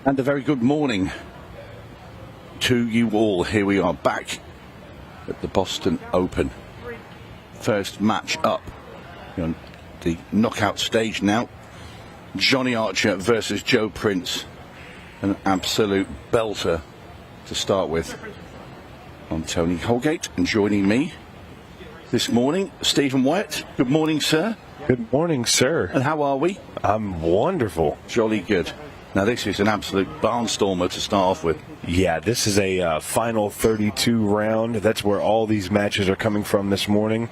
And a very good morning to you all. Here we are back at the Boston Open. First match up on the knockout stage now. Johnny Archer versus Joe Prince. An absolute belter to start with. I'm Tony Holgate, and joining me this morning, Stephen Wyatt. Good morning, sir. Good morning, sir. And how are we? I'm wonderful. Jolly good. Now, this is an absolute barnstormer to start off with. Yeah, this is a final 32 round. That's where all these matches are coming from this morning.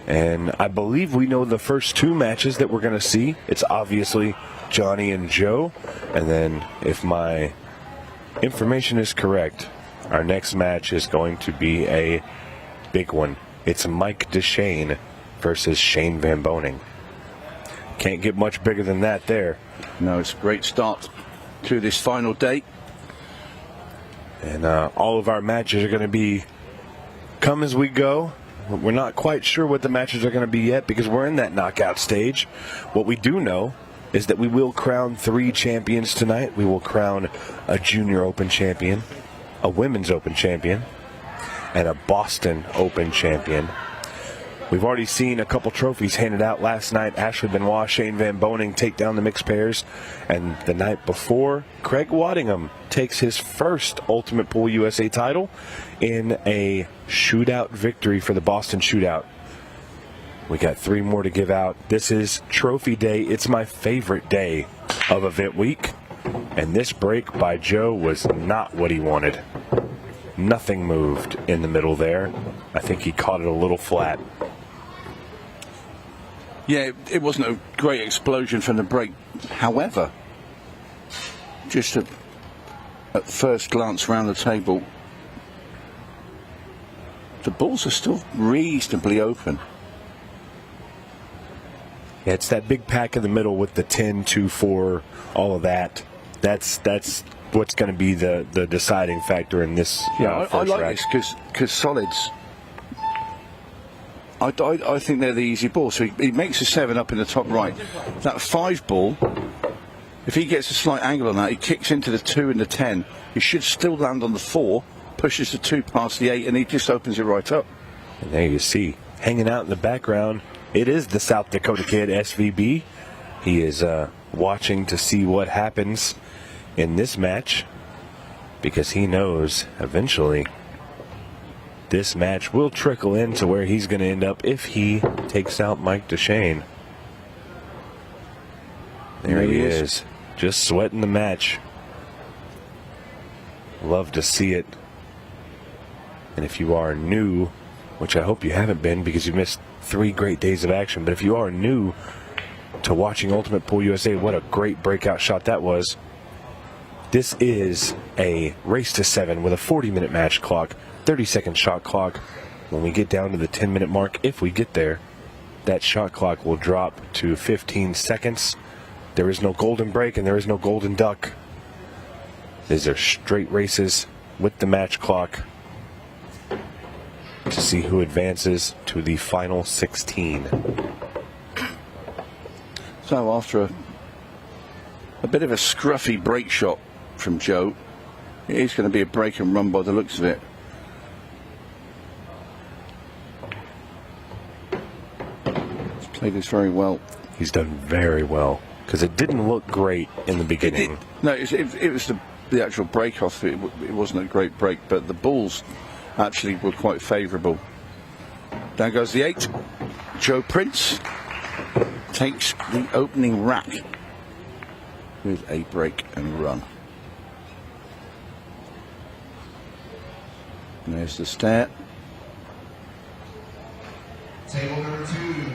And I believe we know the first two matches that we're going to see. It's obviously Johnny and Joe. And then, if my information is correct, our next match is going to be a big one. It's Mike DeShane versus Shane Van Boening. Can't get much bigger than that there. No, it's a great start to this final day. And all of our matches are going to be come as we go. We're not quite sure what the matches are going to be yet because we're in that knockout stage. What we do know is that we will crown 3 champions tonight. We will crown a Junior Open champion, a Women's Open champion, and a Boston Open champion. We've already seen a couple trophies handed out last night. Ashley Benoit, Shane Van Boening take down the mixed pairs. And the night before, Craig Waddingham takes his first Ultimate Pool USA title in a shootout victory for the Boston Shootout. We got 3 more to give out. This is Trophy Day. It's my favorite day of event week. And this break by Joe was not what he wanted. Nothing moved in the middle there. I think he caught it a little flat. Yeah, it wasn't a great explosion from the break. However, just at first glance around the table, the balls are still reasonably open. Yeah, it's that big pack in the middle with the 10, 2, 4, all of that. That's what's going to be the deciding factor in this first I like rack. this because solids, I think they're the easy ball. So he makes a 7 up in the top right. That 5 ball, if he gets a slight angle on that, he kicks into the 2 and the 10. He should still land on the 4, pushes the 2 past the 8, and he just opens it right up. And there you see, hanging out in the background, it is the South Dakota kid, SVB. He is watching to see what happens in this match because he knows eventually this match will trickle into where he's going to end up if he takes out Mike DeShane. There he is, just sweating the match. Love to see it. And if you are new, which I hope you haven't been because you missed 3 great days of action, but if you are new to watching Ultimate Pool USA, what a great breakout shot that was. This is a race to 7 with a 40-minute match clock, 30-second shot clock. When we get down to the 10-minute mark, if we get there, that shot clock will drop to 15 seconds. There is no golden break and there is no golden duck. These are straight races with the match clock to see who advances to the final 16. So after a bit of a scruffy break shot from Joe, it is going to be a break and run by the looks of it. He's played this very well. He's done very well because it didn't look great in the beginning. It was the actual break off. It wasn't a great break, but the balls actually were quite favourable. Down goes the 8. Joe Prince takes the opening rack with a break and run. And there's the stair. Table number 2,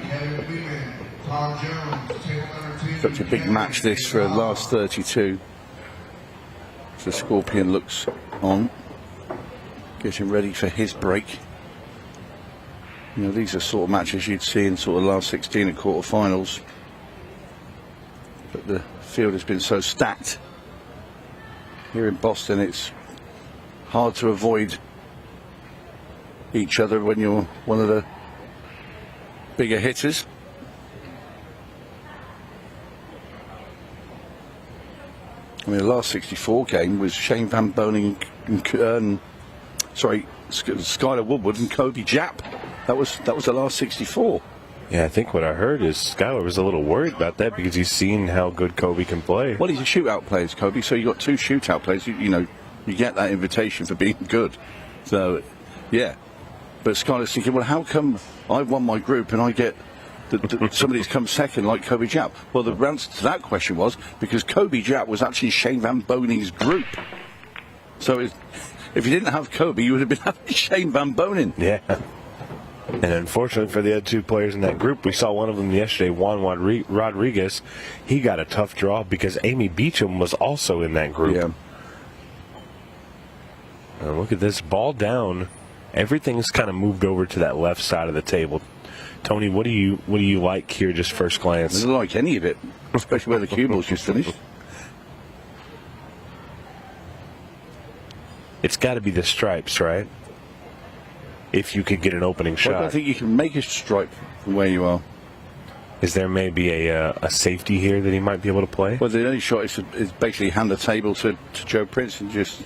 Kevin Wheeman, Tom Jones. Table number 2. Such a big match this for the last 32. So Scorpion looks on, getting ready for his break. You know, these are sort of matches you'd see in sort of last 16 at quarterfinals. But the field has been so stacked here in Boston, it's hard to avoid each other when you're one of the bigger hitters. I mean, the last 64 game was Shane Van Boning and Skylar Woodward and Kobe Japp. That was the last 64. Yeah, I think what I heard is Skylar was a little worried about that because he's seen how good Kobe can play. Well, he's a shootout player, Kobe. So you got 2 shootout players. You get that invitation for being good. So, yeah. But Skylar's thinking, well, how come I won my group and I get somebody's come second like Kobe Japp? Well, the answer to that question was because Kobe Japp was actually Shane Van Boning's group. So if you didn't have Kobe, you would have been having Shane Van Boning. Yeah. And unfortunately for the other 2 players in that group, we saw one of them yesterday, Juan Rodriguez. He got a tough draw because Amy Beecham was also in that group. Yeah. And look at this, ball down. Everything's kind of moved over to that left side of the table. Tony, what do you like here, just first glance? I don't like any of it, especially where the cue ball's just finished. It's got to be the stripes, right? If you could get an opening shot. Well, I don't think you can make a stripe from where you are. Is there maybe a safety here that he might be able to play? Well, the only shot is basically hand the table to Joe Prince and just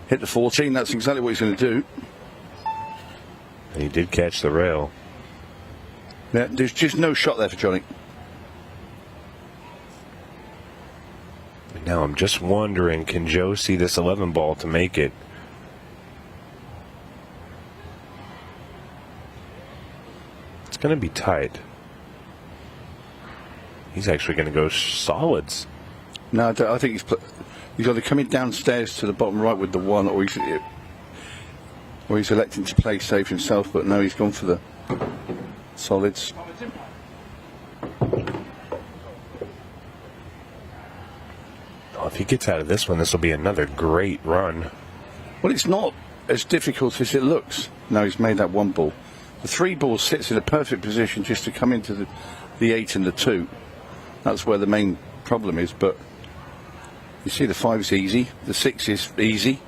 hit the 14. That's exactly what he's going to do. And he did catch the rail. Yeah, there's just no shot there for Johnny. Now I'm just wondering, can Joe see this 11 ball to make it? It's going to be tight. He's actually going to go solids. No, I think he's either coming downstairs to the bottom right with the 1, or he's electing to play safe himself. But no, he's gone for the solids. Oh, if he gets out of this one, this will be another great run. Well, it's not as difficult as it looks. No, he's made that 1 ball. The 3 ball sits in a perfect position just to come into the 8 and the 2. That's where the main problem is. But you see, the 5's easy. The 6 is easy.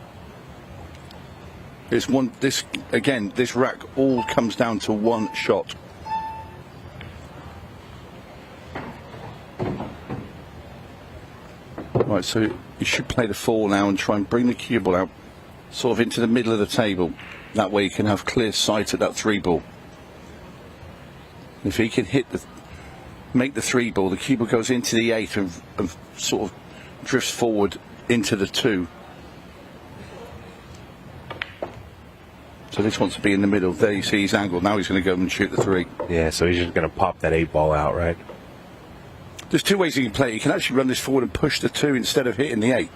It's one. This rack all comes down to 1 shot. Right, so you should play the 4 now and try and bring the cue ball out sort of into the middle of the table. That way you can have clear sight at that 3 ball. If he can make the 3 ball, the cue ball goes into the 8 and sort of drifts forward into the 2. So this wants to be in the middle. There you see his angle. Now he's going to go and shoot the 3. Yeah, so he's just going to pop that 8 ball out, right? There's 2 ways you can play it. You can actually run this forward and push the 2 instead of hitting the 8.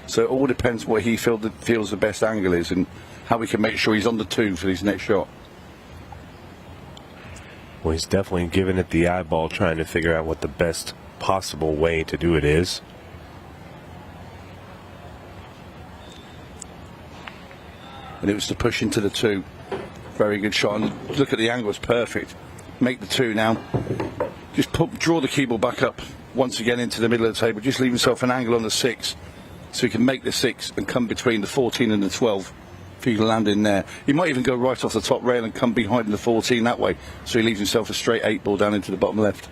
So it all depends what he feels the best angle is and how we can make sure he's on the 2 for his next shot. Well, he's definitely giving it the eyeball, trying to figure out what the best possible way to do it is. And it was to push into the 2. Very good shot. And look at the angle, it's perfect. Make the 2 now. Just draw the cue ball back up once again into the middle of the table. Just leave himself an angle on the 6 so he can make the 6 and come between the 14 and the 12 if you can land in there. He might even go right off the top rail and come behind the 14 that way so he leaves himself a straight 8 ball down into the bottom left.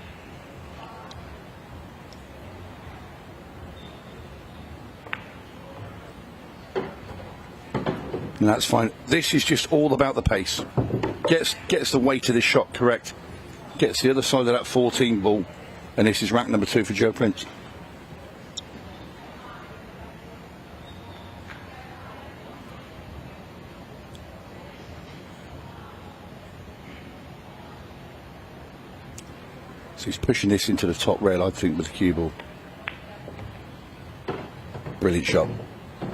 And that's fine. This is just all about the pace. Gets the weight of this shot correct. Gets the other side of that 14 ball. And this is rack number 2 for Joe Prince. So he's pushing this into the top rail, I think, with the cue ball. Brilliant shot.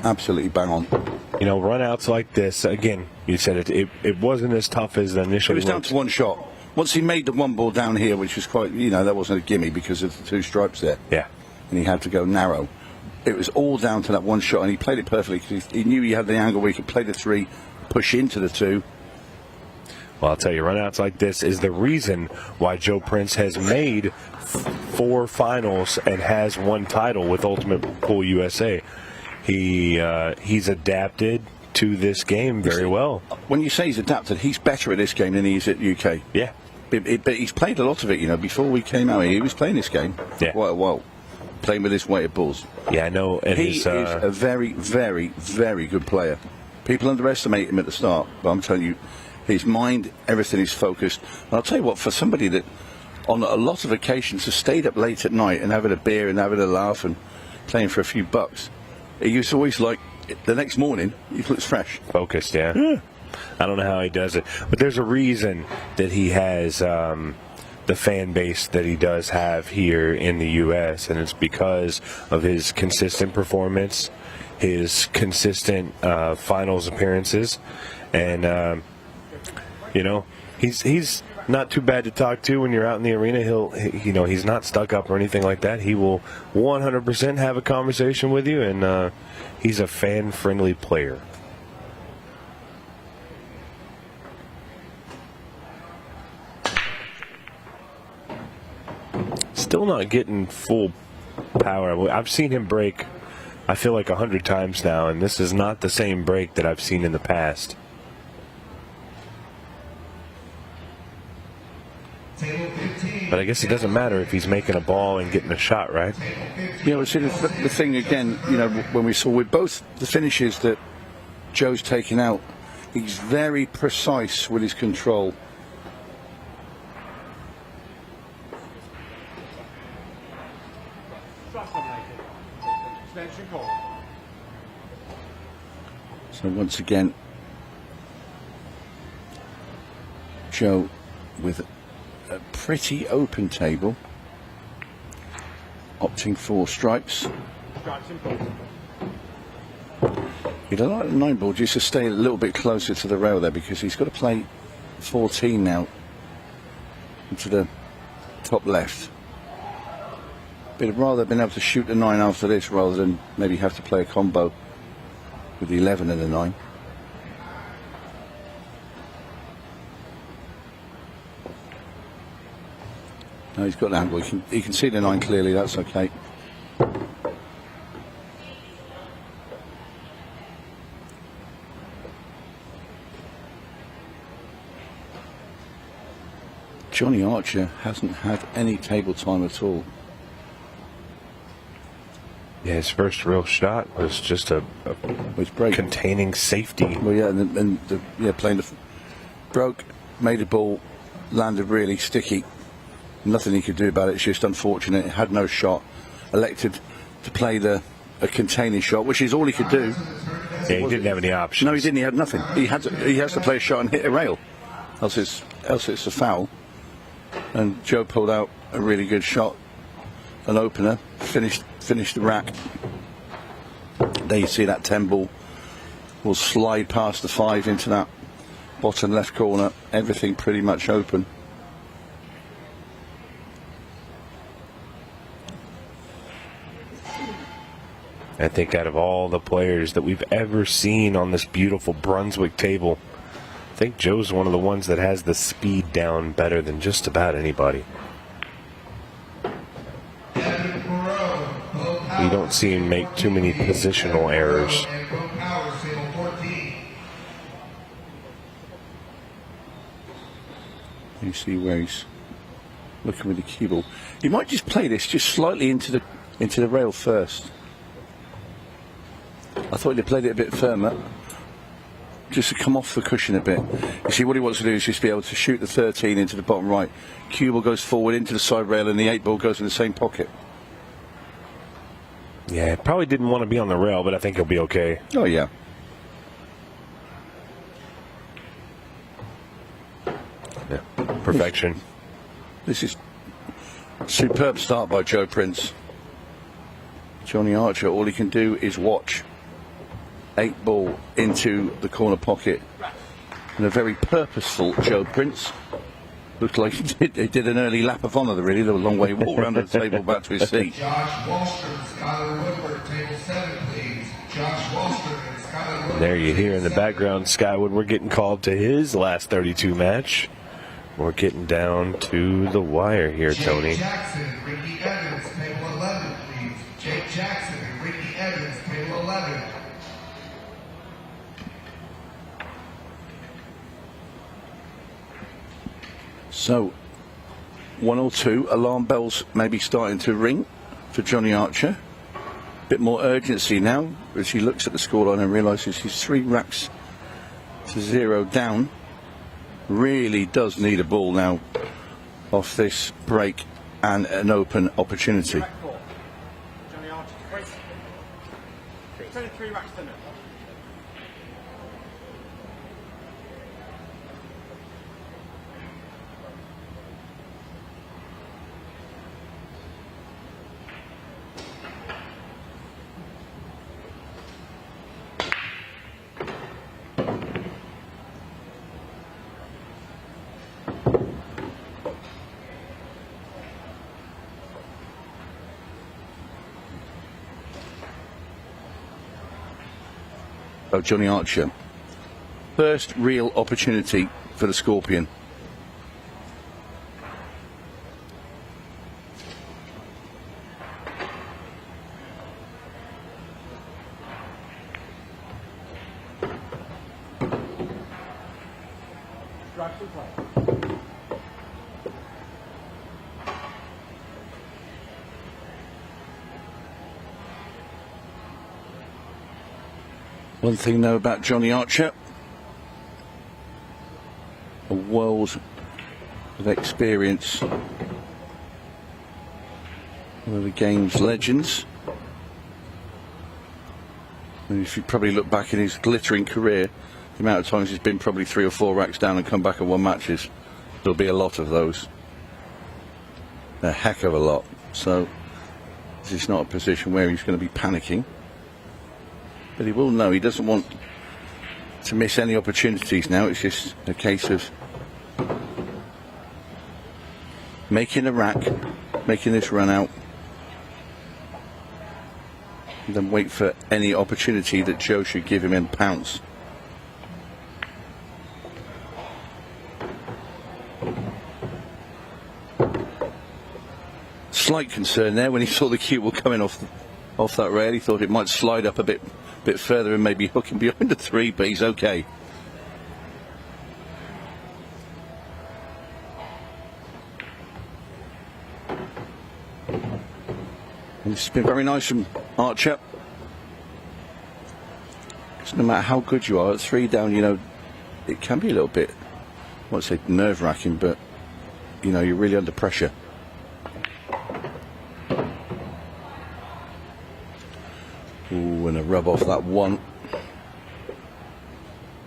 Absolutely bang on. You know, runouts like this, again, you said it wasn't as tough as the initial. It was down to 1 shot. Once he made the 1 ball down here, which was quite, that wasn't a gimme because of the 2 stripes there. Yeah. And he had to go narrow. It was all down to that 1 shot, and he played it perfectly because he knew he had the angle where he could play the 3, push into the 2. Well, I'll tell you, runouts like this is the reason why Joe Prince has made 4 finals and has 1 title with Ultimate Pool USA. He's adapted to this game very well. When you say he's adapted, he's better at this game than he is at UK. Yeah. But he's played a lot of it, before we came out here, he was playing this game for quite a while. playing with his weighted balls. Yeah, I know. And He is a very, very, very good player. People underestimate him at the start, but I'm telling you, his mind, everything is focused. And I'll tell you what, for somebody that on a lot of occasions has stayed up late at night and having a beer and having a laugh and playing for a few bucks, he's always like, the next morning, he looks fresh. Focused, yeah. I don't know how he does it, but there's a reason that he has the fan base that he does have here in the U.S., and it's because of his consistent performance, his consistent finals appearances, and he's not too bad to talk to when you're out in the arena. He's not stuck up or anything like that. He will 100% have a conversation with you, and he's a fan-friendly player. Still not getting full power. I've seen him break, I feel like 100 times now, and this is not the same break that I've seen in the past. But I guess it doesn't matter if he's making a ball and getting a shot, right? See, the thing again, when we saw with both the finishes that Joe's taken out, he's very precise with his control. So once again, Joe with a pretty open table, opting for stripes. He'd like the 9 ball just to stay a little bit closer to the rail there, because he's got to play 14 now into the top left. But I'd rather have been able to shoot the 9 after this rather than maybe have to play a combo with the 11 and the 9. No, he's got the angle. He can see the 9 clearly. That's okay. Johnny Archer hasn't had any table time at all. Yeah, his first real shot was just a containing safety. Well, yeah, playing the broke, made a ball, landed really sticky. Nothing he could do about it. It's just unfortunate. It had no shot. Elected to play a containing shot, which is all he could do. Yeah, he didn't have any options. No, he didn't. He had nothing. He has to play a shot and hit a rail, else it's a foul. And Joe pulled out a really good shot, an opener, finished the rack. There you see that 10 ball will slide past the 5 into that bottom left corner. Everything pretty much open. I think out of all the players that we've ever seen on this beautiful Brunswick table, I think Joe's one of the ones that has the speed down better than just about anybody. You don't see him make too many positional errors. You see where he's looking with the cue ball. He might just play this just slightly into the rail first. I thought he'd played it a bit firmer, just to come off the cushion a bit. You see, what he wants to do is just be able to shoot the 13 into the bottom right. Cue ball goes forward into the side rail, and the 8 ball goes in the same pocket. Yeah, probably didn't want to be on the rail, but I think he'll be okay. Oh, yeah. Yeah, perfection. This is a superb start by Joe Prince. Johnny Archer, all he can do is watch. 8 ball into the corner pocket. And a very purposeful Joe Prince. Looked like he did an early lap of honour, really. There was a long way walk around the table back to his seat. Josh Wallstrom, Skylar Woodward, table 7, please. Josh Wallstrom and Skylar Woodward. There you hear in the background, Skywood, we're getting called to his last 32 match. We're getting down to the wire here, Tony. Jake Jackson, Ricky Evans, table 11, please. Jake Jackson and Ricky Evans, table 11. So, 1 or 2 alarm bells maybe starting to ring. for Johnny Archer. Bit more urgency now as he looks at the scoreline and realises he's 3 racks to 0 down. Really does need a ball now off this break and an open opportunity. Johnny Archer, it's only 3 racks to nil. Oh, Johnny Archer. First real opportunity for the Scorpion. One thing though about Johnny Archer, a world of experience, one of the game's legends. And if you probably look back in his glittering career, the amount of times he's been probably 3 or 4 racks down and come back and won matches, there'll be a lot of those. A heck of a lot. So this is not a position where he's going to be panicking. But he will know he doesn't want to miss any opportunities now. It's just a case of making a rack, making this run out, and then wait for any opportunity that Joe should give him and pounce. Slight concern there when he saw the cue ball coming off that rail. He thought it might slide up a bit further and maybe hook him behind the 3, but he's okay. And it's been very nice from Archer. Because no matter how good you are, at 3 down, you know, it can be a little bit, I won't say nerve-wracking, but, you know, you're really under pressure. Ooh, and a rub off that 1.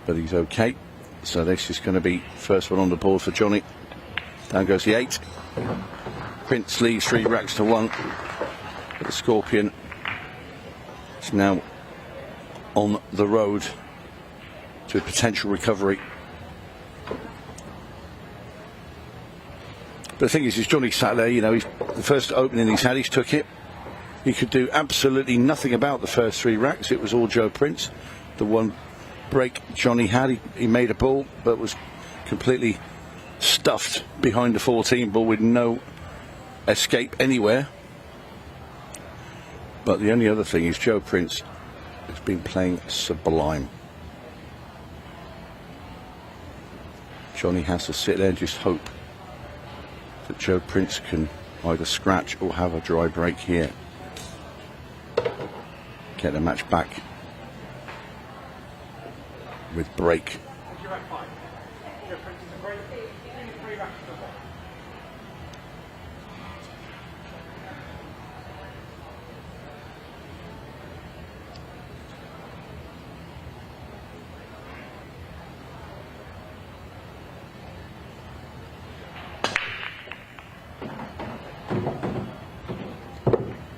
But he's okay. So this is going to be first one on the board for Johnny. Down goes the 8. Prince leads 3 racks to 1. But the Scorpion is now on the road to a potential recovery. But the thing is Johnny sat there, you know, the first opening he's had, he's took it. He could do absolutely nothing about the first 3 racks. It was all Joe Prince. The one break Johnny had, he made a ball, but was completely stuffed behind the 14 ball with no escape anywhere. But the only other thing is Joe Prince has been playing sublime. Johnny has to sit there and just hope that Joe Prince can either scratch or have a dry break here. Get the match back with break.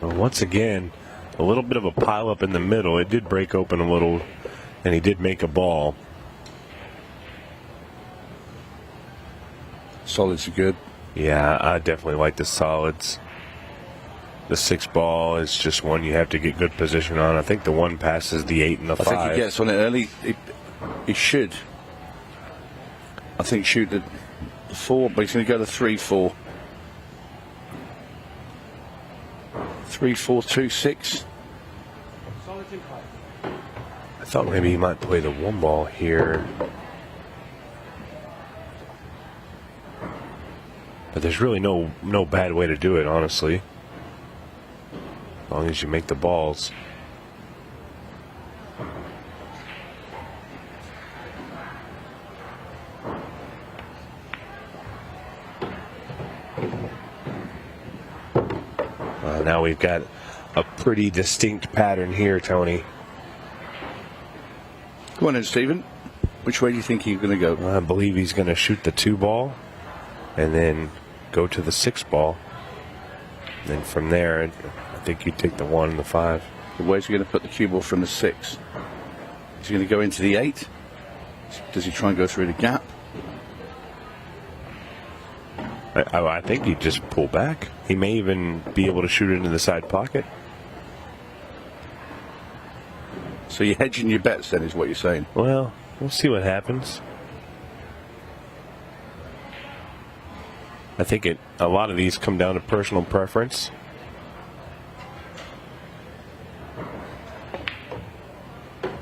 Once again, a little bit of a pile up in the middle. It did break open a little, and he did make a ball. Solids are good. Yeah, I definitely like the solids. The 6 ball is just one you have to get good position on. I think the 1 passes the 8 and the 5. I think he gets on it early. He should. I think shoot the 4, but he's going to go to 3-4. 3-4-2-6. I thought maybe he might play the 1 ball here. But there's really no bad way to do it, honestly. As long as you make the balls. Now we've got a pretty distinct pattern here, Tony. Go on then, Stephen. Which way do you think he's going to go? I believe he's going to shoot the 2 ball and then go to the 6 ball. And then from there, I think you take the 1 and the 5. Where's he going to put the cue ball from the 6? Is he going to go into the 8? Does he try and go through the gap? I think he'd just pull back. He may even be able to shoot it into the side pocket. So you're hedging your bets then, is what you're saying? Well, we'll see what happens. I think a lot of these come down to personal preference.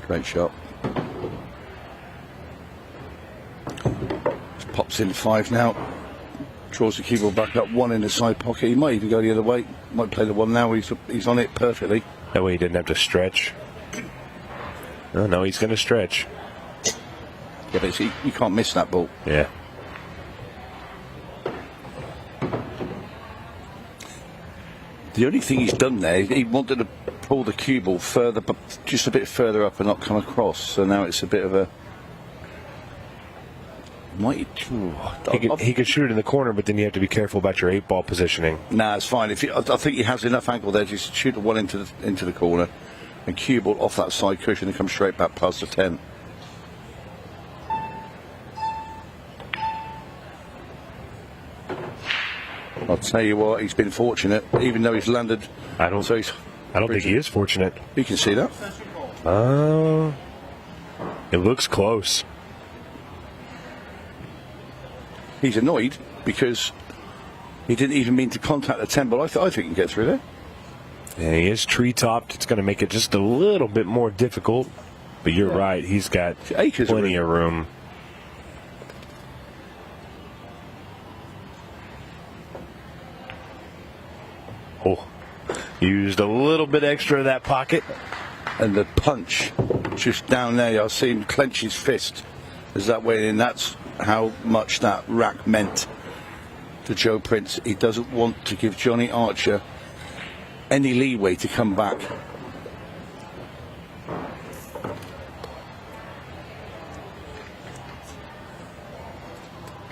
Great shot. Just pops in 5 now. Draws the cue ball back up, 1 in the side pocket. He might even go the other way. Might play the 1 now. He's on it perfectly. That way he didn't have to stretch. No, he's going to stretch. Yeah, but you can't miss that ball. Yeah. The only thing he's done there, he wanted to pull the cue ball further, but just a bit further up and not come across. So now it's a bit of a. He could shoot it in the corner, but then you have to be careful about your 8 ball positioning. Nah, it's fine. I think he has enough angle there just to shoot the 1 into the corner and cue ball off that side cushion and come straight back past the 10. I'll tell you what, he's been fortunate, even though he's landed. I don't think he is fortunate. You can see that. It looks close. He's annoyed because he didn't even mean to contact the 10, but I think he can get through there. Yeah, he is tree-topped. It's going to make it just a little bit more difficult. But you're right. He's got plenty of room. Oh, used a little bit extra of that pocket. And the punch just down there, I'll see him clench his fist as that way in. That's how much that rack meant to Joe Prince. He doesn't want to give Johnny Archer any leeway to come back.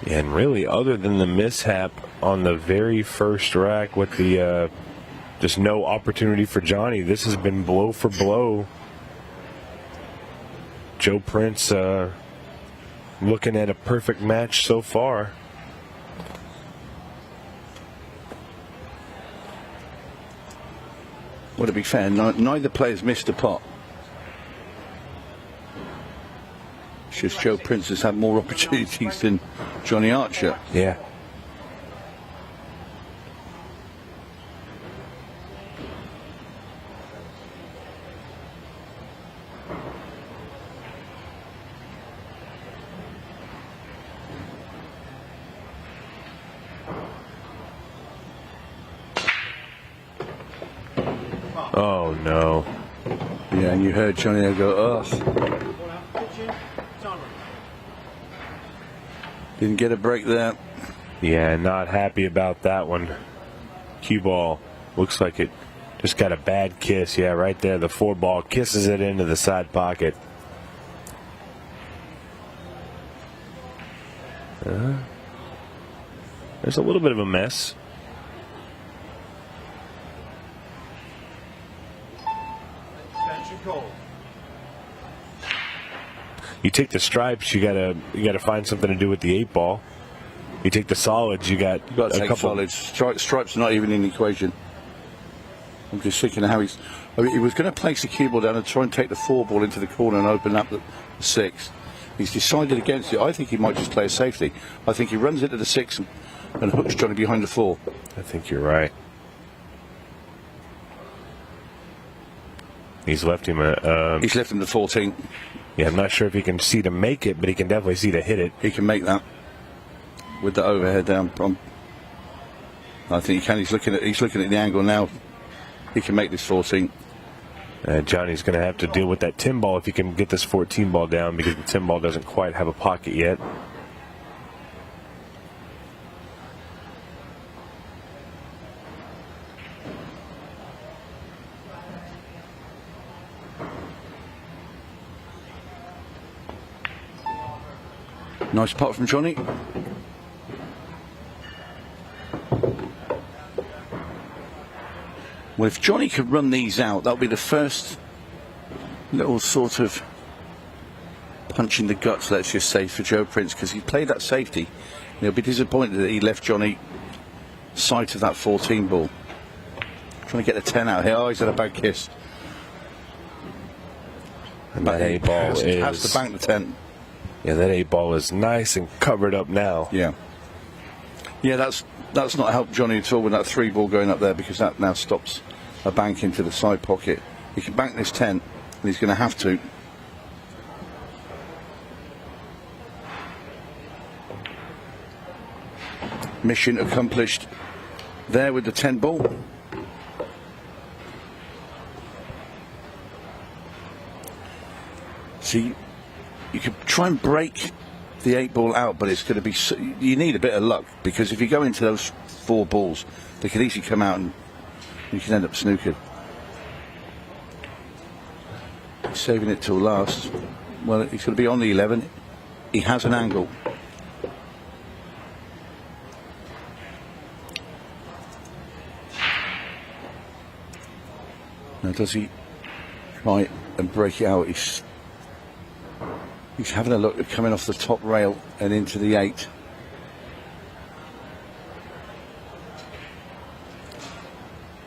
Yeah, and really, other than the mishap on the very first rack with the just no opportunity for Johnny, this has been blow for blow. Joe Prince looking at a perfect match so far. Well, to be fair, neither player's missed a pot. It's just Joe Prince has had more opportunities than Johnny Archer. Yeah. Oh, no. Yeah, and you heard Johnny there go, ugh. Didn't get a break there. Yeah, not happy about that one. Cue ball looks like it just got a bad kiss. Yeah, right there. The 4 ball kisses it into the side pocket. There's a little bit of a mess. You take the stripes, you gotta find something to do with the 8 ball. You take the solids, you got You've got to a take couple. solids. Stripes are not even in the equation. I'm just thinking of how he was going to place the cue ball down and try and take the 4 ball into the corner and open up the 6. He's decided against it. I think he might just play a safety. I think he runs into the 6 and hooks Johnny behind the 4. I think you're right. He's left him He's left him the 14. Yeah, I'm not sure if he can see to make it, but he can definitely see to hit it. He can make that with the overhead down. I think he can. He's looking at the angle now. he can make this 14. Johnny's going to have to deal with that 10 ball if he can get this 14 ball down, because the 10 ball doesn't quite have a pocket yet. Nice putt from Johnny. Well, if Johnny could run these out, that'll be the first little sort of punch in the guts, let's just say, for Joe Prince, because he played that safety. He'll be disappointed that he left Johnny sight of that 14 ball. Trying to get the 10 out here. Oh, he's had a bad kiss. And that 8 ball has to bank the 10. Yeah, that 8 ball is nice and covered up now. Yeah. Yeah, that's not helped Johnny at all with that 3 ball going up there, because that now stops a bank into the side pocket. He can bank this 10, and he's going to have to. Mission accomplished there with the 10 ball. See, you could try and break the 8 ball out, but it's going to be, you need a bit of luck, because if you go into those 4 balls, they could easily come out and you can end up snookered. He's saving it till last. Well, he's going to be on the 11. He has an angle. Now, does he try and break it out? He's having a look at coming off the top rail and into the 8.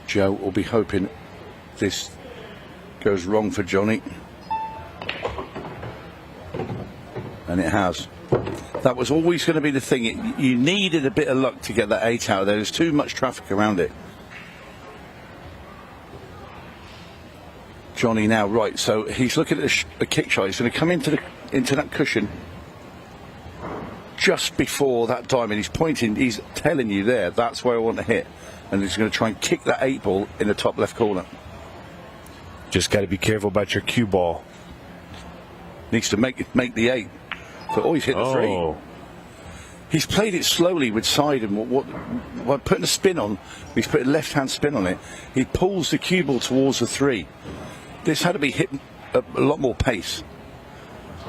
Joe will be hoping this goes wrong for Johnny. And it has. That was always going to be the thing. You needed a bit of luck to get that 8 out of there. There's too much traffic around it. Johnny now, right, so he's looking at the kick shot. He's going to come into that cushion just before that diamond. He's pointing, he's telling you there, that's where I want to hit. And he's going to try and kick that 8 ball in the top left corner. Just got to be careful about your cue ball. Needs to make the 8. So, he's hit the 3. He's played it slowly with side and what putting a spin on. He's put a left-hand spin on it. He pulls the cue ball towards the 3. This had to be hit a lot more pace.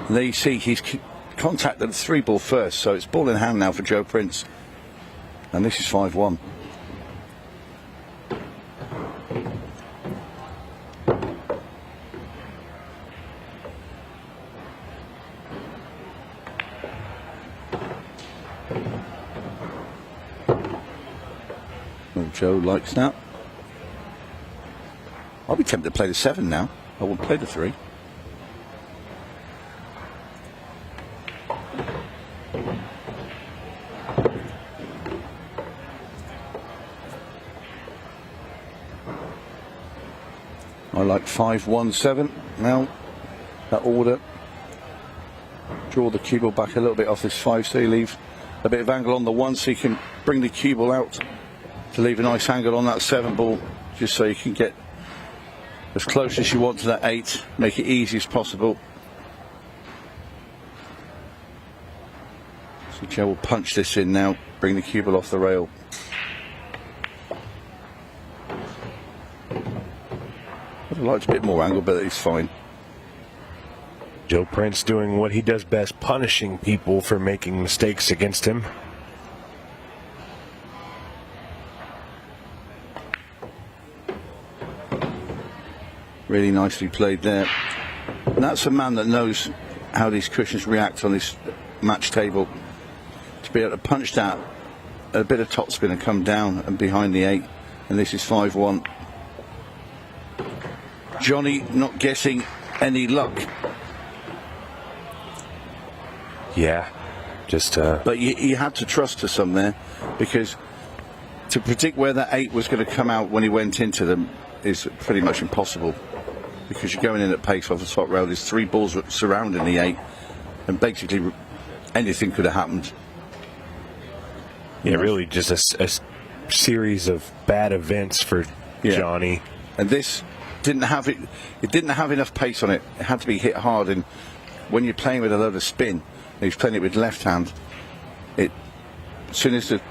And there you see he's contacted the 3 ball first, so it's ball in hand now for Joe Prince. And this is 5-1. Well, Joe likes that. I'll be tempted to play the 7 now. I won't play the 3. I like 5-1-7 now. That order. Draw the cue ball back a little bit off this 5, so you leave a bit of angle on the 1, so you can bring the cue ball out to leave a nice angle on that 7 ball, just so you can get as close as you want to that 8, make it easy as possible. So Joe will punch this in now, bring the cue ball off the rail. I'd have liked a bit more angle, but it's fine. Joe Prince doing what he does best, punishing people for making mistakes against him. Really nicely played there. And that's a man that knows how these cushions react on this match table. To be able to punch that, a bit of topspin and come down and behind the 8. And this is 5-1. Johnny not getting any luck. Yeah, just... But you had to trust to some there, because to predict where that 8 was going to come out when he went into them is pretty much impossible, because you're going in at pace off the top rail. There's 3 balls surrounding the 8, and basically anything could have happened. Yeah, really just a series of bad events for Johnny. And this didn't have it. It didn't have enough pace on it. It had to be hit hard. And when you're playing with a load of spin, and he's playing it with left hand, as soon as the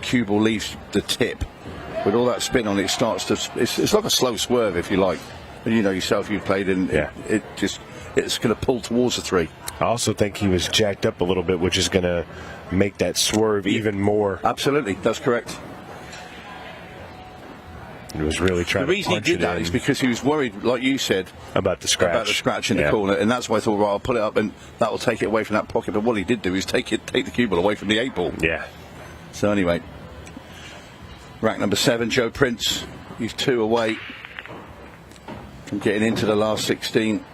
cue ball leaves the tip, with all that spin on it, starts to. It's like a slow swerve, if you like. And you know yourself, you've played, and it's going to pull towards the 3. I also think he was jacked up a little bit, which is going to make that swerve even more. Absolutely, that's correct. He was really trying to punch it in. The reason he did that is because he was worried, like you said, about the scratch. In the corner, and that's why I thought, right, I'll pull it up, and that will take it away from that pocket. But what he did do is take the cue ball away from the 8 ball. Yeah. So anyway, rack number 7, Joe Prince. He's 2 away from getting into the last 16.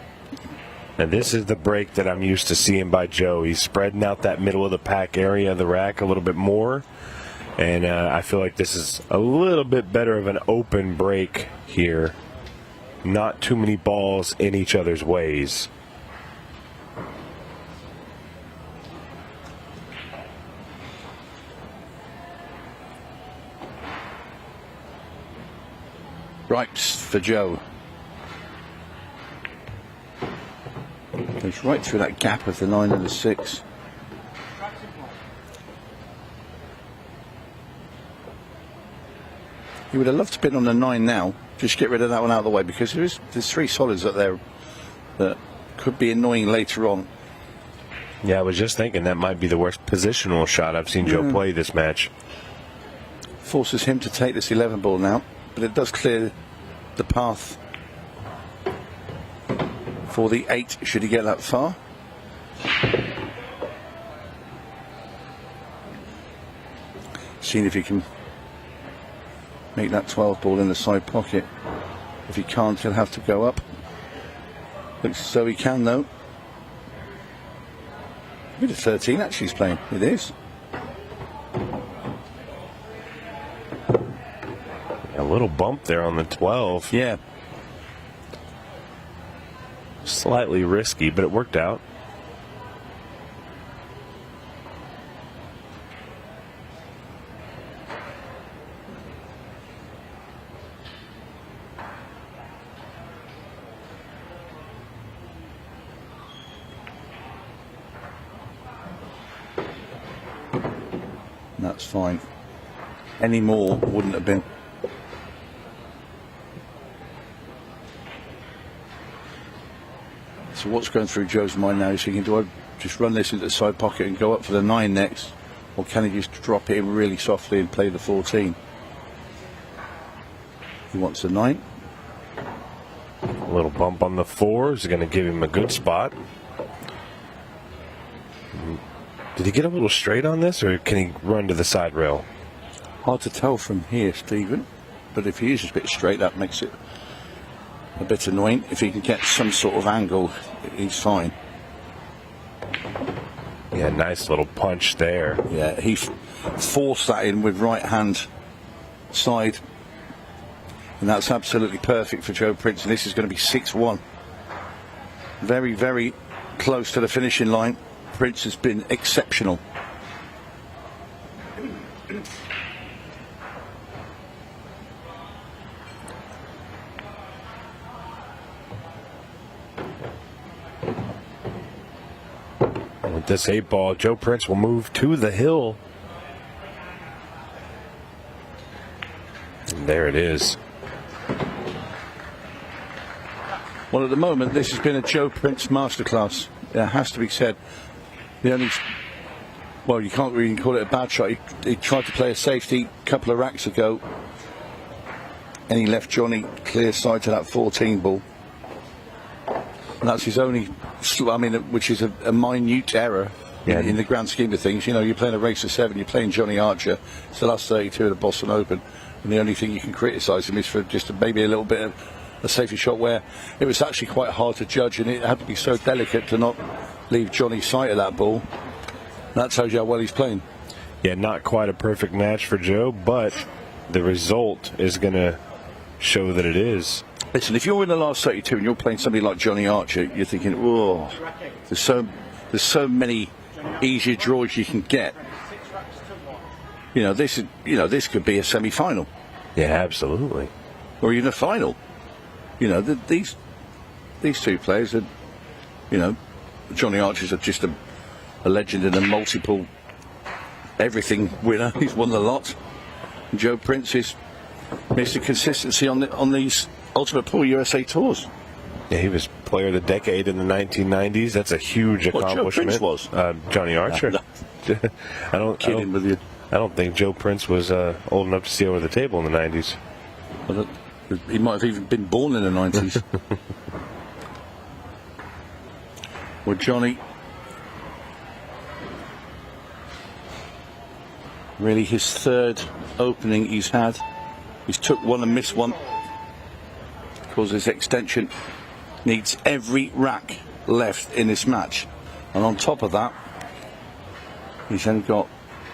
And this is the break that I'm used to seeing by Joe. He's spreading out that middle of the pack area of the rack a little bit more. And I feel like this is a little bit better of an open break here. Not too many balls in each other's ways. Ripes for Joe. Goes right through that gap of the 9 and the 6. He would have loved to pin on the 9 now. Just get rid of that one out of the way, because there's 3 solids up there that could be annoying later on. Yeah, I was just thinking that might be the worst positional shot I've seen Joe play this match. Forces him to take this 11 ball now, but it does clear the path for the 8 should he get that far. Seeing if he can make that 12 ball in the side pocket. If he can't, he'll have to go up. Looks as though he can, though. A bit of 13 actually he's playing. It is. A little bump there on the 12. Yeah. Slightly risky, but it worked out. That's fine. Any more wouldn't have been. So what's going through Joe's mind now is thinking, do I just run this into the side pocket and go up for the 9 next, or can he just drop it in really softly and play the 14? He wants the 9. A little bump on the 4 is going to give him a good spot. Did he get a little straight on this, or can he run to the side rail? Hard to tell from here, Stephen, but if he is a bit straight, that makes it a bit annoying. If he can get some sort of angle, he's fine. Yeah, nice little punch there. Yeah, he forced that in with right hand side, and that's absolutely perfect for Joe Prince. And this is going to be 6-1. Very, very close to the finishing line. Prince has been exceptional. With this 8 ball, Joe Prince will move to the hill. And there it is. Well, at the moment, this has been a Joe Prince masterclass. It has to be said. The only, well, you can't really call it a bad shot. He tried to play a safety a couple of racks ago, and he left Johnny clear side to that 14 ball. And that's his only, I mean, which is a minute error in the grand scheme of things. You know, you're playing a race of 7, you're playing Johnny Archer. It's the last 32 of the Boston Open, and the only thing you can criticise him is for just maybe a little bit of a safety shot where it was actually quite hard to judge, and it had to be so delicate to not leave Johnny sight of that ball. That tells you how well he's playing. Yeah, not quite a perfect match for Joe, but the result is going to show that it is. Listen, if you're in the last 32 and you're playing somebody like Johnny Archer, you're thinking, oh, there's so many easier draws you can get. You know, this could be a semi-final. Yeah, absolutely. or even a final. You know, these two players are, you know, Johnny Archer's just a legend and a multiple everything winner. He's won the lot. Joe Prince is Mr. Consistency on these Ultimate Pool USA tours. Yeah, he was Player of the Decade in the 1990s. That's a huge accomplishment. Joe Prince was? Johnny Archer. No. I don't Kidding with you. I don't think Joe Prince was old enough to see over the table in the 90s. Well, he might have even been born in the 90s. Well, Johnny, really his third opening he's had. He's took one and missed one because his extension needs every rack left in this match. And on top of that, he's then got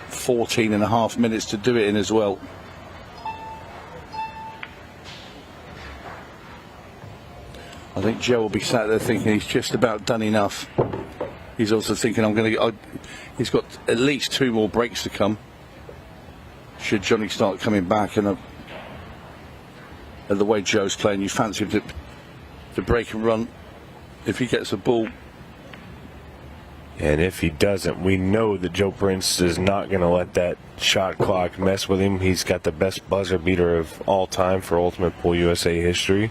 14 and a half minutes to do it in as well. I think Joe will be sat there thinking he's just about done enough. He's also thinking he's got at least 2 more breaks to come should Johnny start coming back. And the way Joe's playing, you fancy him to break and run if he gets a ball. And if he doesn't, we know that Joe Prince is not going to let that shot clock mess with him. He's got the best buzzer beater of all time for Ultimate Pool USA history.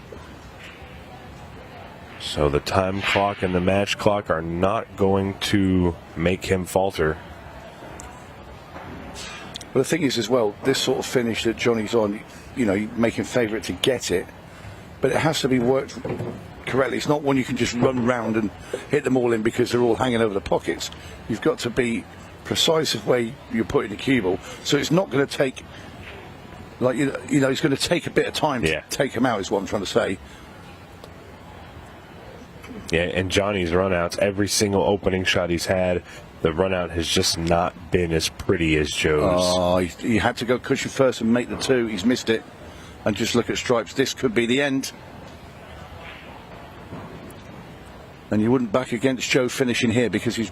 So the time clock and the match clock are not going to make him falter. Well, the thing is as well, this sort of finish that Johnny's on, you know, you make him favourite to get it, but it has to be worked correctly. It's not one you can just run round and hit them all in because they're all hanging over the pockets. You've got to be precise of where you're putting the cue ball. So it's not going to take, like, you know, it's going to take a bit of time to take him out, is what I'm trying to say. Yeah, and Johnny's runouts, every single opening shot he's had, the runout has just not been as pretty as Joe's. Oh, he had to go cushion first and make the 2. He's missed it. And just look at stripes. This could be the end. And you wouldn't back against Joe finishing here because he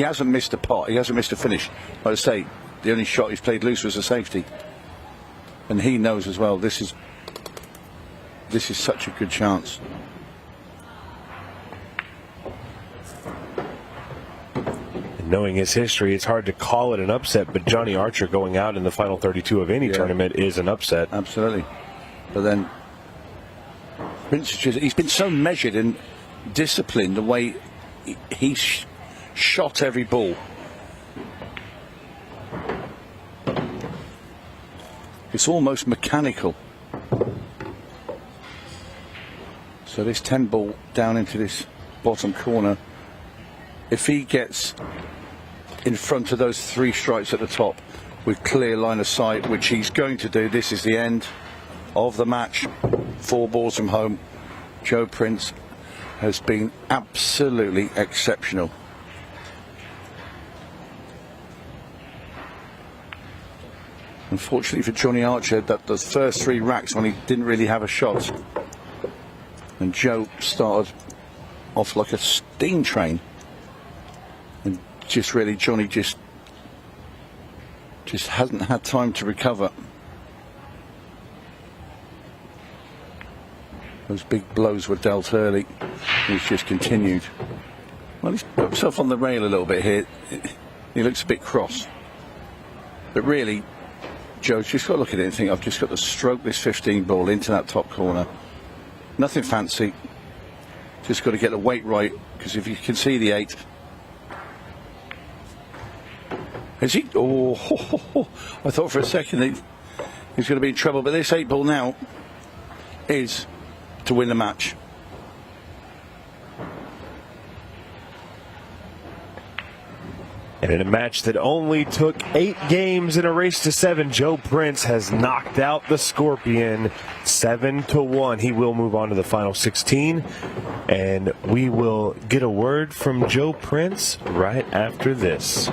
hasn't missed a pot. He hasn't missed a finish. Like I say, the only shot he's played loose was a safety. And he knows as well, this is such a good chance. Knowing his history, it's hard to call it an upset, but Johnny Archer going out in the final 32 of any tournament is an upset. Absolutely. But then Prince, he's been so measured and disciplined the way he's shot every ball. It's almost mechanical. So this 10 ball down into this bottom corner, if he gets in front of those 3 strikes at the top with clear line of sight, which he's going to do, this is the end of the match. 4 balls from home. Joe Prince has been absolutely exceptional. Unfortunately for Johnny Archer, that the first 3 racks when he didn't really have a shot, and Joe started off like a steam train. And just really, Johnny just hasn't had time to recover. Those big blows were dealt early. He's just continued. Well, he's put himself on the rail a little bit here. He looks a bit cross. But really, Joe's just got to look at it and think, I've just got to stroke this 15 ball into that top corner. Nothing fancy. Just got to get the weight right, because if you can see the 8. Is he? Oh, I thought for a second he's going to be in trouble. But this 8 ball now is to win the match. And in a match that only took 8 games in a race to 7, Joe Prince has knocked out the Scorpion 7-1. He will move on to the final 16, and we will get a word from Joe Prince right after this.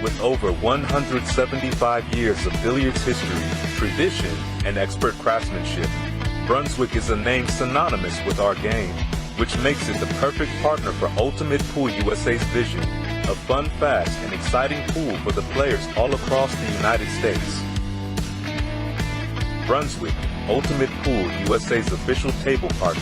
With over 175 years of billiards history, tradition, and expert craftsmanship, Brunswick is a name synonymous with our game, which makes it the perfect partner for Ultimate Pool USA's vision, a fun, fast, and exciting pool for the players all across the United States. Brunswick, Ultimate Pool USA's official table partner.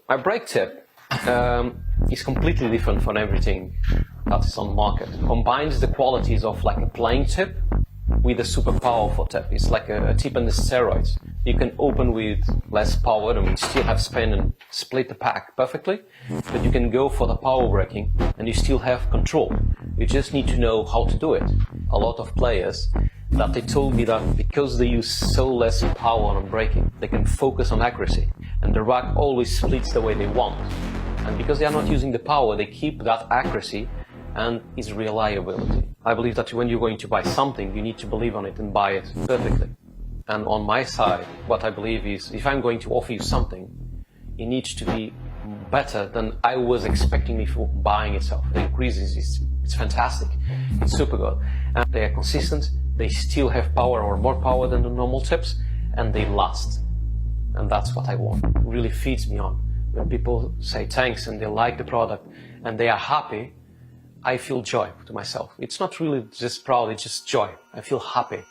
My break tip is completely different from everything that's on the market. Combines the qualities of like a playing tip with a super powerful tip. It's like a tip on the steroids. You can open with less power and still have spin and split the pack perfectly, but you can go for the power breaking and you still have control. You just need to know how to do it. A lot of players that they told me that because they use so less power on breaking, they can focus on accuracy and the rack always splits the way they want. And because they are not using the power, they keep that accuracy and its reliability. I believe that when you're going to buy something, you need to believe on it and buy it perfectly. And on my side, what I believe is, if I'm going to offer you something, it needs to be better than I was expecting before buying itself. The increases, it's fantastic. It's super good. And they are consistent, they still have power or more power than the normal tips, and they last. And that's what I want. It really feeds me on. When people say thanks and they like the product and they are happy, I feel joy to myself. It's not really just proud, it's just joy. I feel happy.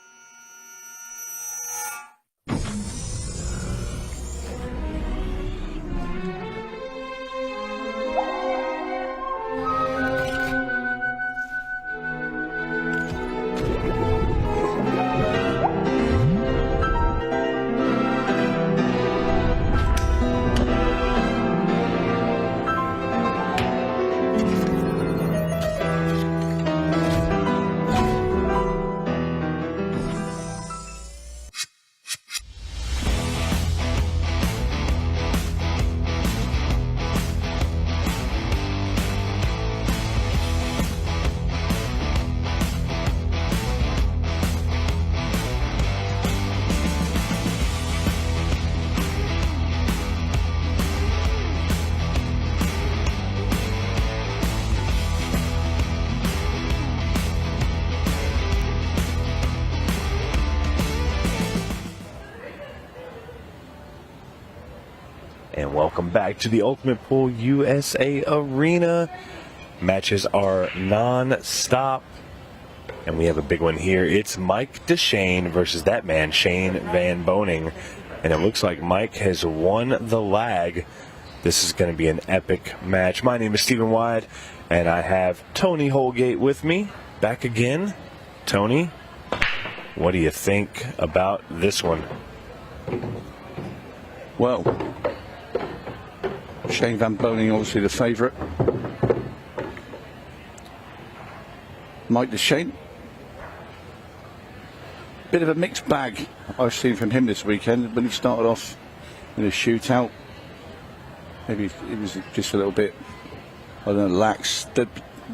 And welcome back to the Ultimate Pool USA Arena. Matches are non-stop. And we have a big one here. It's Mike DeShane versus that man, Shane Van Boning. And it looks like Mike has won the lag. This is going to be an epic match. My name is Stephen Wyatt, and I have Tony Holgate with me. Back again. Tony, what do you think about this one? Well, Shane Van Boning, obviously the favourite. Mike DeShane. Bit of a mixed bag I've seen from him this weekend. When he started off in a shootout, maybe it was just a little bit, I don't know, lax. The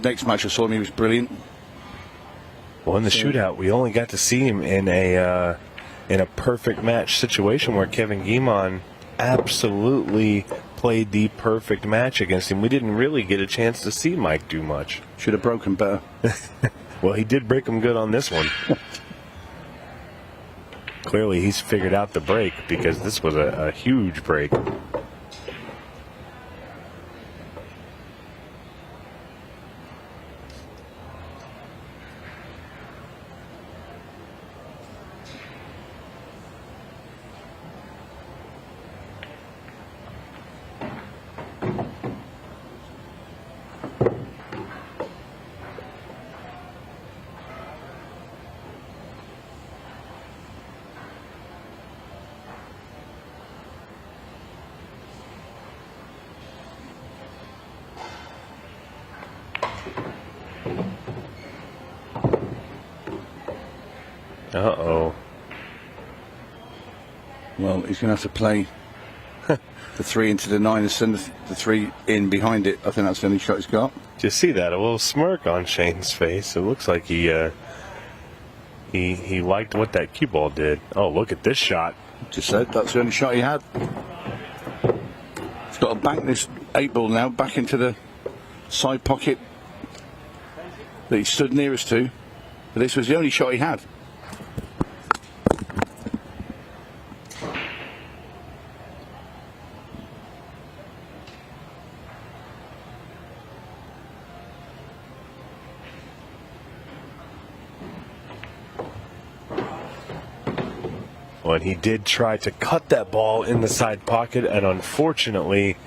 next match I saw him, he was brilliant. Well, in the shootout, we only got to see him in a perfect match situation where Kevin Guimond absolutely played the perfect match against him. We didn't really get a chance to see Mike do much. Should have broken better. Well, he did break him good on this one. Clearly, he's figured out the break because this was a huge break. Uh-oh. Well, he's going to have to play the 3 into the 9 and send the 3 in behind it. I think that's the only shot he's got. Did you see that? A little smirk on Shane's face. It looks like he liked what that cue ball did. Oh, look at this shot. Just said that's the only shot he had. He's got to bank this 8 ball now back into the side pocket that he stood nearest to. But this was the only shot he had. Well, and he did try to cut that ball in the side pocket, and unfortunately,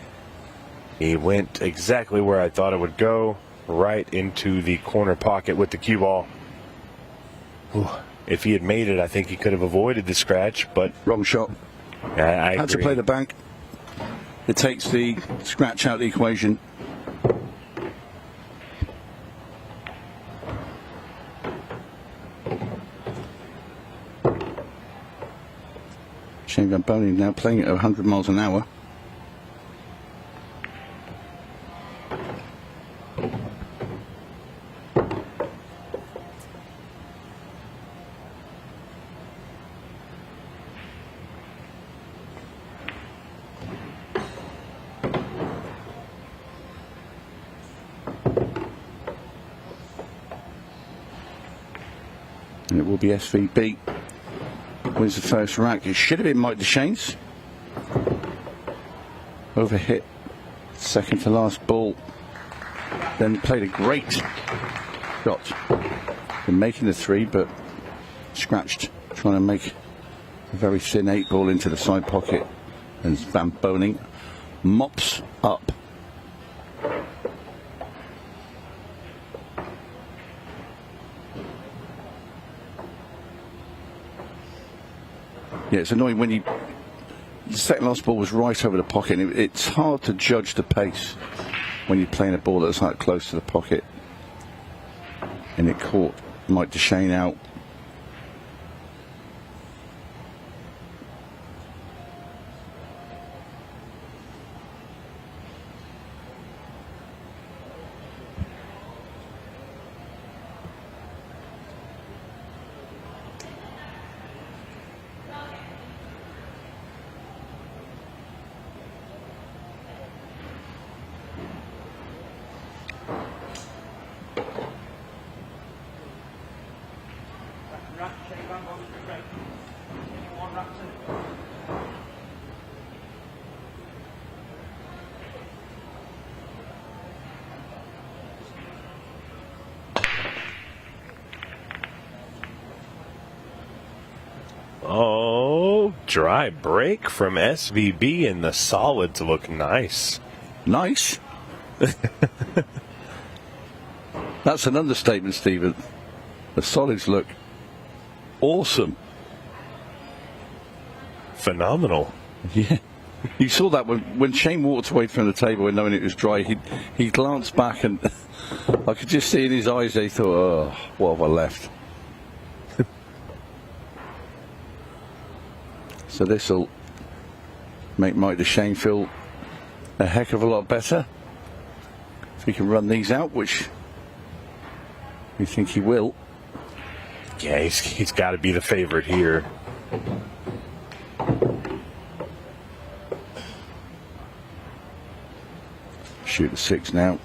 he went exactly where I thought it would go, right into the corner pocket with the cue ball. Whew. If he had made it, I think he could have avoided the scratch, but... Wrong shot. I Had to agree. play the bank. It takes the scratch out of the equation. Shane Van Bonen now playing at 100 miles an hour. And it will be SVB. Wins the first rack. It should have been Mike DeShane's. Overhit. Second to last ball. Then played a great shot in making the 3, but scratched, trying to make a very thin 8 ball into the side pocket. And Van Bonen mops up. Yeah, it's annoying when the second last ball was right over the pocket. And it's hard to judge the pace when you're playing a ball that's that close to the pocket. And it caught Mike DeShane out. Oh, dry break from SVB, and the solids look nice. Nice. That's an understatement, Stephen. The solids look awesome. Phenomenal. Yeah. You saw that when Shane walked away from the table and knowing it was dry, he glanced back and I could just see in his eyes he thought, oh, what have I left? So this will make Mike DeShane feel a heck of a lot better. If he can run these out, which we think he will. Yeah, he's got to be the favorite here. Shoot the 6 now.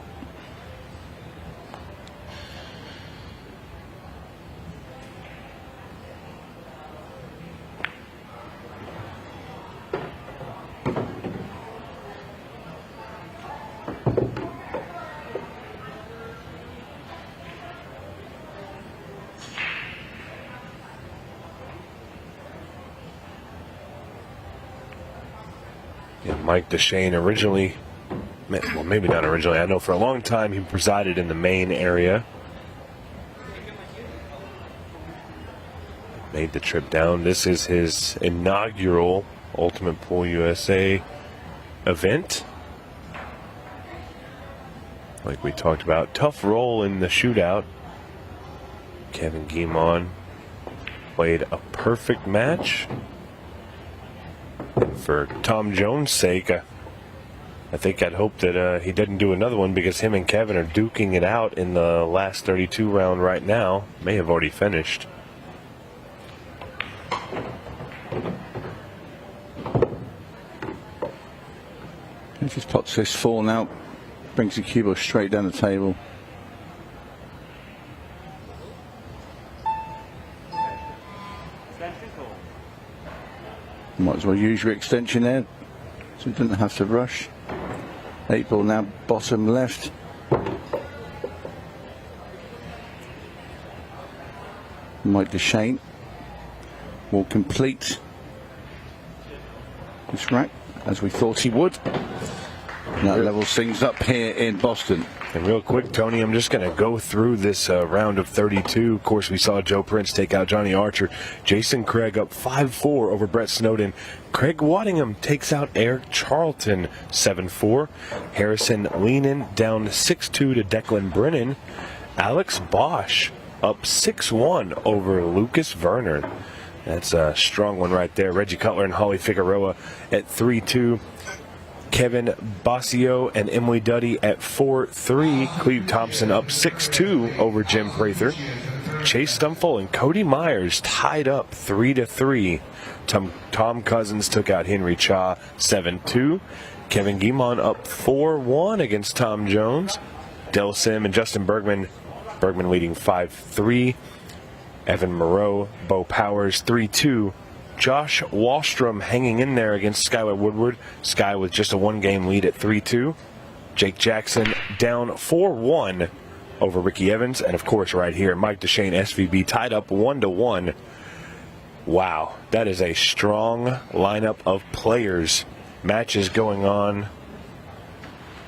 Yeah, Mike DeShane originally, well, maybe not originally. I know for a long time he presided in the main area. Made the trip down. This is his inaugural Ultimate Pool USA event. Like we talked about, tough role in the shootout. Kevin Guimond played a perfect match. And for Tom Jones' sake, I think I'd hope that he didn't do another one, because him and Kevin are duking it out in the last 32 round right now. May have already finished. He just pots this 4 now, brings the cue straight down the table. Might as well use your extension there, so you didn't have to rush. 8 ball now, bottom left. Mike DeShane will complete this rack as we thought he would. And that levels things up here in Boston. And real quick, Tony, I'm just going to go through this round of 32. Of course, we saw Joe Prince take out Johnny Archer. Jason Craig up 5-4 over Brett Snowden. Craig Waddingham takes out Eric Charlton 7-4. Harrison Leenan down 6-2 to Declan Brennan. Alex Bosch up 6-1 over Lucas Werner. That's a strong one right there. Reggie Cutler and Holly Figueroa at 3-2. Kevin Bossio and Emily Duddy at 4-3. Cleve Thompson up 6-2 over Jim Prather. Chase Stumful and Cody Myers tied up 3-3. Tom Cousins took out Henry Cha 7-2. Kevin Guimond up 4-1 against Tom Jones. Del Sim and Justin Bergman leading 5-3. Evan Moreau, Bo Powers 3-2. Josh Wallstrom hanging in there against Skylar Woodward. Sky with just a 1-game lead at 3-2. Jake Jackson down 4-1 over Ricky Evans. And of course right here, Mike DeShane SVB tied up 1-1. Wow, that is a strong lineup of players. Matches going on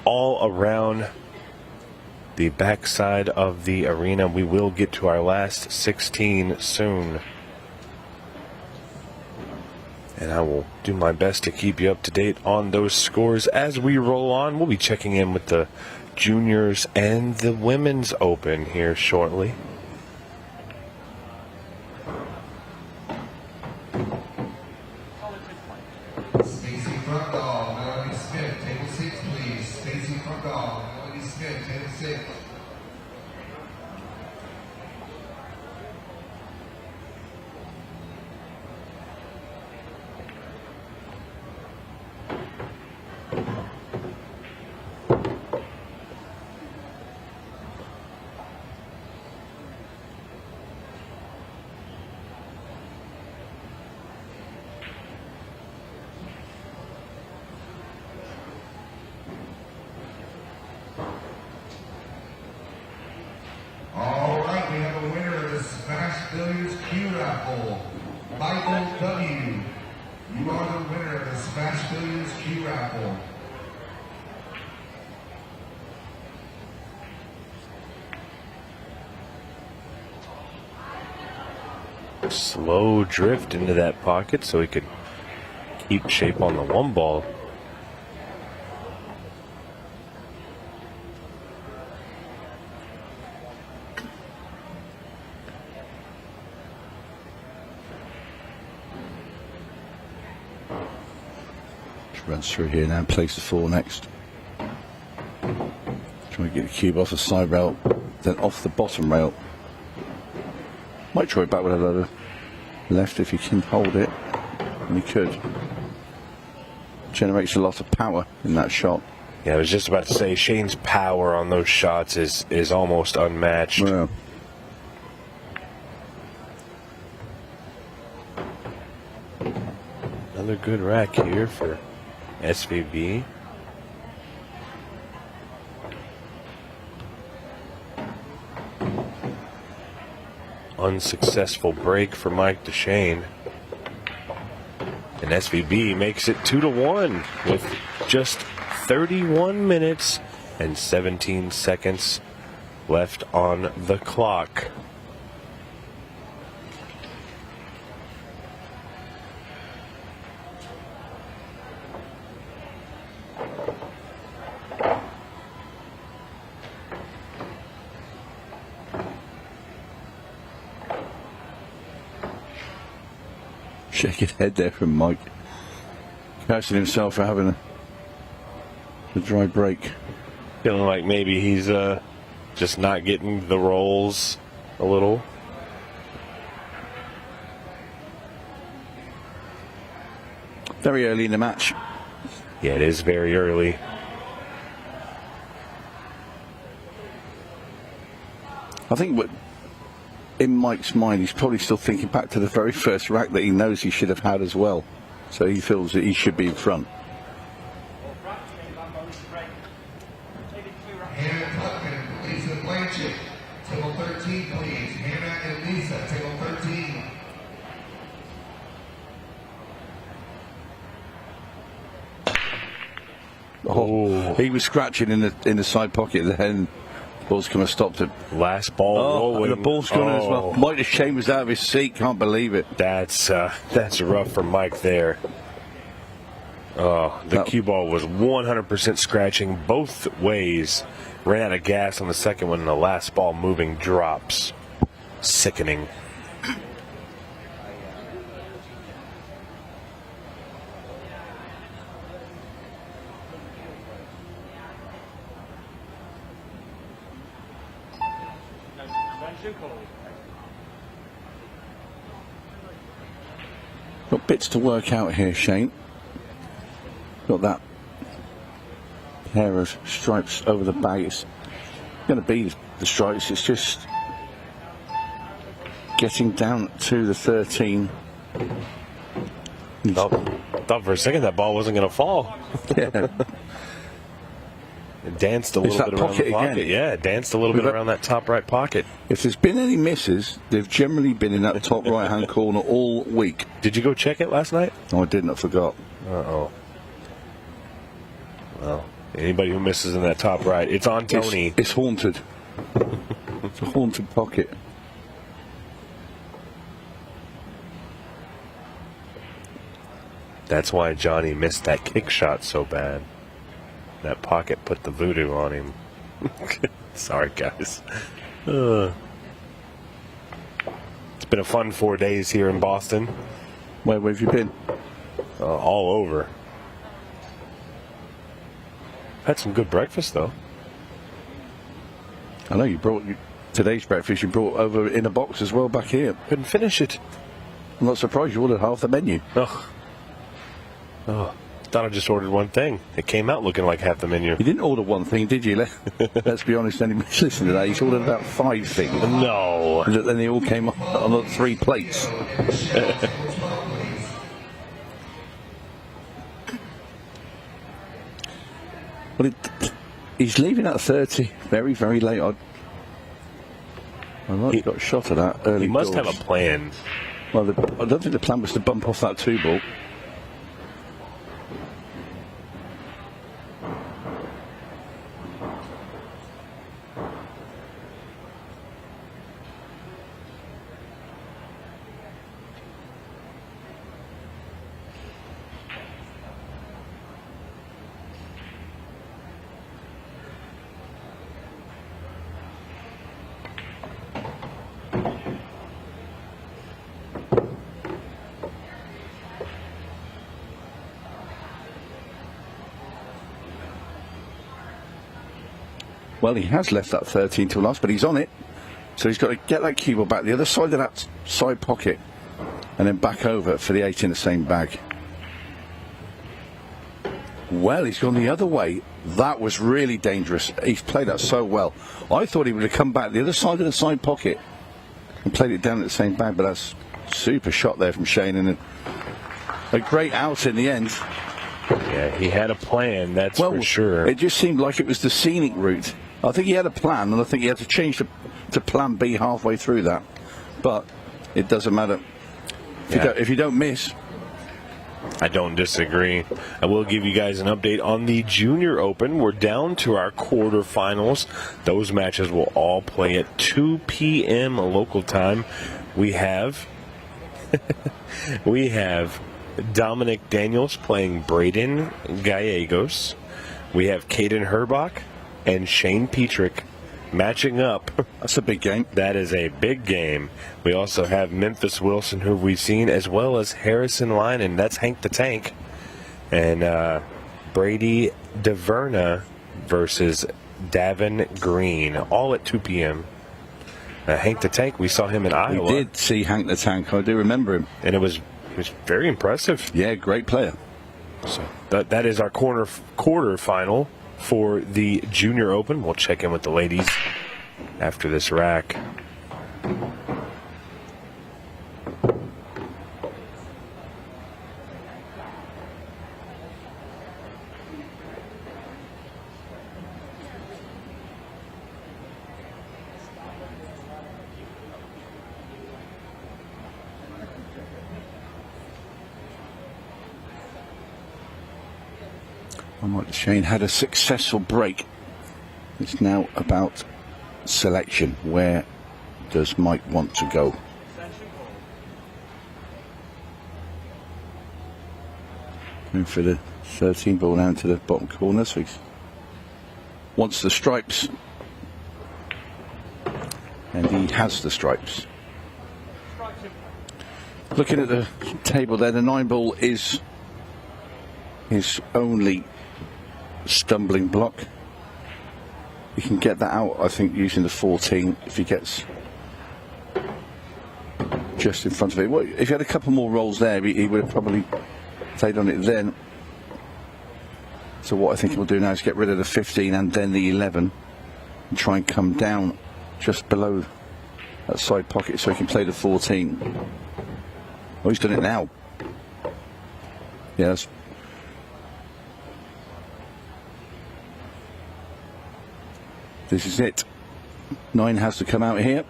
all around the backside of the arena. We will get to our last 16 soon. And I will do my best to keep you up to date on those scores as we roll on. We'll be checking in with the juniors and the women's open here shortly. Stacy Frondall, Melanie Smith, table 6, please. Stacy Frondall, Melanie Smith, table 6. All right, we have a winner of the Smash Billiards Q Raffle, Michael W. You are the winner of the Smash Billiards Q Raffle. Slow drift into that pocket so he could keep shape on the 1 ball. Runs through here now, plays the 4 next. Trying to get the cube off the side rail, then off the bottom rail. Might try it back with a load of left if he can hold it, and he could. Generates a lot of power in that shot. Yeah, I was just about to say, Shane's power on those shots is almost unmatched. Well, Another good rack here for SVB. Unsuccessful break for Mike DeShane. And SVB makes it 2-1 with just 31 minutes and 17 seconds left on the clock. shaking head there from Mike. Cursing himself for having a dry break. Feeling like maybe he's just not getting the rolls a little. Very early in the match. Yeah, it is very early. I think what in Mike's mind, he's probably still thinking back to the very first rack that he knows he should have had as well. So he feels that he should be in front. Hannah Tuckman, Lisa Blanchett, table 13, please. Hannah and Lisa, table 13. Oh, he was scratching in the side pocket then. Ball's come and stopped it. Last ball rolling. And the ball's gone as well. Oh. Mike DeShane was out of his seat. Can't believe it. That's rough for Mike there. The cue ball was 100% scratching both ways. Ran out of gas on the second one, and the last ball moving drops. Sickening. Got bits to work out here, Shane. Got that pair of stripes over the bag. It's going to be the stripes. It's just getting down to the 13. Thought for a second that ball wasn't going to fall. Yeah. It danced a It's little that bit around the pocket pocket. again. Yeah, it danced a little bit around that top right pocket. If there's been any misses, they've generally been in that top right-hand corner all week. Did you go check it last night? No, I didn't. I forgot. Uh-oh. Well, anybody who misses in that top right, it's on Tony. It's haunted. It's a haunted pocket. That's why Johnny missed that kick shot so bad. That pocket put the voodoo on him. Sorry, guys. It's been a fun 4 days here in Boston. Where have you been? All over. Had some good breakfast, though. I know you brought today's breakfast. You brought over in a box as well back here. Couldn't finish it. I'm not surprised you ordered half the menu. Oh. Thought I just ordered one thing. It came out looking like half the menu. You didn't order one thing, did you? Let's be honest. Anybody's listening to that, he's ordered about 5 things. No. And then they all came on 3 plates. Well, he's leaving at 30. Very, very late. I know he got a shot at that early. He must doors. have a plan. Well, I don't think the plan was to bump off that 2 ball. Well, he has left that 13 to last, but he's on it. So he's got to get that cue ball back the other side of that side pocket and then back over for the 8 in the same bag. Well, he's gone the other way. That was really dangerous. He's played that so well. I thought he would have come back the other side of the side pocket and played it down at the same bag, but that's super shot there from Shane, and a great out in the end. Yeah, he had a plan, that's Well, for sure. it just seemed like it was the scenic route. I think he had a plan, and I think he had to change to plan B halfway through that. But it doesn't matter. If you don't miss. I don't disagree. I will give you guys an update on the Junior Open. We're down to our quarterfinals. Those matches will all play at 2 p.m. local time. We have Dominic Daniels playing Braden Gallegos. We have Caden Herbach and Shane Petrick matching up. That's a big game. That is a big game. We also have Memphis Wilson, who we've seen, as well as Harrison Linen. That's Hank the Tank. And Brady DeVerna versus Davin Green, all at 2 p.m. Hank the Tank, we saw him in Iowa. We did see Hank the Tank. I do remember him. And it was very impressive. Yeah, great player. So that is our quarterfinal for the Junior Open. We'll check in with the ladies after this rack. Mike Shane had a successful break. It's now about selection. Where does Mike want to go? Going for the 13 ball down to the bottom corner. So he wants the stripes. And he has the stripes. Looking at the table there, the 9 ball is his only stumbling block. He can get that out, I think, using the 14 if he gets just in front of it. Well, if he had a couple more rolls there, he would have probably played on it then. So what I think he'll do now is get rid of the 15 and then the 11 and try and come down just below that side pocket so he can play the 14. Oh, he's done it now. Yes. This is it. 9 has to come out here.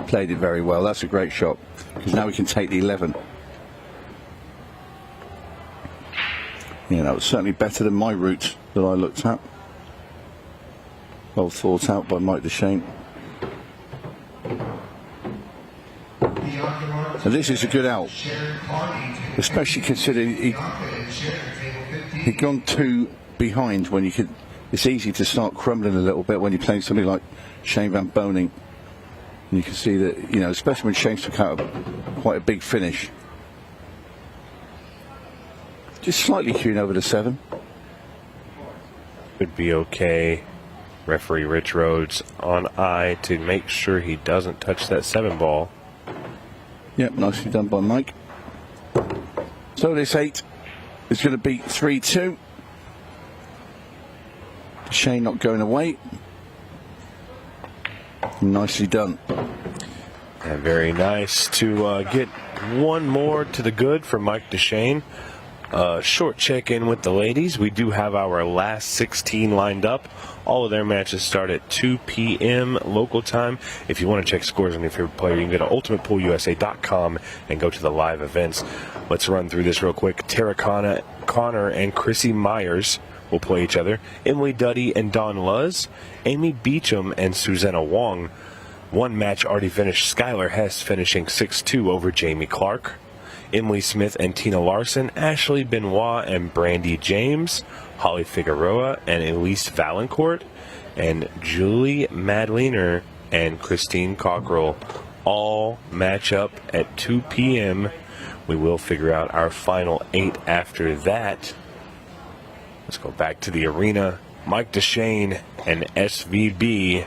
Played it very well. That's a great shot. Because now we can take the 11. Yeah, that was certainly better than my route that I looked at. Well thought out by Mike DeShane. And this is a good out. Especially considering he'd gone 2 behind when you could. It's easy to start crumbling a little bit when you're playing somebody like Shane Van Boning. And you can see that, you know, especially when Shane took out quite a big finish. Just slightly queuing over the 7. Would be okay. Referee Rich Rhodes on eye to make sure he doesn't touch that 7 ball. Yep, nicely done by Mike. So this 8 is going to be 3-2. Shane not going away. Nicely done. And very nice to get one more to the good for Mike DeShane. Short check-in with the ladies. We do have our last 16 lined up. All of their matches start at 2 p.m. local time. If you want to check scores on your favorite player, you can go to ultimatepoolusa.com and go to the live events. Let's run through this real quick. Tara Connor and Chrissy Myers will play each other. Emily Duddy and Dawn Luz. Amy Beecham and Susanna Wong. One match already finished. Skylar Hess finishing 6-2 over Jamie Clark. Emily Smith and Tina Larson. Ashley Benoit and Brandy James. Holly Figueroa and Elise Valancourt. And Julie Madlener and Christine Cockrell all match up at 2 p.m. We will figure out our final 8 after that. Let's go back to the arena. Mike DeShane and SVB.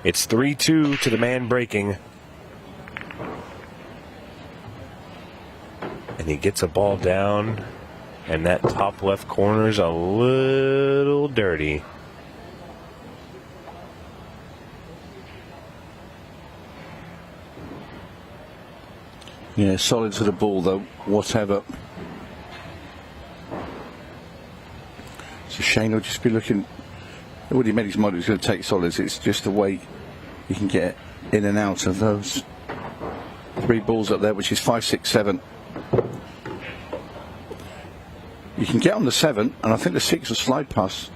It's 3-2 to the man breaking. And he gets a ball down, and that top left corner's a little dirty. Yeah, solid to the ball though, whatever. So Shane will just be looking. He already made his mind he was going to take solids. It's just the way he can get in and out of those 3 balls up there, which is 5, 6, 7. You can get on the 7, and I think the 6 will slide past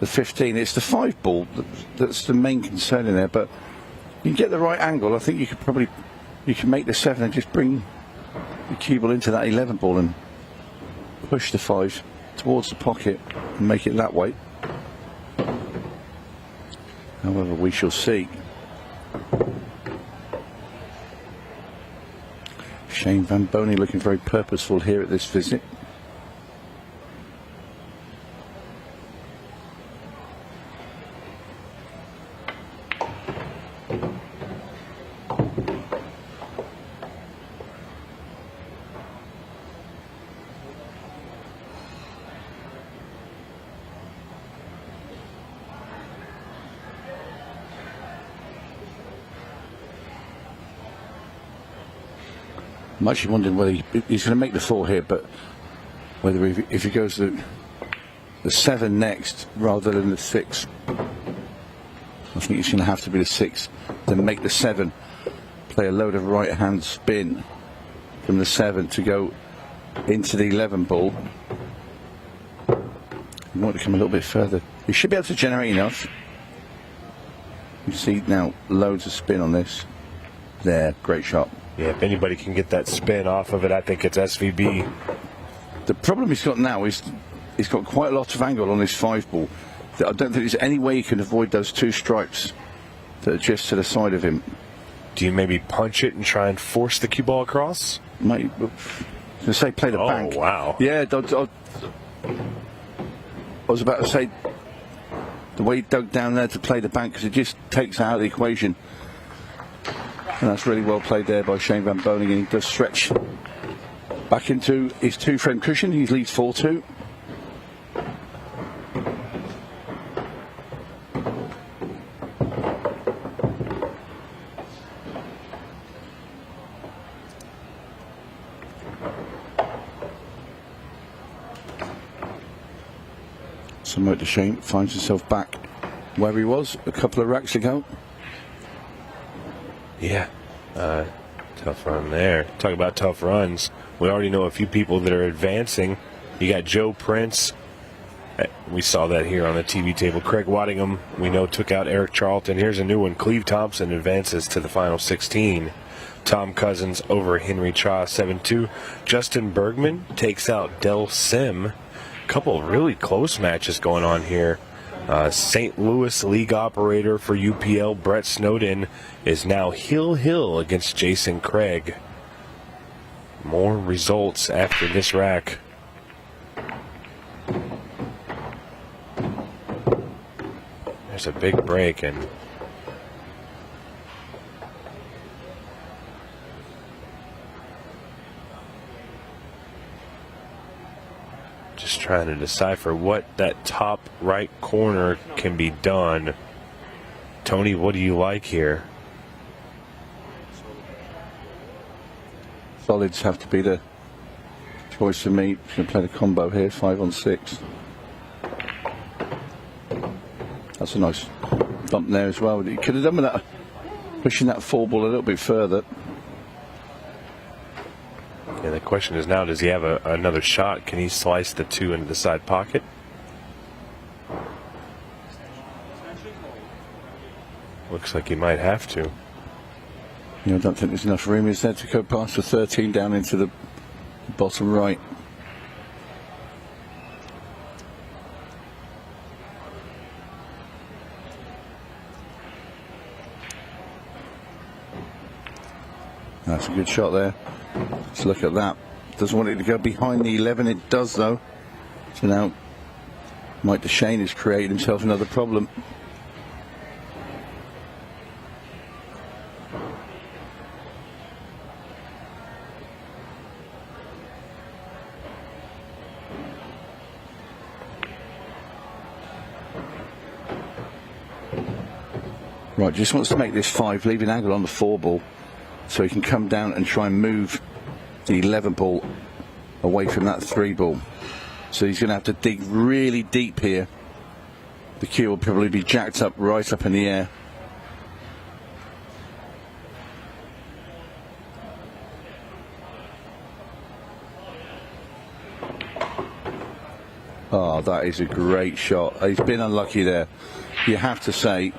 the 15. It's the 5 ball that's the main concern in there, but you can get the right angle. I think you can make the 7 and just bring the cue ball into that 11 ball and push the 5 towards the pocket and make it that way. However, we shall see. Shane Van Boney looking very purposeful here at this visit. I'm actually wondering whether he's going to make the 4 here, but whether if he goes the 7 next rather than the 6, I think it's going to have to be the 6. Then make the 7, play a load of right hand spin from the 7 to go into the 11 ball. You want to come a little bit further. You should be able to generate enough. You see now loads of spin on this. There, great shot. Yeah, if anybody can get that spin off of it, I think it's SVB. The problem he's got now is he's got quite a lot of angle on this 5 ball. I don't think there's any way he can avoid those 2 stripes that are just to the side of him. Do you maybe punch it and try and force the cue ball across? Mate, I was going to say play the bank. Oh, wow. Yeah, I was about to say the way he dug down there to play the bank, because it just takes out of the equation. And that's really well played there by Shane Van Boning, and he does stretch back into his 2-frame cushion. He leads 4-2. So Mike DeShane finds himself back where he was a couple of racks ago. Yeah, tough run there. Talk about tough runs. We already know a few people that are advancing. You got Joe Prince. We saw that here on the TV table. Craig Waddingham, we know, took out Eric Charlton. Here's a new one. Cleve Thompson advances to the final 16. Tom Cousins over Henry Cha, 7-2. Justin Bergman takes out Del Sim. A couple of really close matches going on here. St. Louis league operator for UPL, Brett Snowden, is now Hill against Jason Craig. More results after this rack. There's a big break, and just trying to decipher what that top right corner can be done. Tony, what do you like here? Solids have to be the choice for me. He's going to play the combo here, 5 on 6. That's a nice bump there as well. He could have done with that, pushing that 4 ball a little bit further. Yeah, the question is now, does he have another shot? Can he slice the 2 into the side pocket? Looks like he might have to. I don't think there's enough room, is there, to go past the 13 down into the bottom right. That's a good shot there. Let's look at that. Doesn't want it to go behind the 11. It does, though. So now Mike DeShane has created himself another problem. Right, just wants to make this 5, leave an angle on the 4 ball so he can come down and try and move the 11 ball away from that 3 ball. So he's going to have to dig really deep here. The cue will probably be jacked up right up in the air. Oh, that is a great shot. He's been unlucky there. You have to say,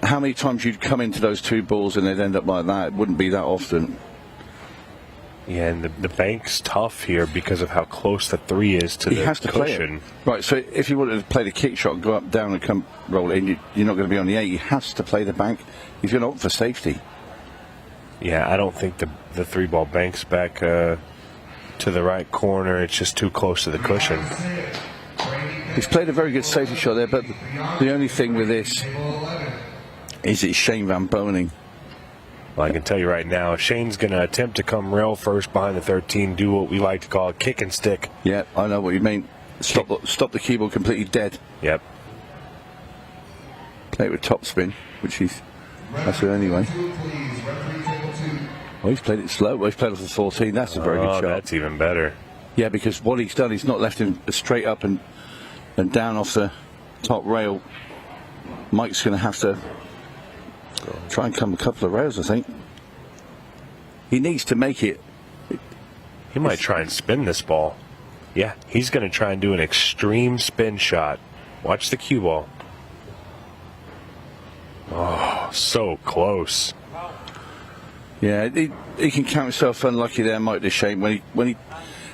how many times you'd come into those 2 balls and they'd end up like that? It wouldn't be that often. Yeah, and the bank's tough here because of how close the 3 is to the cushion. He has to play it. Right, so if you wanted to play the kick shot, go up, down and come roll in, you're not going to be on the 8. He has to play the bank. He's going to opt for safety. Yeah, I don't think the 3 ball banks back to the right corner. It's just too close to the cushion. He's played a very good safety shot there, but the only thing with this is it's Shane Van Boning. Well, I can tell you right now, Shane's going to attempt to come rail first behind the 13, do what we like to call a kick and stick. Yeah, I know what you mean. Stop the keyboard completely dead. Yep. Play it with topspin, which that's it anyway. Oh, he's played it slow. Well, he's played off the 14. That's a very good shot. That's even better. Yeah, because what he's done, he's not left him straight up and down off the top rail. Mike's going to have to try and come a couple of rails, I think. He needs to make it. He might try and spin this ball. Yeah, he's going to try and do an extreme spin shot. Watch the cue ball. Oh, so close. Yeah, he can count himself unlucky there, Mike DeShane, when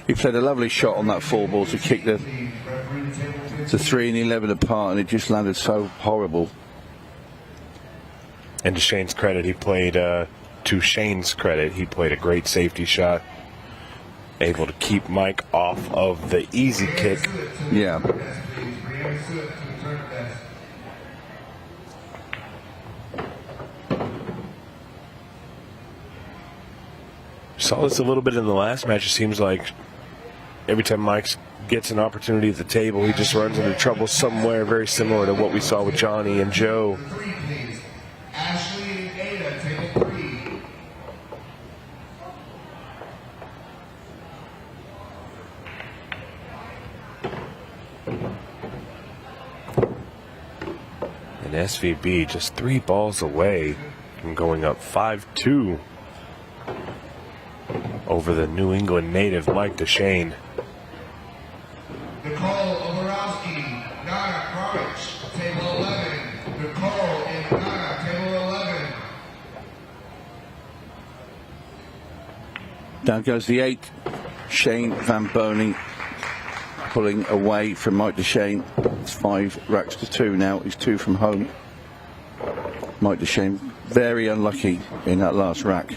he played a lovely shot on that 4 ball to kick the 3 and 11 apart, and it just landed so horrible. And to Shane's credit, he played a great safety shot. Able to keep Mike off of the easy kick. Yeah. Saw this a little bit in the last match. It seems like every time Mike gets an opportunity at the table, he just runs into trouble somewhere, very similar to what we saw with Johnny and Joe. Ashley and Ada, table 3. And SVB just 3 balls away from going up 5-2 over the New England native Mike DeShane. Nicole Oborowski, Nana Kravich, table 11. Nicole and Nana, table 11. Down goes the 8. Shane Van Boning pulling away from Mike DeShane. It's 5 racks to 2 now. He's 2 from home. Mike DeShane very unlucky in that last rack.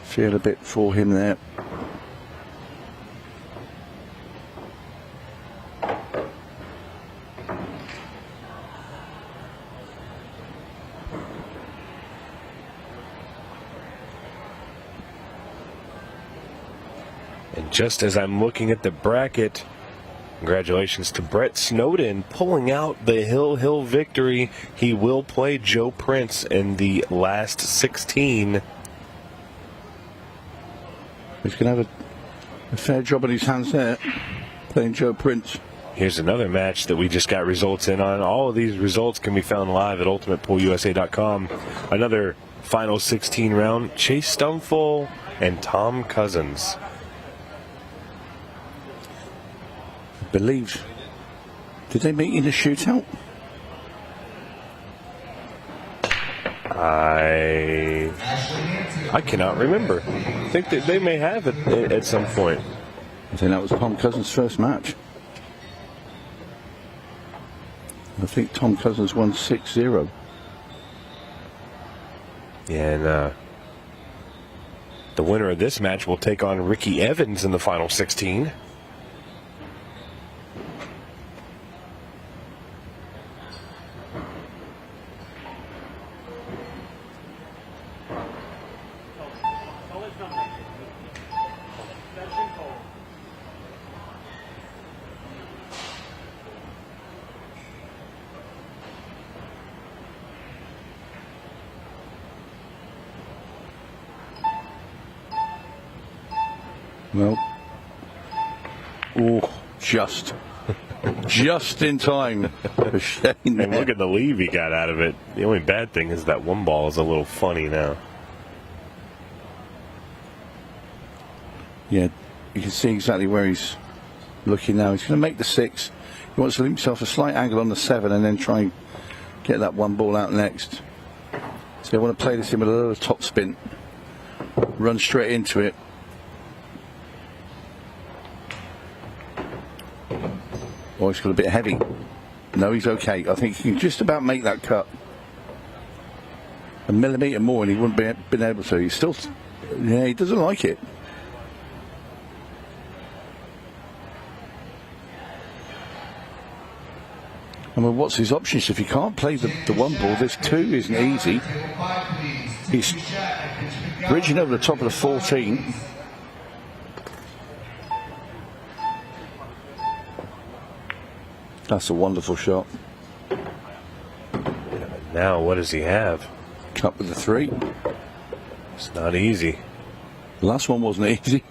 Feel a bit for him there. And just as I'm looking at the bracket, congratulations to Brett Snowden pulling out the Hill victory. He will play Joe Prince in the last 16. He's going to have a fair job on his hands there, playing Joe Prince. Here's another match that we just got results in on. All of these results can be found live at ultimatepoolusa.com. Another final 16 round, Chase Stumful and Tom Cousins. I believe, did they meet in a shootout? I cannot remember. I think that they may have it at some point. I think that was Tom Cousins' first match. I think Tom Cousins won 6-0. Yeah, and The winner of this match will take on Ricky Evans in the final 16. Well, oh, just in time for Shane. And look at the leave he got out of it. The only bad thing is that one ball is a little funny now. Yeah, you can see exactly where he's looking now. He's going to make the 6. He wants to leave himself a slight angle on the 7 and then try and get that one ball out next. So I want to play this in with a little top spin. Run straight into it. Oh, he's got a bit heavy. No, he's okay. I think he can just about make that cut. A millimetre more and he wouldn't be been able to. He's still, yeah, he doesn't like it. I mean, what's his options? If he can't play the one ball, this 2 isn't easy. He's bridging over the top of the 14. That's a wonderful shot. Now, what does he have? Cut with the 3. It's not easy. The last one wasn't easy.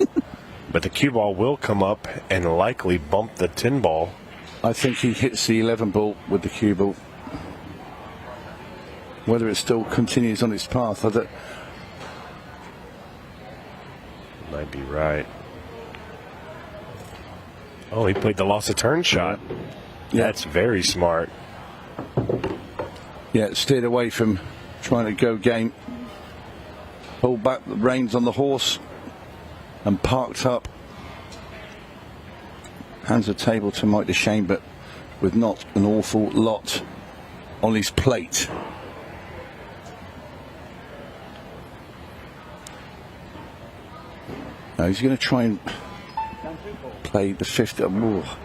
But the cue ball will come up and likely bump the 10 ball. I think he hits the 11 ball with the cue ball. Whether it still continues on its path, I don't. Might be right. Oh, he played the loss of turn shot. Yeah. That's very smart. Yeah, steered away from trying to go game. Pulled back the reins on the horse and parked up. Hands the table to Mike DeShane, but with not an awful lot on his plate. Now he's going to try and play the 5th.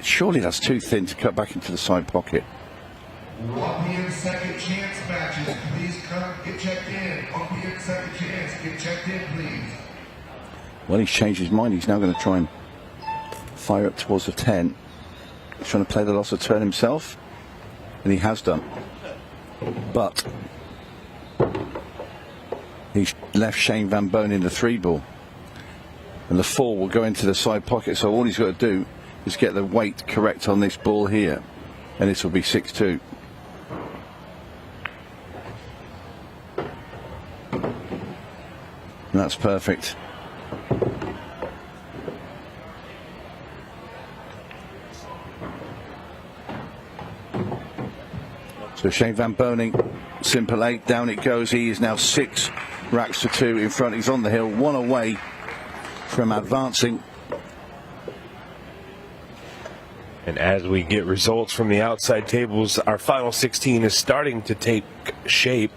Surely that's too thin to cut back into the side pocket. 1 p.m. second chance matches. Please come get checked in. 1 p.m. second chance. Get checked in, please. Well, he's changed his mind. He's now going to try and fire up towards the 10. He's trying to play the loss of turn himself, and he has done. But he's left Shane Van Bonen in the 3 ball, and the 4 will go into the side pocket. So all he's got to do is get the weight correct on this ball here, and this will be 6-2. And that's perfect. So Shane Van Bonen, simple 8, down it goes. He is now 6 racks to 2 in front. He's on the hill, 1 away from advancing. And as we get results from the outside tables, our final 16 is starting to take shape.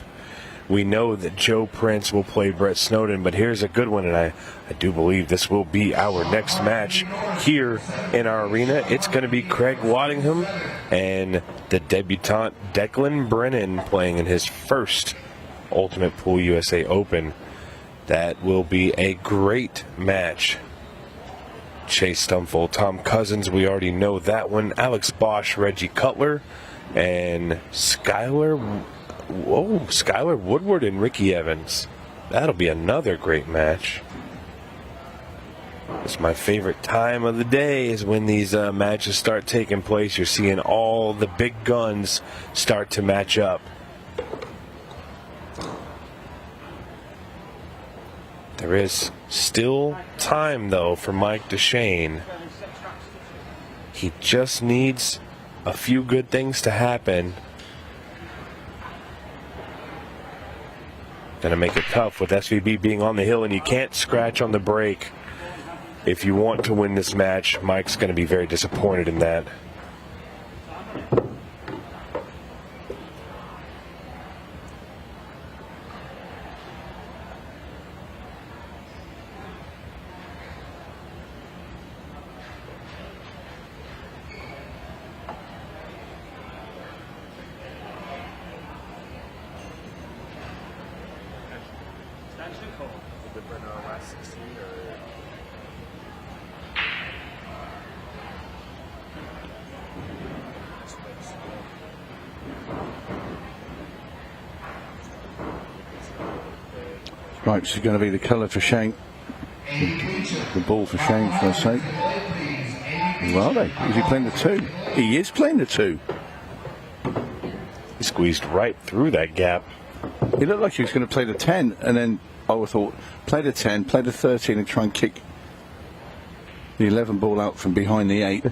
We know that Joe Prince will play Brett Snowden, but here's a good one, and I do believe this will be our next match here in our arena. It's going to be Craig Waddingham and the debutant Declan Brennan playing in his first Ultimate Pool USA Open. That will be a great match. Chase Stumful, Tom Cousins, we already know that one. Alex Bosch, Reggie Cutler, and Skylar Woodward and Ricky Evans. That'll be another great match. It's my favorite time of the day is when these matches start taking place. You're seeing all the big guns start to match up. There is still time, though, for Mike DeShane. He just needs a few good things to happen. Gonna make it tough with SVB being on the hill, and you can't scratch on the break. If you want to win this match, Mike's gonna be very disappointed in that. Right, this is going to be the colour for Shane. The ball for Shane, for a sake. Who are they? Is he playing the 2? He is playing the 2. He squeezed right through that gap. He looked like he was going to play the 10, and then I thought, play the 10, play the 13, and try and kick the 11 ball out from behind the 8.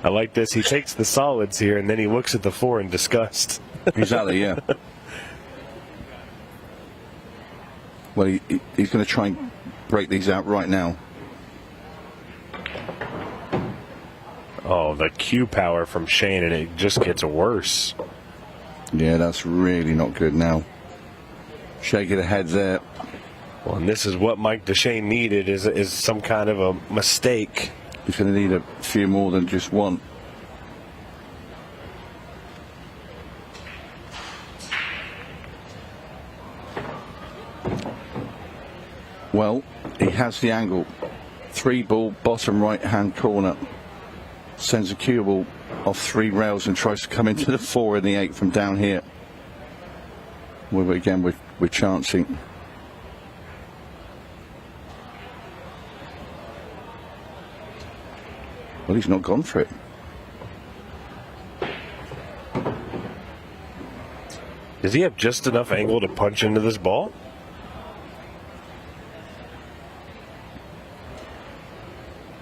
I like this. He takes the solids here, and then he looks at the 4 in disgust. Exactly, yeah. Well, he's going to try and break these out right now. Oh, the cue power from Shane, and it just gets worse. Yeah, that's really not good now. Shaking the head there. Well, and this is what Mike DeShane needed, is some kind of a mistake. He's going to need a few more than just one. Well, he has the angle. 3 ball, bottom right hand corner. Sends a cue ball off 3 rails and tries to come into the 4 and the 8 from down here. Well, again, we're chancing. Well, he's not gone for it. Does he have just enough angle to punch into this ball?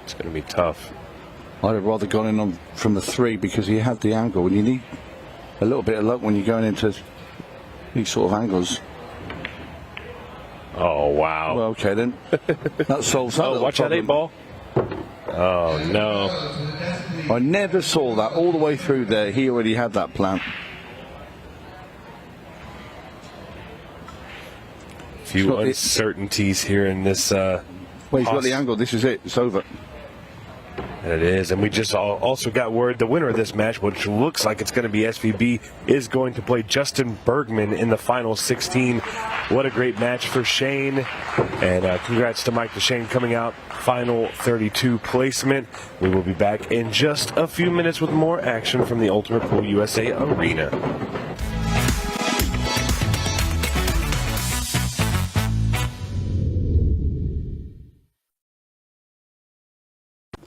It's going to be tough. I'd have rather gone in on from the 3 because he had the angle, and you need a little bit of luck when you're going into these sort of angles. Oh, wow. Well, okay then. That solves that. Oh, watch that 8 ball. Oh, no. I never saw that all the way through there. He already had that plan. Few uncertainties here in this. Well, he's got the angle. This is it. It's over. And it is. And we just also got word the winner of this match, which looks like it's going to be SVB, is going to play Justin Bergman in the final 16. What a great match for Shane. And congrats to Mike DeShane coming out final 32 placement. We will be back in just a few minutes with more action from the Ultimate Pool USA Arena.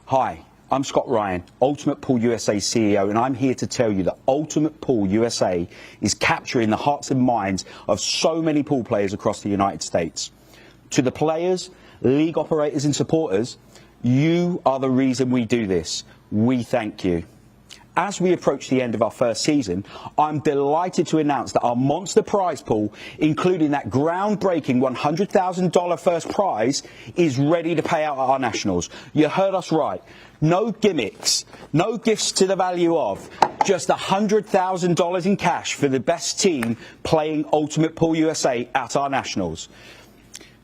Hi, I'm Scott Ryan, Ultimate Pool USA CEO, and I'm here to tell you that Ultimate Pool USA is capturing the hearts and minds of so many pool players across the United States. To the players, league operators and supporters, you are the reason we do this. We thank you. As we approach the end of our first season, I'm delighted to announce that our monster prize pool, including that groundbreaking $100,000 first prize, is ready to pay out at our nationals. You heard us right. No gimmicks, no gifts to the value of, just $100,000 in cash for the best team playing Ultimate Pool USA at our nationals.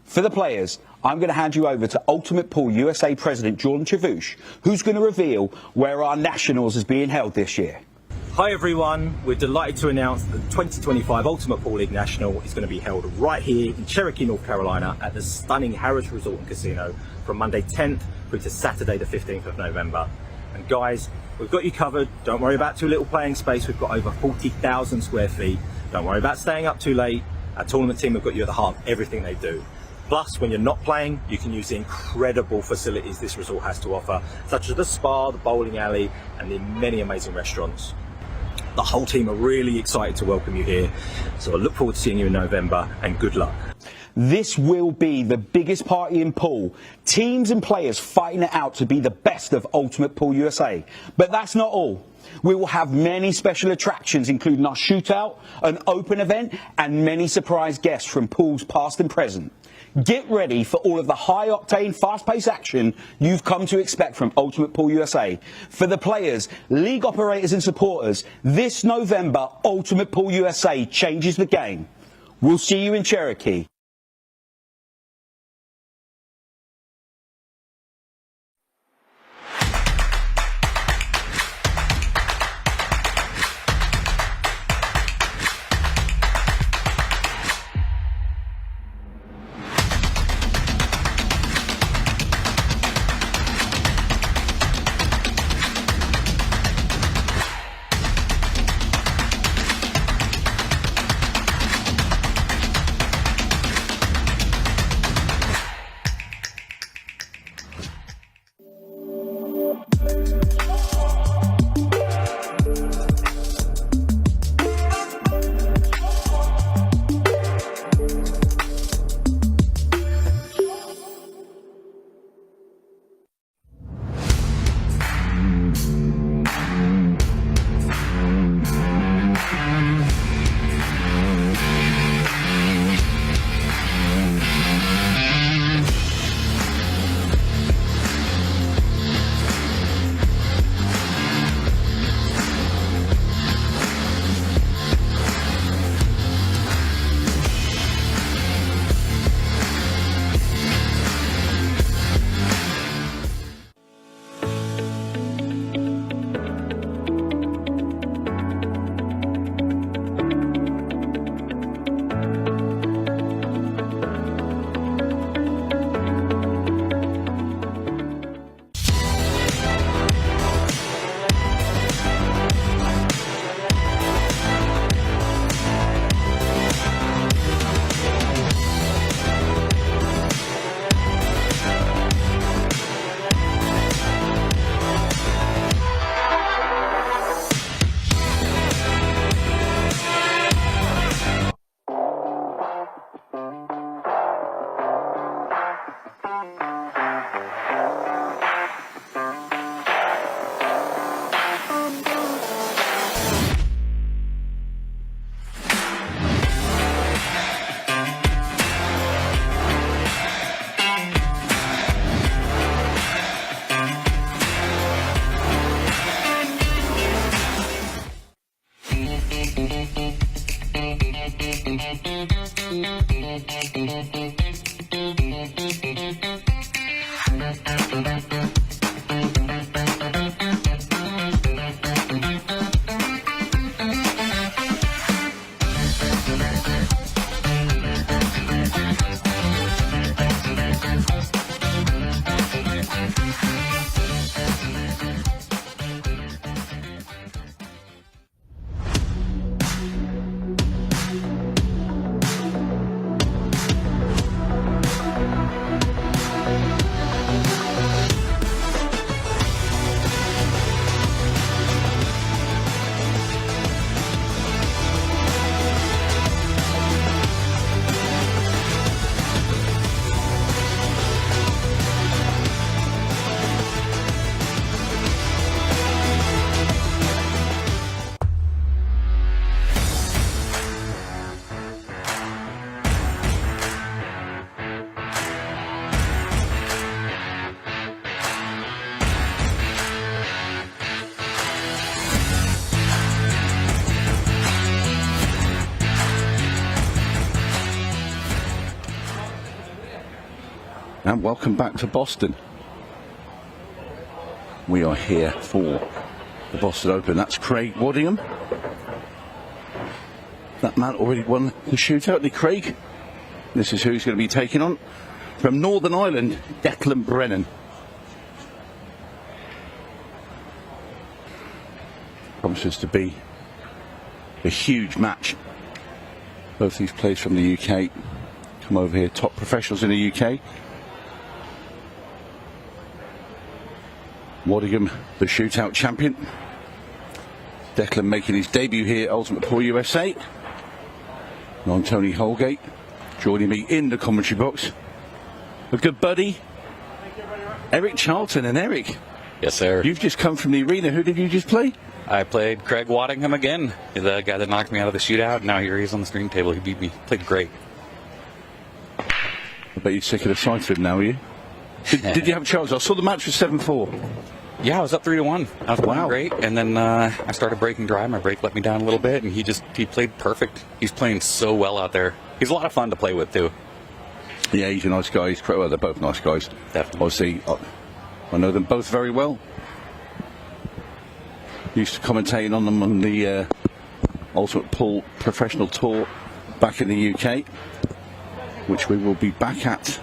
For the players, I'm going to hand you over to Ultimate Pool USA President Jordan Chavouche, who's going to reveal where our nationals is being held this year. Hi everyone, we're delighted to announce that the 2025 Ultimate Pool League National is going to be held right here in Cherokee, North Carolina at the stunning Harrah's Resort and Casino from Monday 10th through to Saturday the 15th of November. And guys, we've got you covered. Don't worry about too little playing space. We've got over 40,000 square feet. Don't worry about staying up too late. Our tournament team have got you at the heart of everything they do. Plus, when you're not playing, you can use the incredible facilities this resort has to offer, such as the spa, the bowling alley, and the many amazing restaurants. The whole team are really excited to welcome you here, so I look forward to seeing you in November, and good luck. This will be the biggest party in pool. Teams and players fighting it out to be the best of Ultimate Pool USA. But that's not all. We will have many special attractions, including our shootout, an open event, and many surprise guests from pools past and present. Get ready for all of the high-octane, fast-paced action you've come to expect from Ultimate Pool USA. For the players, league operators and supporters, this November, Ultimate Pool USA changes the game. We'll see you in Cherokee. And welcome back to Boston. We are here for the Boston Open. That's Craig Waddingham. That man already won the shootout. Craig, this is who he's going to be taking on. From Northern Ireland, Declan Brennan. Promises to be a huge match. Both these players from the UK come over here, top professionals in the UK. Waddingham, the shootout champion. Declan making his debut here at Ultimate Pool USA. And I'm Tony Holgate, joining me in the commentary box. A good buddy, Eric Charlton. And Eric, yes, sir. You've just come from the arena. Who did you just play? I played Craig Waddingham again, the guy that knocked me out of the shootout. Now here he is on the screen table. He beat me. Played great. I bet you're sick of the sight of him now, are you? Did you have a chance? I saw the match was 7-4. Yeah, I was up 3-1. I was playing great, and then I started breaking dry. My break let me down a little bit, and he played perfect. He's playing so well out there. He's a lot of fun to play with too. Yeah, he's a nice guy. Well, they're both nice guys. Definitely. Obviously, I know them both very well. Used to commentating on them on the Ultimate Pool Professional Tour back in the UK, which we will be back at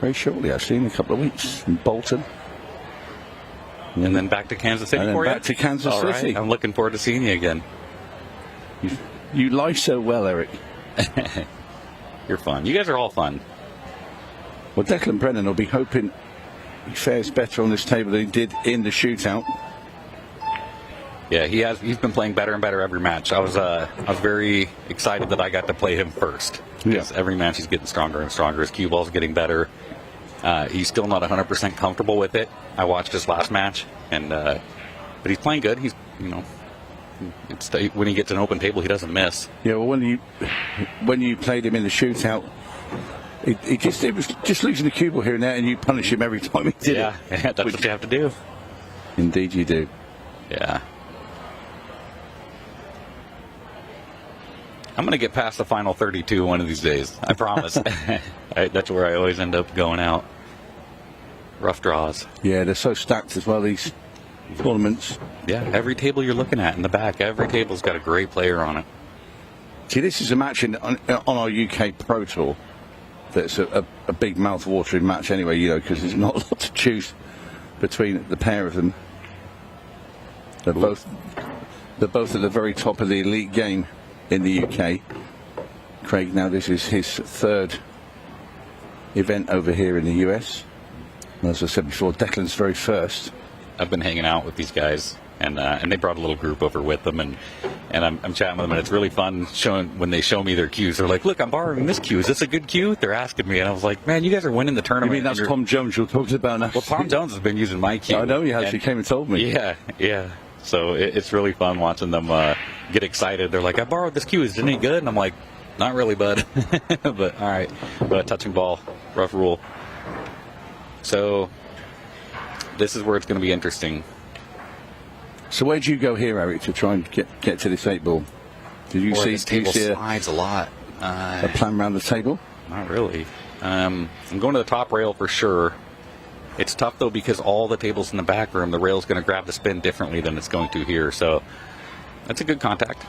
very shortly, actually, in a couple of weeks in Bolton. And then back to Kansas City and then for you? back to Kansas All City. Right. I'm looking forward to seeing you again. You lie so well, Eric. You're fun. You guys are all fun. Well, Declan Brennan will be hoping he fares better on this table than he did in the shootout. Yeah, he's been playing better and better every match. I was very excited that I got to play him first. Because every match he's getting stronger and stronger. His cue ball's getting better. He's still not 100% comfortable with it. I watched his last match, and but he's playing good. He's when he gets an open table, he doesn't miss. Yeah, well, when you played him in the shootout, it was just losing the cue ball here and there, and you punish him every time he did it. Yeah, that's what you have to do. Indeed, you do. Yeah. I'm going to get past the final 32 one of these days. I promise. That's where I always end up going out. Rough draws. Yeah, they're so stacked as well, these tournaments. Yeah, every table you're looking at in the back, every table's got a great player on it. See, this is a match on our UK Pro Tour that's a big mouth-watering match anyway, because there's not a lot to choose between the pair of them. They're both at the very top of the elite game in the UK. Craig, now this is his third event over here in the US. And as I said before, Declan's very first. I've been hanging out with these guys, and they brought a little group over with them, and I'm chatting with them, and it's really fun when they show me their cues. They're like, "Look, I'm borrowing this cue. Is this a good cue?" They're asking me, and I was like, "Man, you guys are winning the tournament." You mean that's Tom Jones you're talking about now? Well, Tom Jones has been using my cue. I know he has. He came and told me. Yeah. So it's really fun watching them get excited. They're like, I borrowed this cue. Is it any good? And I'm like, not really, bud. But all right. But touching ball, rough rule. So this is where it's going to be interesting. So where'd you go here, Eric, to try and get to this 8 ball? Did you see? This table a slides a lot. plan around the table? Not really. I'm going to the top rail for sure. It's tough, though, because all the tables in the back room, the rail's going to grab the spin differently than it's going to here. So that's a good contact.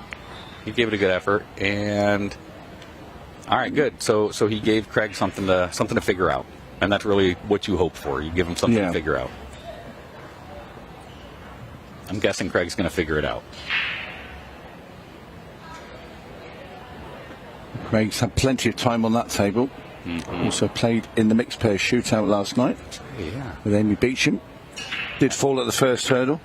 He gave it a good effort. And all right, good. So he gave Craig something to figure out. And that's really what you hope for. You give him something to figure out. I'm guessing Craig's going to figure it out. Craig's had plenty of time on that table. Also played in the mixed pair shootout last night with Amy Beecham. Did fall at the first hurdle.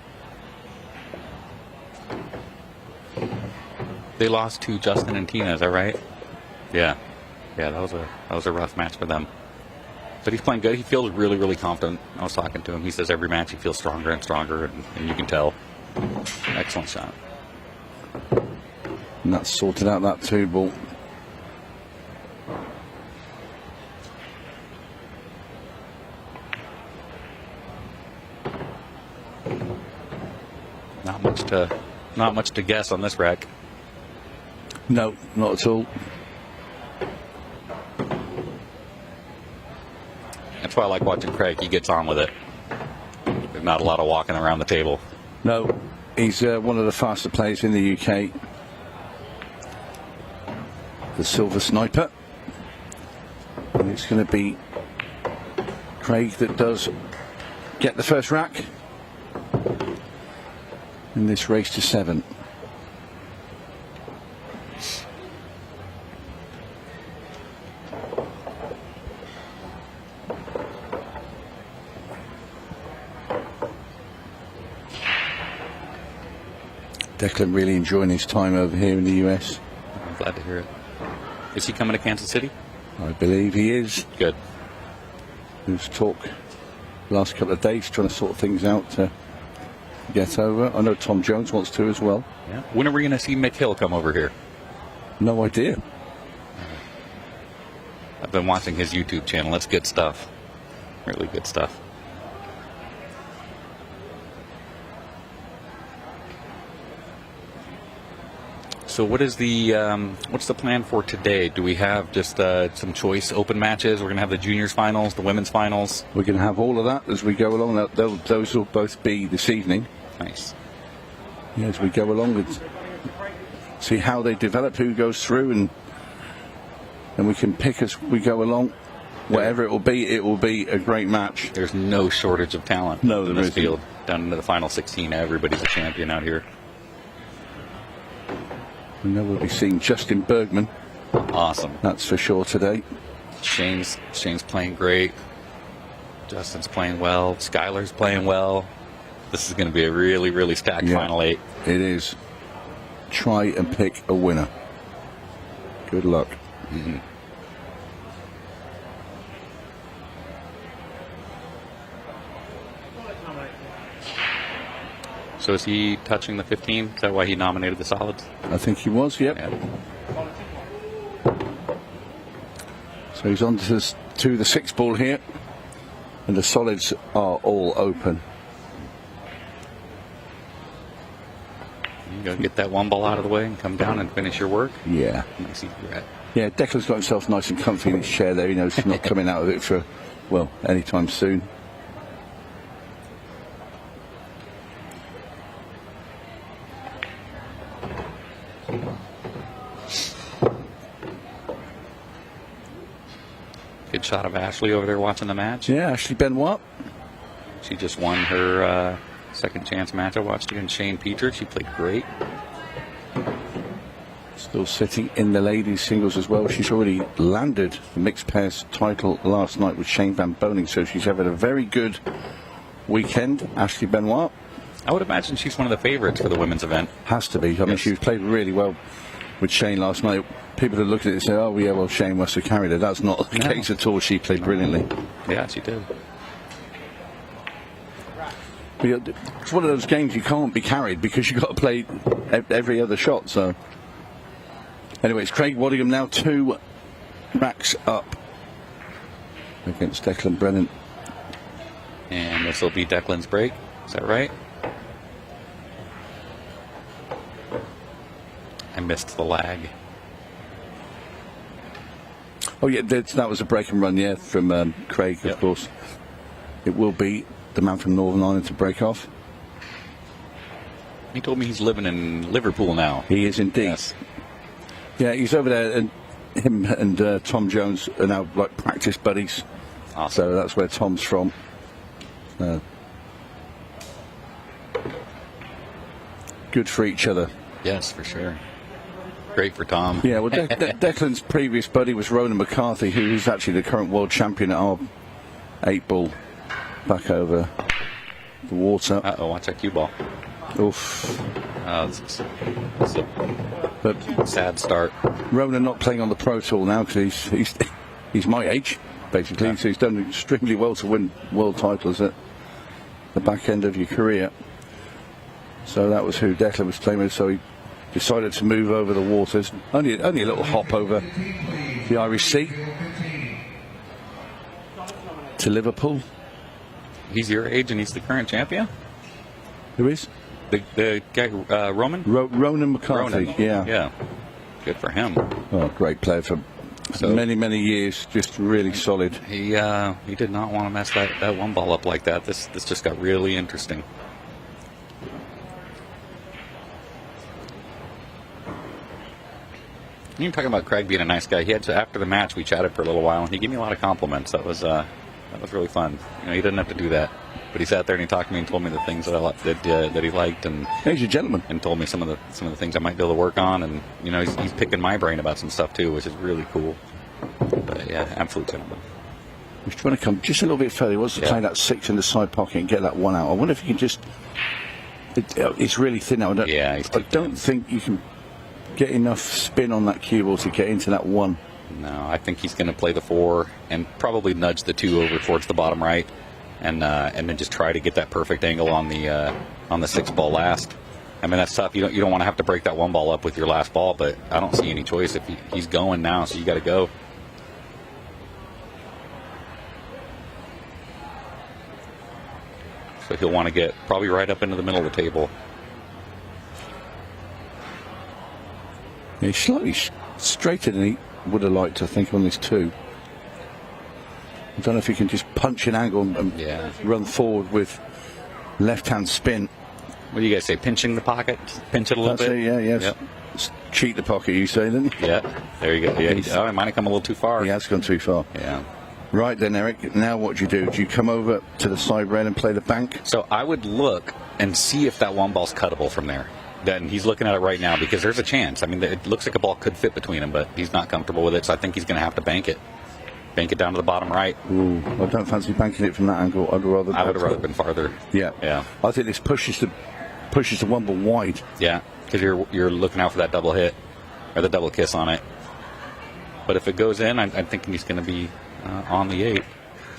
They lost to Justin and Tina, is that right? Yeah, that was a rough match for them. But he's playing good. He feels really, really confident. I was talking to him. He says every match he feels stronger and stronger, and you can tell. Excellent shot. And that's sorted out that 2 ball. Not much to guess on this rack. No, not at all. That's why I like watching Craig. He gets on with it. There's not a lot of walking around the table. No, he's one of the faster players in the UK. The Silver Sniper. And it's going to be Craig that does get the first rack in this race to 7. Declan really enjoying his time over here in the US. I'm glad to hear it. Is he coming to Kansas City? I believe he is. Good. There's talk the last couple of days trying to sort things out to get over. I know Tom Jones wants to as well. Yeah. When are we going to see Mick Hill come over here? No idea. I've been watching his YouTube channel. It's good stuff. Really good stuff. So what's the plan for today? Do we have just some choice open matches? We're going to have the juniors finals, the women's finals. We're going to have all of that as we go along. Those will both be this evening. Nice. Yeah, as we go along and see how they develop, who goes through, and we can pick as we go along. Whatever it will be a great match. There's no shortage of talent in this field. Down into the final 16, everybody's a champion out here. And then we'll be seeing Justin Bergman. Awesome. That's for sure today. Shane's playing great. Justin's playing well. Skylar's playing well. This is going to be a really, really stacked final 8. It is. Try and pick a winner. Good luck. Mm-hmm. So is he touching the 15? Is that why he nominated the solids? I think he was, yep. Yeah. So he's on to the 6 ball here. And the solids are all open. You go get that 1 ball out of the way and come down and finish your work. Yeah. Nice easy rat. Yeah, Declan's got himself nice and comfy in his chair there. He knows he's not coming out of it for, well, anytime soon. Good shot of Ashley over there watching the match. Yeah, Ashley Benoit. She just won her second chance match. I watched her and Shane Peter. She played great. Still sitting in the ladies singles as well. She's already landed the mixed pairs title last night with Shane Van Boning, so she's having a very good weekend. Ashley Benoit. I would imagine she's one of the favorites for the women's event. Has to be. I mean, she played really well with Shane last night. People that look at it and say, oh, yeah, well, Shane must have carried her. That's not the case at all. She played brilliantly. Yeah, she did. It's one of those games you can't be carried because you've got to play every other shot. So, anyway, it's Craig Waddingham now 2 racks up against Declan Brennan. And this will be Declan's break. Is that right? I missed the lag. Oh yeah, that was a break and run, yeah, from Craig, of course. It will be the man from Northern Ireland to break off. He told me he's living in Liverpool now. He is indeed. Yes. Yeah, he's over there, and him and Tom Jones are now like practice buddies. Awesome. So that's where Tom's from. Good for each other. Yes, for sure. Great for Tom. Yeah, well, Declan's previous buddy was Ronan McCarthy, who is actually the current world champion at our 8-ball. Back over the water. Uh-oh, watch that cue ball. Oof. It's a sad start. Ronan not playing on the Pro Tour now because he's my age, basically. Yeah. So he's done extremely well to win world titles at the back end of your career. So that was who Declan was playing with. So he decided to move over the waters. Only a little hop over the Irish Sea to Liverpool. He's your age and he's the current champion? Who is? The guy, Roman? Ronan McCarthy, Ronan. yeah. Yeah. Good for him. Oh, great player for many years. Just really solid. He did not want to mess that one ball up like that. This just got really interesting. You're talking about Craig being a nice guy. After the match, we chatted for a little while, and he gave me a lot of compliments. That was really fun. You know, he didn't have to do that, but he sat there and he talked to me and told me the things that he liked, and he's a gentleman, and told me some of the things I might be able to work on, and you know, he's picking my brain about some stuff too, which is really cool. But yeah, absolute gentleman. He's trying to come just a little bit further. He wants to play that 6 in the side pocket and get that one out. I wonder if he can just. It's really thin now. I don't think you can get enough spin on that cue ball to get into that one. No, I think he's going to play the 4 and probably nudge the 2 over towards the bottom right, and then just try to get that perfect angle on the 6 ball last. I mean, that's tough. You don't want to have to break that 1 ball up with your last ball, but I don't see any choice. If he's going now, so you got to go. So he'll want to get probably right up into the middle of the table. Yeah, he's slightly straighter than he would have liked, I think, on this 2. I don't know if he can just punch an angle and run forward with left-hand spin. What do you guys say? Pinching the pocket? Pinch it a little bit? Yep. Cheat the pocket, you say, didn't you? Yeah, there you go. Yeah, it might have come a little too far. He has gone too far. Yeah. Right then, Eric, now what do you do? Do you come over to the side rail and play the bank? So I would look and see if that 1 ball's cuttable from there. Then he's looking at it right now because there's a chance. I mean, it looks like a ball could fit between them, but he's not comfortable with it, so I think he's going to have to bank it. Bank it down to the bottom right. Ooh, I don't fancy banking it from that angle. I would have rather been farther. Yeah. I think this pushes the 1 ball wide. Yeah, because you're looking out for that double hit or the double kiss on it. But if it goes in, I'm thinking he's going to be on the 8.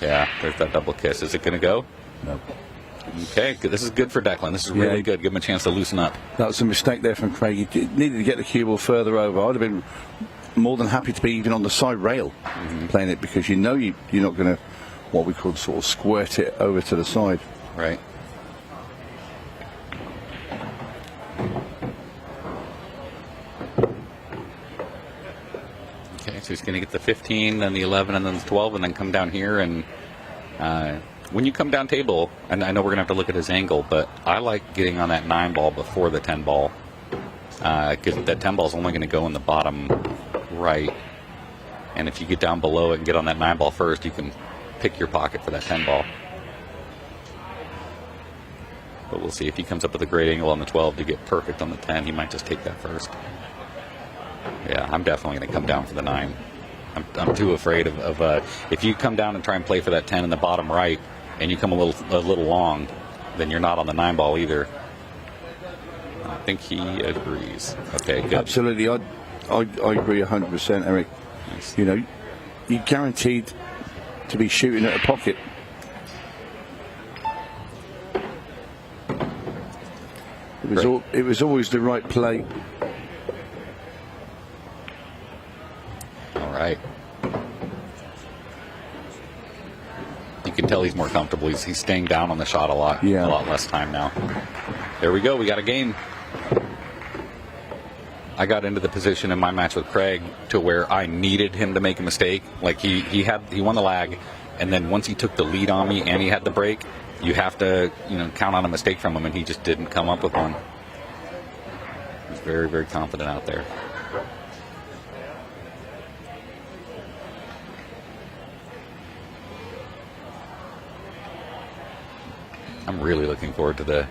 Yeah, there's that double kiss. Is it going to go? No. Okay, this is good for Declan. This is really good. Give him a chance to loosen up. That was a mistake there from Craig. He needed to get the cue ball further over. I'd have been more than happy to be even on the side rail playing it, because you know you're not going to, what we call, sort of squirt it over to the side. Right. Okay, so he's going to get the 15, then the 11, and then the 12, and then come down here. And when you come down table, and I know we're going to have to look at his angle, but I like getting on that 9 ball before the 10 ball, because that 10 ball is only going to go in the bottom right. And if you get down below it and get on that 9 ball first, you can pick your pocket for that 10 ball. But we'll see if he comes up with a great angle on the 12 to get perfect on the 10. He might just take that first. Yeah, I'm definitely going to come down for the 9. I'm too afraid of if you come down and try and play for that 10 in the bottom right, and you come a little long, then you're not on the 9 ball either. I think he agrees. Okay, good. Absolutely, I agree 100%, Eric. Nice. You know, you're guaranteed to be shooting at a pocket. It was always the right play. All right. You can tell he's more comfortable. He's staying down on the shot a lot less time now. There we go. We got a game. I got into the position in my match with Craig to where I needed him to make a mistake. Like he won the lag, and then once he took the lead on me and he had the break, you have to count on a mistake from him, and he just didn't come up with one. He's very, very confident out there. I'm really looking forward to the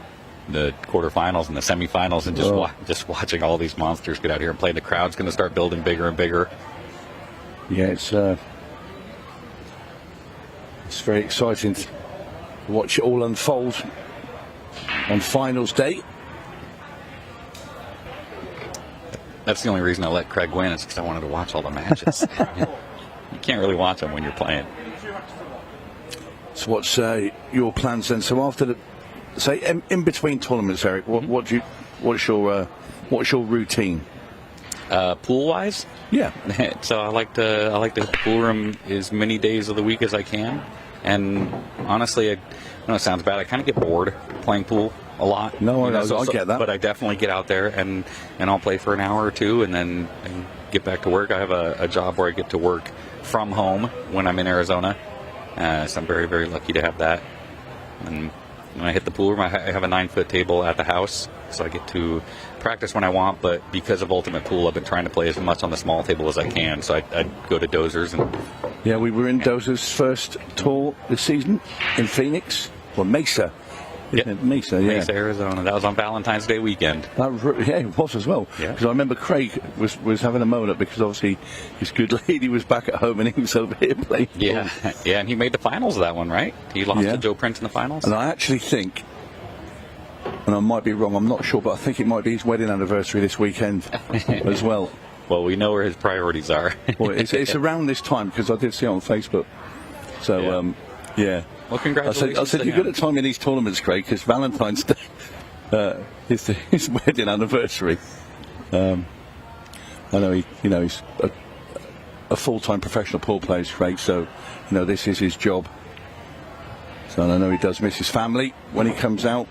quarterfinals and the semifinals, and just watching all these monsters get out here and play. The crowd's going to start building bigger and bigger. Yeah, it's very exciting to watch it all unfold on finals day. That's the only reason I let Craig win, is because I wanted to watch all the matches. You can't really watch them when you're playing. So what's your plans then? So after in between tournaments, Eric, what's your routine? Pool wise? Yeah. So I like to hit the pool room as many days of the week as I can. And honestly, I know it sounds bad, I kind of get bored playing pool a lot. No, I get that. But I definitely get out there and I'll play for an hour or two and then get back to work. I have a job where I get to work from home when I'm in Arizona. So I'm very, very lucky to have that. And when I hit the pool room, I have a 9-foot table at the house, so I get to practice when I want. But because of Ultimate Pool, I've been trying to play as much on the small table as I can. So I go to Dozers. Yeah, we were in Dozers' first tour this season in Phoenix, or Mesa. Mesa, Arizona. That was on Valentine's Day weekend. Yeah, it was as well. Yeah. Because I remember Craig was having a moment because obviously his good lady was back at home and he was over here playing. Yeah, yeah, and he made the finals of that one, right? He lost to Joe Prince in the finals. And I actually think, and I might be wrong, I'm not sure, but I think it might be his wedding anniversary this weekend as well. Well, we know where his priorities are. Well, it's around this time because I did see it on Facebook. So, yeah. Well, congratulations. I said you're good at timing these tournaments, Craig, because Valentine's Day is his wedding anniversary. I know he's a full-time professional pool player, Craig. So this is his job. So I know he does miss his family when he comes out,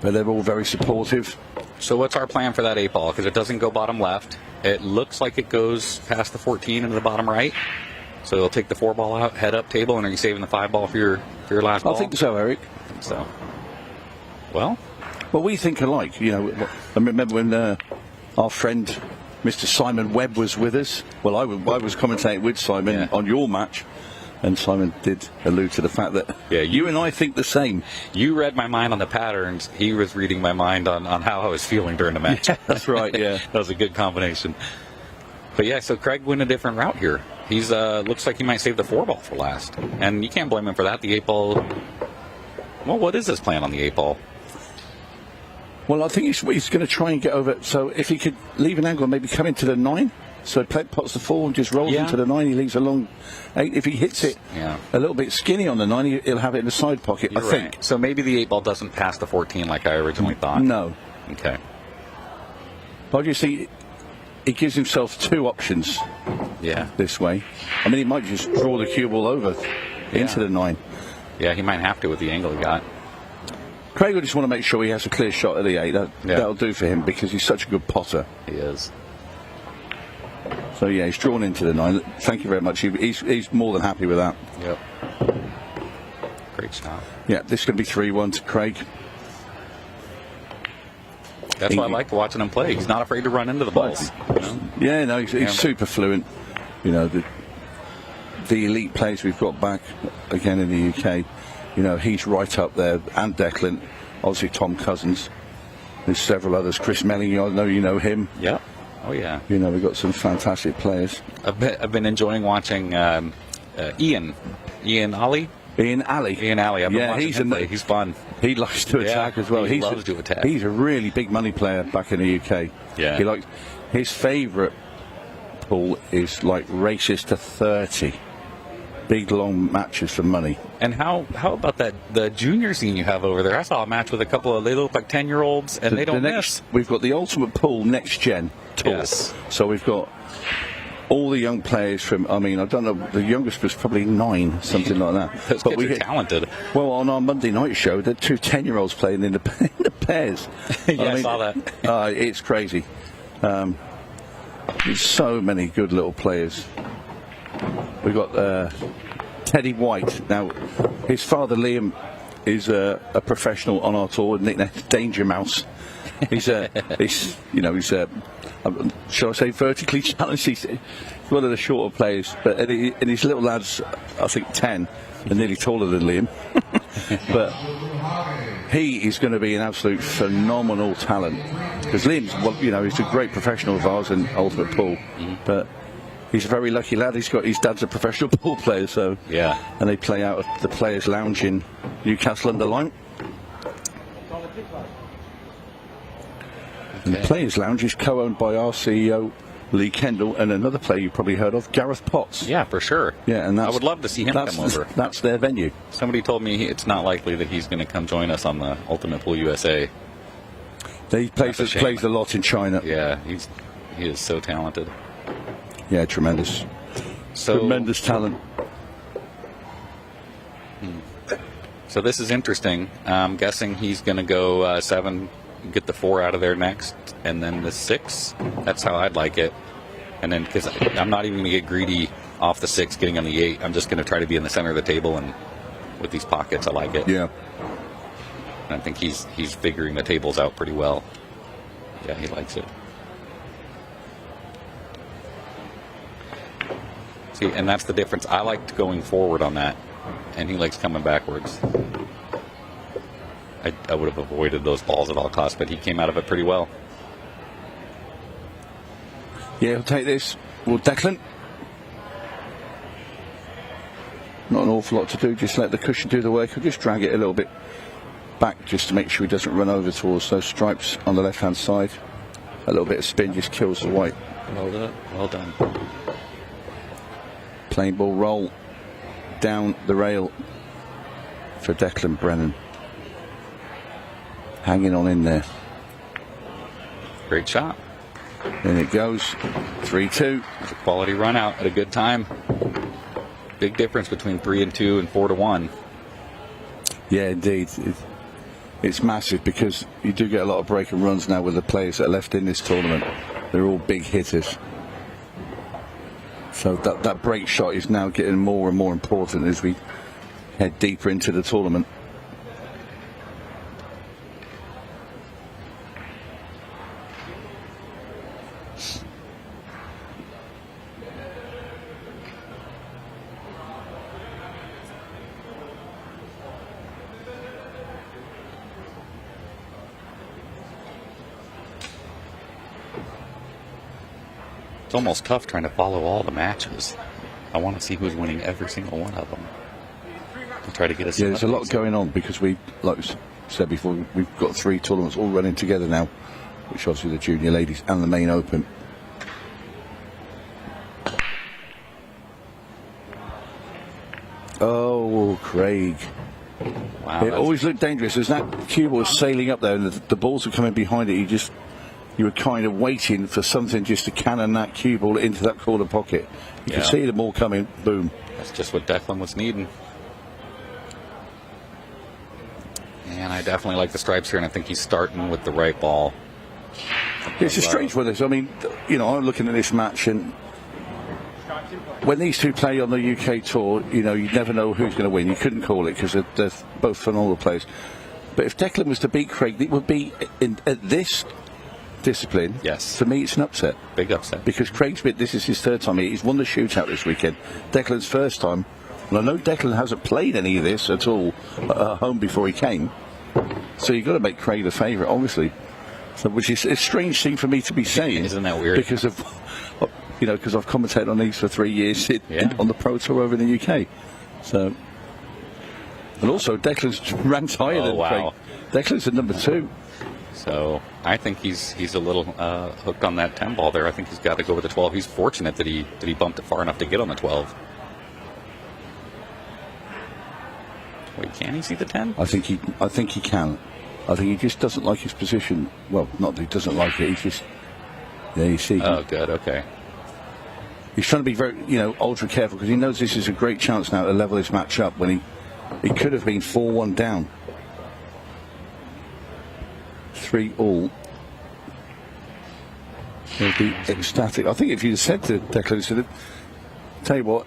but they're all very supportive. So what's our plan for that 8-ball? Because it doesn't go bottom left. It looks like it goes past the 14 into the bottom right. So they'll take the 4-ball out, head up table, and are you saving the 5-ball for your last ball? I think so, Eric. I think so. Well, we think alike. I remember when our friend Mr. Simon Webb was with us. Well, I was commentating with Simon on your match, and Simon did allude to the fact that you and I think the same. You read my mind on the patterns. He was reading my mind on how I was feeling during the match. Yeah, that's right. Yeah, that was a good combination. But yeah, so Craig went a different route here. He's looks like he might save the 4-ball for last, and you can't blame him for that. The 8-ball. Well, what is his plan on the 8-ball? Well, I think he's going to try and get over it. So if he could leave an angle and maybe come into the 9, so pots the 4 and just rolls into the 9, he leaves a long 8. If he hits it a little bit skinny on the 9, he'll have it in the side pocket, I think. So maybe the 8-ball doesn't pass the 14 like I originally thought. No. Okay. But you see, he gives himself 2 options. Yeah. This way. I mean, he might just draw the cue ball over into the 9. Yeah, he might have to with the angle he got. Craig will just want to make sure he has a clear shot at the 8. That'll do for him because he's such a good potter. He is. So yeah, he's drawn into the 9. Thank you very much. He's more than happy with that. Yep. Great shot. Yeah, this is going to be 3-1 to Craig. That's why I like watching him play. He's not afraid to run into the balls. Yeah, no, he's super fluent. The elite players we've got back again in the UK, he's right up there. And Declan, obviously Tom Cousins. There's several others. Chris Melling, I know you know him. Yeah. Oh yeah. We've got some fantastic players. I've been enjoying watching Ian Alley. Ian Alley. I've been watching him play. He's fun. He likes to attack as well. He loves to attack. He's a really big money player back in the UK. Yeah. He likes his favourite pool is like races to 30. big, long matches for money. And how about the junior scene you have over there? I saw a match with a couple of, they look like 10-year-olds, and they don't miss. We've got the Ultimate Pool Next Gen Tour. Yes. So we've got all the young players from, I mean, I don't know, the youngest was probably 9, something like that. Those kids are talented. Well, on our Monday night show, there are 2 10-year-olds playing in the pairs. Yeah, I saw that. It's crazy. There's so many good little players. We've got Teddy White. Now, his father, Liam, is a professional on our tour, nicknamed Danger Mouse. He's shall I say, vertically challenged. He's one of the shorter players, but and his little lad's, I think, 10, and nearly taller than Liam. But he is going to be an absolute phenomenal talent, because Liam's, well, he's a great professional of ours in Ultimate Pool, but he's a very lucky lad. His dad's a professional pool player, so yeah. And they play out at the Players' Lounge in Newcastle under Lyme. And the Players' Lounge is co-owned by our CEO, Lee Kendall, and another player you probably heard of, Gareth Potts. Yeah, for sure. Yeah, and I would love to see him come over. That's their venue. Somebody told me it's not likely that he's going to come join us on the Ultimate Pool USA. He plays a lot in China. Yeah, he is so talented. Yeah, tremendous. Tremendous talent. So this is interesting. I'm guessing he's going to go 7, get the 4 out of there next, and then the 6. That's how I'd like it. And then, because I'm not even going to get greedy off the 6, getting on the 8. I'm just going to try to be in the center of the table, and with these pockets, I like it. Yeah. And I think he's figuring the tables out pretty well. Yeah, he likes it. See, and that's the difference. I liked going forward on that, and he likes coming backwards. I would have avoided those balls at all costs, but he came out of it pretty well. Yeah, he'll take this. Well, Declan. Not an awful lot to do. Just let the cushion do the work. He'll just drag it a little bit back just to make sure he doesn't run over towards those stripes on the left-hand side. A little bit of spin just kills the white. Well done. Well done. Plain ball roll down the rail for Declan Brennan. Hanging on in there. Great shot. In it goes. 3-2. It's a quality run out at a good time. Big difference between 3-2 and 4-1. Yeah, indeed. It's massive, because you do get a lot of break and runs now with the players that are left in this tournament. They're all big hitters. So that break shot is now getting more and more important as we head deeper into the tournament. It's almost tough trying to follow all the matches. I want to see who's winning every single one of them. I'll try to get us. Yeah, there's a lot going on, because we, like I said before, we've got 3 tournaments all running together now, which obviously the Junior Ladies and the Main Open. Oh, Craig. Wow, It always looked dangerous as that cue ball was sailing up there and the balls were coming behind it. You were kind of waiting for something just to cannon that cue ball into that corner pocket. You could see them all coming. Boom. That's just what Declan was needing. And I definitely like the stripes here, and I think he's starting with the right ball. It's a strange one. I mean, I'm looking at this match, and when these two play on the UK tour, you never know who's going to win. You couldn't call it, because they're both phenomenal players. But if Declan was to beat Craig, it would be at this discipline. Yes. For me, it's an upset. Big upset. Because this is his 3rd time. He's won the shootout this weekend. Declan's 1st time. And I know Declan hasn't played any of this at all at home before he came. So you've got to make Craig the favourite, obviously. So, which is a strange thing for me to be saying. Isn't that weird? Because of, because I've commentated on these for 3 years on the Pro Tour over in the UK. So, and also Declan's ranked higher than Craig. Declan's at number 2. So I think he's a little hooked on that 10 ball there. I think he's got to go with the 12. He's fortunate that he bumped it far enough to get on the 12. Wait, can he see the 10? I think he can. I think he just doesn't like his position. Well, not that he doesn't like it. He's just there. You see. Oh, good. Okay. He's trying to be very, ultra careful because he knows this is a great chance now to level this match up when he could have been 4-1 down. 3-all. He'll be ecstatic. I think if you'd said to Declan, tell you what,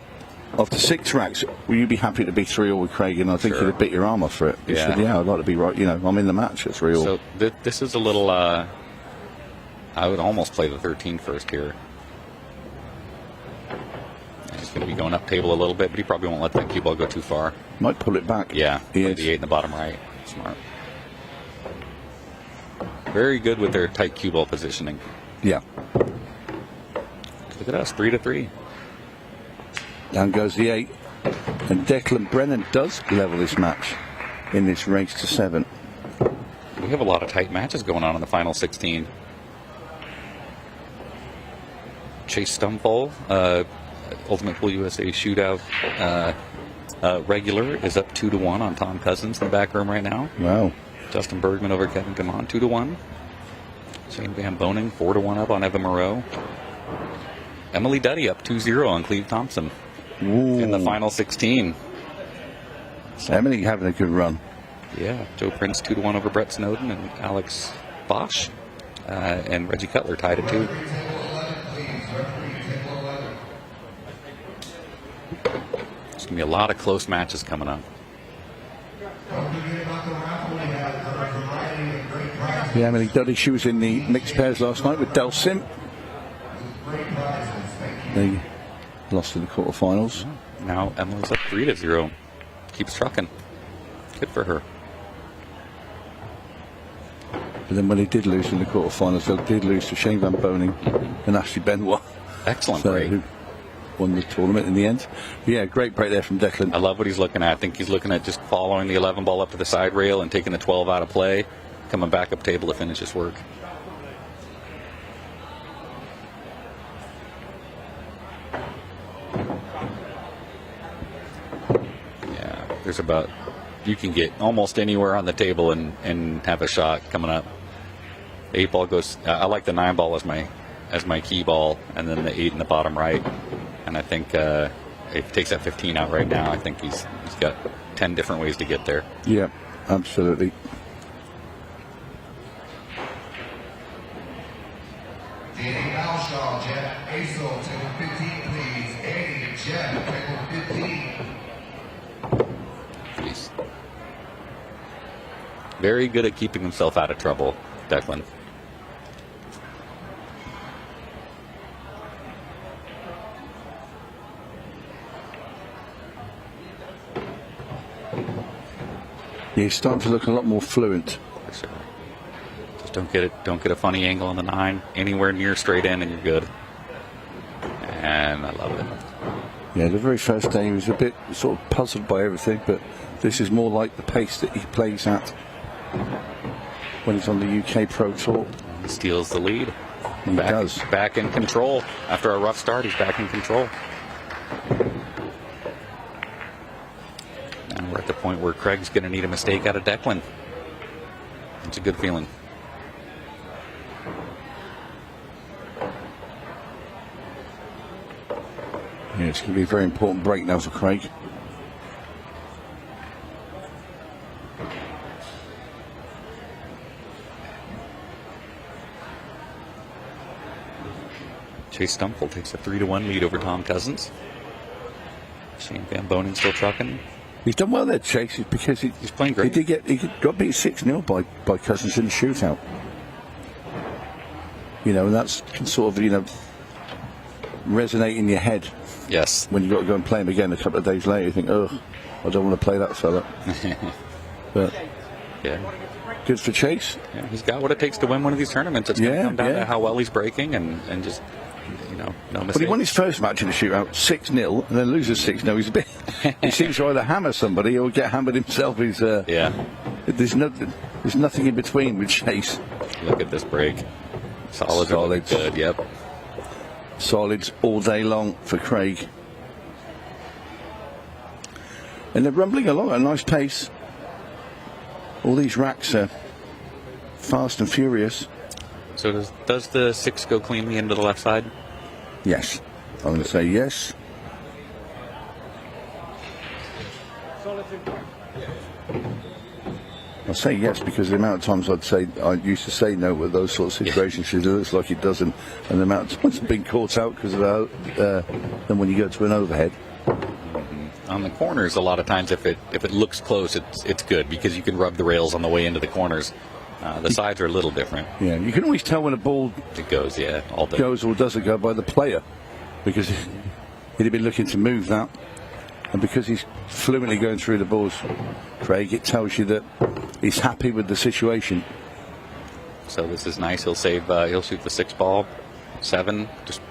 after 6 racks, will you be happy to be 3-all with Craig? And I think he'd have bit your arm off for it. He said, yeah, I'd like to be right. I'm in the match at 3-all. So this is a little, I would almost play the 13 first here. He's going to be going up table a little bit, but he probably won't let that cue ball go too far. Might pull it back. Yeah, he play is. the 8 in the bottom right. Smart. Very good with their tight cue ball positioning. Yeah. Look at us, 3-3. Down goes the 8. And Declan Brennan does level this match in this race to 7. We have a lot of tight matches going on in the final 16. Chase Stumfall, Ultimate Pool USA Shootout regular, is up 2-1 on Tom Cousins in the back room right now. Wow. Justin Bergman over Kevin Gamon, 2-1. Shane Van Boning, 4-1 up on Eva Moreau. Emily Duddy up 2-0 on Cleve Thompson in the final 16. So, Emily having a good run. Yeah, Joe Prince 2-1 over Brett Snowden and Alex Bosch. And Reggie Cutler tied at 2. There's going to be a lot of close matches coming up. Yeah, Emily Duddy, she was in the mixed pairs last night with Del Sim. They lost in the quarterfinals. Now Emily's up 3-0. Keeps trucking. Good for her. But then when they did lose in the quarterfinals, they did lose to Shane Van Boning and Ashley Benoit. Excellent break. Who won the tournament in the end. But yeah, great break there from Declan. I love what he's looking at. I think he's looking at just following the 11 ball up to the side rail and taking the 12 out of play, coming back up table to finish his work. Yeah, there's about, you can get almost anywhere on the table and have a shot coming up. 8 ball goes, I like the 9 ball as my key ball, and then the 8 in the bottom right. And I think if he takes that 15 out right now, I think he's got 10 different ways to get there. Yeah, absolutely. Danny Malshaw, Jeff Aso, table 15, please. Andy and Jeff, table 15. He's very good at keeping himself out of trouble, Declan. Yeah, he's starting to look a lot more fluent. Sure. Just don't get a funny angle on the 9 anywhere near straight in, and you're good. And I love it. Yeah, the very first day he was a bit sort of puzzled by everything, but this is more like the pace that he plays at when he's on the UK Pro Tour. He steals the lead. He does. Back in control. After a rough start, he's back in control. And we're at the point where Craig's going to need a mistake out of Declan. It's a good feeling. Yeah, it's going to be a very important break now for Craig. Chase Stumfel takes a 3-1 lead over Tom Cousins. Shane Van Boning still trucking. He's done well there, Chase, because he's playing great. He got beat 6-0 by Cousins in the shootout. And that's can sort of, resonate in your head. Yes. When you've got to go and play him again a couple of days later, you think, oh, I don't want to play that fella. But yeah, good for Chase. Yeah, he's got what it takes to win one of these tournaments. It's going to come down to how well he's breaking and just, no mistakes. But he won his first match in the shootout 6-0 and then loses 6-0. He's a bit. He seems to either hammer somebody or get hammered himself. There's nothing in between with Chase. Look at this break. Solids. Good. Yep. Solids all day long for Craig. And they're rumbling along at a nice pace. All these racks are fast and furious. So does the 6 go cleanly into the left side? Yes. I'm going to say yes. I'll say yes because the amount of times I used to say no with those sort of situations, it looks like it doesn't, and the amount of times it's been caught out because of then when you go to an overhead. On the corners, a lot of times if it looks close, it's good because you can rub the rails on the way into the corners. The sides are a little different. Yeah, you can always tell when a ball goes or doesn't go by the player, because he'd have been looking to move that, and because he's fluently going through the balls, Craig, it tells you that he's happy with the situation. So this is nice. He'll save. He'll shoot the 6 ball, 7.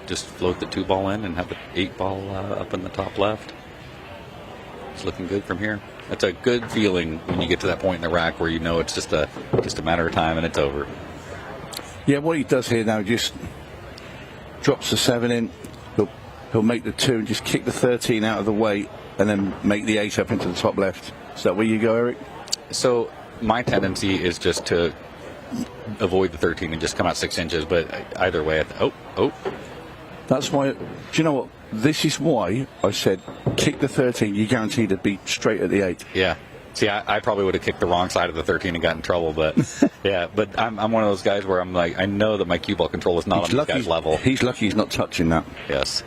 Just float the 2 ball in and have the 8 ball up in the top left. It's looking good from here. That's a good feeling when you get to that point in the rack where you know it's just a matter of time and it's over. Yeah, what he does here now, just drops the 7 in. He'll make the 2 and just kick the 13 out of the way, and then make the 8 up into the top left. Is that where you go, Eric? So my tendency is just to avoid the 13 and just come out 6 inches. But either way, That's why. Do you know what? This is why I said kick the 13. You guaranteed to be straight at the 8. Yeah. See, I probably would have kicked the wrong side of the 13 and got in trouble, but yeah. But I'm one of those guys where I'm like, I know that my cue ball control is not on this guy's level. He's lucky he's not touching that. Yes.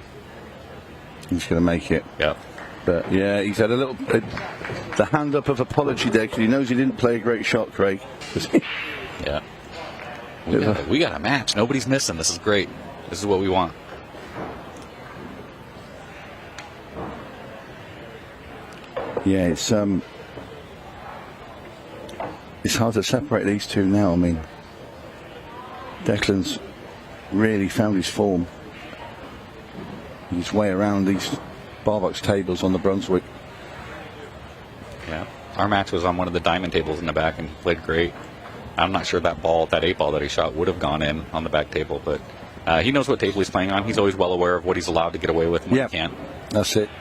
He's going to make it. Yeah. But yeah, he's had a little the hand up of apology there because he knows he didn't play a great shot, Craig. Yeah. We got a match. Nobody's missing. This is great. This is what we want. Yeah, it's hard to separate these two now. I mean, Declan's really found his form. His way around these bar box tables on the Brunswick. Yeah, our match was on one of the diamond tables in the back and played great. I'm not sure that 8 ball that he shot would have gone in on the back table, but he knows what table he's playing on. He's always well aware of what he's allowed to get away with and what he can't. That's it.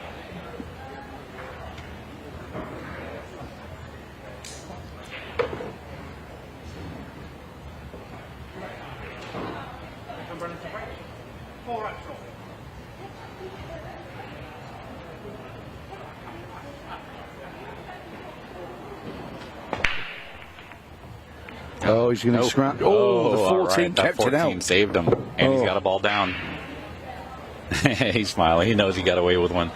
Oh, he's going to scrap. Oh, the 14 kept it out. Saved him, and he's got a ball down. He's smiling. He knows he got away with one.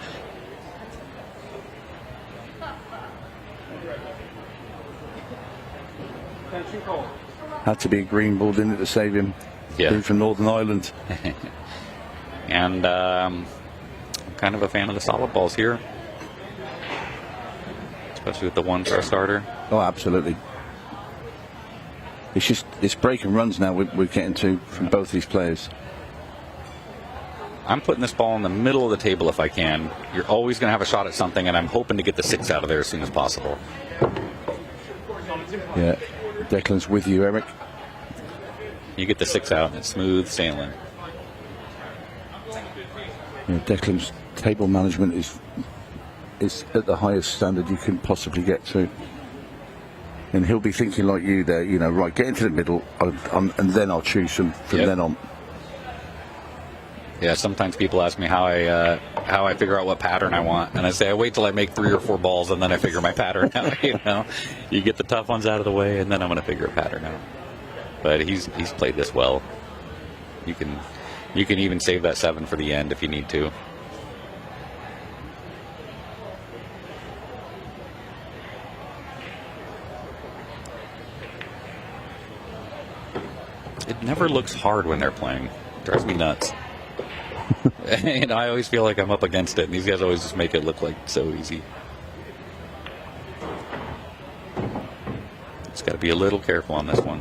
Had to be a green ball, didn't it, to save him? Yeah. Being from Northern Ireland. And I'm kind of a fan of the solid balls here, especially with the 1-star starter. Oh, absolutely. It's break and runs now we're getting to from both these players. I'm putting this ball in the middle of the table if I can. You're always going to have a shot at something, and I'm hoping to get the 6 out of there as soon as possible. Yeah, Declan's with you, Eric. You get the 6 out, and it's smooth sailing. Yeah, Declan's table management is at the highest standard you can possibly get to. And he'll be thinking like you there, you know, right, get into the middle, and then I'll choose from then on. Yeah, sometimes people ask me how I figure out what pattern I want, and I say I wait till I make 3 or 4 balls, and then I figure my pattern out. You know, you get the tough ones out of the way, and then I'm going to figure a pattern out. But he's played this well. You can even save that 7 for the end if you need to. It never looks hard when they're playing. It drives me nuts. And I always feel like I'm up against it, and these guys always just make it look like so easy. Just got to be a little careful on this one.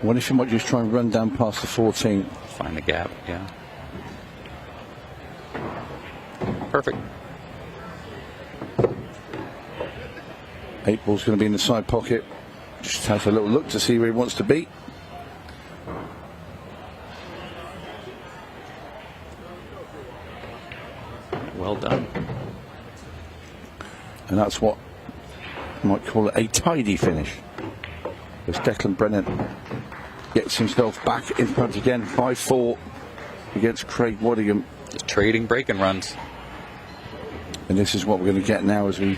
What if you might just try and run down past the 14? Find the gap, yeah. Perfect. 8 ball's going to be in the side pocket. Just has a little look to see where he wants to be. Well done. And that's what you might call it a tidy finish. As Declan Brennan gets himself back in front again, 5-4 against Craig Waddingham. Just trading break-and runs. And this is what we're going to get now as we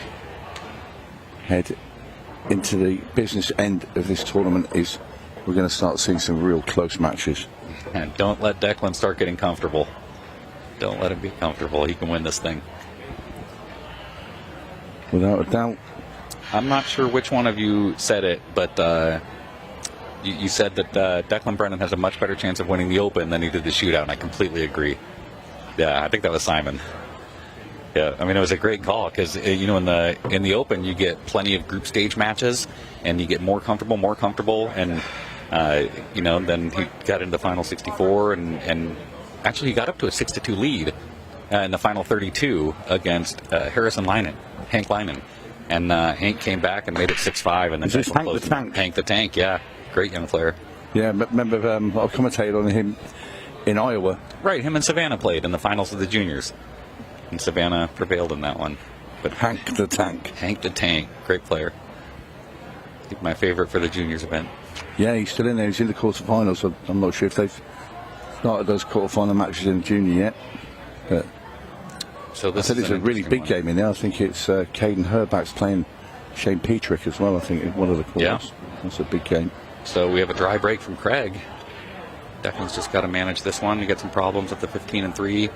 head into the business end of this tournament. Is we're going to start seeing some real close matches. And don't let Declan start getting comfortable. Don't let him get comfortable. He can win this thing. Without a doubt. I'm not sure which one of you said it, but you said that Declan Brennan has a much better chance of winning the Open than he did the shootout, and I completely agree. Yeah, I think that was Simon. Yeah, I mean, it was a great call because, you know, in the Open, you get plenty of group stage matches, and you get more comfortable, and, you know, then he got into the final 64, and actually he got up to a 6-2 lead in the final 32 against Hank Lyman. And Hank came back and made it 6-5, and then Is this Hank the Tank? Hank the Tank, yeah. Great young player. Yeah, remember I commentated on him in Iowa. Right, him and Savannah played in the finals of the juniors. And Savannah prevailed in that one. But Hank the Tank. Hank the Tank, great player. I think my favorite for the juniors event. Yeah, he's still in there. He's in the quarterfinals. So I'm not sure if they've started those quarterfinal matches in junior yet. But so this I said it's a really big game in there. I think it's Caden Herback's playing Shane Petrick as well, I think, in one of the quarters. Yeah. That's a big game. So we have a dry break from Craig. Declan's just got to manage this one. He got some problems at the 15 and 3.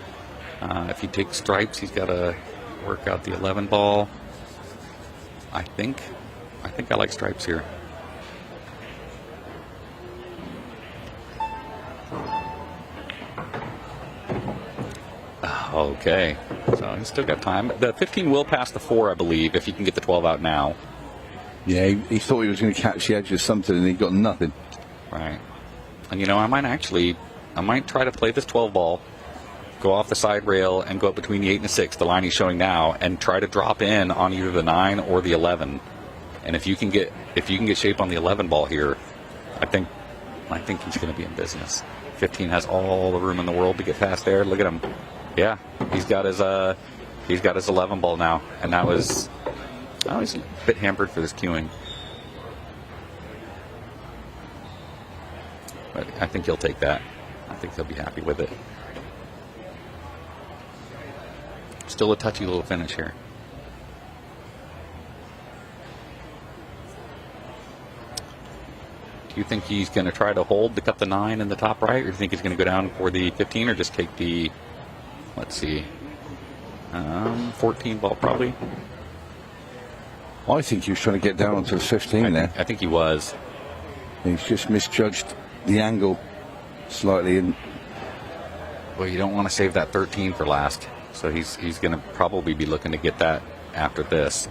If he takes stripes, he's got to work out the 11 ball. I think I like stripes here. Okay, so he's still got time. The 15 will pass the 4, I believe, if he can get the 12 out now. Yeah, he thought he was going to catch the edge of something, and he got nothing. Right. And, you know, I might try to play this 12 ball, go off the side rail, and go up between the 8 and the 6, the line he's showing now, and try to drop in on either the 9 or the 11. And if you can get shape on the 11 ball here, I think he's going to be in business. 15 has all the room in the world to get past there. Look at him. Yeah, he's got his 11 ball now, and he's a bit hampered for this queuing. But I think he'll take that. I think he'll be happy with it. Still a touchy little finish here. Do you think he's going to try to hold to cut the 9 in the top right, or do you think he's going to go down for the 15, or just take the, let's see, 14 ball probably? I think he was trying to get down onto the 15 there. I think he was. He's just misjudged the angle slightly. And well, you don't want to save that 13 for last. So he's going to probably be looking to get that after this.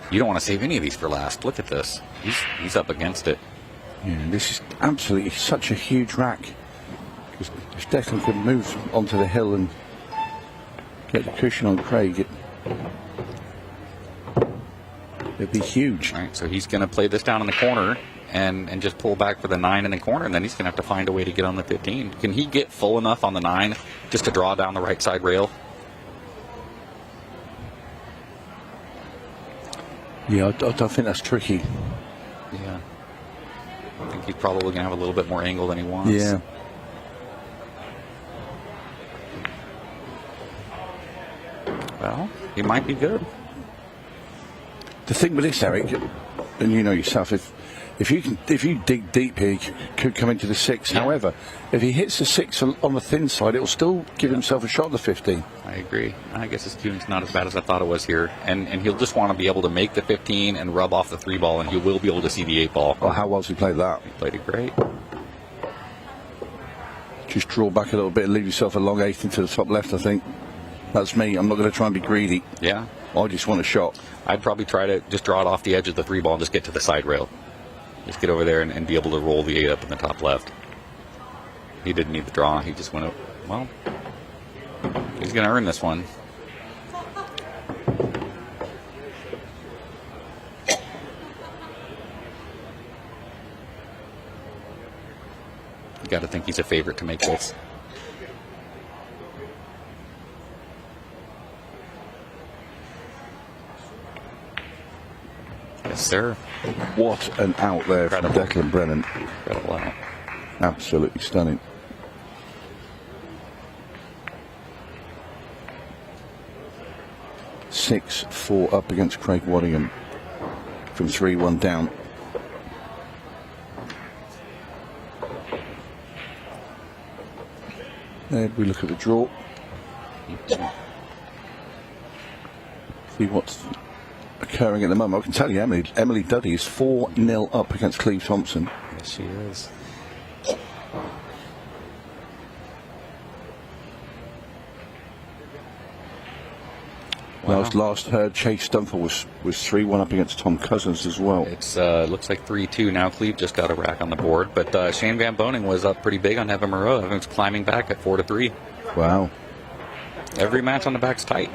You don't want to save any of these for last. Look at this. He's up against it. Yeah, this is absolutely such a huge rack. Because if Declan could move onto the hill and get the cushion on Craig, it'd be huge. All right, so he's going to play this down in the corner and just pull back for the 9 in the corner, and then he's going to have to find a way to get on the 15. Can he get full enough on the 9 just to draw down the right side rail? Yeah, I think that's tricky. Yeah. I think he's probably going to have a little bit more angle than he wants. Yeah. Well, he might be good. The thing with this, Eric, and you know yourself, if you dig deep here, he could come into the 6. Yeah. However, if he hits the 6 on the thin side, it'll still give himself a shot at the 15. I agree. I guess his queuing's not as bad as I thought it was here. And he'll just want to be able to make the 15 and rub off the 3 ball, and he will be able to see the 8 ball. Well, how well's he played that? He played it great. Just draw back a little bit and leave yourself a long 8 into the top left, I think. That's me. I'm not going to try and be greedy. Yeah. I just want a shot. I'd probably try to just draw it off the edge of the 3 ball and just get to the side rail. Just get over there and be able to roll the 8 up in the top left. He didn't need the draw. He just went up. Well, he's going to earn this one. You got to think he's a favorite to make this. Yes, sir. What an out there from Incredible. Declan Brennan. Incredible out. Absolutely stunning. (6-4) up against Craig Waddingham from 3-1 down. There we look at the draw. See what's occurring at the moment. I can tell you, Emily Duddy is 4-0 up against Cleve Thompson. Yes, she is. Wow. Last heard, Chase Dunford was 3-1 up against Tom Cousins as well. It's looks like 3-2 now. Cleve just got a rack on the board, but Shane Van Boning was up pretty big on Evan Moreau. Evan's climbing back at 4-3. Wow. Every match on the back's tight.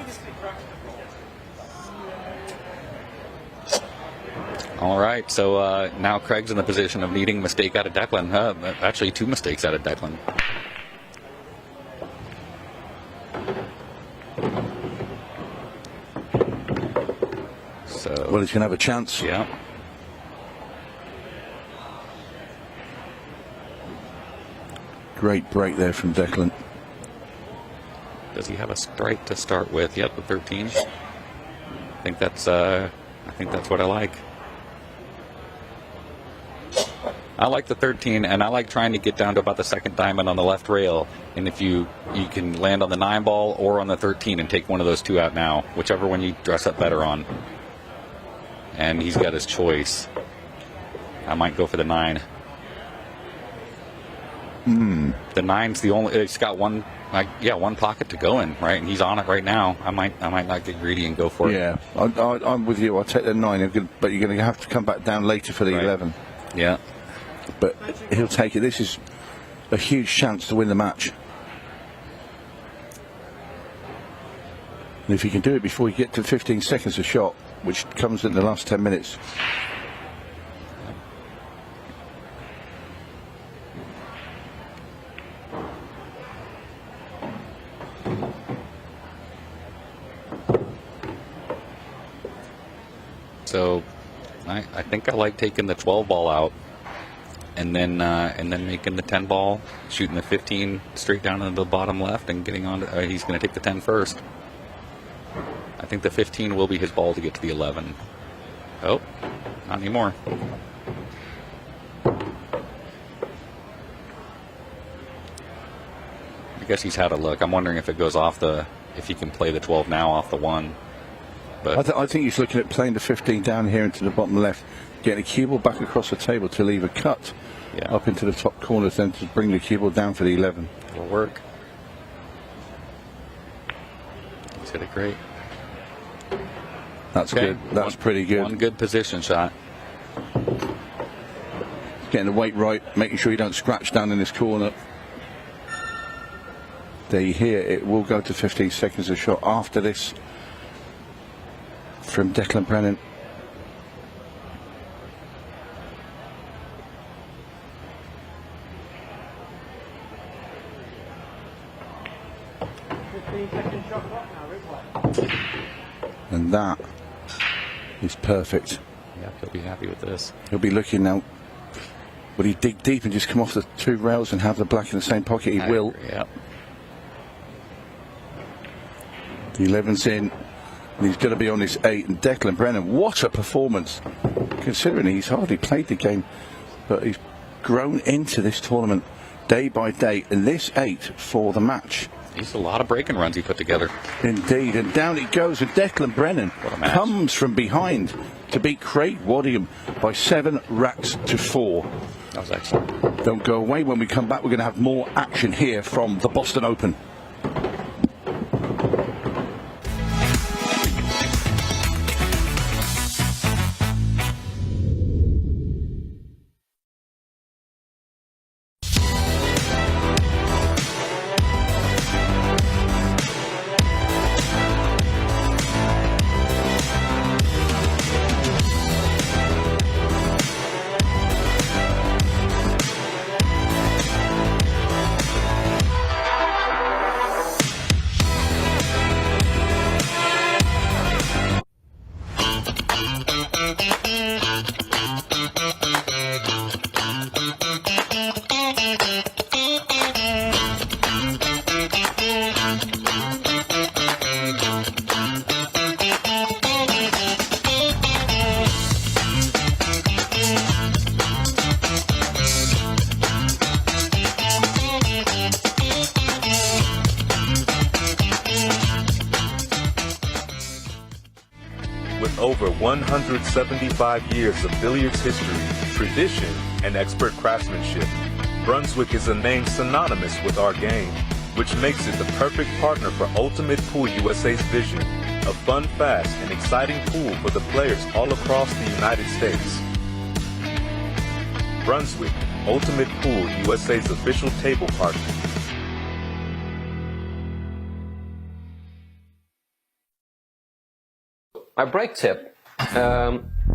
All right, so now Craig's in the position of needing a mistake out of Declan. Actually, 2 mistakes out of Declan. So, Well, he's going to have a chance. yeah. Great break there from Declan. Does he have a strike to start with? Yep, the 13. I think that's what I like. I like the 13, and I like trying to get down to about the second diamond on the left rail. And if you can land on the 9 ball or on the 13 and take one of those 2 out now, whichever one you dress up better on. And he's got his choice. I might go for the 9. The 9's the only. It's got one pocket to go in, right? And he's on it right now. I might not get greedy and go for it. Yeah, I'm with you. I'll take the 9, but you're going to have to come back down later for the Right. 11. Yeah. But he'll take it. This is a huge chance to win the match. And if you can do it before you get to 15 seconds a shot, which comes in the last 10 minutes. So I think I like taking the 12 ball out and then making the 10 ball, shooting the 15 straight down into the bottom left and getting on to, he's going to take the 10 first. I think the 15 will be his ball to get to the 11. Oh, not anymore. I guess he's had a look. I'm wondering if it goes off if he can play the 12 now off the 1. But I think he's looking at playing the 15 down here into the bottom left, getting a cue ball back across the table to leave a cut up into the top corner, then to bring the cue ball down for the 11. It'll work. He's hit it great. That's good. That's pretty good. One good position shot. Getting the weight right, making sure you don't scratch down in this corner. There you hear it will go to 15 seconds a shot after this from Declan Brennan. And that is perfect. Yeah, he'll be happy with this. He'll be looking now. Will he dig deep and just come off the 2 rails and have the black in the same pocket? He will. Yeah. The 11's in. And he's going to be on his 8. And Declan Brennan, what a performance. Considering he's hardly played the game, but he's grown into this tournament day by day. And this 8 for the match. He's a lot of breaking runs he put together. Indeed, and down it goes, and Declan Brennan comes from behind to beat Craig Waddingham by 7 racks to 4. That was excellent. Don't go away. When we come back, we're going to have more action here from the Boston Open. over 175 years of billiards history, tradition, and expert craftsmanship, Brunswick is a name synonymous with our game, which makes it the perfect partner for Ultimate Pool USA's vision, a fun, fast, and exciting pool for the players all across the United States. Brunswick, Ultimate Pool USA's official table partner. My break tip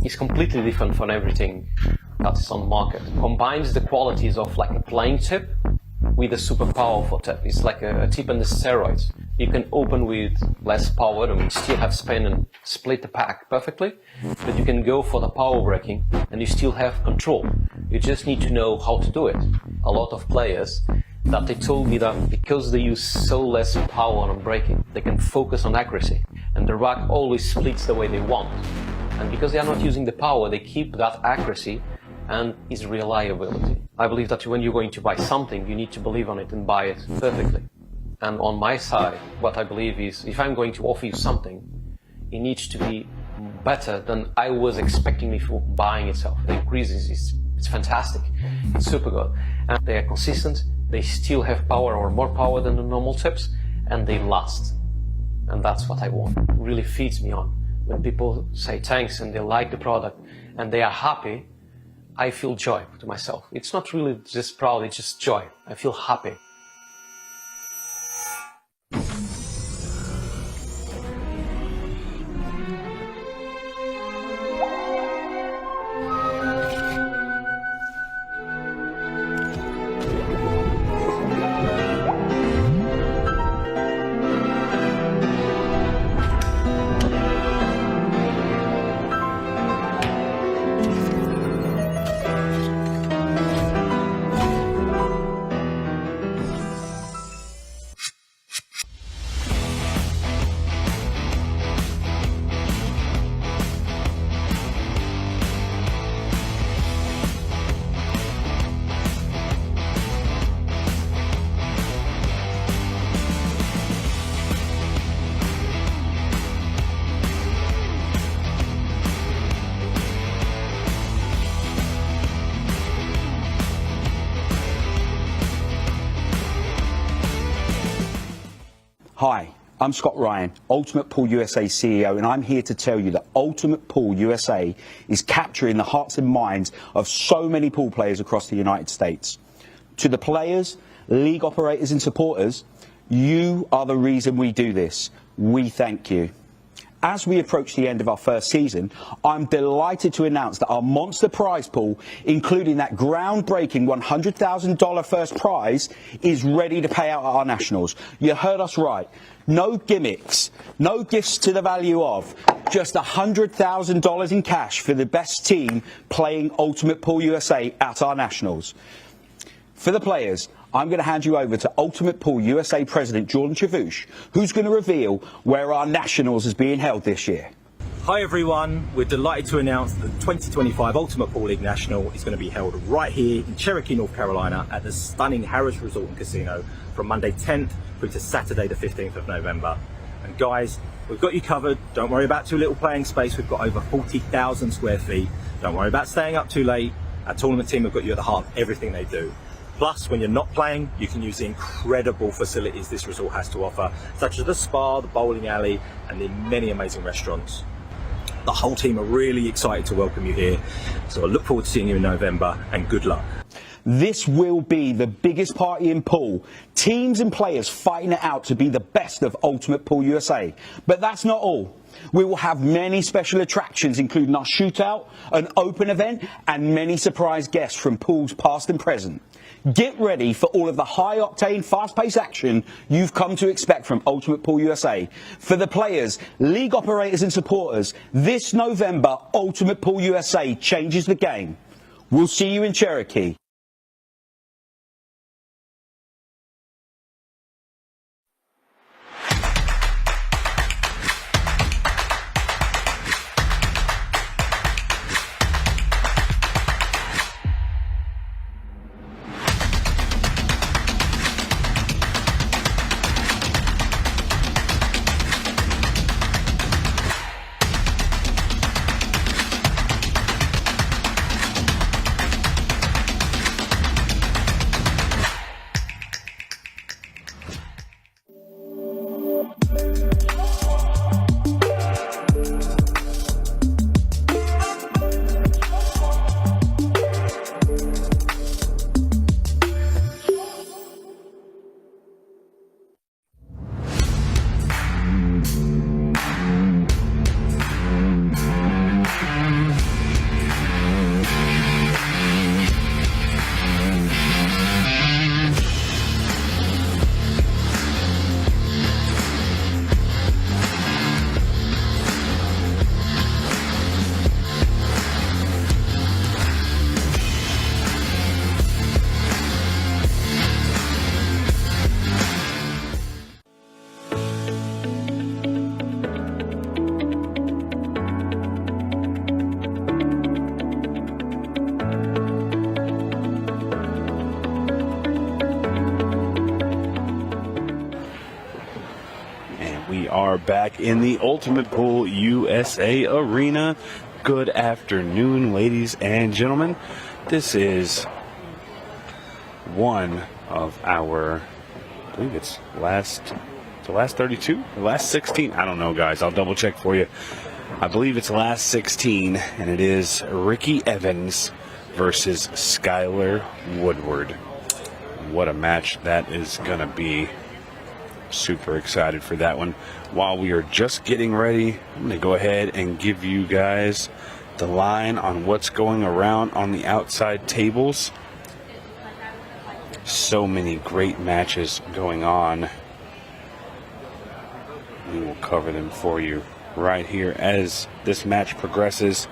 is completely different from everything that is on the market. Combines the qualities of like a playing tip with a super powerful tip. It's like a tip on the steroids. You can open with less power and still have spin and split the pack perfectly, but you can go for the power breaking and you still have control. You just need to know how to do it. A lot of players that they told me that because they use so less power on breaking, they can focus on accuracy and the rack always splits the way they want. And because they are not using the power, they keep that accuracy and its reliability. I believe that when you're going to buy something, you need to believe on it and buy it perfectly. And on my side, what I believe is if I'm going to offer you something, it needs to be better than I was expecting before buying itself. The increases, it's fantastic. It's super good. And they are consistent. They still have power or more power than the normal tips, and they last. And that's what I want. It really feeds me on. When people say thanks and they like the product and they are happy, I feel joy to myself. It's not really just proud, it's just joy. I feel happy. Hi, I'm Scott Ryan, Ultimate Pool USA CEO, and I'm here to tell you that Ultimate Pool USA is capturing the hearts and minds of so many pool players across the United States. To the players, league operators and supporters, you are the reason we do this. We thank you. As we approach the end of our first season, I'm delighted to announce that our monster prize pool, including that groundbreaking $100,000 first prize, is ready to pay out at our nationals. You heard us right. No gimmicks, no gifts to the value of, just $100,000 in cash for the best team playing Ultimate Pool USA at our nationals. For the players, I'm going to hand you over to Ultimate Pool USA President Jordan Chavouche, who's going to reveal where our nationals is being held this year. Hi everyone, we're delighted to announce that the 2025 Ultimate Pool League National is going to be held right here in Cherokee, North Carolina at the stunning Harris Resort and Casino from Monday 10th through to Saturday the 15th of November. And guys, we've got you covered. Don't worry about too little playing space. We've got over 40,000 square feet. Don't worry about staying up too late. Our tournament team have got you at the heart of everything they do. Plus, when you're not playing, you can use the incredible facilities this resort has to offer, such as the spa, the bowling alley, and the many amazing restaurants. The whole team are really excited to welcome you here, so I look forward to seeing you in November, and good luck. This will be the biggest party in pool. Teams and players fighting it out to be the best of Ultimate Pool USA. But that's not all. We will have many special attractions, including our shootout, an open event, and many surprise guests from pools past and present. Get ready for all of the high-octane, fast-paced action you've come to expect from Ultimate Pool USA. For the players, league operators and supporters, this November, Ultimate Pool USA changes the game. We'll see you in Cherokee. are back in the Ultimate Pool USA Arena. Good afternoon, ladies and gentlemen. This is one of our, I believe it's the last 32, the last 16. I don't know, guys. I'll double check for you. I believe it's last 16, and it is Ricky Evans versus Skylar Woodward. What a match that is going to be. Super excited for that one. While we are just getting ready, I'm going to go ahead and give you guys the line on what's going around on the outside tables. So many great matches going on. We will cover them for you right here as this match progresses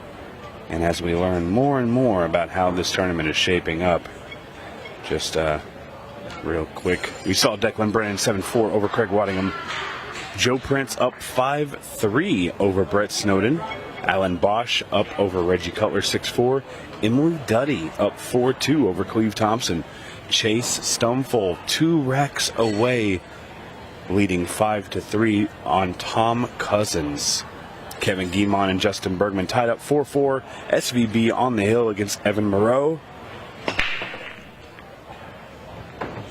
and as we learn more and more about how this tournament is shaping up. Just real quick, we saw Declan Brennan 7-4 over Craig Waddingham. Joe Prince up 5-3 over Brett Snowden. Alan Bosch up over Reggie Cutler 6-4. Emily Duddy up 4-2 over Cleve Thompson. Chase Stumfull 2 racks away, leading 5-3 on Tom Cousins. Kevin Guimond and Justin Bergman tied up 4-4. SVB on the hill against Evan Moreau.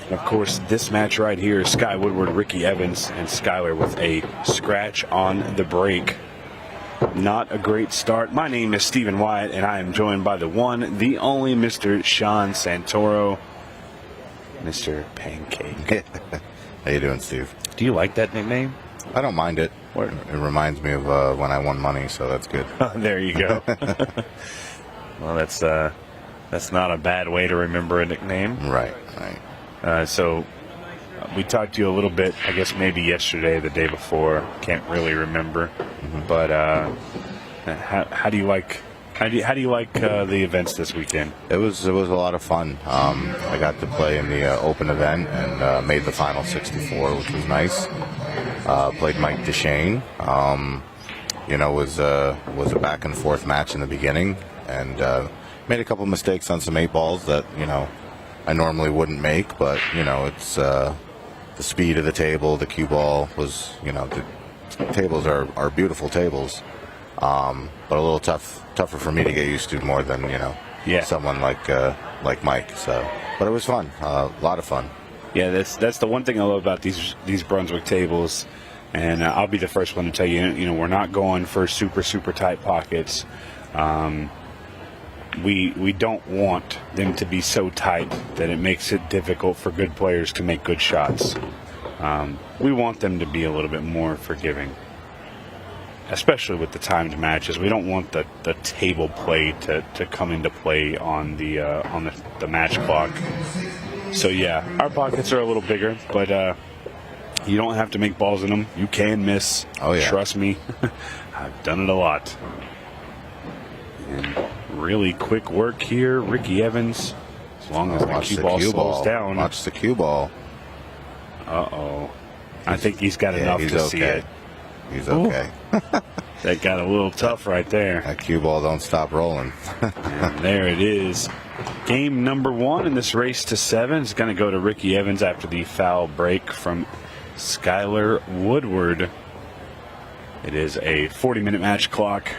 Of course, this match right here, Sky Woodward, Ricky Evans, and Skylar with a scratch on the break. Not a great start. My name is Stephen Wyatt, and I am joined by the one, the only Mr. Sean Santoro, Mr. Pancake. How you doing, Steve? Do you like that nickname? I don't mind it. It reminds me of when I won money, so that's good. There you go. Well, that's not a bad way to remember a nickname. Right. So we talked to you a little bit, I guess maybe yesterday, the day before. Can't really remember. Mm-hmm. But how do you like the events this weekend? It was a lot of fun. I got to play in the open event and made the final 64, which was nice. Played Mike DeShane. Was a back and forth match in the beginning, and made a couple mistakes on some 8-balls that I normally wouldn't make, but it's the speed of the table. The cue ball was, the tables are beautiful tables, but a little tougher for me to get used to more than someone like Mike. So, but it was fun, a lot of fun. Yeah, that's the one thing I love about these Brunswick tables, and I'll be the first one to tell you. We're not going for super tight pockets. We don't want them to be so tight that it makes it difficult for good players to make good shots. We want them to be a little bit more forgiving, especially with the timed matches. We don't want the table play to come into play on the match clock. So yeah, our pockets are a little bigger, but you don't have to make balls in them. You can miss. Oh yeah, trust me. I've done it a lot. And really quick work here, Ricky Evans. As long as the cue ball slows down. Watch the cue ball. Uh-oh. I think he's got enough to see it. He's okay. That got a little tough right there. That cue ball don't stop rolling. And there it is. Game number 1 in this race to 7 is going to go to Ricky Evans after the foul break from Skylar Woodward. It is a 40-minute match clock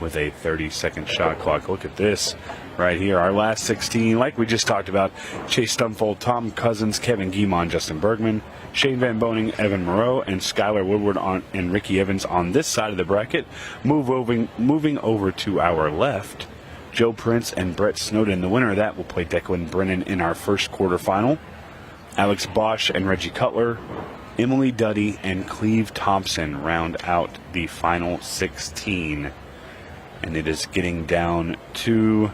with a 30-second shot clock. Look at this right here. Our last 16, like we just talked about, Chase Stumfull, Tom Cousins, Kevin Guimond, Justin Bergman, Shane Van Boning, Evan Moreau, and Skylar Woodward and Ricky Evans on this side of the bracket. Moving over to our left, Joe Prince and Brett Snowden. The winner of that will play Declan Brennan in our first quarterfinal. Alex Bosch and Reggie Cutler, Emily Duddy, and Cleve Thompson round out the final 16. And it is getting down to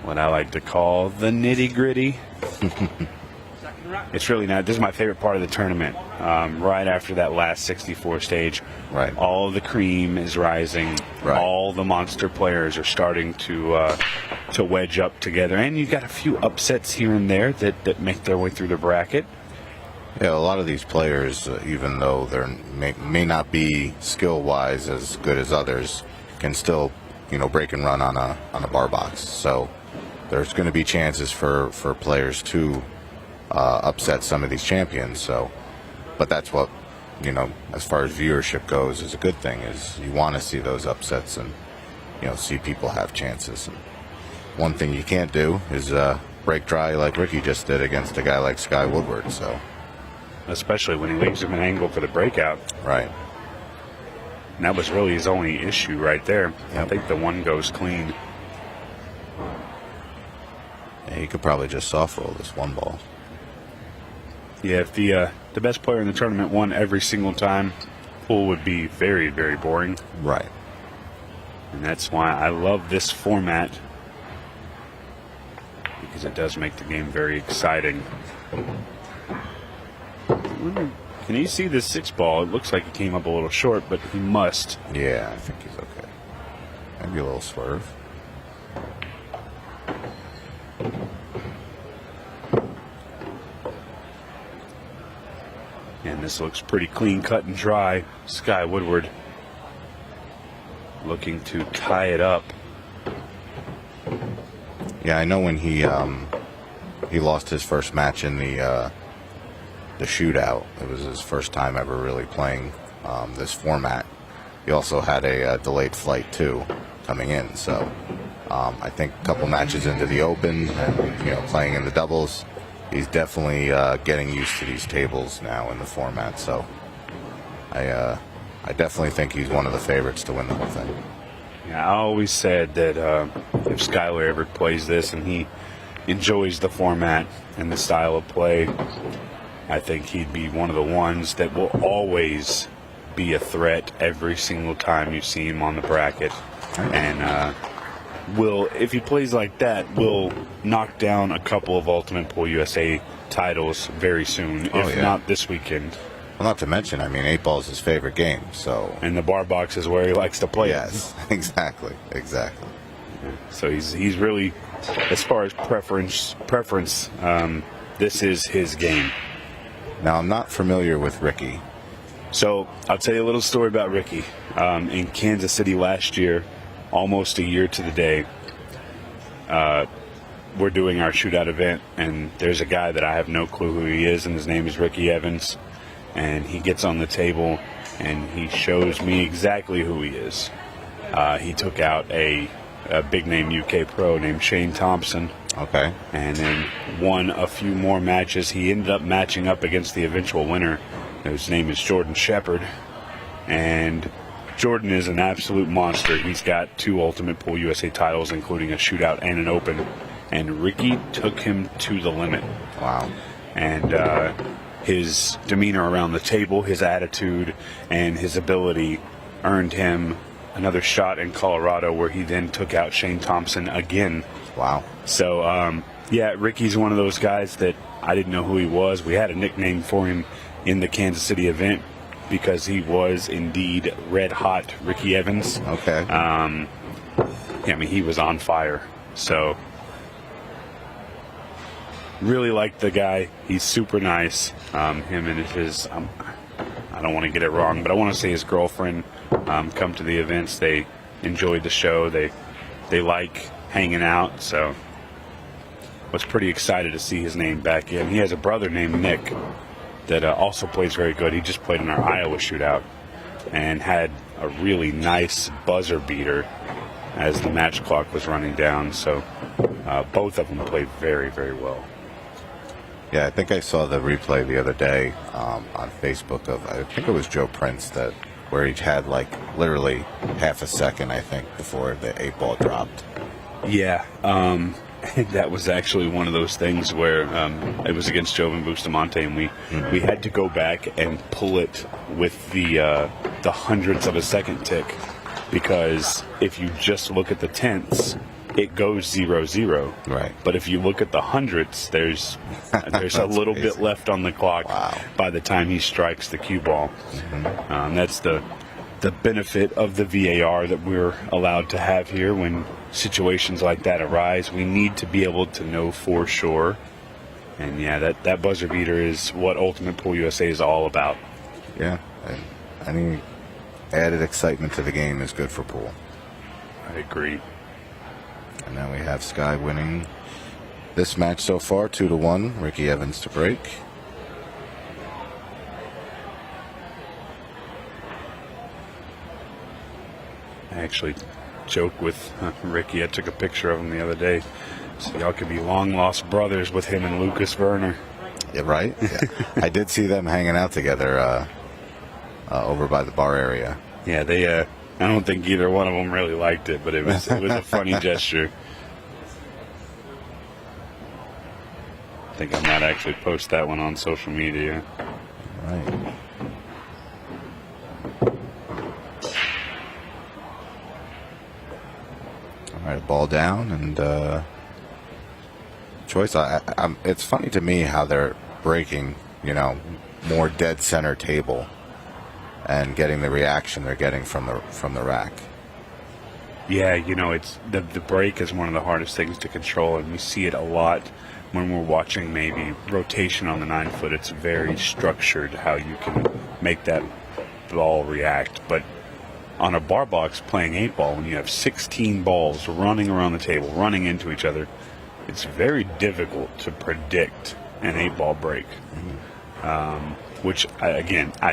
what I like to call the nitty-gritty. It's really not. This is my favorite part of the tournament. Right after that last 64 stage, right, all of the cream is rising. Right. All the monster players are starting to wedge up together. And you've got a few upsets here and there that make their way through the bracket. Yeah, a lot of these players, even though they may not be skill-wise as good as others, can still, break and run on a bar box. So there's going to be chances for players to upset some of these champions. So, but that's what you know, as far as viewership goes, is a good thing. Is you want to see those upsets and, you know, see people have chances. And one thing you can't do is break dry like Ricky just did against a guy like Sky Woodward. So, especially when he leaves him an angle for the breakout. Right. And that was really his only issue right there. Yep. I think the one goes clean. Yeah, he could probably just soft roll this one ball. Yeah, if the best player in the tournament won every single time, pool would be very, very boring. Right. And that's why I love this format, because it does make the game very exciting. Can you see this 6 ball? It looks like it came up a little short, but he must. Yeah, I think he's okay. Maybe a little swerve. And this looks pretty clean, cut and dry. Sky Woodward looking to tie it up. Yeah, I know when he lost his first match in the shootout. It was his first time ever really playing this format. He also had a delayed flight too coming in. So I think a couple matches into the Open and, you know, playing in the doubles, he's definitely getting used to these tables now in the format. So I definitely think he's one of the favorites to win the whole thing. Yeah, I always said that if Skylar ever plays this and he enjoys the format and the style of play, I think he'd be one of the ones that will always be a threat every single time you see him on the bracket. And will, if he plays like that, will knock down a couple of Ultimate Pool USA titles very soon, if not this weekend. Well, not to mention, I mean, 8-ball is his favorite game, so... And the bar box is where he likes to play. Yes, exactly. So he's really, as far as preference, this is his game. Now, I'm not familiar with Ricky. So I'll tell you a little story about Ricky. In Kansas City last year, almost a year to the day, we're doing our shootout event, and there's a guy that I have no clue who he is, and his name is Ricky Evans. And he gets on the table, and he shows me exactly who he is. He took out a big-name UK pro named Shane Thompson. Okay. And then won a few more matches. He ended up matching up against the eventual winner. His name is Jordan Shepard. And Jordan is an absolute monster. He's got 2 Ultimate Pool USA titles, including a shootout and an open. And Ricky took him to the limit. Wow. And his demeanor around the table, his attitude, and his ability earned him another shot in Colorado, where he then took out Shane Thompson again. Wow. So, yeah, Ricky's one of those guys that I didn't know who he was. We had a nickname for him in the Kansas City event because he was indeed red hot Ricky Evans. Okay. Yeah, I mean, he was on fire. So, really like the guy. He's super nice. Him and his, I don't want to get it wrong, but I want to say his girlfriend come to the events. They enjoyed the show. They like hanging out. So, was pretty excited to see his name back in. He has a brother named Nick that also plays very good. He just played in our Iowa shootout and had a really nice buzzer beater as the match clock was running down. So both of them played very, very well. Yeah, I think I saw the replay the other day on Facebook of, I think it was Joe Prince, where he had like literally half a second, I think, before the 8-ball dropped. Yeah, that was actually one of those things where it was against Jovan Bustamante, and we had to go back and pull it with the hundredths of a second tick, because if you just look at the tenths, it goes 0-0. Right. But if you look at the hundredths, there's a little bit left on the clock by the time he strikes the cue ball. Mm-hmm. That's the benefit of the VAR that we're allowed to have here when situations like that arise. We need to be able to know for sure. And yeah, that buzzer beater is what Ultimate Pool USA is all about. Yeah, and any added excitement to the game is good for pool. I agree. And now we have Sky winning this match so far, 2-1. Ricky Evans to break. I actually joked with Ricky. I took a picture of him the other day. So y'all could be long-lost brothers with him and Lucas Werner. Yeah, right? Yeah. I did see them hanging out together over by the bar area. Yeah, they. I don't think either one of them really liked it, but it was a funny gesture. I think I might actually post that one on social media. Right. All right, ball down and choice. It's funny to me how they're breaking, more dead center table and getting the reaction they're getting from the rack. Yeah, it's the break is one of the hardest things to control, and we see it a lot when we're watching maybe rotation on the 9-foot. It's very structured how you can make that ball react. But on a bar box playing 8-ball, when you have 16 balls running around the table, running into each other, it's very difficult to predict an 8-ball break. Which, I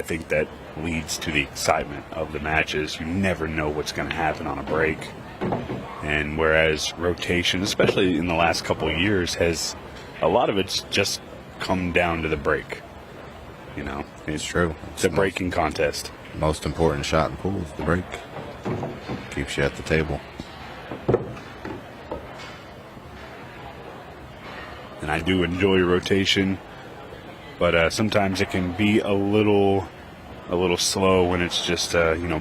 think that leads to the excitement of the matches. You never know what's going to happen on a break. And whereas rotation, especially in the last couple of years, a lot of it's just come down to the break. It's true. It's a breaking contest. Most important shot in pool is the break. Keeps you at the table. And I do enjoy rotation, but sometimes it can be a little slow when it's just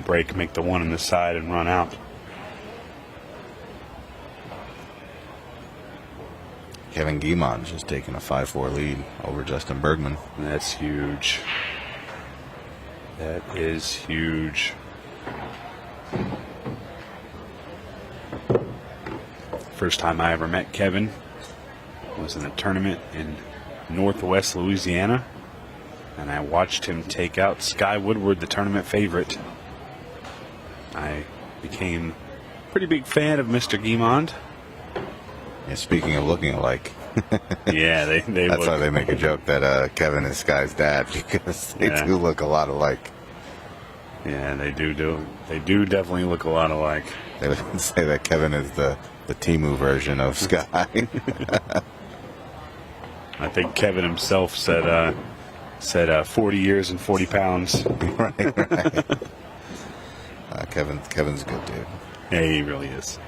break, make the one on the side and run out. Kevin Guimond's just taking a 5-4 lead over Justin Bergman. That's huge. That is huge. First time I ever met Kevin was in a tournament in Northwest Louisiana, and I watched him take out Sky Woodward, the tournament favorite. I became a pretty big fan of Mr. Guimond. Yeah, speaking of looking alike. Yeah, they That's why they make a joke that Kevin is Sky's dad, because they do look a lot alike. Yeah, they do. They do definitely look a lot alike. They would say that Kevin is the Temu version of Sky. I think Kevin himself said 40 years and 40 pounds. Right. Kevin's a good dude. Yeah, he really is.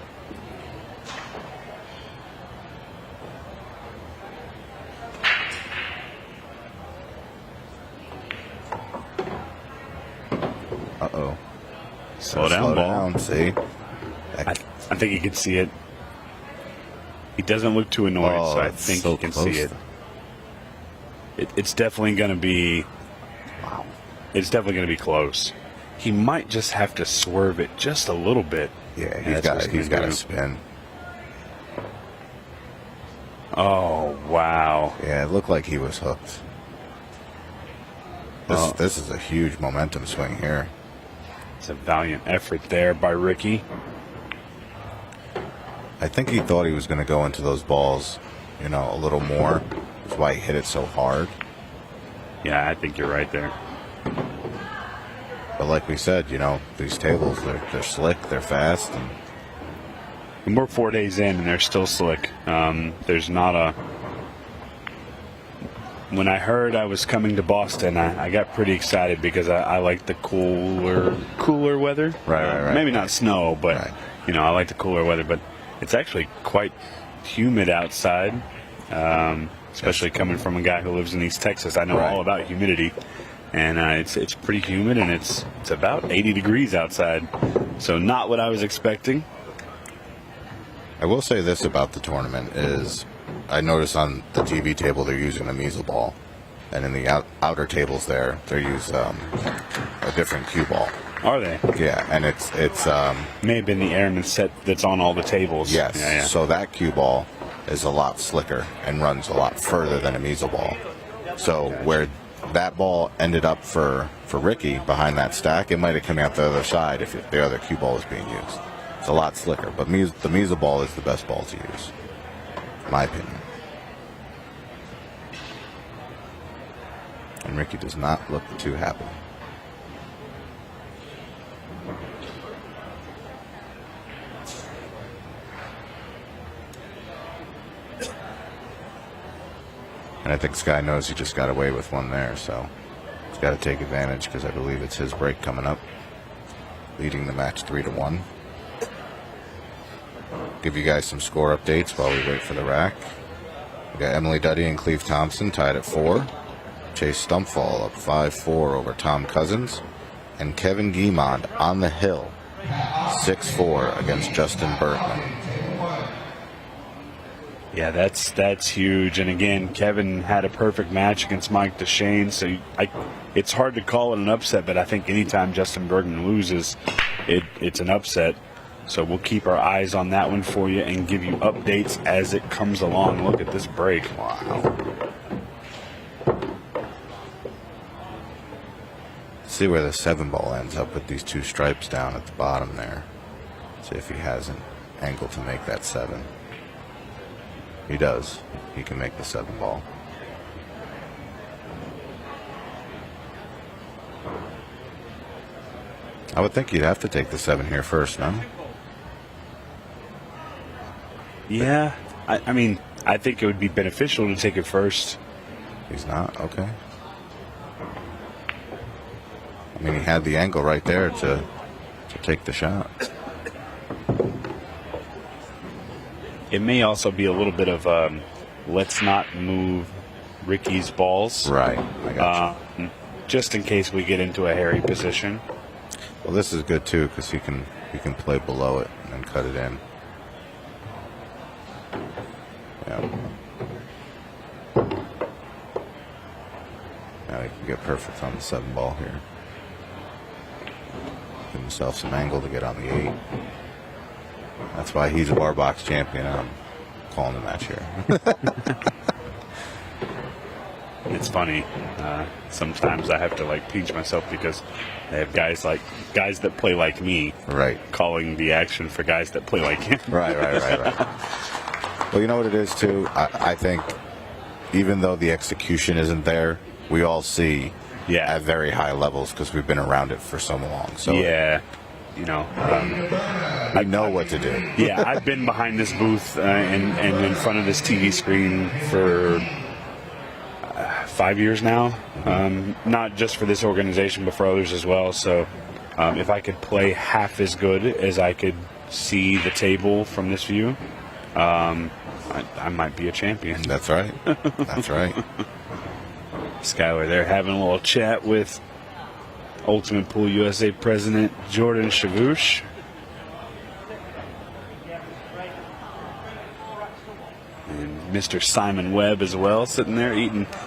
Uh-oh. Slow down, ball. See? I think he can see it. He doesn't look too annoyed, so I think he can see it. It's definitely going to be... Wow. It's definitely going to be close. He might just have to swerve it just a little bit. Yeah, he's got to spin. Oh, wow. Yeah, it looked like he was hooked. This is a huge momentum swing here. It's a valiant effort there by Ricky. I think he thought he was going to go into those balls, a little more. That's why he hit it so hard. Yeah, I think you're right there. But like we said, these tables, they're slick, they're fast. And we're 4 days in, and they're still slick. There's not a... When I heard I was coming to Boston, I got pretty excited because I like the cooler weather. Right. Maybe not snow, but, right. I like the cooler weather. But it's actually quite humid outside, especially coming from a guy who lives in East Texas. I know all about humidity. And it's pretty humid, and it's about 80 degrees outside. So not what I was expecting. I will say this about the tournament is I noticed on the TV table they're using a measle ball. And in the outer tables they're using a different cue ball. Are they? Yeah, and it's may have been the Airman set that's on all the tables. Yes. Yeah. So that cue ball is a lot slicker and runs a lot further than a measle ball. So where that ball ended up for Ricky behind that stack, it might have come out the other side if the other cue ball was being used. It's a lot slicker, but the measle ball is the best ball to use, in my opinion. And Ricky does not look too happy. And I think Sky knows he just got away with one there, so he's got to take advantage because I believe it's his break coming up, leading the match 3-1. Give you guys some score updates while we wait for the rack. We got Emily Duddy and Cleve Thompson tied at 4. Chase Stumpfall up 5-4 over Tom Cousins. And Kevin Guimond on the hill, 6-4 against Justin Bergman. Yeah, that's huge. And again, Kevin had a perfect match against Mike DeShane, so it's hard to call it an upset, but I think anytime Justin Bergman loses, it's an upset. So we'll keep our eyes on that one for you and give you updates as it comes along. Look at this break. Wow. See where the 7-ball ends up with these 2 stripes down at the bottom there. See if he has an angle to make that 7. He does. He can make the 7-ball. I would think you'd have to take the 7 here first, no? Yeah, I mean, I think it would be beneficial to take it first. He's not? Okay. I mean, he had the angle right there to take the shot. It may also be a little bit of let's not move Ricky's balls. Right. I got you. Just in case we get into a hairy position. Well, this is good, too, because he can play below it and then cut it in. Yeah. Now he can get perfect on the 7-ball here. Give himself some angle to get on the 8. That's why he's a bar box champion. I'm calling the match here. It's funny. Sometimes I have to pinch myself because they have guys that play like me, right, calling the action for guys that play like him. Right. Well, you know what it is too. I think even though the execution isn't there, we all see at very high levels because we've been around it for so long. So yeah. I know what to do. Yeah, I've been behind this booth and in front of this TV screen for 5 years now. Not just for this organization, but for others as well. So if I could play half as good as I could see the table from this view, I might be a champion. That's right. That's right. Skylar there having a little chat with Ultimate Pool USA President Jordan Chavouche. And Mr. Simon Webb as well, sitting there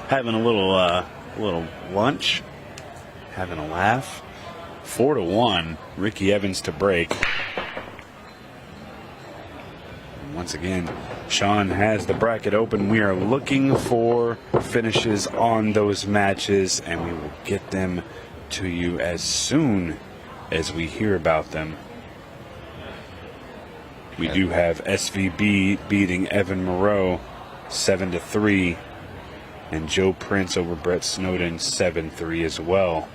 having a little lunch, having a laugh. 4-1, Ricky Evans to break. And once again, Sean has the bracket open. We are looking for finishes on those matches, and we will get them to you as soon as we hear about them. We do have SVB beating Evan Moreau 7-3, and Joe Prince over Brett Snowden 7-3 as well.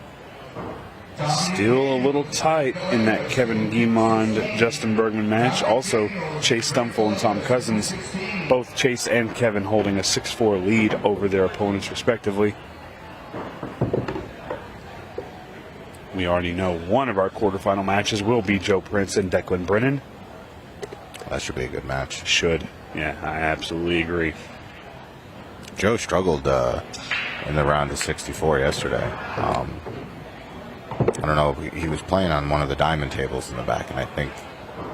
Still a little tight in that Kevin Guimond Justin Bergman match. Also, Chase Stumpful and Tom Cousins, both Chase and Kevin holding a 6-4 lead over their opponents respectively. We already know one of our quarterfinal matches will be Joe Prince and Declan Brennan. That should be a good match. Should. Yeah, I absolutely agree. Joe struggled in the round of 64 yesterday. I don't know, he was playing on one of the diamond tables in the back, and I think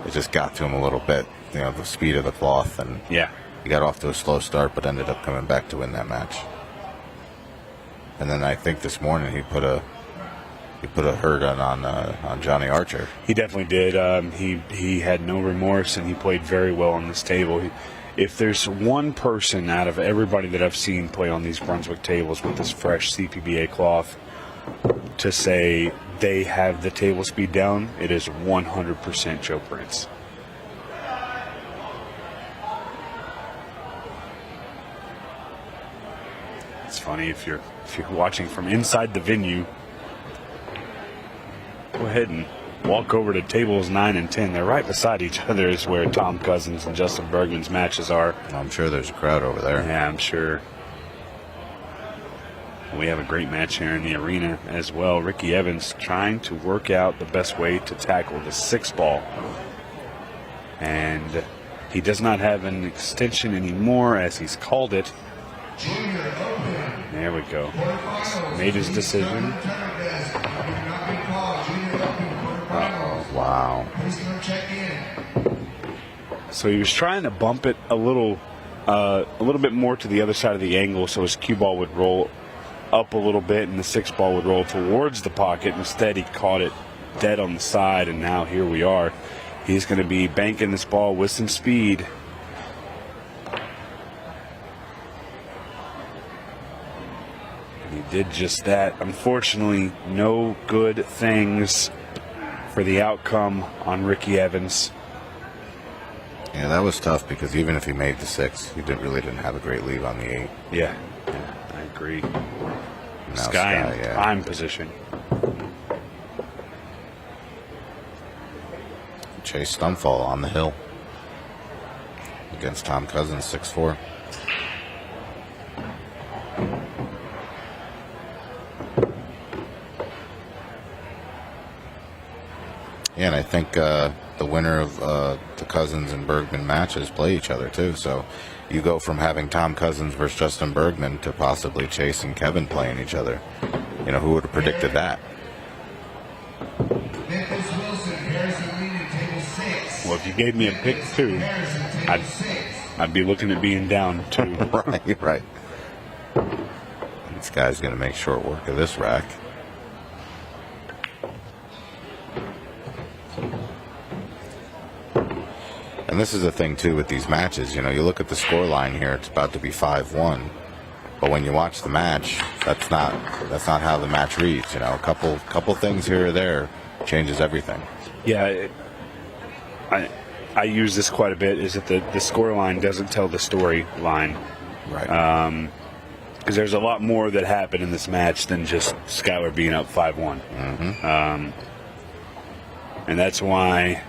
it just got to him a little bit, the speed of the cloth, and yeah, he got off to a slow start, but ended up coming back to win that match. And then I think this morning he put a hurt on Johnny Archer. He definitely did. He had no remorse, and he played very well on this table. If there's one person out of everybody that I've seen play on these Brunswick tables with this fresh CPBA cloth to say they have the table speed down, it is 100% Joe Prince. It's funny if you're watching from inside the venue. Go ahead and walk over to tables 9 and 10. They're right beside each other, is where Tom Cousins and Justin Bergman's matches are. I'm sure there's a crowd over there. Yeah, I'm sure. We have a great match here in the arena as well. Ricky Evans trying to work out the best way to tackle the 6-ball. And he does not have an extension anymore, as he's called it. There we go. Made his decision. Uh-oh. Wow. So he was trying to bump it a little bit more to the other side of the angle, so his cue ball would roll up a little bit and the 6-ball would roll towards the pocket. Instead, he caught it dead on the side, and now here we are. He's going to be banking this ball with some speed. And he did just that. Unfortunately, no good things for the outcome on Ricky Evans. Yeah, that was tough because even if he made the 6, he really didn't have a great lead on the 8. Yeah, I agree. Now Sky in yeah. prime position. Chase Stunfall on the hill against Tom Cousins, 6'4". Yeah, and I think the winner of the Cousins and Bergman matches play each other too. So you go from having Tom Cousins versus Justin Bergman to possibly Chase and Kevin playing each other. You know, who would have predicted that? Well, if you gave me a pick 2, I'd be looking at being down 2. Right. This guy's going to make short work of this rack. And this is the thing too with these matches. You know, you look at the score line here; it's about to be 5-1. But when you watch the match, that's not how the match reads. You know, a couple things here or there changes everything. Yeah, I use this quite a bit. Is that the score line doesn't tell the story line, right? Because there's a lot more that happened in this match than just Skylar being up 5-1. And that's why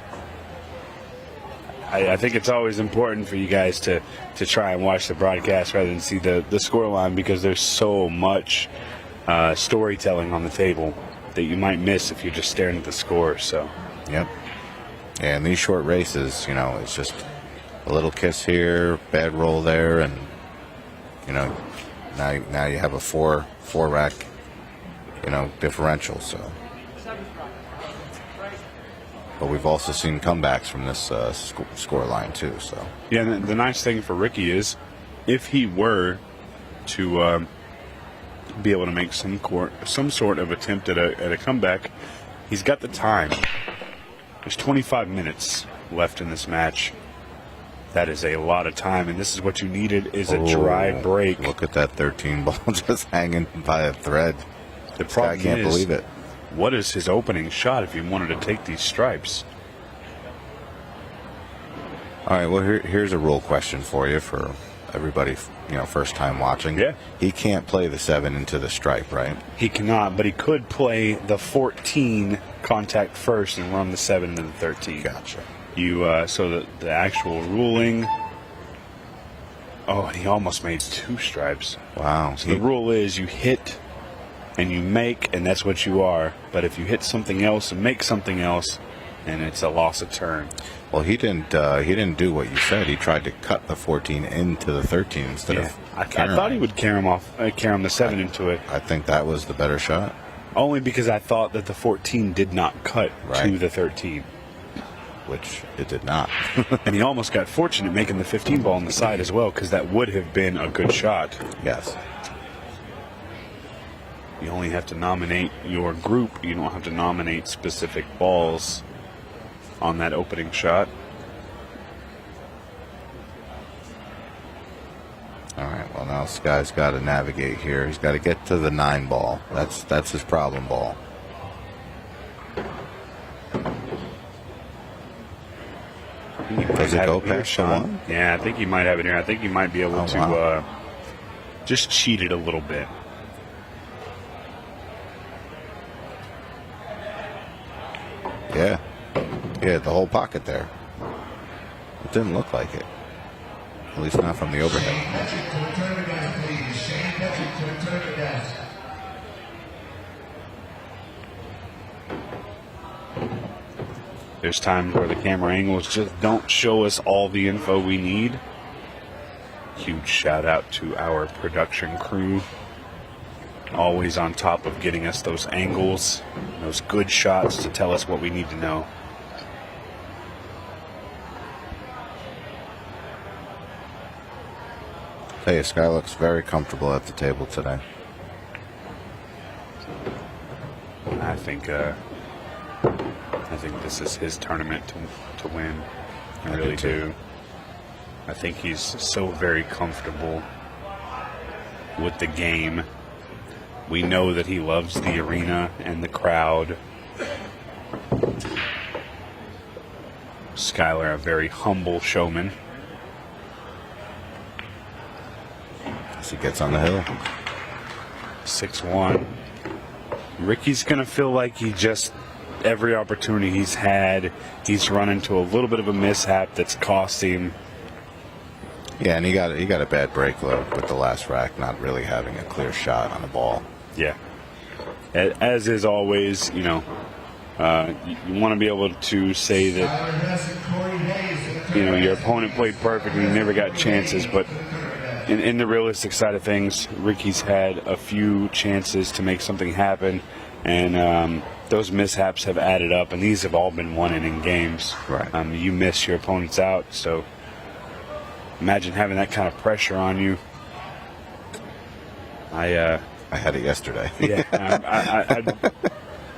I think it's always important for you guys to try and watch the broadcast rather than see the score line, because there's so much storytelling on the table that you might miss if you're just staring at the score. So, yep. And these short races, you know, it's just a little kiss here, bad roll there, and you know, now you have a four rack, you know, differential. So, but we've also seen comebacks from this score line too. So yeah, and the nice thing for Ricky is, if he were to be able to make some sort of attempt at a comeback, he's got the time. There's 25 minutes left in this match. That is a lot of time, and this is what you needed, is a dry break. Look at that 13 ball just hanging by a thread. The problem I can't believe it. What is his opening shot if he wanted to take these stripes? All right, well, here's a rule question for you, for everybody, you know, first time watching. Yeah. He can't play the 7 into the stripe, right? He cannot, but he could play the 14 contact first and run the 7 into the 13. Gotcha. So the actual ruling. Oh, and he almost made 2 stripes. Wow. So the rule is you hit and you make, and that's what you are. But if you hit something else and make something else, and it's a loss of turn. Well, he didn't do what you said. He tried to cut the 14 into the 13 instead of. I thought he would carry him the 7 into it. I think that was the better shot. Only because I thought that the 14 did not cut to the 13. Which it did not. And he almost got fortunate making the 15 ball on the side as well, because that would have been a good shot. Yes. You only have to nominate your group. You don't have to nominate specific balls on that opening shot. All right, well, now this guy's got to navigate here. He's got to get to the 9 ball. That's his problem ball. Does it go past the 1? Yeah, I think he might have it here. I think he might be able to just cheat it a little bit. Yeah. Yeah, the whole pocket there. It didn't look like it. At least not from the overhead. There's times where the camera angles just don't show us all the info we need. Huge shout out to our production crew. Always on top of getting us those angles, those good shots to tell us what we need to know. Hey, Sky looks very comfortable at the table today. I think this is his tournament to win. I really do. I think he's so very comfortable with the game. We know that he loves the arena and the crowd. Skylar, a very humble showman. As he gets on the hill. 6-1. Ricky's going to feel like he just, every opportunity he's had, he's run into a little bit of a mishap that's cost him. Yeah, and he got a bad break low with the last rack, not really having a clear shot on the ball. Yeah. As is always, you know, you want to be able to say that, you know, your opponent played perfectly, you never got chances, but in the realistic side of things, Ricky's had a few chances to make something happen, and those mishaps have added up, and these have all been won-inning games. Right. You miss your opponents out, so imagine having that kind of pressure on you. I had it yesterday. Yeah,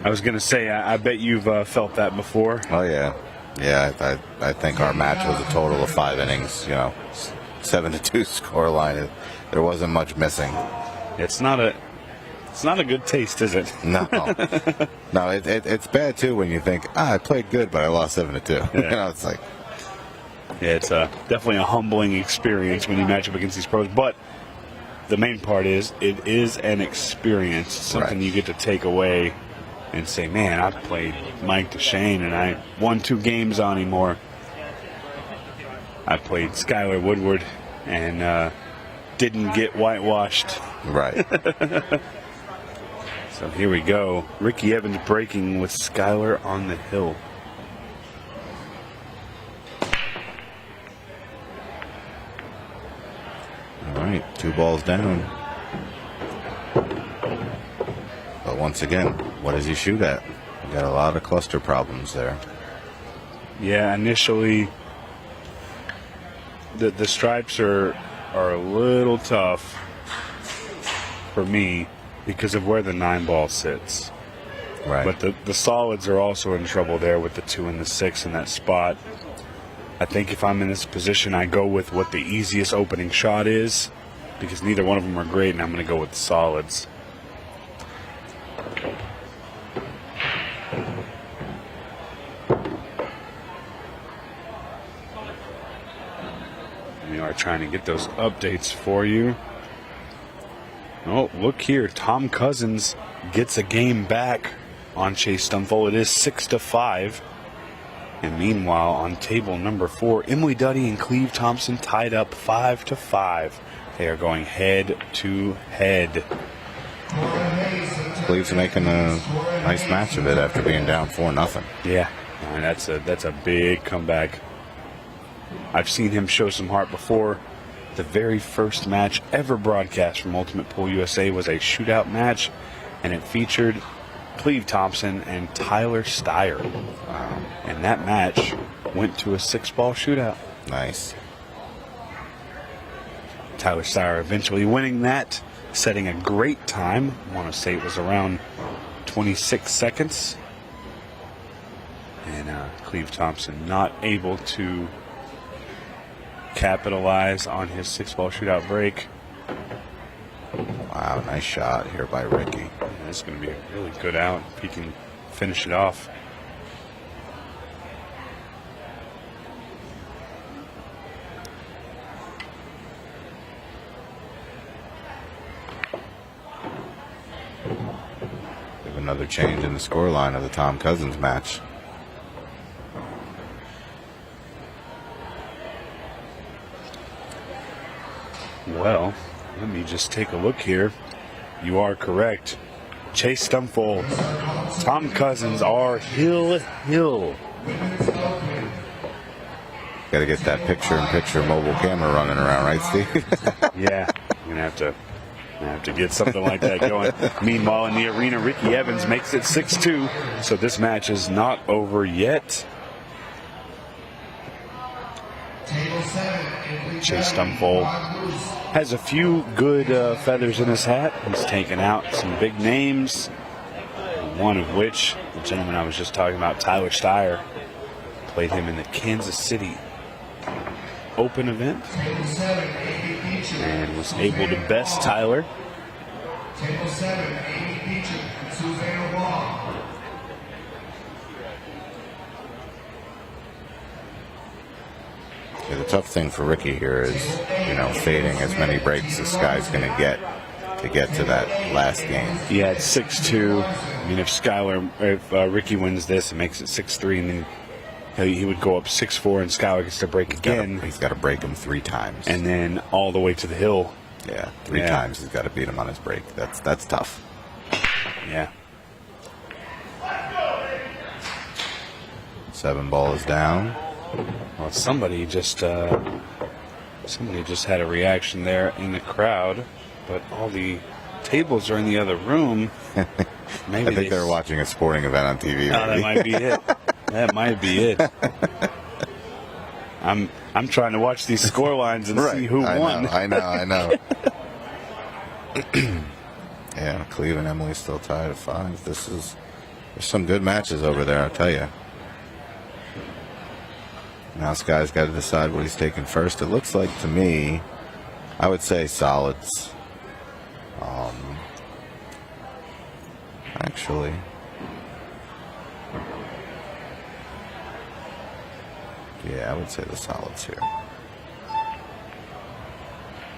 I was going to say, I bet you've felt that before. Oh, yeah. Yeah, I think our match was a total of 5 innings, you know, 7-2 scoreline. There wasn't much missing. It's not a good taste, is it? No. No, it's bad, too, when you think, I played good, but I lost 7-2. Yeah. You know, it's like... Yeah, it's definitely a humbling experience when you match up against these pros, but the main part is it is an experience, something you get to take away and say, man, I played Mike DeShane and I won 2 games on him, or I played Skylar Woodward and didn't get whitewashed. Right. So here we go. Ricky Evans breaking with Skylar on the hill. All right, 2 balls down. But once again, what does he shoot at? We got a lot of cluster problems there. Yeah, initially the stripes are a little tough for me because of where the 9 ball sits. Right. But the solids are also in trouble there with the 2 and the 6 in that spot. I think if I'm in this position, I go with what the easiest opening shot is, because neither one of them are great, and I'm going to go with the solids. We are trying to get those updates for you. Oh, look here. Tom Cousins gets a game back on Chase Stumfall. It is 6-5. And meanwhile, on table number 4, Emily Duddy and Cleve Thompson tied up 5-5. They are going head to head. Cleve's making a nice match of it after being down 4-0. Yeah, and that's a big comeback. I've seen him show some heart before. The very first match ever broadcast from Ultimate Pool USA was a shootout match, and it featured Cleve Thompson and Tyler Steyer. Wow. And that match went to a 6-ball shootout. Nice. Tyler Steyer eventually winning that, setting a great time. I want to say it was around 26 seconds. And Cleve Thompson not able to capitalize on his 6-ball shootout break. Wow, nice shot here by Ricky. Yeah, this is going to be a really good out if he can finish it off. We have another change in the scoreline of the Tom Cousins match. Well, let me just take a look here. You are correct. Chase Stumfall, Tom Cousins are hill Women's Open. Got to get that picture-in-picture mobile camera running around, right, Steve? Yeah, I'm gonna have to get something like that going. Meanwhile, in the arena, Ricky Evans makes it 6-2. So this match is not over yet. Table 7. Chase Stumfold has a few good feathers in his hat. He's taken out some big names, one of which, the gentleman I was just talking about, Tyler Steyer, played him in the Kansas City Open event and was able to best Tyler. Table 7. Amy Beecham and Suzanne Wong. Yeah, the tough thing for Ricky here is, fading as many breaks as Sky's going to get to that last game. He had 6-2. I mean, if Ricky wins this and makes it 6-3, and then he would go up 6-4, and Skyler gets to break again. He's got to break him 3 times, and then all the way to the hill. Yeah, 3 times he's got to beat him on his break. That's tough. Yeah. 7 ball is down. Well, somebody just had a reaction there in the crowd, but all the tables are in the other room. Maybe I think they're watching a sporting event on TV. Oh, that might be it. That might be it. I'm trying to watch these score lines and see who won. I know. Yeah, Cleveland, Emily's still tied at 5. There's some good matches over there, I'll tell you. Now Sky's got to decide what he's taking first. It looks like to me, I would say solids. Actually, yeah, I would say the solids here.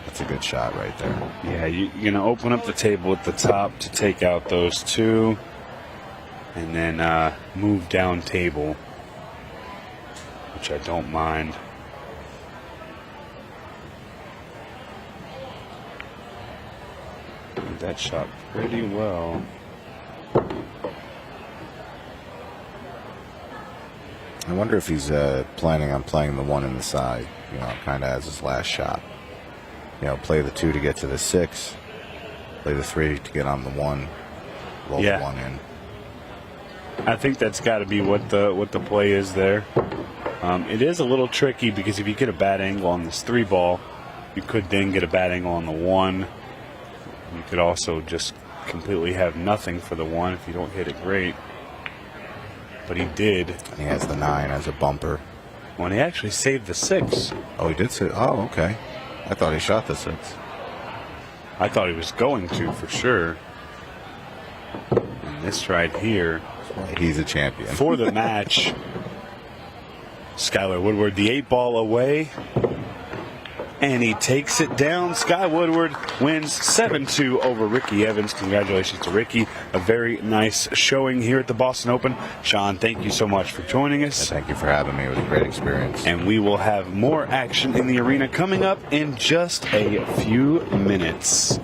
That's a good shot right there. Yeah, you're going to open up the table at the top to take out those 2, and then move down table, which I don't mind. Did that shot pretty well. I wonder if he's planning on playing the 1 in the side, kind of as his last shot. Play the 2 to get to the 6, play the 3 to get on the 1, roll the 1 in. I think that's got to be what the play is there. It is a little tricky because if you get a bad angle on this 3 ball, you could then get a bad angle on the 1. You could also just completely have nothing for the 1 if you don't hit it great. But he did. And he has the 9 as a bumper. Well, he actually saved the 6. Oh, he did say. Oh, okay. I thought he shot the 6. I thought he was going to for sure. And this right here. He's a champion. For the match, Skylar Woodward, the 8 ball away. And he takes it down. Sky Woodward wins 7-2 over Ricky Evans. Congratulations to Ricky. A very nice showing here at the Boston Open. Sean, thank you so much for joining us. Thank you for having me. It was a great experience. And we will have more action in the arena coming up in just a few minutes.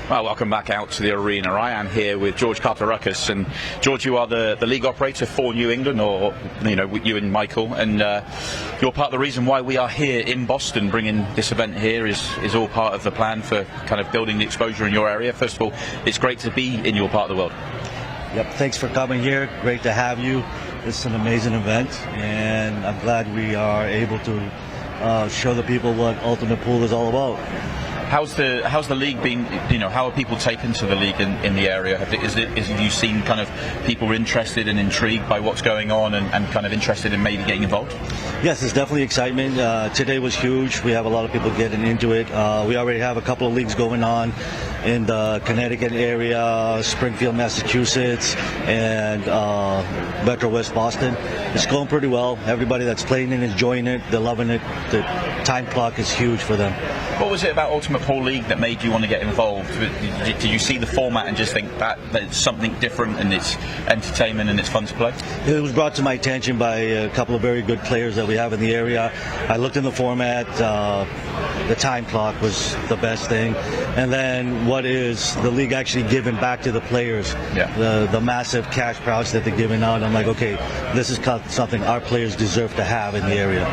Well, welcome back out to the arena. I am here with George Carter-Ruckus, and George, you are the league operator for New England, or you and Michael, and you're part of the reason why we are here in Boston. Bringing this event here is all part of the plan for kind of building the exposure in your area. First of all, it's great to be in your part of the world. Yep, thanks for coming here. Great to have you. It's an amazing event, and I'm glad we are able to show the people what Ultimate Pool is all about. How's the league been? How are people taken to the league in the area? Have you seen kind of people interested and intrigued by what's going on and kind of interested in maybe getting involved? Yes, there's definitely excitement. Today was huge. We have a lot of people getting into it. We already have a couple of leagues going on in the Connecticut area, Springfield, Massachusetts, and Metro West Boston. It's going pretty well. Everybody that's playing it is enjoying it. They're loving it. The time clock is huge for them. What was it about Ultimate Pool League that made you want to get involved? Did you see the format and just think that it's something different and it's entertainment and it's fun to play? It was brought to my attention by a couple of very good players that we have in the area. I looked in the format. The time clock was the best thing. And then what is the league actually giving back to the players? Yeah. The massive cash prizes that they're giving out. I'm like, okay, this is something our players deserve to have in the area.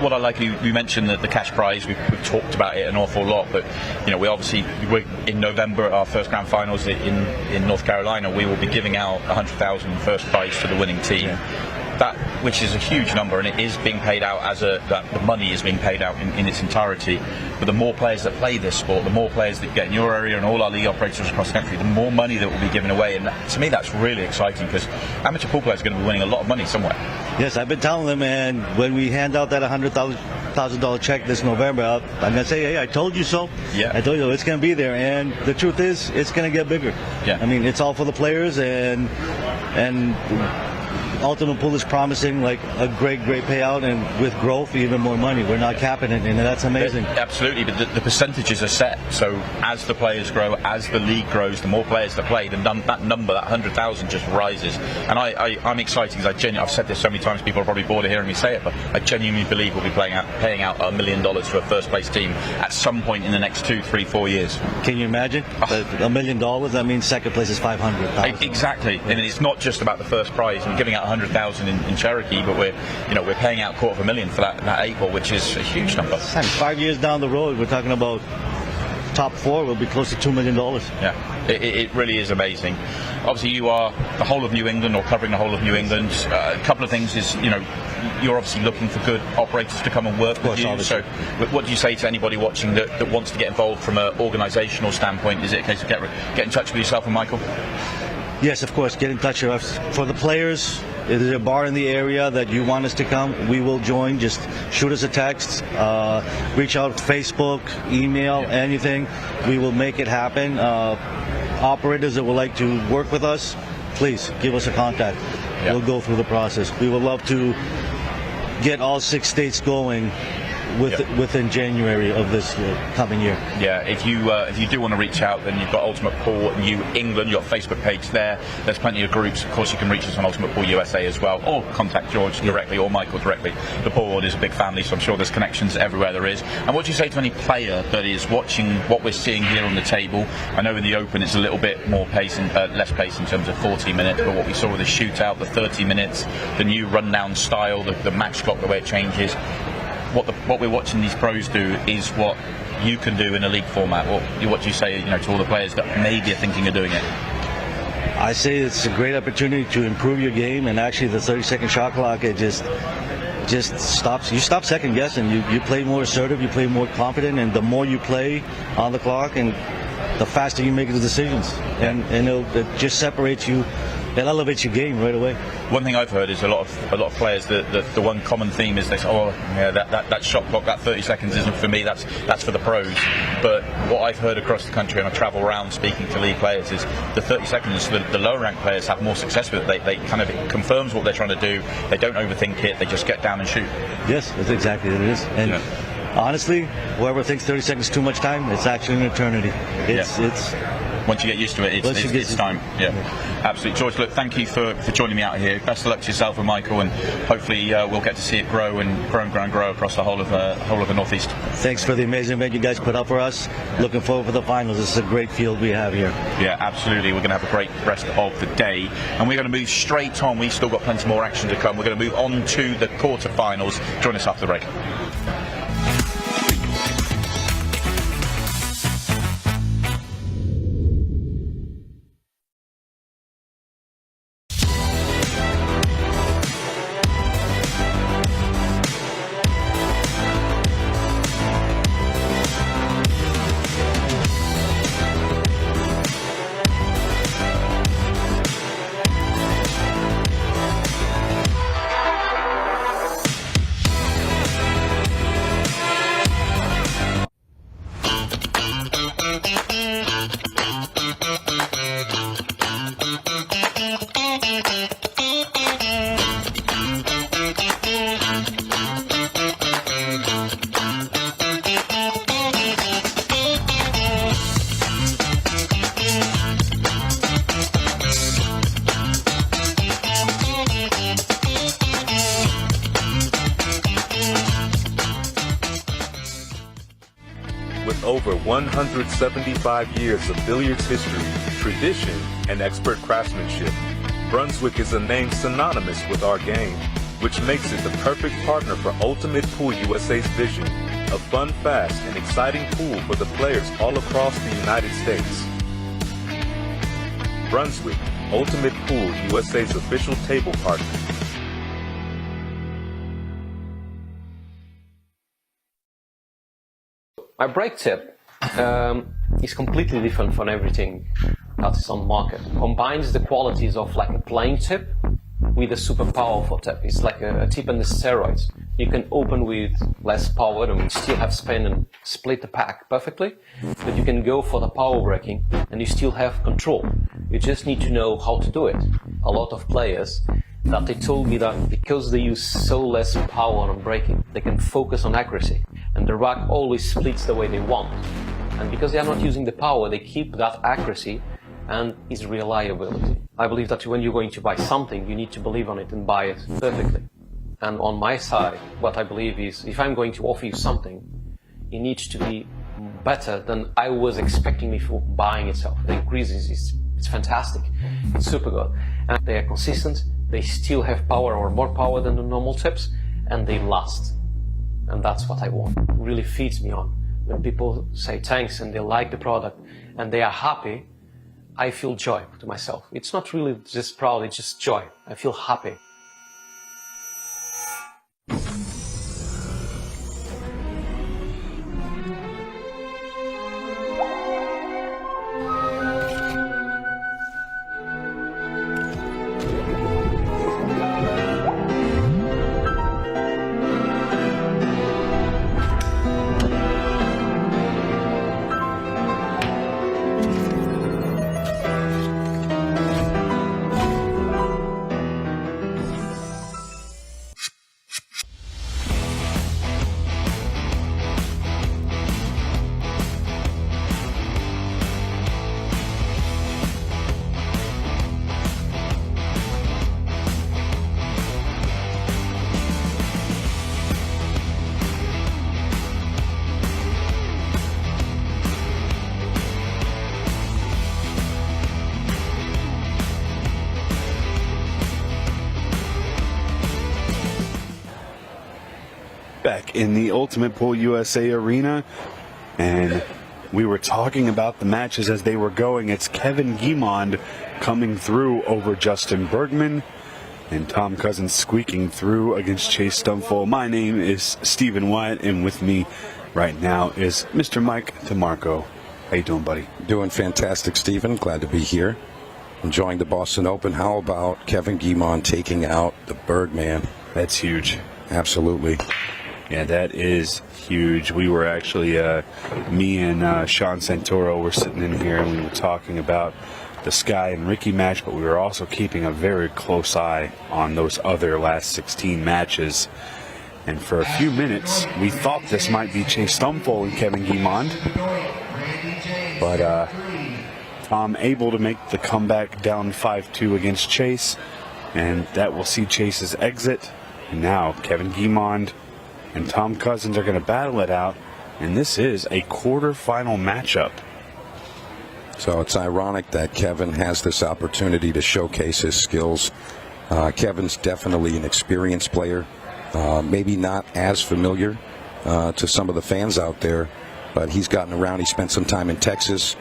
What I like, you mentioned the cash prize. We've talked about it an awful lot, but we're in November at our first grand finals in North Carolina. We will be giving out $100,000 first prize to the winning team. Yeah. That, which is a huge number, and it is being paid out the money is being paid out in its entirety. But the more players that play this sport, the more players that get in your area and all our league operators across the country, the more money that will be given away. And to me, that's really exciting because amateur pool players are going to be winning a lot of money somewhere. Yes, I've been telling them, and when we hand out that $100,000 check this November, I'm going to say, hey, I told you so. Yeah. I told you it's going to be there, and the truth is, it's going to get bigger. Yeah. I mean, it's all for the players, and Ultimate Pool is promising like a great payout, and with growth, even more money. We're not capping it, and that's amazing. Absolutely, but the percentages are set. So as the players grow, as the league grows, the more players that play, that number, that 100,000, just rises. And I'm excited because I've said this so many times, people are probably bored of hearing me say it, but I genuinely believe we'll be paying out $1 million for a first place team at some point in the next 2, 3, 4 years. Can you imagine? $1 million, that means second place is $500,000. Exactly, and it's not just about the first prize. We're giving out 100,000 in Cherokee, but we're paying out $250,000 for that 8 ball, which is a huge number. 5 years down the road, we're talking about top 4 will be close to $2 million. Yeah, it really is amazing. Obviously, you are the whole of New England, or covering the whole of New England. A couple of things is, you're obviously looking for good operators to come and work with you. So, what do you say to anybody watching that wants to get involved from an organisational standpoint? Is it a case of get in touch with yourself and Michael? Yes, of course, get in touch with us. For the players, if there's a bar in the area that you want us to come, we will join. Just shoot us a text, reach out Facebook, email, anything. We will make it happen. Operators that would like to work with us, please give us a contact. Yeah. We'll go through the process. We would love to get all 6 states going within January of this coming year. Yeah, if you do want to reach out, then you've got Ultimate Pool New England, your Facebook page there. There's plenty of groups. Of course, you can reach us on Ultimate Pool USA as well, or contact George directly or Michael directly. The pool world is a big family, so I'm sure there's connections everywhere there is. And what do you say to any player that is watching what we're seeing here on the table? I know in the Open it's a little bit more pace and less pace in terms of 40 minutes, but what we saw with the shootout, the 30 minutes, the new rundown style, the match clock, the way it changes. What we're watching these pros do is what you can do in a league format. What do you say, to all the players that maybe are thinking of doing it? I say it's a great opportunity to improve your game, and actually the 30-second shot clock, it just stops. You stop second guessing. You play more assertive. You play more confident, and the more you play on the clock, and the faster you make the decisions, and it just separates you. It elevates your game right away. One thing I've heard is a lot of players that the one common theme is they say, that shot clock, that 30 seconds isn't for me. That's for the pros. But what I've heard across the country, and I travel around speaking to league players, is the 30 seconds. The lower ranked players have more success with it. They kind of, it confirms what they're trying to do. They don't overthink it. They just get down and shoot. Yes, that's exactly what it is. And honestly, whoever thinks 30 seconds is too much time, it's actually an eternity. once you get used to it, it's time. Yeah, absolutely. George, look, thank you for joining me out here. Best of luck to yourself and Michael, and hopefully we'll get to see it grow across the whole of the Northeast. Thanks for the amazing event you guys put up for us. Looking forward for the finals. This is a great field we have here. Yeah, absolutely. We're going to have a great rest of the day, and we're going to move straight on. We've still got plenty more action to come. We're going to move on to the quarterfinals. Join us after the break. With over 175 years of billiards history, tradition, and expert craftsmanship, Brunswick is a name synonymous with our game, which makes it the perfect partner for Ultimate Pool USA's vision, a fun, fast, and exciting pool for the players all across the United States. Brunswick, Ultimate Pool USA's official table partner. My break tip is completely different from everything that is on the market. Combines the qualities of like a playing tip with a super powerful tip. It's like a tip on the steroids. You can open with less power and you still have spin and split the pack perfectly, but you can go for the power breaking and you still have control. You just need to know how to do it. A lot of players that they told me that because they use so less power on breaking, they can focus on accuracy, and the rack always splits the way they want. And because they are not using the power, they keep that accuracy and its reliability. I believe that when you're going to buy something, you need to believe on it and buy it perfectly. And on my side, what I believe is, if I'm going to offer you something, it needs to be better than I was expecting before buying itself. The increases, it's fantastic, it's super good. And they are consistent, they still have power or more power than the normal tips, and they last. And that's what I want. It really feeds me on. When people say thanks and they like the product and they are happy, I feel joy to myself. It's not really just proud, it's just joy. I feel happy. Back in the Ultimate Pool USA arena, and we were talking about the matches as they were going. It's Kevin Guimond coming through over Justin Bergman, and Tom Cousins squeaking through against Chase Stumfall. My name is Stephen Wyatt, and with me right now is Mr. Mike DeMarco. How you doing, buddy? Doing fantastic, Stephen. Glad to be here. Enjoying the Boston Open. How about Kevin Guimond taking out the Bergman? That's huge. Absolutely. Yeah, that is huge. We were actually, me and Sean Santoro were sitting in here and we were talking about the Sky and Ricky match, but we were also keeping a very close eye on those other last 16 matches. And for a few minutes, we thought this might be Chase Stumfall and Kevin Guimond. But Tom able to make the comeback down 5-2 against Chase, and that will see Chase's exit. And now Kevin Guimond and Tom Cousins are going to battle it out, and this is a quarterfinal matchup. So it's ironic that Kevin has this opportunity to showcase his skills. Kevin's definitely an experienced player, maybe not as familiar to some of the fans out there, but he's gotten around. He spent some time in Texas,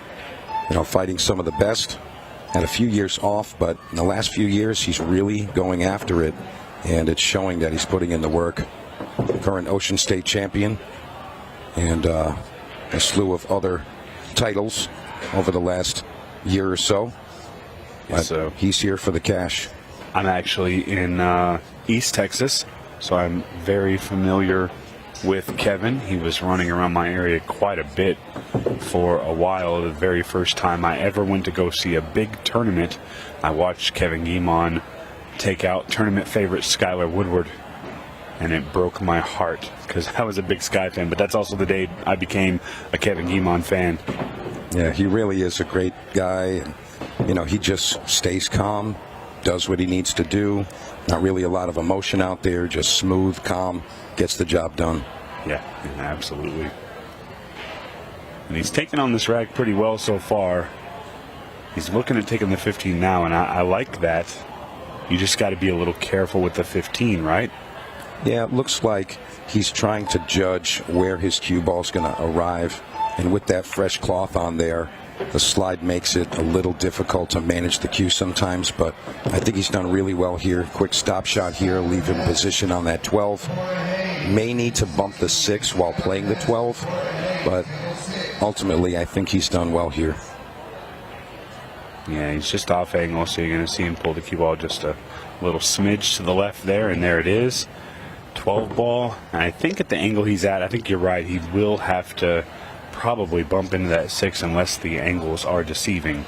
fighting some of the best. Had a few years off, but in the last few years, he's really going after it, and it's showing that he's putting in the work. Current Ocean State champion, and a slew of other titles over the last year or so. So he's here for the cash. I'm actually in East Texas, so I'm very familiar with Kevin. He was running around my area quite a bit for a while. The very first time I ever went to go see a big tournament, I watched Kevin Guimond take out tournament favorite Skylar Woodward, and it broke my heart because I was a big Sky fan, but that's also the day I became a Kevin Guimond fan. Yeah, he really is a great guy. He just stays calm, does what he needs to do. Not really a lot of emotion out there, just smooth, calm, gets the job done. Yeah, absolutely. And he's taken on this rack pretty well so far. He's looking at taking the 15 now, and I like that. You just got to be a little careful with the 15, right? Yeah, it looks like he's trying to judge where his cue ball's going to arrive. And with that fresh cloth on there, the slide makes it a little difficult to manage the cue sometimes, but I think he's done really well here. Quick stop shot here, leave him in position on that 12. May need to bump the 6 while playing the 12, but ultimately I think he's done well here. Yeah, he's just off angle, so you're going to see him pull the cue ball just a little smidge to the left there, and there it is. 12 ball, and I think at the angle he's at, I think you're right, he will have to probably bump into that 6 unless the angles are deceiving.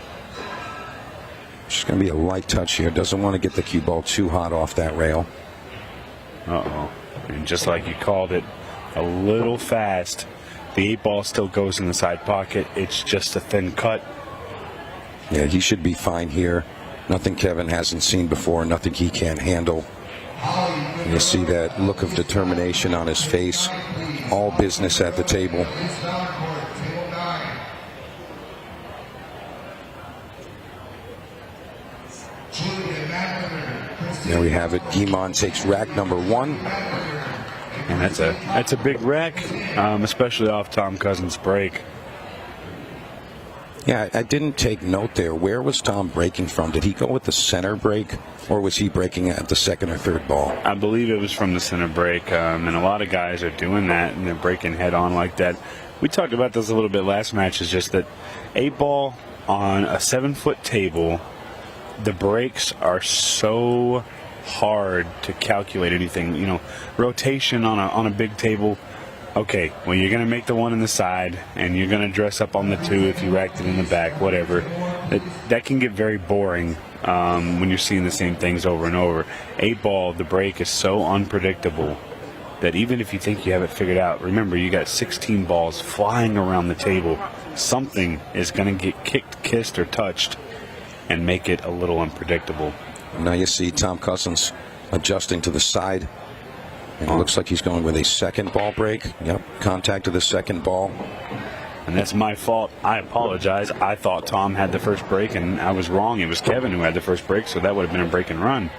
Just going to be a light touch here. Doesn't want to get the cue ball too hot off that rail. Uh-oh. And just like you called it, a little fast. The 8 ball still goes in the side pocket. It's just a thin cut. Yeah, he should be fine here. Nothing Kevin hasn't seen before, nothing he can't handle. And you see that look of determination on his face. All business at the table. There we have it. Guimond takes rack number 1. And that's a big rack, especially off Tom Cousins' break. Yeah, I didn't take note there. Where was Tom breaking from? Did he go with the center break, or was he breaking at the second or third ball? I believe it was from the center break, and a lot of guys are doing that, and they're breaking head on like that. We talked about this a little bit last match. Is just that 8 ball on a 7-foot table, the breaks are so hard to calculate anything. Rotation on a big table. Okay, well, you're going to make the 1 in the side, and you're going to dress up on the 2 if you racked it in the back, whatever. That can get very boring when you're seeing the same things over and over. 8 ball, the break is so unpredictable that even if you think you have it figured out, remember, you got 16 balls flying around the table. Something is going to get kicked, kissed, or touched and make it a little unpredictable. Now you see Tom Cousins adjusting to the side. And it looks like he's going with a second ball break. Yep, contact to the second ball. And that's my fault. I apologize. I thought Tom had the first break, and I was wrong. It was Kevin who had the first break, so that would have been a break and run.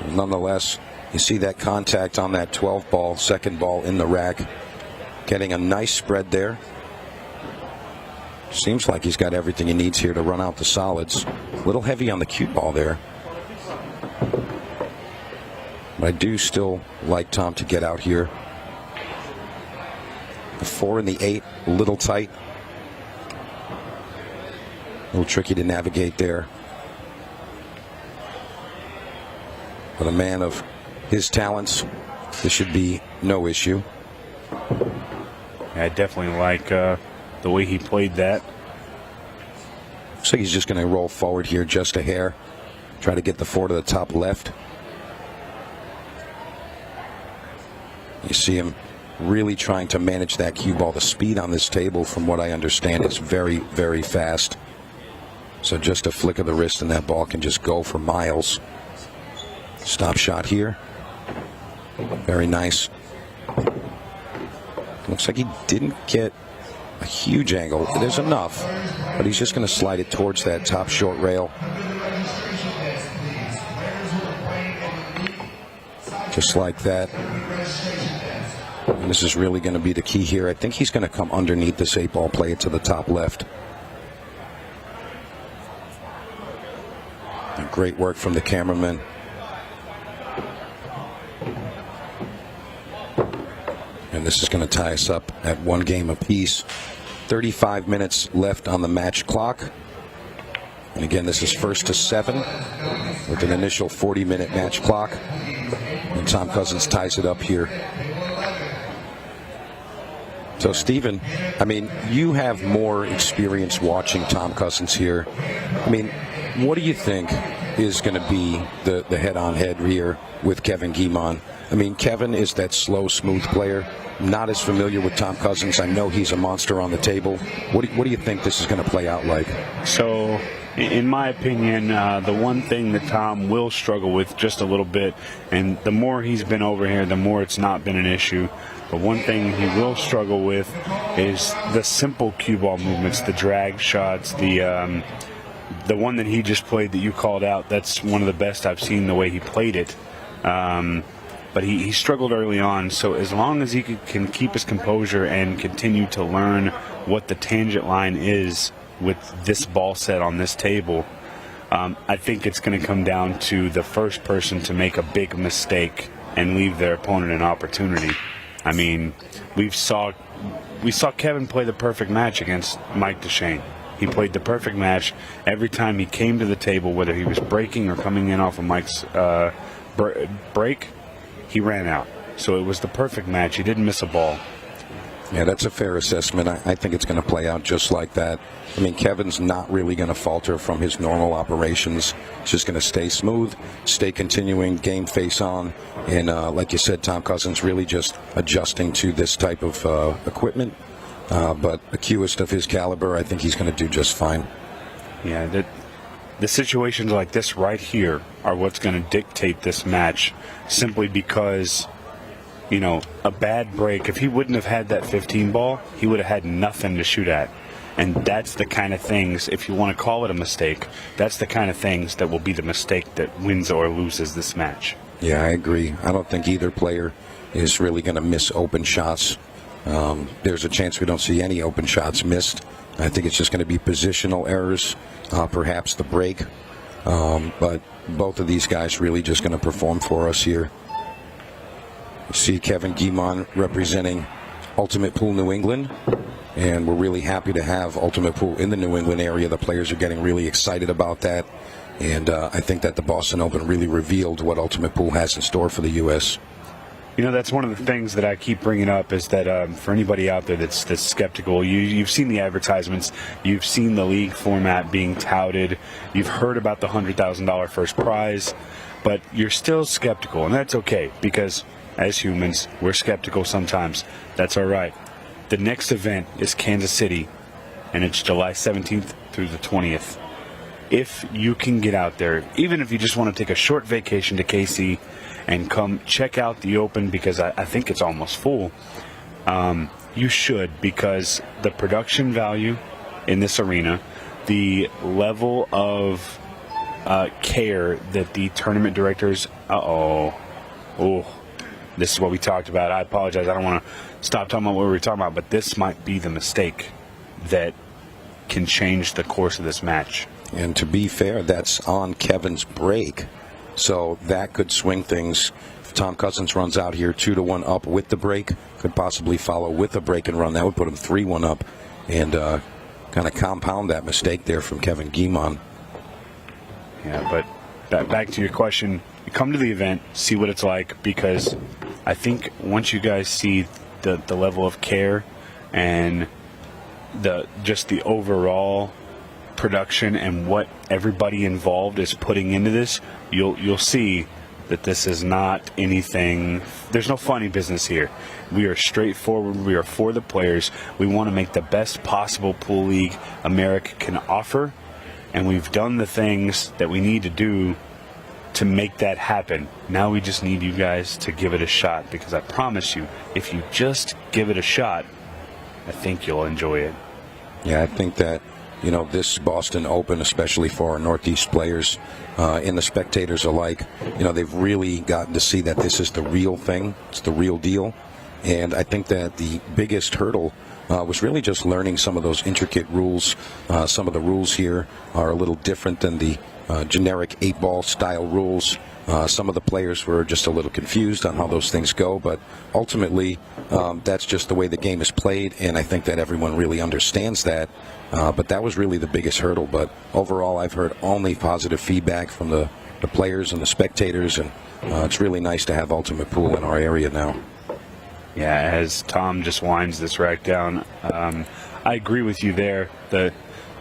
Nonetheless, you see that contact on that 12 ball, second ball in the rack. Getting a nice spread there. Seems like he's got everything he needs here to run out the solids. A little heavy on the cue ball there. But I do still like Tom to get out here. The 4 and the 8, a little tight. A little tricky to navigate there. But a man of his talents, this should be no issue. I definitely like the way he played that. Looks like he's just going to roll forward here just a hair. Try to get the 4 to the top left. You see him really trying to manage that cue ball. The speed on this table, from what I understand, is very, very fast. So just a flick of the wrist and that ball can just go for miles. Stop shot here. Very nice. Looks like he didn't get a huge angle. There's enough, but he's just going to slide it towards that top short rail. Just like that. And this is really going to be the key here. I think he's going to come underneath this 8-ball, play it to the top left. And great work from the cameraman. And this is going to tie us up at 1 game apiece. 35 minutes left on the match clock. And again, this is 1st to 7 with an initial 40-minute match clock. And Tom Cousins ties it up here. So, Stephen, I mean, you have more experience watching Tom Cousins here. I mean, what do you think is going to be the head-on-head here with Kevin Guimond? I mean, Kevin is that slow, smooth player. Not as familiar with Tom Cousins. I know he's a monster on the table. What do you think this is going to play out like? So, in my opinion, the one thing that Tom will struggle with just a little bit, and the more he's been over here, the more it's not been an issue. But one thing he will struggle with is the simple cue ball movements, the drag shots, the one that he just played that you called out. That's one of the best I've seen the way he played it. But he struggled early on, so as long as he can keep his composure and continue to learn what the tangent line is with this ball set on this table, I think it's going to come down to the first person to make a big mistake and leave their opponent an opportunity. I mean, we saw Kevin play the perfect match against Mike Deshane. He played the perfect match every time he came to the table, whether he was breaking or coming in off of Mike's break. He ran out. So it was the perfect match. He didn't miss a ball. Yeah, that's a fair assessment. I think it's going to play out just like that. I mean, Kevin's not really going to falter from his normal operations. He's just going to stay smooth, stay continuing, game face on. And like you said, Tom Cousins really just adjusting to this type of equipment. But a cueist of his caliber, I think he's going to do just fine. Yeah, the situations like this right here are what's going to dictate this match, simply because, you know, a bad break, if he wouldn't have had that 15 ball, he would have had nothing to shoot at. And that's the kind of things, if you want to call it a mistake, that's the kind of things that will be the mistake that wins or loses this match. Yeah, I agree. I don't think either player is really going to miss open shots. There's a chance we don't see any open shots missed. I think it's just going to be positional errors, perhaps the break. But both of these guys really just going to perform for us here. You see Kevin Guimond representing Ultimate Pool New England. And we're really happy to have Ultimate Pool in the New England area. The players are getting really excited about that. And I think that the Boston Open really revealed what Ultimate Pool has in store for the U.S. You know, that's one of the things that I keep bringing up is that for anybody out there that's skeptical, you've seen the advertisements, you've seen the league format being touted, you've heard about the $100,000 first prize, but you're still skeptical, and that's okay, because as humans, we're skeptical sometimes. That's all right. The next event is Kansas City, and it's July 17th through the 20th. If you can get out there, even if you just want to take a short vacation to KC and come check out the Open, because I think it's almost full, you should, because the production value in this arena, the level of care that the tournament directors, this is what we talked about. I apologize. I don't want to stop talking about what we were talking about, but this might be the mistake that can change the course of this match. And to be fair, that's on Kevin's break. So that could swing things. If Tom Cousins runs out here 2-1 up with the break, could possibly follow with a break and run. That would put him 3-1 up and kind of compound that mistake there from Kevin Guimond. Yeah, but back to your question, come to the event, see what it's like, because I think once you guys see the level of care and just the overall production and what everybody involved is putting into this, you'll see that this is not anything, there's no funny business here. We are straightforward. We are for the players. We want to make the best possible pool league America can offer, and we've done the things that we need to do to make that happen. Now we just need you guys to give it a shot, because I promise you, if you just give it a shot, I think you'll enjoy it. Yeah, I think that, you know, this Boston Open, especially for our Northeast players and the spectators alike, you know, they've really gotten to see that this is the real thing. It's the real deal. And I think that the biggest hurdle was really just learning some of those intricate rules. Some of the rules here are a little different than the generic 8-ball style rules. Some of the players were just a little confused on how those things go, but ultimately that's just the way the game is played, and I think that everyone really understands that. But that was really the biggest hurdle. But overall, I've heard only positive feedback from the players and the spectators, and it's really nice to have Ultimate Pool in our area now. Yeah, as Tom just winds this rack down, I agree with you there. The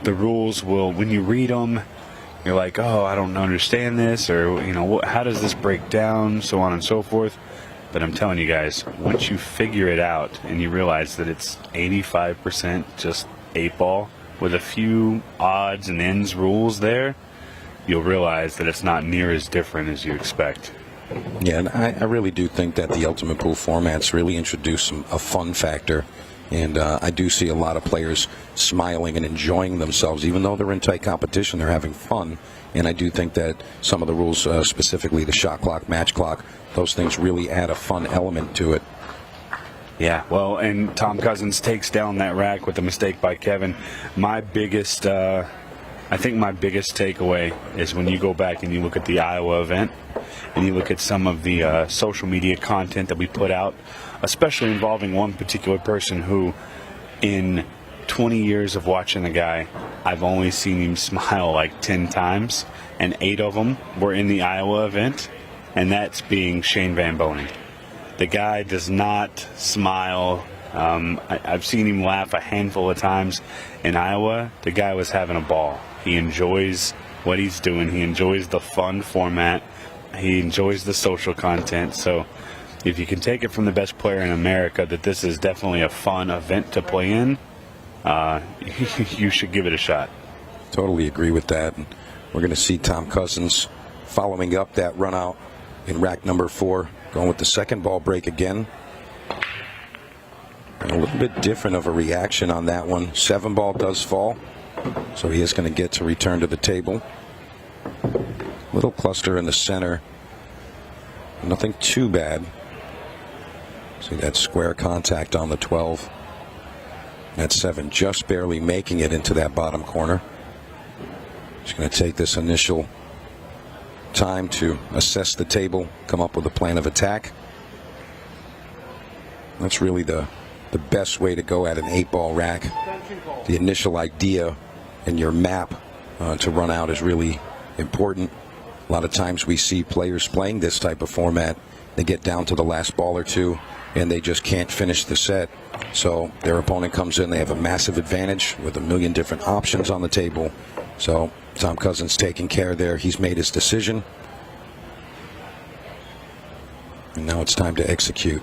rules will, when you read them, you're like, oh, I don't understand this, or, you know, how does this break down, so on and so forth. But I'm telling you guys, once you figure it out and you realize that it's 85% just 8-ball with a few odds and ends rules there, you'll realize that it's not near as different as you expect. Yeah, and I really do think that the Ultimate Pool formats really introduce a fun factor. And I do see a lot of players smiling and enjoying themselves. Even though they're in tight competition, they're having fun. And I do think that some of the rules, specifically the shot clock, match clock, those things really add a fun element to it. Yeah, well, and Tom Cousins takes down that rack with a mistake by Kevin. My biggest, I think my biggest takeaway is when you go back and you look at the Iowa event and you look at some of the social media content that we put out, especially involving one particular person who, in 20 years of watching the guy, I've only seen him smile like 10 times, and 8 of them were in the Iowa event, and that's being Shane Van Boning. The guy does not smile. I've seen him laugh a handful of times. In Iowa, the guy was having a ball. He enjoys what he's doing. He enjoys the fun format. He enjoys the social content. So if you can take it from the best player in America that this is definitely a fun event to play in, you should give it a shot. Totally agree with that. And we're going to see Tom Cousins following up that run out in rack number 4, going with the second ball break again. And a little bit different of a reaction on that one. 7 ball does fall, so he is going to get to return to the table. Little cluster in the center. Nothing too bad. See that square contact on the 12. That 7 just barely making it into that bottom corner. Just going to take this initial time to assess the table, come up with a plan of attack. That's really the best way to go at an 8-ball rack. The initial idea and your map to run out is really important. A lot of times we see players playing this type of format, they get down to the last ball or two and they just can't finish the set. So their opponent comes in, they have a massive advantage with a million different options on the table. So Tom Cousins taking care there. He's made his decision. And now it's time to execute.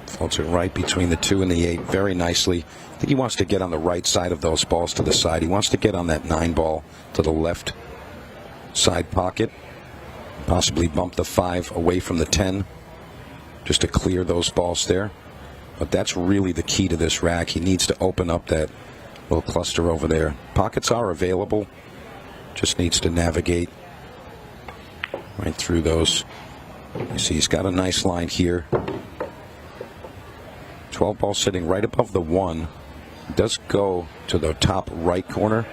Floats it right between the 2 and the 8 very nicely. I think he wants to get on the right side of those balls to the side. He wants to get on that 9 ball to the left side pocket. Possibly bump the 5 away from the 10 just to clear those balls there. But that's really the key to this rack. He needs to open up that little cluster over there. Pockets are available. Just needs to navigate right through those. You see he's got a nice line here. 12 ball sitting right above the 1. It does go to the top right corner.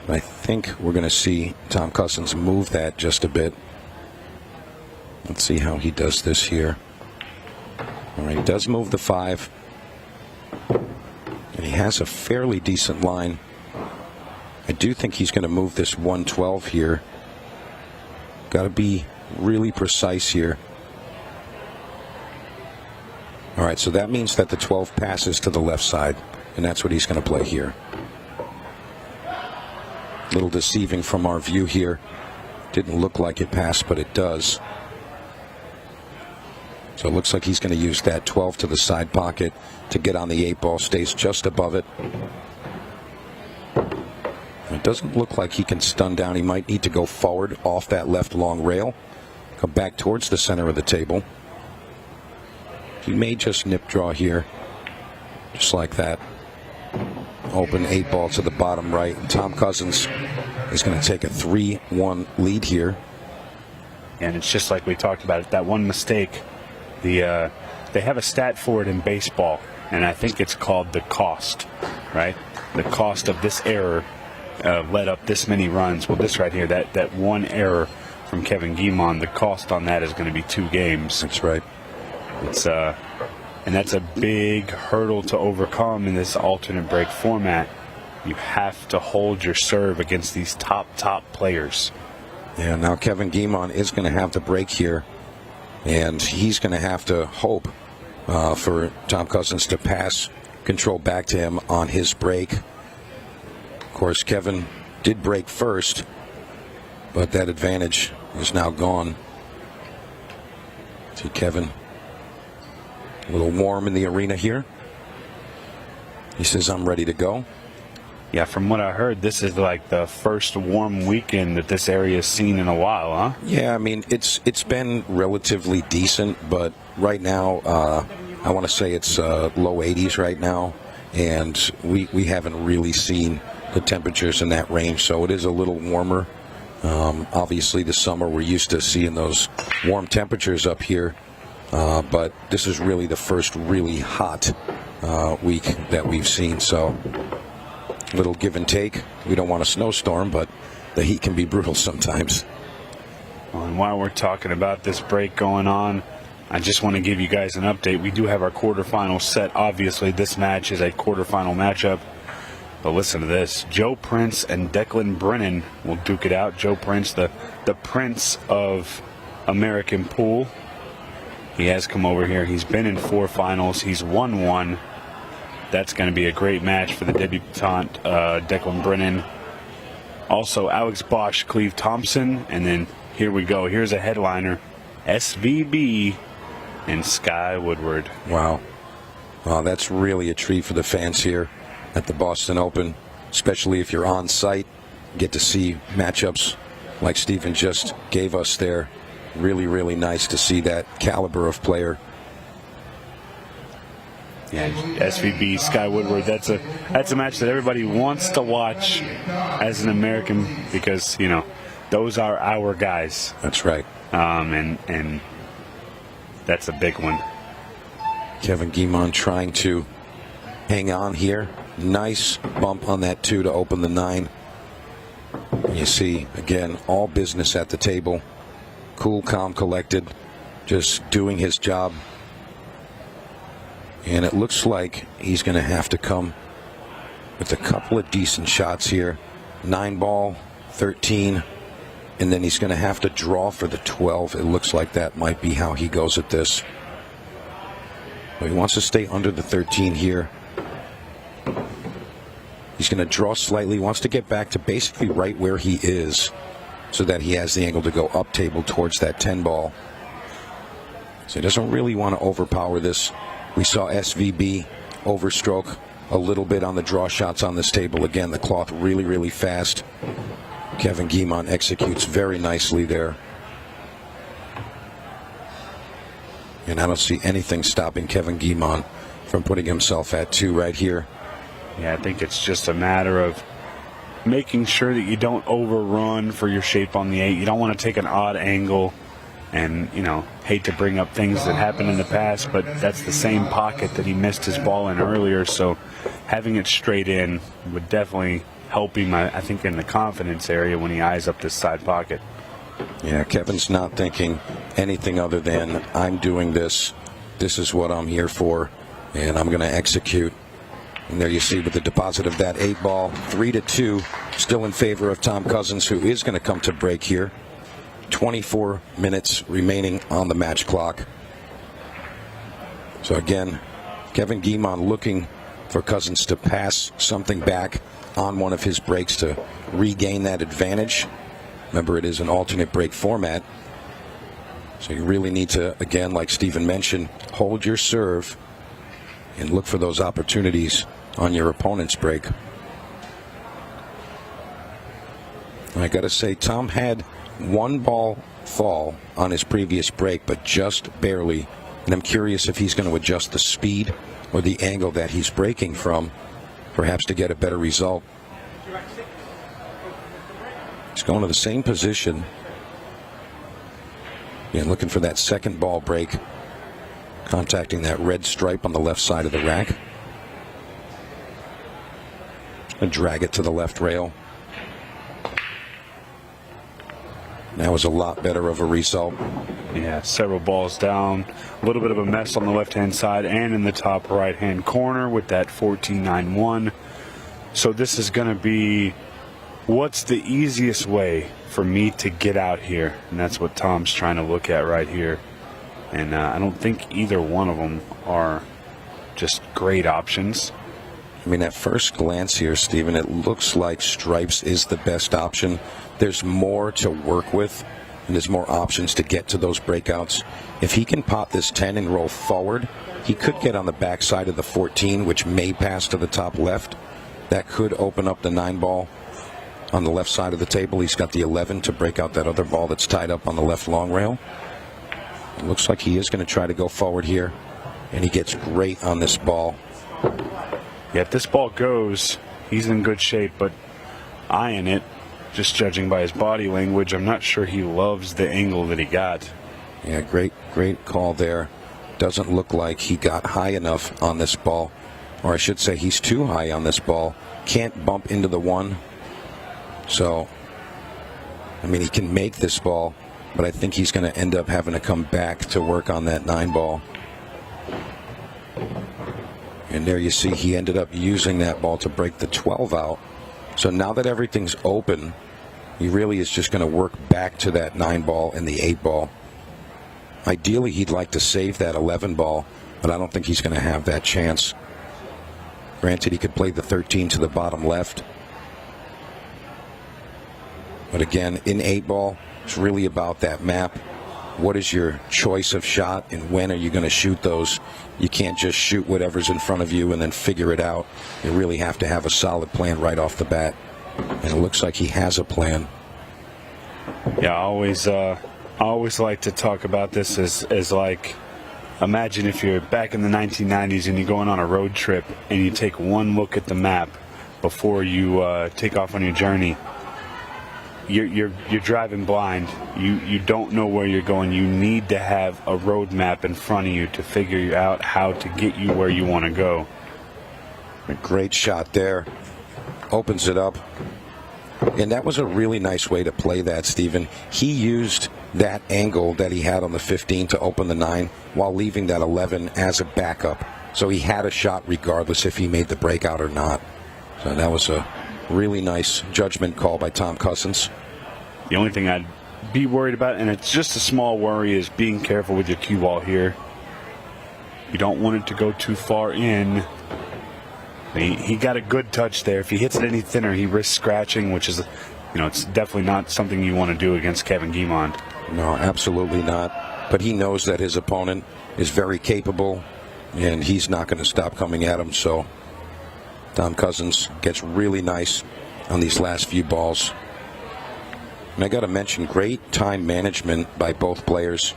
I think we're going to see Tom Cousins move that just a bit. Let's see how he does this here. All right, he does move the 5. And he has a fairly decent line. I do think he's going to move this 112 here. Got to be really precise here. All right, so that means that the 12 passes to the left side, and that's what he's going to play here. A little deceiving from our view here. Didn't look like it passed, but it does. So it looks like he's going to use that 12 to the side pocket to get on the 8 ball. Stays just above it. It doesn't look like he can stun down. He might need to go forward off that left long rail. Come back towards the center of the table. He may just nip draw here. Just like that. Open 8 ball to the bottom right. Tom Cousins is going to take a 3-1 lead here. And it's just like we talked about it. That one mistake. They have a stat for it in baseball, and I think it's called the cost, right? The cost of this error led up this many runs. Well, this right here, that one error from Kevin Guimond, the cost on that is going to be 2 games. That's right. It's and that's a big hurdle to overcome in this alternate break format. You have to hold your serve against these top players. Yeah, now Kevin Guimond is going to have to break here, and he's going to have to hope for Tom Cousins to pass control back to him on his break. Of course, Kevin did break first, but that advantage is now gone. See Kevin a little warm in the arena here. He says, I'm ready to go. Yeah, from what I heard, this is like the first warm weekend that this area has seen in a while, huh? Yeah, I mean, it's been relatively decent, but right now, I want to say it's low 80s right now, and we haven't really seen the temperatures in that range, so it is a little warmer. Obviously, this summer we're used to seeing those warm temperatures up here, but this is really the first really hot week that we've seen, so a little give and take. We don't want a snowstorm, but the heat can be brutal sometimes. Well, and while we're talking about this break going on, I just want to give you guys an update. We do have our quarterfinal set. Obviously, this match is a quarterfinal matchup. But listen to this. Joe Prince and Declan Brennan will duke it out. Joe Prince, the prince of American pool. He has come over here. He's been in 4 finals. He's won 1. That's going to be a great match for the debutante, Declan Brennan. Also, Alex Bosch, Cleve Thompson. And then here we go. Here's a headliner. SVB and Sky Woodward. Wow. Wow, that's really a treat for the fans here at the Boston Open, especially if you're on site. Get to see matchups like Stephen just gave us there. Really, really nice to see that caliber of player. Yeah, SVB, Sky Woodward, that's a match that everybody wants to watch as an American because, you know, those are our guys. That's right. And that's a big one. Kevin Guimond trying to hang on here. Nice bump on that 2 to open the 9. You see, again, all business at the table. Cool, calm, collected, just doing his job. And it looks like he's going to have to come with a couple of decent shots here. 9 ball, 13, and then he's going to have to draw for the 12. It looks like that might be how he goes at this. But he wants to stay under the 13 here. He's going to draw slightly, wants to get back to basically right where he is so that he has the angle to go up table towards that 10 ball. So he doesn't really want to overpower this. We saw SVB overstroke a little bit on the draw shots on this table. Again, the cloth really, really fast. Kevin Guimond executes very nicely there. And I don't see anything stopping Kevin Guimond from putting himself at 2 right here. Yeah, I think it's just a matter of making sure that you don't overrun for your shape on the 8. You don't want to take an odd angle. And, you know, hate to bring up things that happened in the past, but that's the same pocket that he missed his ball in earlier. So having it straight in would definitely help him, I think, in the confidence area when he eyes up this side pocket. Yeah, Kevin's not thinking anything other than, I'm doing this. This is what I'm here for, and I'm going to execute. And there you see with the deposit of that 8 ball, 3-2, still in favor of Tom Cousins, who is going to come to break here. 24 minutes remaining on the match clock. So again, Kevin Guimond looking for Cousins to pass something back on one of his breaks to regain that advantage. Remember, it is an alternate break format. So you really need to, again, like Stephen mentioned, hold your serve and look for those opportunities on your opponent's break. I got to say, Tom had one ball fall on his previous break, but just barely. And I'm curious if he's going to adjust the speed or the angle that he's breaking from, perhaps to get a better result. He's going to the same position. And looking for that second ball break, contacting that red stripe on the left side of the rack. And drag it to the left rail. That was a lot better of a result. Yeah, several balls down. A little bit of a mess on the left-hand side and in the top right-hand corner with that 14-9-1. So this is going to be, what's the easiest way for me to get out here? And that's what Tom's trying to look at right here. And I don't think either one of them are just great options. I mean, at first glance here, Stephen, it looks like stripes is the best option. There's more to work with, and there's more options to get to those breakouts. If he can pot this 10 and roll forward, he could get on the backside of the 14, which may pass to the top left. That could open up the 9 ball on the left side of the table. He's got the 11 to break out that other ball that's tied up on the left long rail. It looks like he is going to try to go forward here, and he gets great on this ball. Yeah, if this ball goes, he's in good shape, but eyeing it, just judging by his body language, I'm not sure he loves the angle that he got. Yeah, great call there. Doesn't look like he got high enough on this ball, or I should say he's too high on this ball. Can't bump into the 1. So, I mean, he can make this ball, but I think he's going to end up having to come back to work on that 9 ball. And there you see he ended up using that ball to break the 12 out. So now that everything's open, he really is just going to work back to that 9 ball and the 8 ball. Ideally, he'd like to save that 11 ball, but I don't think he's going to have that chance. Granted, he could play the 13 to the bottom left. But again, in 8 ball, it's really about that map. What is your choice of shot, and when are you going to shoot those? You can't just shoot whatever's in front of you and then figure it out. You really have to have a solid plan right off the bat. And it looks like he has a plan. Yeah, I always like to talk about this as like, imagine if you're back in the 1990s and you're going on a road trip and you take one look at the map before you take off on your journey. You're driving blind. You don't know where you're going. You need to have a road map in front of you to figure out how to get you where you want to go. A great shot there. Opens it up. And that was a really nice way to play that, Stephen. He used that angle that he had on the 15 to open the 9 while leaving that 11 as a backup. So he had a shot regardless if he made the breakout or not. So that was a really nice judgment call by Tom Cousins. The only thing I'd be worried about, and it's just a small worry, is being careful with your cue ball here. You don't want it to go too far in. He got a good touch there. If he hits it any thinner, he risks scratching, which is, it's definitely not something you want to do against Kevin Guimond. No, absolutely not. But he knows that his opponent is very capable, and he's not going to stop coming at him. So Tom Cousins gets really nice on these last few balls. And I got to mention, great time management by both players.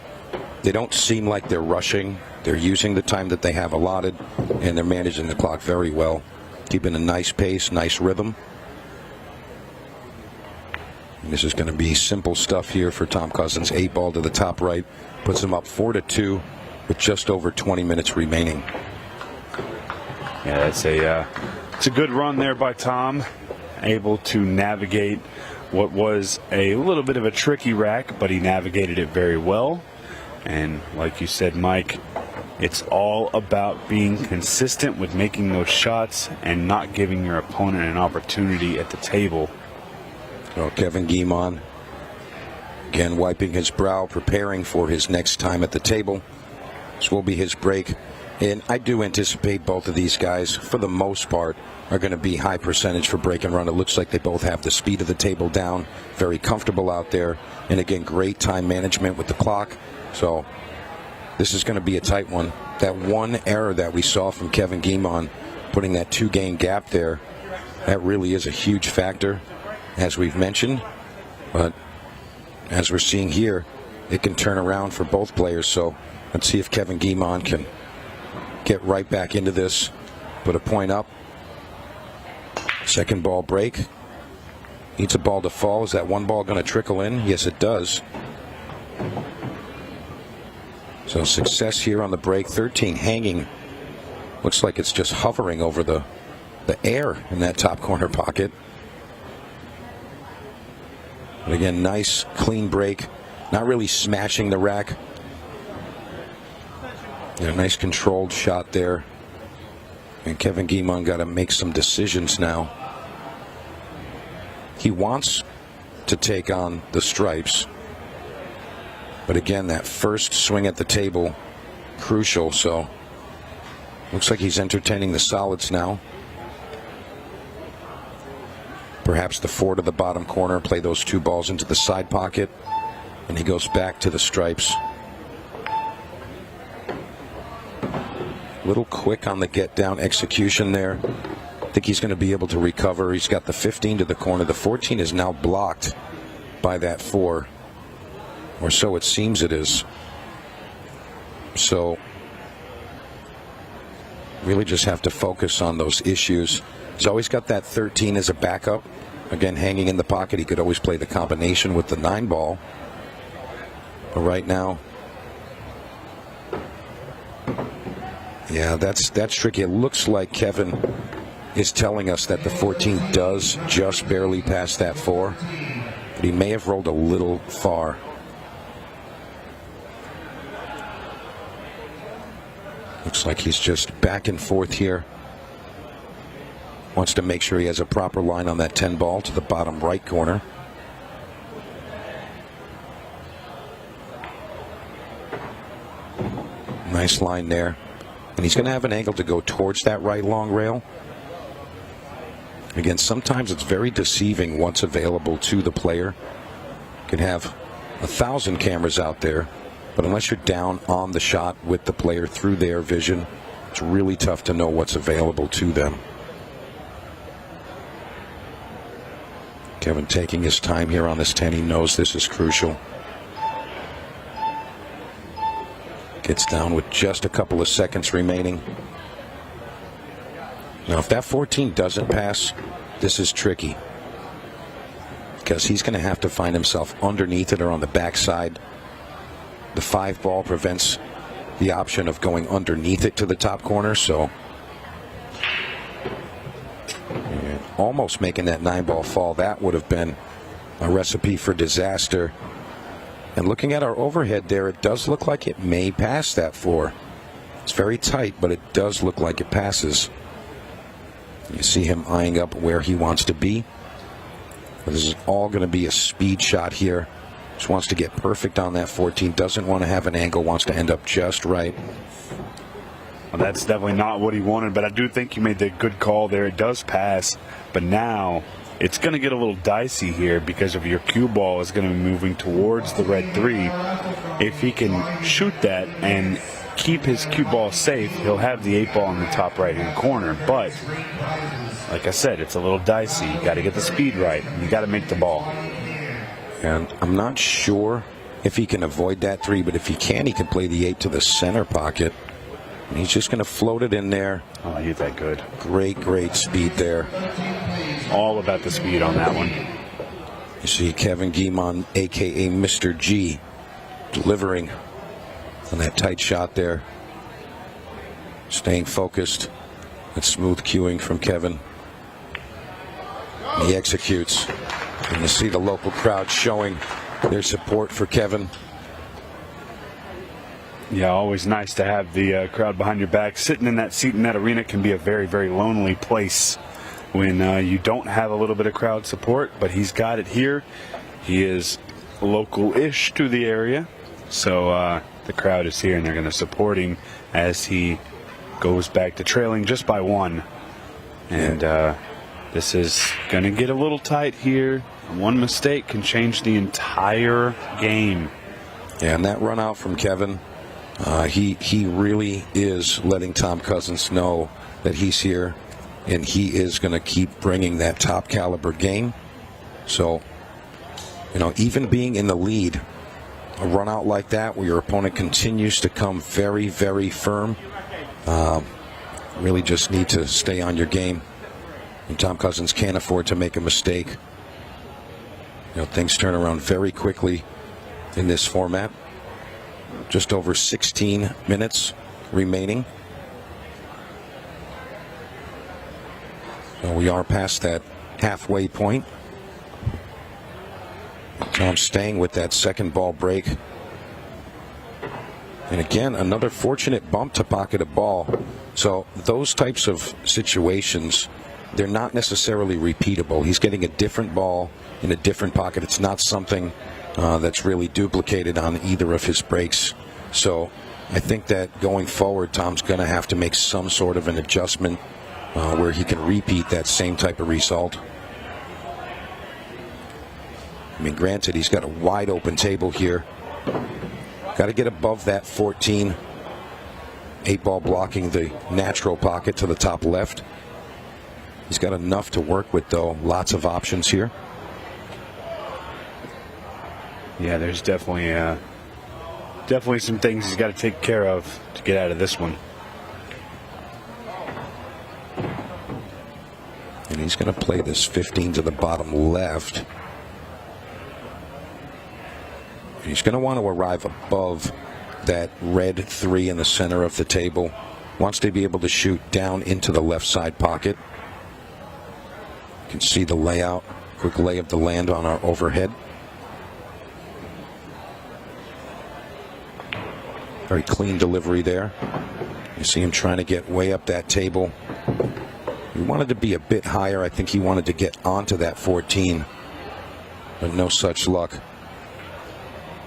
They don't seem like they're rushing. They're using the time that they have allotted, and they're managing the clock very well, keeping a nice pace, nice rhythm. And this is going to be simple stuff here for Tom Cousins. 8 ball to the top right, puts him up 4-2 with just over 20 minutes remaining. Yeah, it's a good run there by Tom, able to navigate what was a little bit of a tricky rack, but he navigated it very well. And like you said, Mike, it's all about being consistent with making those shots and not giving your opponent an opportunity at the table. So Kevin Guimond, again wiping his brow, preparing for his next time at the table. This will be his break And I do anticipate both of these guys, for the most part, are going to be high percentage for break and run. It looks like they both have the speed of the table down, very comfortable out there, and again, great time management with the clock. So this is going to be a tight one. That one error that we saw from Kevin Guimond, putting that 2-game gap there, that really is a huge factor, as we've mentioned. But as we're seeing here, it can turn around for both players. So let's see if Kevin Guimond can get right back into this, put a point up. Second ball break. Needs a ball to fall. Is that one ball going to trickle in? Yes, it does. So success here on the break. 13 hanging. Looks like it's just hovering over the air in that top corner pocket. But again, nice clean break. Not really smashing the rack. Yeah, nice controlled shot there. And Kevin Guimond got to make some decisions now. He wants to take on the stripes. But again, that first swing at the table, crucial. So looks like he's entertaining the solids now. Perhaps the 4 to the bottom corner, play those 2 balls into the side pocket, and he goes back to the stripes. Little quick on the get down execution there. I think he's going to be able to recover. He's got the 15 to the corner. The 14 is now blocked by that 4, or so it seems it is. So really just have to focus on those issues. He's always got that 13 as a backup. Again, hanging in the pocket, he could always play the combination with the 9 ball. But right now, yeah, that's tricky. It looks like Kevin is telling us that the 14 does just barely pass that 4, but he may have rolled a little far. Looks like he's just back and forth here. Wants to make sure he has a proper line on that 10 ball to the bottom right corner. Nice line there. And he's going to have an angle to go towards that right long rail. Again, sometimes it's very deceiving what's available to the player. You can have 1,000 cameras out there, but unless you're down on the shot with the player through their vision, it's really tough to know what's available to them. Kevin taking his time here on this 10. He knows this is crucial. Gets down with just a couple of seconds remaining. Now, if that 14 doesn't pass, this is tricky, because he's going to have to find himself underneath it or on the backside. The 5 ball prevents the option of going underneath it to the top corner, so almost making that 9 ball fall. That would have been a recipe for disaster. And looking at our overhead there, it does look like it may pass that 4. It's very tight, but it does look like it passes. You see him eyeing up where he wants to be. But this is all going to be a speed shot here. Just wants to get perfect on that 14. Doesn't want to have an angle. Wants to end up just right. Well, that's definitely not what he wanted, but I do think you made the good call there. It does pass, but now it's going to get a little dicey here because of your cue ball is going to be moving towards the red 3. If he can shoot that and keep his cue ball safe, he'll have the 8 ball in the top right-hand corner. But like I said, it's a little dicey. You got to get the speed right, and you got to make the ball. And I'm not sure if he can avoid that 3, but if he can, he can play the 8 to the center pocket. And he's just going to float it in there. Oh, he hit that good. Great speed there. All about the speed on that one. You see Kevin Guimond, a.k.a. Mr. G, delivering on that tight shot there. Staying focused. That smooth cueing from Kevin. He executes. And you see the local crowd showing their support for Kevin. Yeah, always nice to have the crowd behind your back. Sitting in that seat in that arena can be a very, very lonely place when you don't have a little bit of crowd support, but he's got it here. He is local-ish to the area, so the crowd is here, and they're going to support him as he goes back to trailing just by 1. And this is going to get a little tight here. One mistake can change the entire game. Yeah, and that run out from Kevin, he really is letting Tom Cousins know that he's here, and he is going to keep bringing that top caliber game. So, even being in the lead, a run out like that where your opponent continues to come very, very firm, really just need to stay on your game. And Tom Cousins can't afford to make a mistake. Things turn around very quickly in this format. Just over 16 minutes remaining. So we are past that halfway point. Tom staying with that second ball break. And again, another fortunate bump to pocket a ball. So those types of situations, they're not necessarily repeatable. He's getting a different ball in a different pocket. It's not something that's really duplicated on either of his breaks. So I think that going forward, Tom's going to have to make some sort of an adjustment where he can repeat that same type of result. I mean, granted, he's got a wide open table here. Got to get above that 14. 8-ball blocking the natural pocket to the top left. He's got enough to work with, though. Lots of options here. Yeah, there's definitely some things he's got to take care of to get out of this one. And he's going to play this 15 to the bottom left. He's going to want to arrive above that red 3 in the center of the table. Wants to be able to shoot down into the left side pocket. You can see the layout, quick lay of the land on our overhead. Very clean delivery there. You see him trying to get way up that table. He wanted to be a bit higher. I think he wanted to get onto that 14, but no such luck.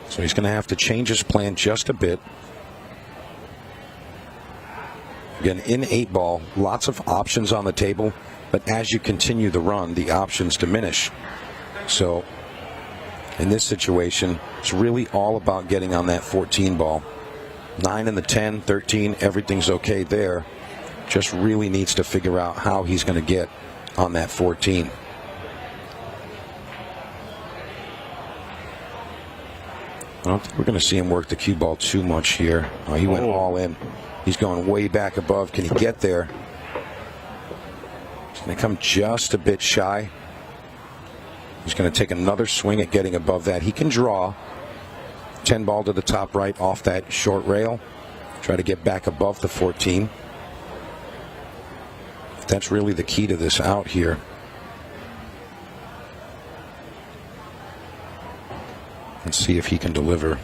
So he's going to have to change his plan just a bit. Again, in 8-ball, lots of options on the table, but as you continue the run, the options diminish. So in this situation, it's really all about getting on that 14 ball. 9 and the 10, 13, everything's okay there. Just really needs to figure out how he's going to get on that 14. I don't think we're going to see him work the cue ball too much here. He went all in. He's going way back above. Can he get there? He's going to come just a bit shy. He's going to take another swing at getting above that. He can draw. 10 ball to the top right off that short rail. Try to get back above the 14. That's really the key to this out here. Let's see if he can deliver.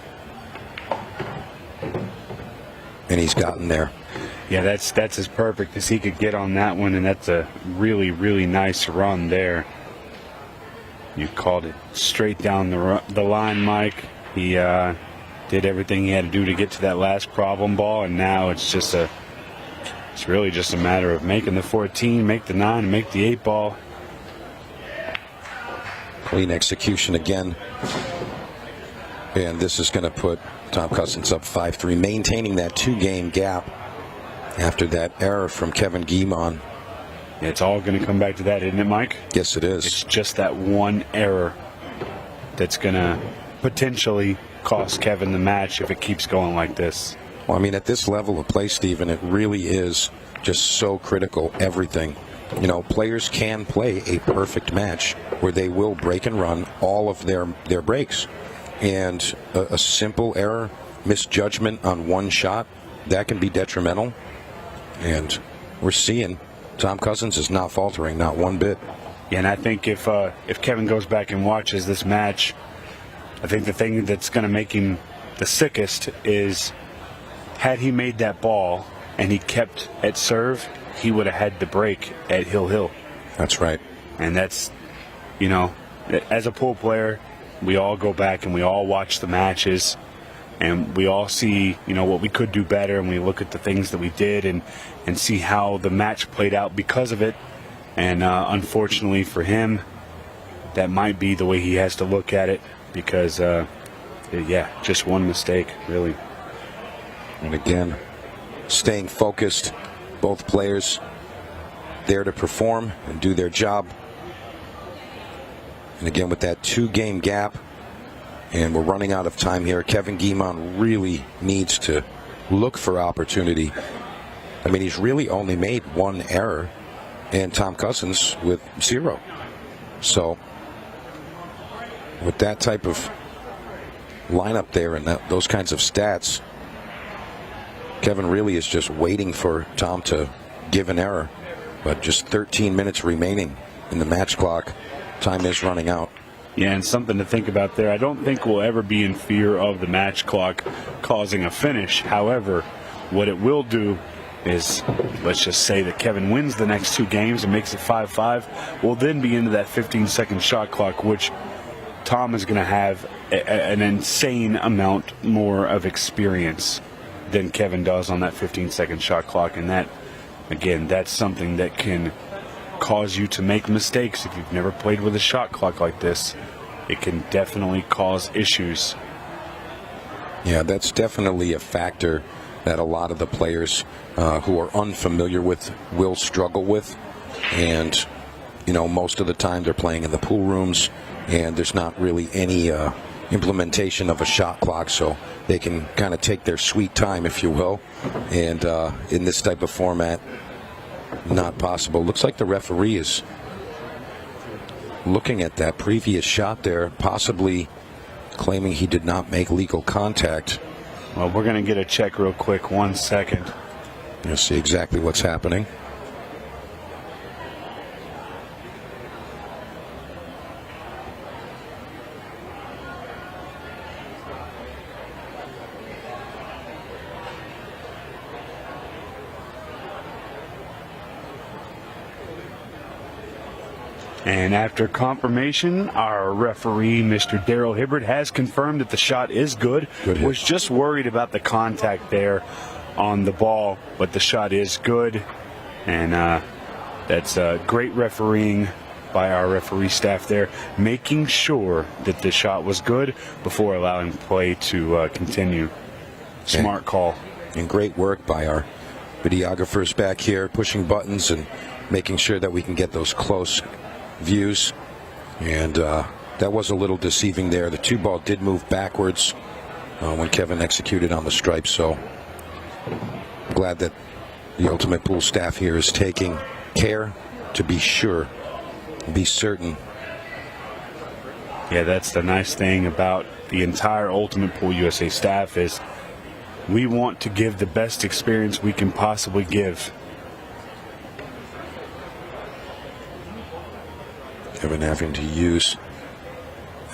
And he's gotten there. Yeah, that's as perfect as he could get on that one, and that's a really, really nice run there. You called it straight down the line, Mike. He did everything he had to do to get to that last problem ball, and now it's really just a matter of making the 14, make the 9, make the 8 ball. Clean execution again. And this is going to put Tom Cousins up 5-3, maintaining that 2-game gap after that error from Kevin Guimond. Yeah, it's all going to come back to that, isn't it, Mike? Yes, it is. It's just that one error that's going to potentially cost Kevin the match if it keeps going like this. Well, I mean, at this level of play, Steven, it really is just so critical, everything. You know, players can play a perfect match where they will break and run all of their breaks. And a simple error, misjudgment on one shot, that can be detrimental. And we're seeing Tom Cousins is not faltering, not one bit. Yeah, and I think if Kevin goes back and watches this match, I think the thing that's going to make him the sickest is had he made that ball and he kept at serve, he would have had the break at Hill. That's right. And that's, as a pool player, we all go back and we all watch the matches, And we all see, what we could do better, and we look at the things that we did and see how the match played out because of it. And unfortunately for him, that might be the way he has to look at it because, just one mistake, really. And again, staying focused, both players there to perform and do their job. And again, with that 2-game gap, and we're running out of time here, Kevin Guimond really needs to look for opportunity. I mean, he's really only made 1 error, and Tom Cousins with 0. So, with that type of lineup there and those kinds of stats, Kevin really is just waiting for Tom to give an error. But just 13 minutes remaining in the match clock. Time is running out. Yeah, and something to think about there. I don't think we'll ever be in fear of the match clock causing a finish. However, what it will do is, let's just say that Kevin wins the next 2 games and makes it 5-5. We'll then be into that 15-second shot clock, which Tom is going to have an insane amount more of experience than Kevin does on that 15-second shot clock. And that, again, that's something that can cause you to make mistakes. If you've never played with a shot clock like this, it can definitely cause issues. Yeah, that's definitely a factor that a lot of the players who are unfamiliar with will struggle with. And, most of the time they're playing in the pool rooms, and there's not really any implementation of a shot clock, so they can kind of take their sweet time, if you will. And in this type of format, not possible. Looks like the referee is looking at that previous shot there, possibly claiming he did not make legal contact. Well, we're going to get a check real quick. 1 second. You'll see exactly what's happening. And after confirmation, our referee, Mr. Daryl Hibbert, has confirmed that the shot is good. Was just worried about the contact there on the ball, but the shot is good. And that's great refereeing by our referee staff there, making sure that the shot was good before allowing play to continue. Smart call. And great work by our videographers back here, pushing buttons and making sure that we can get those close views. And that was a little deceiving there. The 2 ball did move backwards when Kevin executed on the stripe, so I'm glad that the Ultimate Pool staff here is taking care to be sure, be certain. Yeah, that's the nice thing about the entire Ultimate Pool USA staff is we want to give the best experience we can possibly give. Kevin having to use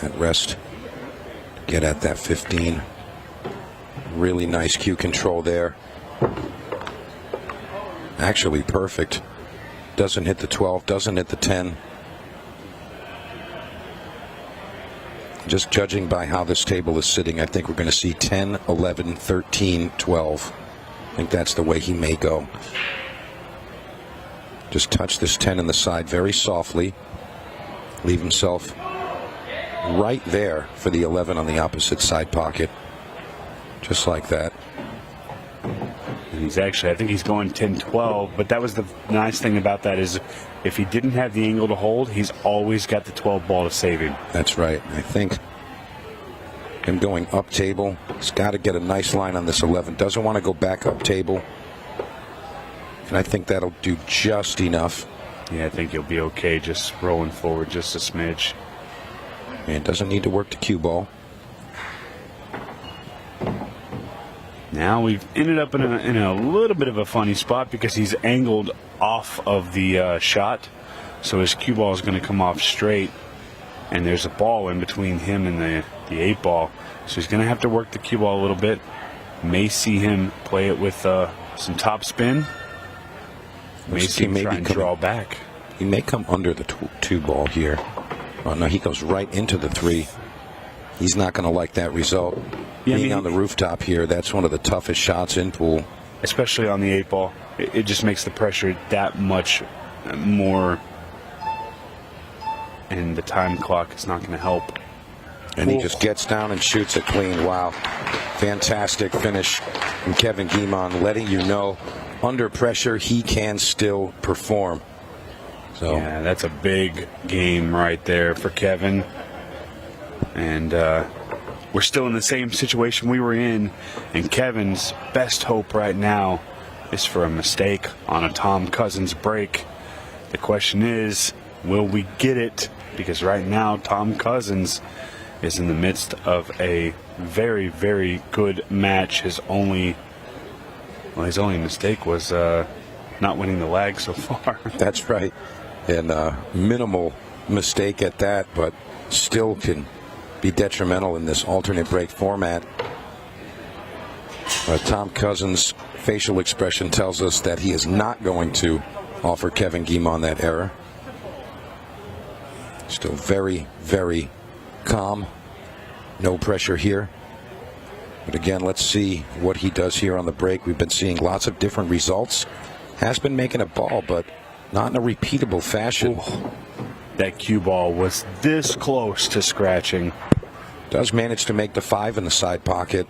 that rest to get at that 15. Really nice cue control there. Actually perfect. Doesn't hit the 12, doesn't hit the 10. Just judging by how this table is sitting, I think we're going to see 10, 11, 13, 12. I think that's the way he may go. Just touch this 10 in the side very softly. Leave himself right there for the 11 on the opposite side pocket. Just like that. And he's actually, I think he's going 10-12, but that was the nice thing about that is if he didn't have the angle to hold, he's always got the 12 ball to save him. That's right. I think him going up table, he's got to get a nice line on this 11. Doesn't want to go back up table. And I think that'll do just enough. Yeah, I think he'll be okay just rolling forward just a smidge. And doesn't need to work the cue ball. Now we've ended up in a little bit of a funny spot because he's angled off of the shot. So his cue ball is going to come off straight. And there's a ball in between him and the 8 ball. So he's going to have to work the cue ball a little bit. May see him play it with some top spin. May see him try and draw back. He may come under the 2 ball here. Oh, no, he goes right into the 3. He's not going to like that result. being on the rooftop here, that's one of the toughest shots in pool. Especially on the 8-ball. It just makes the pressure that much more. And the time clock is not going to help. And he just gets down and shoots it clean. Wow. Fantastic finish from Kevin Guimond, letting you know under pressure he can still perform. So yeah, that's a big game right there for Kevin. And we're still in the same situation we were in. And Kevin's best hope right now is for a mistake on a Tom Cousins break. The question is, will we get it? Because right now, Tom Cousins is in the midst of a very, very good match. His only mistake was not winning the lag so far. That's right. And minimal mistake at that, but still can be detrimental in this alternate break format. Tom Cousins' facial expression tells us that he is not going to offer Kevin Guimond that error. Still very, very calm. No pressure here. But again, let's see what he does here on the break. We've been seeing lots of different results. Has been making a ball, but not in a repeatable fashion. Ooh, that cue ball was this close to scratching. Does manage to make the 5 in the side pocket.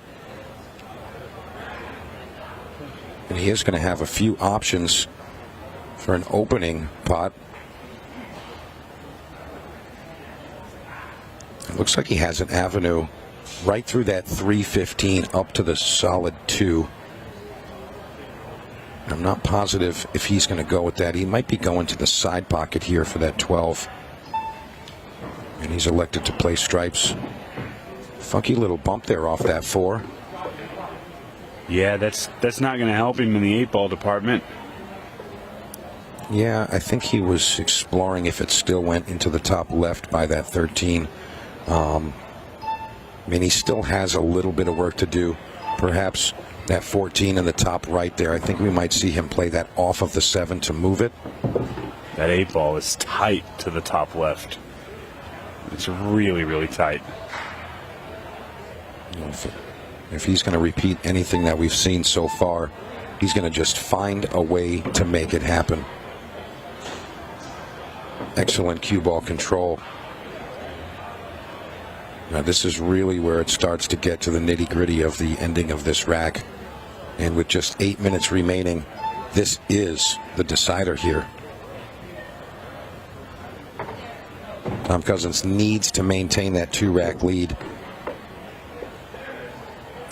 And he is going to have a few options for an opening pot. It looks like he has an avenue right through that 315 up to the solid 2. I'm not positive if he's going to go with that. He might be going to the side pocket here for that 12. And he's elected to play stripes. Funky little bump there off that 4. Yeah, that's not going to help him in the 8-ball department. Yeah, I think he was exploring if it still went into the top left by that 13. I mean, he still has a little bit of work to do. Perhaps that 14 in the top right there. I think we might see him play that off of the 7 to move it. That 8-ball is tight to the top left. It's really, really tight. If he's going to repeat anything that we've seen so far, he's going to just find a way to make it happen. Excellent cue ball control. Now this is really where it starts to get to the nitty-gritty of the ending of this rack. And with just 8 minutes remaining, this is the decider here. Tom Cousins needs to maintain that 2-rack lead.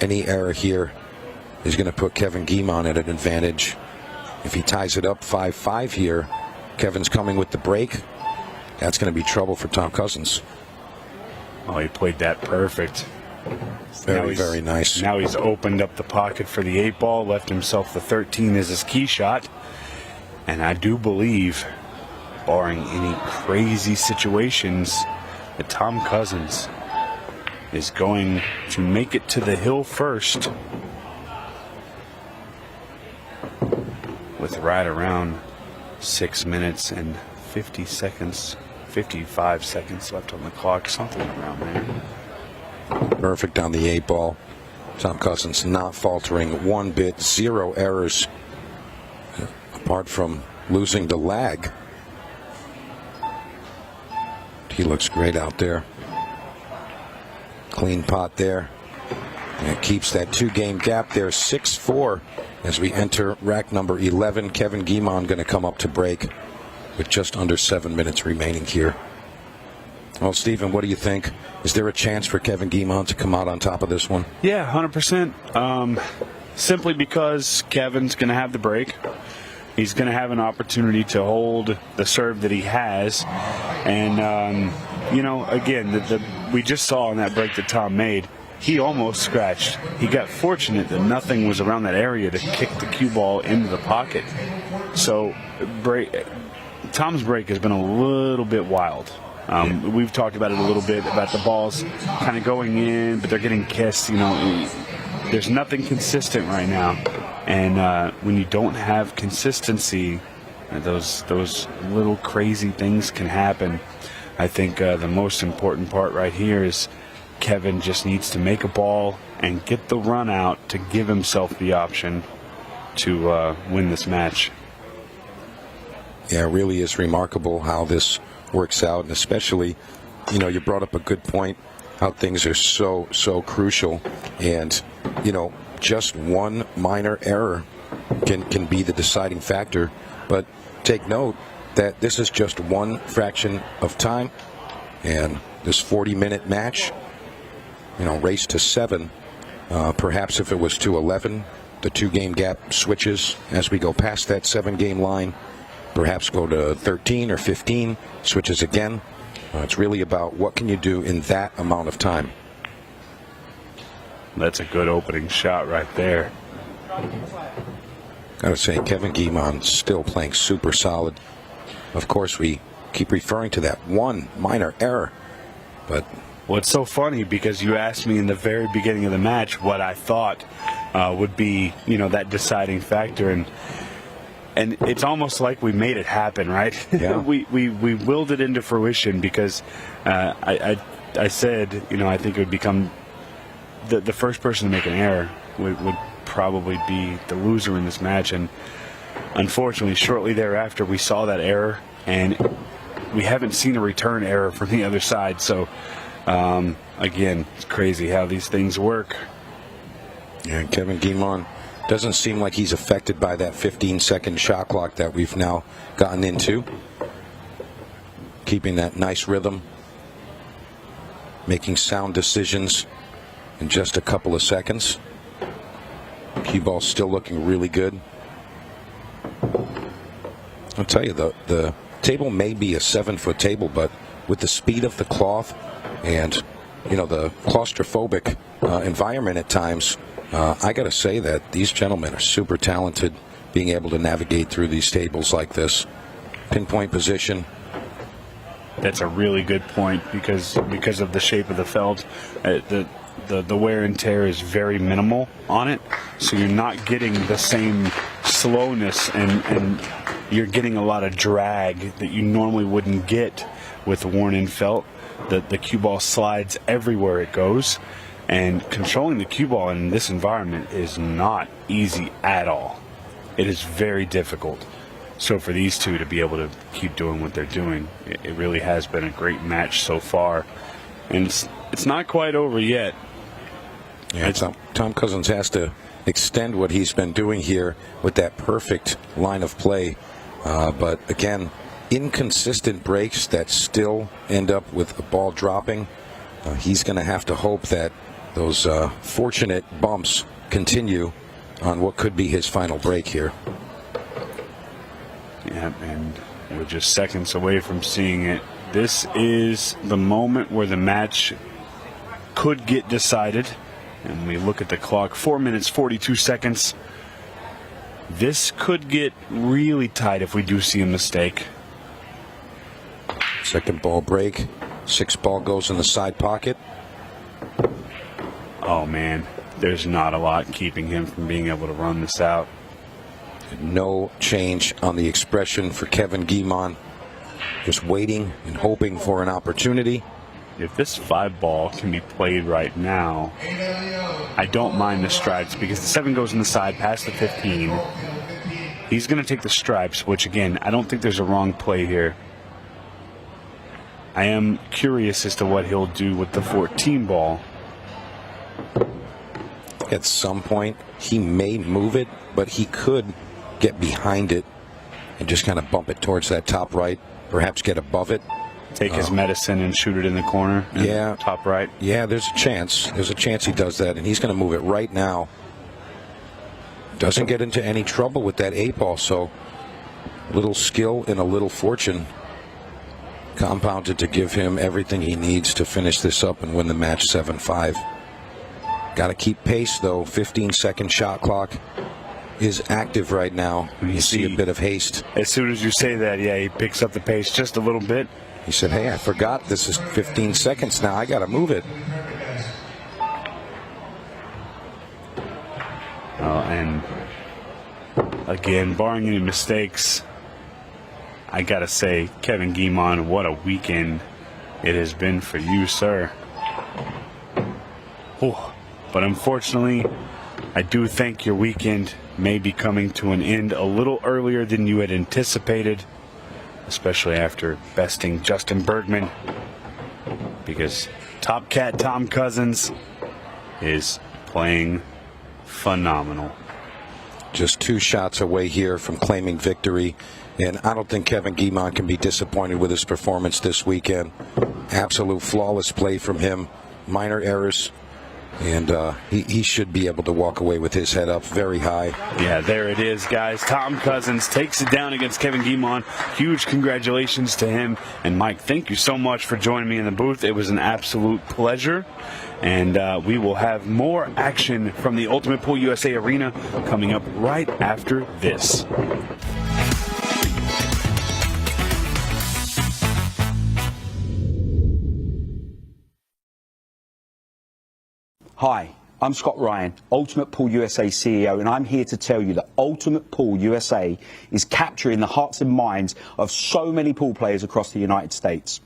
Any error here is going to put Kevin Guimond at an advantage. If he ties it up 5-5 here, Kevin's coming with the break. That's going to be trouble for Tom Cousins. Oh, he played that perfect. Very, very nice. Now he's opened up the pocket for the 8-ball, left himself the 13 as his key shot. And I do believe, barring any crazy situations, that Tom Cousins is going to make it to the hill first with right around 6 minutes and 50 seconds. 55 seconds left on the clock, something around there. Perfect on the 8-ball. Tom Cousins not faltering one bit, 0 errors, apart from losing the lag. He looks great out there. Clean pot there. And it keeps that 2-game gap there, 6-4 as we enter rack number 11. Kevin Guimond going to come up to break with just under 7 minutes remaining here. Well, Stephen, what do you think? Is there a chance for Kevin Guimond to come out on top of this one? Yeah, 100%. Simply because Kevin's going to have the break. He's going to have an opportunity to hold the serve that he has. And, you know, again, we just saw on that break that Tom made, he almost scratched. He got fortunate that nothing was around that area to kick the cue ball into the pocket. So, Tom's break has been a little bit wild. We've talked about it a little bit, about the balls kind of going in, but they're getting kissed. You know, there's nothing consistent right now. And when you don't have consistency, those little crazy things can happen. I think the most important part right here is Kevin just needs to make a ball and get the run out to give himself the option to win this match. Yeah, it really is remarkable how this works out, and especially, you know, you brought up a good point, how things are so crucial, and, you know, just one minor error can be the deciding factor. But take note that this is just one fraction of time, and this 40-minute match, you know, race to 7. Perhaps if it was to 11, the 2-game gap switches as we go past that 7-game line. Perhaps go to 13 or 15, switches again. It's really about what can you do in that amount of time. That's a good opening shot right there. Gotta say, Kevin Guimond still playing super solid. Of course, we keep referring to that one minor error, but well, it's so funny because you asked me in the very beginning of the match what I thought would be, you know, that deciding factor, and it's almost like we made it happen, right? Yeah. we willed it into fruition because I said, you know, I think it would become the first person to make an error would probably be the loser in this match, and unfortunately, shortly thereafter, we saw that error, and we haven't seen a return error from the other side. So, again, it's crazy how these things work. Yeah, Kevin Guimond doesn't seem like he's affected by that 15-second shot clock that we've now gotten into. Keeping that nice rhythm, making sound decisions in just a couple of seconds. Cue ball still looking really good. I'll tell you, the table may be a 7-foot table, but with the speed of the cloth and, you know, the claustrophobic environment at times, I got to say that these gentlemen are super talented, being able to navigate through these tables like this. Pinpoint position. That's a really good point because of the shape of the felt, the wear and tear is very minimal on it, so you're not getting the same slowness and you're getting a lot of drag that you normally wouldn't get with worn-in felt. The cue ball slides everywhere it goes, and controlling the cue ball in this environment is not easy at all. It is very difficult. So for these two to be able to keep doing what they're doing, it really has been a great match so far, and it's not quite over yet. Yeah, Tom Cousins has to extend what he's been doing here with that perfect line of play. But again, inconsistent breaks that still end up with the ball dropping. He's going to have to hope that those fortunate bumps continue on what could be his final break here. Yeah, and we're just seconds away from seeing it. This is the moment where the match could get decided. And we look at the clock, 4 minutes, 42 seconds. This could get really tight if we do see a mistake. Second ball break. 6 ball goes in the side pocket. Oh, man. There's not a lot keeping him from being able to run this out. No change on the expression for Kevin Guimond. Just waiting and hoping for an opportunity. If this 5 ball can be played right now, I don't mind the stripes because the 7 goes in the side past the 15. He's going to take the stripes, which again, I don't think there's a wrong play here. I am curious as to what he'll do with the 14 ball. At some point, he may move it, but he could get behind it and just kind of bump it towards that top right, perhaps get above it. Take his medicine and shoot it in the corner. Yeah. Top right. Yeah, there's a chance. There's a chance he does that, and he's going to move it right now. Doesn't get into any trouble with that 8 ball, so a little skill and a little fortune compounded to give him everything he needs to finish this up and win the match 7-5. Got to keep pace, though. 15-second shot clock is active right now. You see a bit of haste. As soon as you say that, yeah, he picks up the pace just a little bit. He said, hey, I forgot this is 15 seconds now. I got to move it. And again, barring any mistakes, I got to say, Kevin Guimond, what a weekend it has been for you, sir. Oh, But unfortunately, I do think your weekend may be coming to an end a little earlier than you had anticipated, especially after besting Justin Bergman, because Top Cat Tom Cousins is playing phenomenal. Just 2 shots away here from claiming victory, and I don't think Kevin Guimond can be disappointed with his performance this weekend. Absolute flawless play from him, minor errors, and he should be able to walk away with his head up very high. Yeah, there it is, guys. Tom Cousins takes it down against Kevin Guimond. Huge congratulations to him. And Mike, thank you so much for joining me in the booth. It was an absolute pleasure. And we will have more action from the Ultimate Pool USA Arena coming up right after this. Hi, I'm Scott Ryan, Ultimate Pool USA CEO, and I'm here to tell you that Ultimate Pool USA is capturing the hearts and minds of so many pool players across the United States.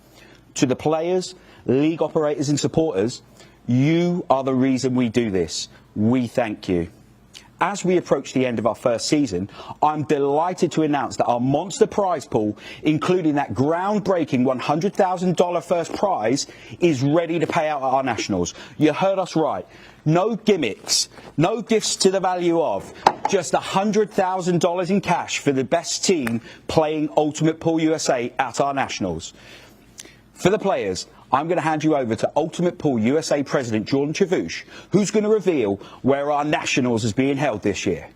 To the players, league operators and supporters, you are the reason we do this. We thank you. As we approach the end of our first season, I'm delighted to announce that our monster prize pool, including that groundbreaking $100,000 first prize, is ready to pay out at our nationals. You heard us right. No gimmicks, no gifts to the value of, just $100,000 in cash for the best team playing Ultimate Pool USA at our nationals. For the players, I'm going to hand you over to Ultimate Pool USA President Jordan Chavouche, who's going to reveal where our nationals is being held this year.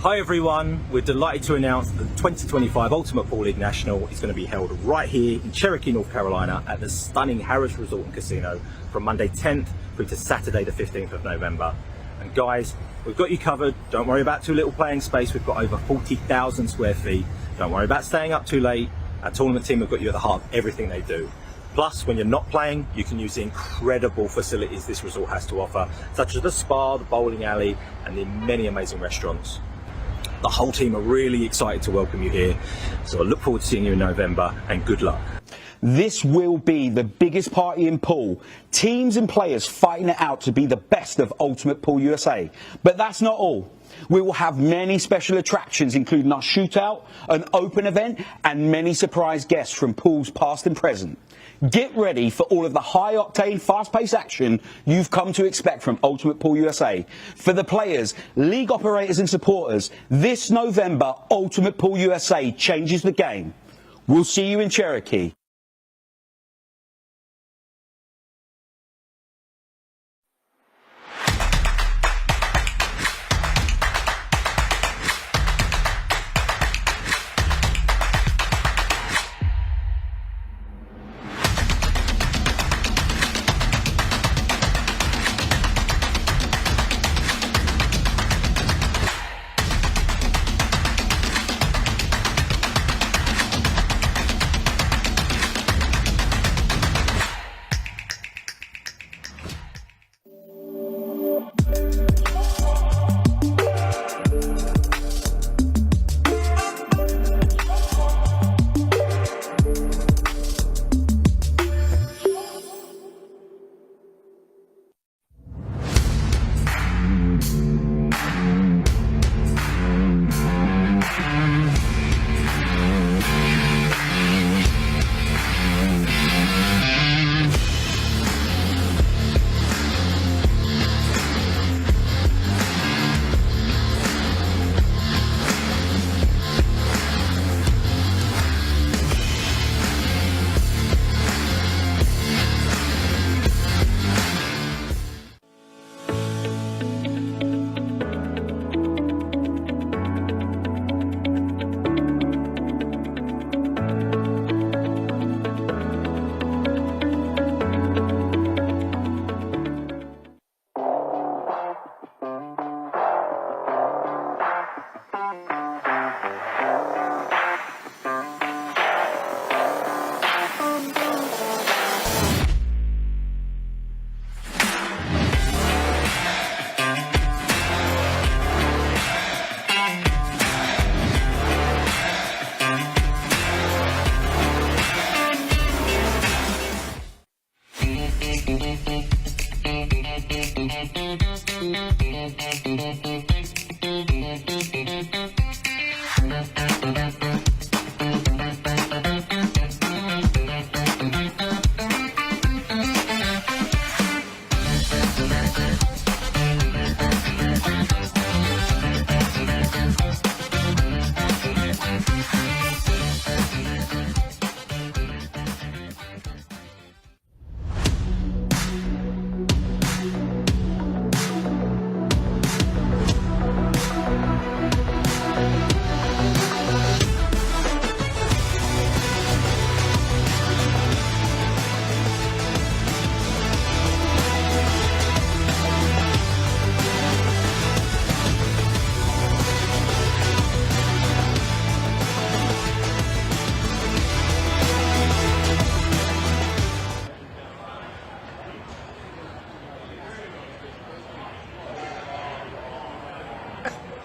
Hi everyone, we're delighted to announce that the 2025 Ultimate Pool League National is going to be held right here in Cherokee, North Carolina at the stunning Harris Resort and Casino from Monday 10th through to Saturday the 15th of November. And guys, we've got you covered. Don't worry about too little playing space. We've got over 40,000 square feet. Don't worry about staying up too late. Our tournament team have got you at the heart of everything they do. Plus, when you're not playing, you can use the incredible facilities this resort has to offer, such as the spa, the bowling alley, and the many amazing restaurants. The whole team are really excited to welcome you here, so I look forward to seeing you in November, and good luck. This will be the biggest party in pool. Teams and players fighting it out to be the best of Ultimate Pool USA. But that's not all. We will have many special attractions, including our shootout, an open event, and many surprise guests from pools past and present. Get ready for all of the high-octane, fast-paced action you've come to expect from Ultimate Pool USA. For the players, league operators and supporters, this November, Ultimate Pool USA changes the game. We'll see you in Cherokee.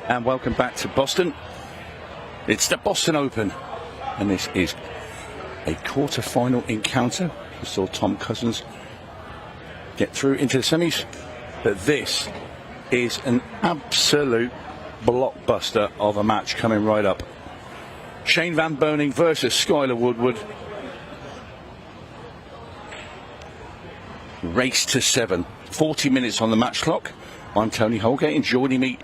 And welcome back to Boston. It's the Boston Open, and this is a quarter-final encounter. We saw Tom Cousins get through into the semis, but this is an absolute blockbuster of a match coming right up. Shane Van Boening versus Skylar Woodward. Race to 7. 40 minutes on the match clock. I'm Tony Holgate, and joining me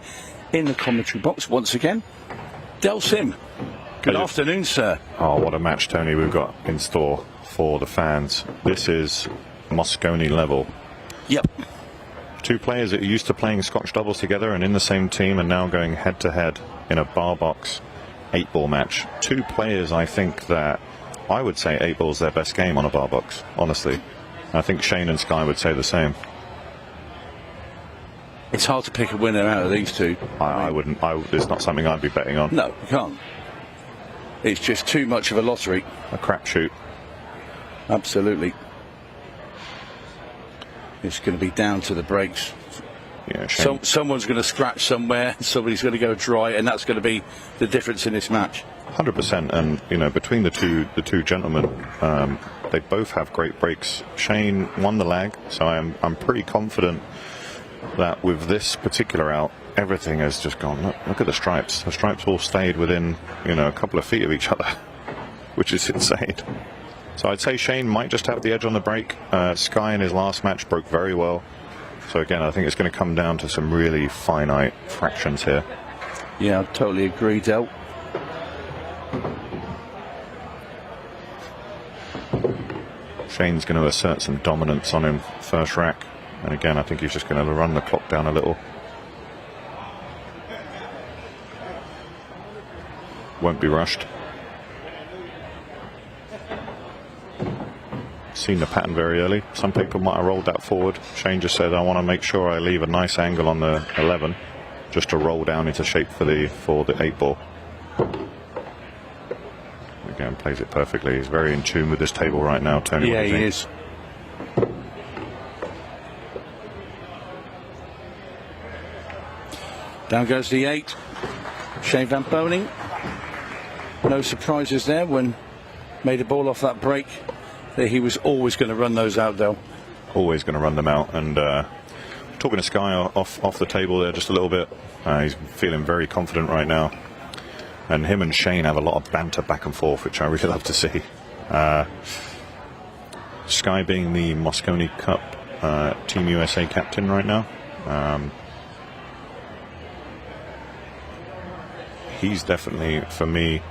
in the commentary box once again, Del Sim. Good afternoon, sir. Oh, what a match, Tony, we've got in store for the fans. This is Moscone level. Yep. Two players that are used to playing Scotch doubles together and in the same team and now going head-to-head in a bar box 8-ball match. Two players, I think, that I would say 8-ball is their best game on a bar box, honestly. I think Shane and Sky would say the same. It's hard to pick a winner out of these two. I wouldn't. It's not something I'd be betting on. No, you can't. It's just too much of a lottery. A crapshoot. Absolutely. It's going to be down to the breaks. Yeah, someone's going to scratch somewhere, somebody's going to go dry, and that's going to be the difference in this match. 100%. And you know, between the two gentlemen, they both have great breaks. Shane won the lag, so I'm pretty confident that with this particular out, everything has just gone. Look at the stripes. The stripes all stayed within, you know, a couple of feet of each other, which is insane. So I'd say Shane might just have the edge on the break. Sky in his last match broke very well. So again, I think it's going to come down to some really finite fractions here. Yeah, I totally agree, Del. Shane's going to assert some dominance on him first rack. And again, I think he's just going to run the clock down a little. Won't be rushed. Seen the pattern very early. Some people might have rolled that forward. Shane just said, I want to make sure I leave a nice angle on the 11 just to roll down into shape for the 8-ball. Again, plays it perfectly. He's very in tune with this table right now, Tony. Yeah, he is. Down goes the 8. Shane Van Boening. No surprises there when made a ball off that break. He was always going to run those out, though. Always going to run them out. And talking to Sky off the table there just a little bit. He's feeling very confident right now. And him and Shane have a lot of banter back and forth, which I really love to see. Sky being the Moscone Cup Team USA captain right now. He's definitely, for me,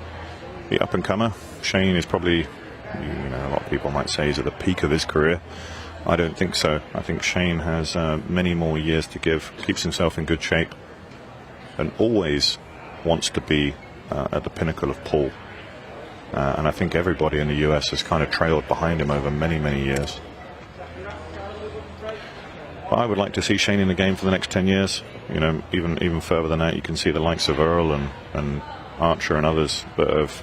the up-and-comer. Shane is probably, you know, a lot of people might say he's at the peak of his career. I don't think so. I think Shane has many more years to give, keeps himself in good shape, and always wants to be at the pinnacle of pool. And I think everybody in the US has kind of trailed behind him over many, many years. But I would like to see Shane in the game for the next 10 years. You know, even further than that, you can see the likes of Earl and Archer and others that have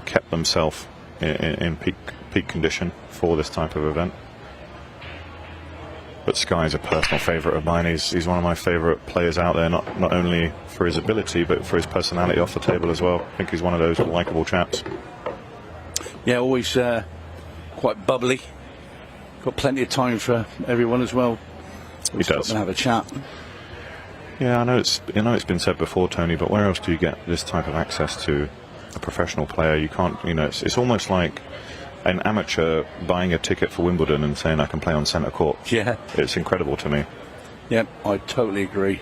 kept themselves in peak condition for this type of event. But Sky's a personal favourite of mine. He's one of my favourite players out there, not only for his ability, but for his personality off the table as well. I think he's one of those likeable chaps. Yeah, always quite bubbly. Got plenty of time for everyone as well. He does. Have a chat. Yeah, I know it's been said before, Tony, but where else do you get this type of access to a professional player? You can't, you know, it's almost like an amateur buying a ticket for Wimbledon and saying I can play on centre court. Yeah. It's incredible to me. Yeah, I totally agree.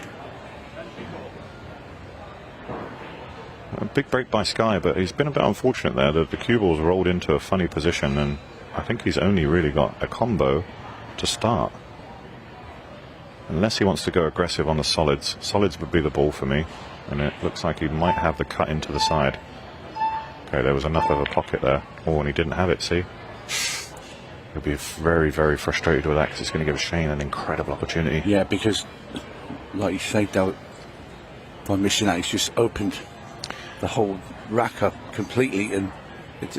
A big break by Sky, but he's been a bit unfortunate there. The cue ball's rolled into a funny position, and I think he's only really got a combo to start. Unless he wants to go aggressive on the solids. Solids would be the ball for me, and it looks like he might have the cut into the side. Okay, there was enough of a pocket there. Oh, and he didn't have it, see? He'll be very, very frustrated with that because it's going to give Shane an incredible opportunity. Yeah, because, like you say, Del, by missing that, he's just opened the whole rack up completely, and it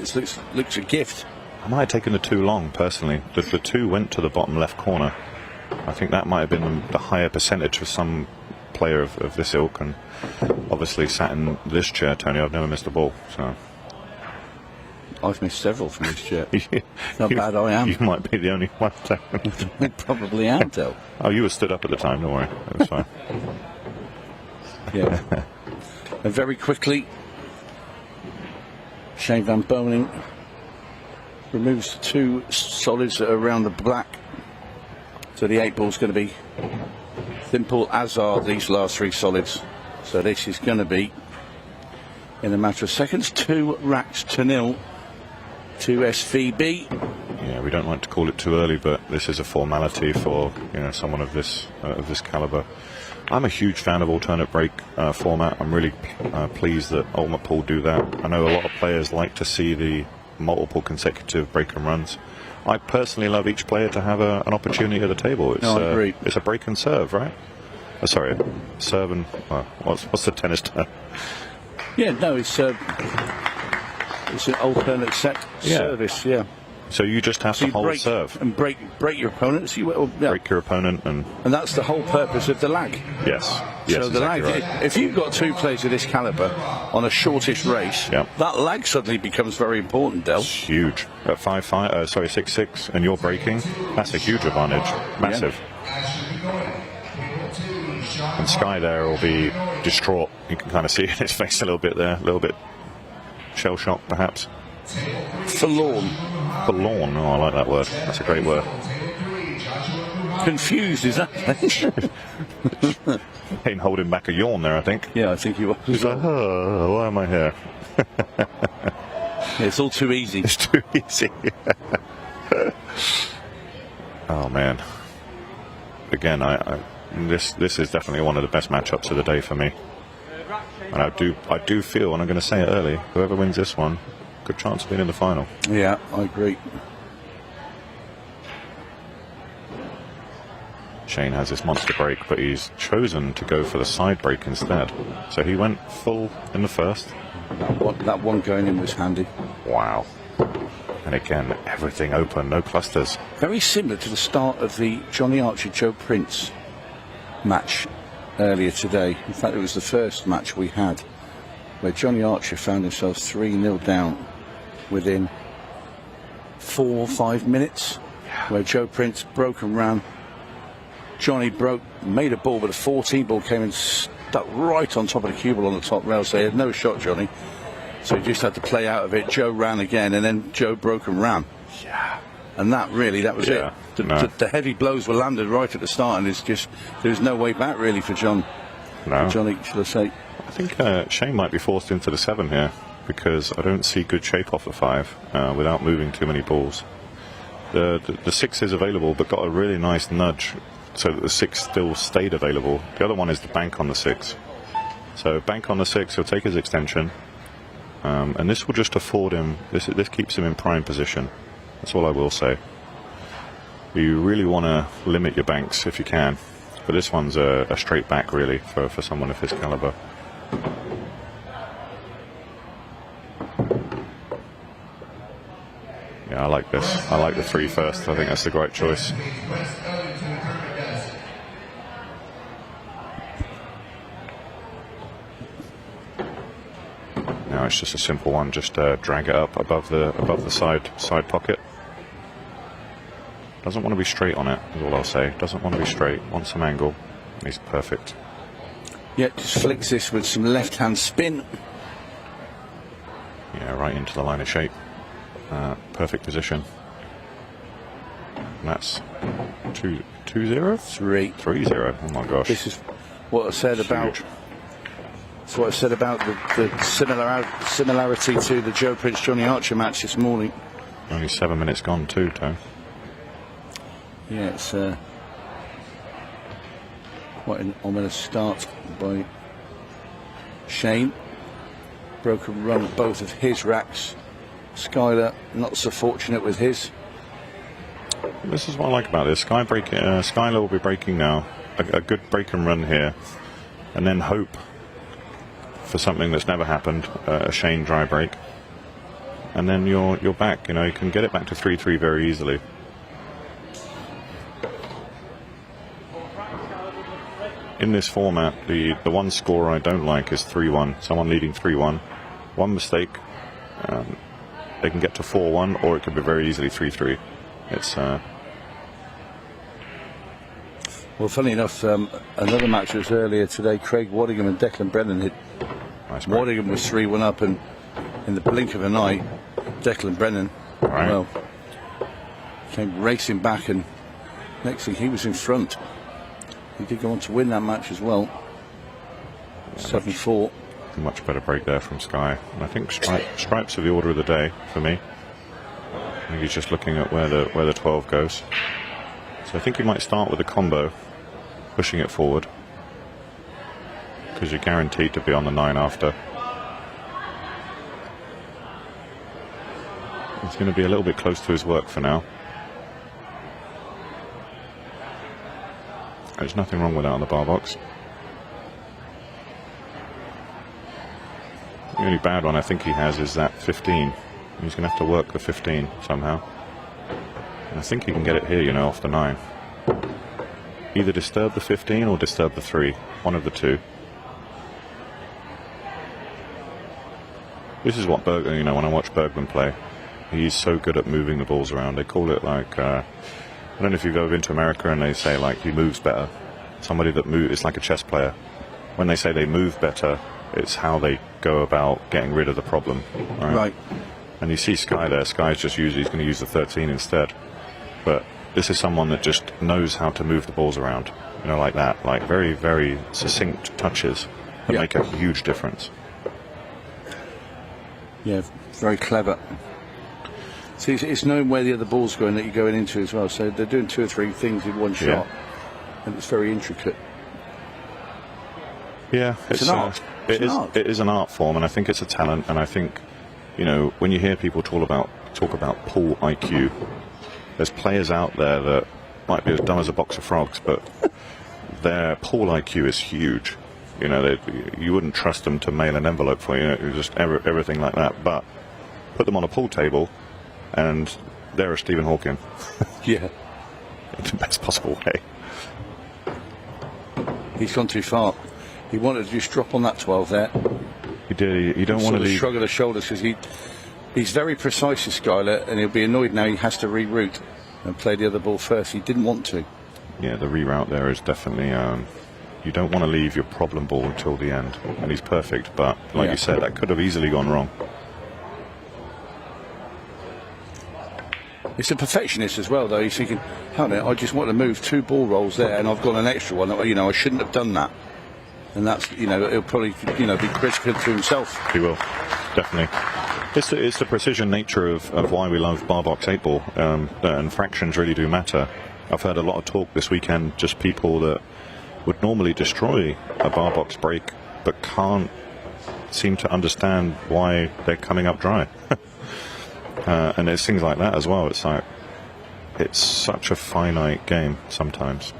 looks a gift. I might have taken the too long, personally. The two went to the bottom left corner. I think that might have been the higher percentage for some player of this ilk, and obviously sat in this chair, Tony, I've never missed a ball. So I've missed several from this chair. Not bad I am. You might be the only one. I probably am, Del. Oh, you were stood up at the time, don't worry. It was fine. Yeah. And very quickly, Shane Van Boning removes the 2 solids that are around the black. So the 8 ball's going to be simple, as are these last 3 solids. So this is going to be, in a matter of seconds, 2 racks to 0 to SVB. Yeah, we don't like to call it too early, but this is a formality for someone of this caliber. I'm a huge fan of alternate break format. I'm really pleased that Ultimate Pool do that. I know a lot of players like to see the multiple consecutive break and runs. I personally love each player to have an opportunity at the table. It's, I agree. It's a break and serve, right? Sorry, serve and what's the tennis term? Yeah, no, it's an alternate set service. Yeah. So you just have to hold break serve and break your opponent. So break your opponent, and that's the whole purpose of the lag. Yes. So the exactly lag, right. if you've got 2 players of this caliber on a shortish race, that lag suddenly becomes very important, Del. It's huge. At 6-6, and you're breaking, that's a huge advantage. Massive. And Sky there will be distraught. You can kind of see in his face a little bit there, a little bit shell shock perhaps. Forlorn. Forlorn, oh, I like that word. That's a great word. Confused, is that? Ain't holding back a yawn there, I think. Yeah, I think you are. He's like, oh, why am I here? Yeah, it's all too easy. It's too easy. Oh man. Again, this is definitely one of the best matchups of the day for me. And I do feel, and I'm going to say it early, whoever wins this one, good chance of being in the final. Yeah, I agree. Shane has this monster break, but he's chosen to go for the side break instead. So he went full in the first. That one going in was handy. Wow. And again, everything open, no clusters. Very similar to the start of the Johnny Archer Joe Prince match earlier today. In fact, it was the first match we had where Johnny Archer found himself 3-0 down within 4 or 5 minutes, where Joe Prince broke and ran. Johnny made a ball, but a 14 ball came and stuck right on top of the cue ball on the top rail, so he had no shot, Johnny. So he just had to play out of it. Joe ran again, and then Joe broke and ran. Yeah. And that was it. The heavy blows were landed right at the start, and there's no way back really for John. No. For Johnny, should I say? I think Shane might be forced into the 7 here, because I don't see good shape off the 5 without moving too many balls. The 6 is available, but got a really nice nudge, so that the 6 still stayed available. The other one is the bank on the 6. So bank on the 6, he'll take his extension, and this will just afford him. This keeps him in prime position. That's all I will say. You really want to limit your banks if you can, but this one's a straight back really for someone of his caliber. Yeah, I like this. I like the 3 first. I think that's the right choice. Now it's just a simple one. Just drag it up above the side pocket. Doesn't want to be straight on it, is all I'll say. Doesn't want to be straight. Wants some angle. He's perfect. Yeah, just flicks this with some left-hand spin. Yeah, right into the line of shape. Perfect position. And that's 2-0? 3-0. Oh my gosh. This is what I said about. That's what I said about the similarity to the Joe Prince Johnny Archer match this morning. Only 7 minutes gone too, Tone. Yeah, it's quite an ominous start by Shane. Broken run at both of his racks. Skyler not so fortunate with his. This is what I like about this. Skyler will be breaking now. A good break and run here, and then hope for something that's never happened, a Shane dry break, and then you're back. You can get it back to 3-3 very easily. in this format, the one score I don't like is 3-1. Someone leading 3-1. One mistake, they can get to 4-1, or it could be very easily 3-3. It's Well, funny enough, another match was earlier today. Craig Waddingham and Declan Brennan hit. nice break. Waddingham was 3-1 up, and in the blink of an eye, Declan Brennan, Right. well, came racing back, and next thing he was in front. He did go on to win that match as well. 7-4. Much better break there from Sky. And I think stripes are the order of the day for me. I think he's just looking at where the 12 goes. So I think he might start with a combo, pushing it forward, because you're guaranteed to be on the 9 after. He's going to be a little bit close to his work for now. There's nothing wrong with that on the bar box. The only bad one I think he has is that 15. He's going to have to work the 15 somehow. And I think he can get it here, you know, off the 9. Either disturb the 15 or disturb the 3. One of the two. This is what Bergman, you know, when I watch Bergman play, he's so good at moving the balls around. They call it like, I don't know if you've ever been to America and they say like he moves better. Somebody that moves, it's like a chess player. When they say they move better, it's how they go about getting rid of the problem. Right. And you see Sky there. Sky's just he's going to use the 13 instead. But this is someone that just knows how to move the balls around. You know, like that. Like very, very succinct touches that make a huge difference. Yeah, very clever. See, it's knowing where the other ball's going that you're going into as well. So they're doing 2 or 3 things in one shot. And it's very intricate. Yeah, it's an art. It is an art form, and I think it's a talent. And I think, you know, when you hear people talk about pool IQ, there's players out there that might be as dumb as a box of frogs, but their pool IQ is huge. You know, you wouldn't trust them to mail an envelope for you, just everything like that. But put them on a pool table, and they're a Stephen Hawking. Yeah, in the best possible way. He's gone too far. He wanted to just drop on that 12 there. He did. You don't want to leave. Shrug of the shoulders, because he's very precise, this Skyler, and he'll be annoyed now. He has to reroute and play the other ball first. He didn't want to. Yeah, the reroute there is definitely. You don't want to leave your problem ball until the end, and he's perfect. But like you said, that could have easily gone wrong. It's a perfectionist as well, though. He's thinking, "Hang on, I just want to move 2 ball rolls there, and I've got an extra one. You know, I shouldn't have done that." And that's, you know, he'll probably, you know, be critical to himself. He will, definitely. It's the precision nature of why we love bar box 8-ball, and fractions really do matter. I've heard a lot of talk this weekend, just people that would normally destroy a bar box break, but can't seem to understand why they're coming up dry. And there's things like that as well. It's like, it's such a finite game sometimes.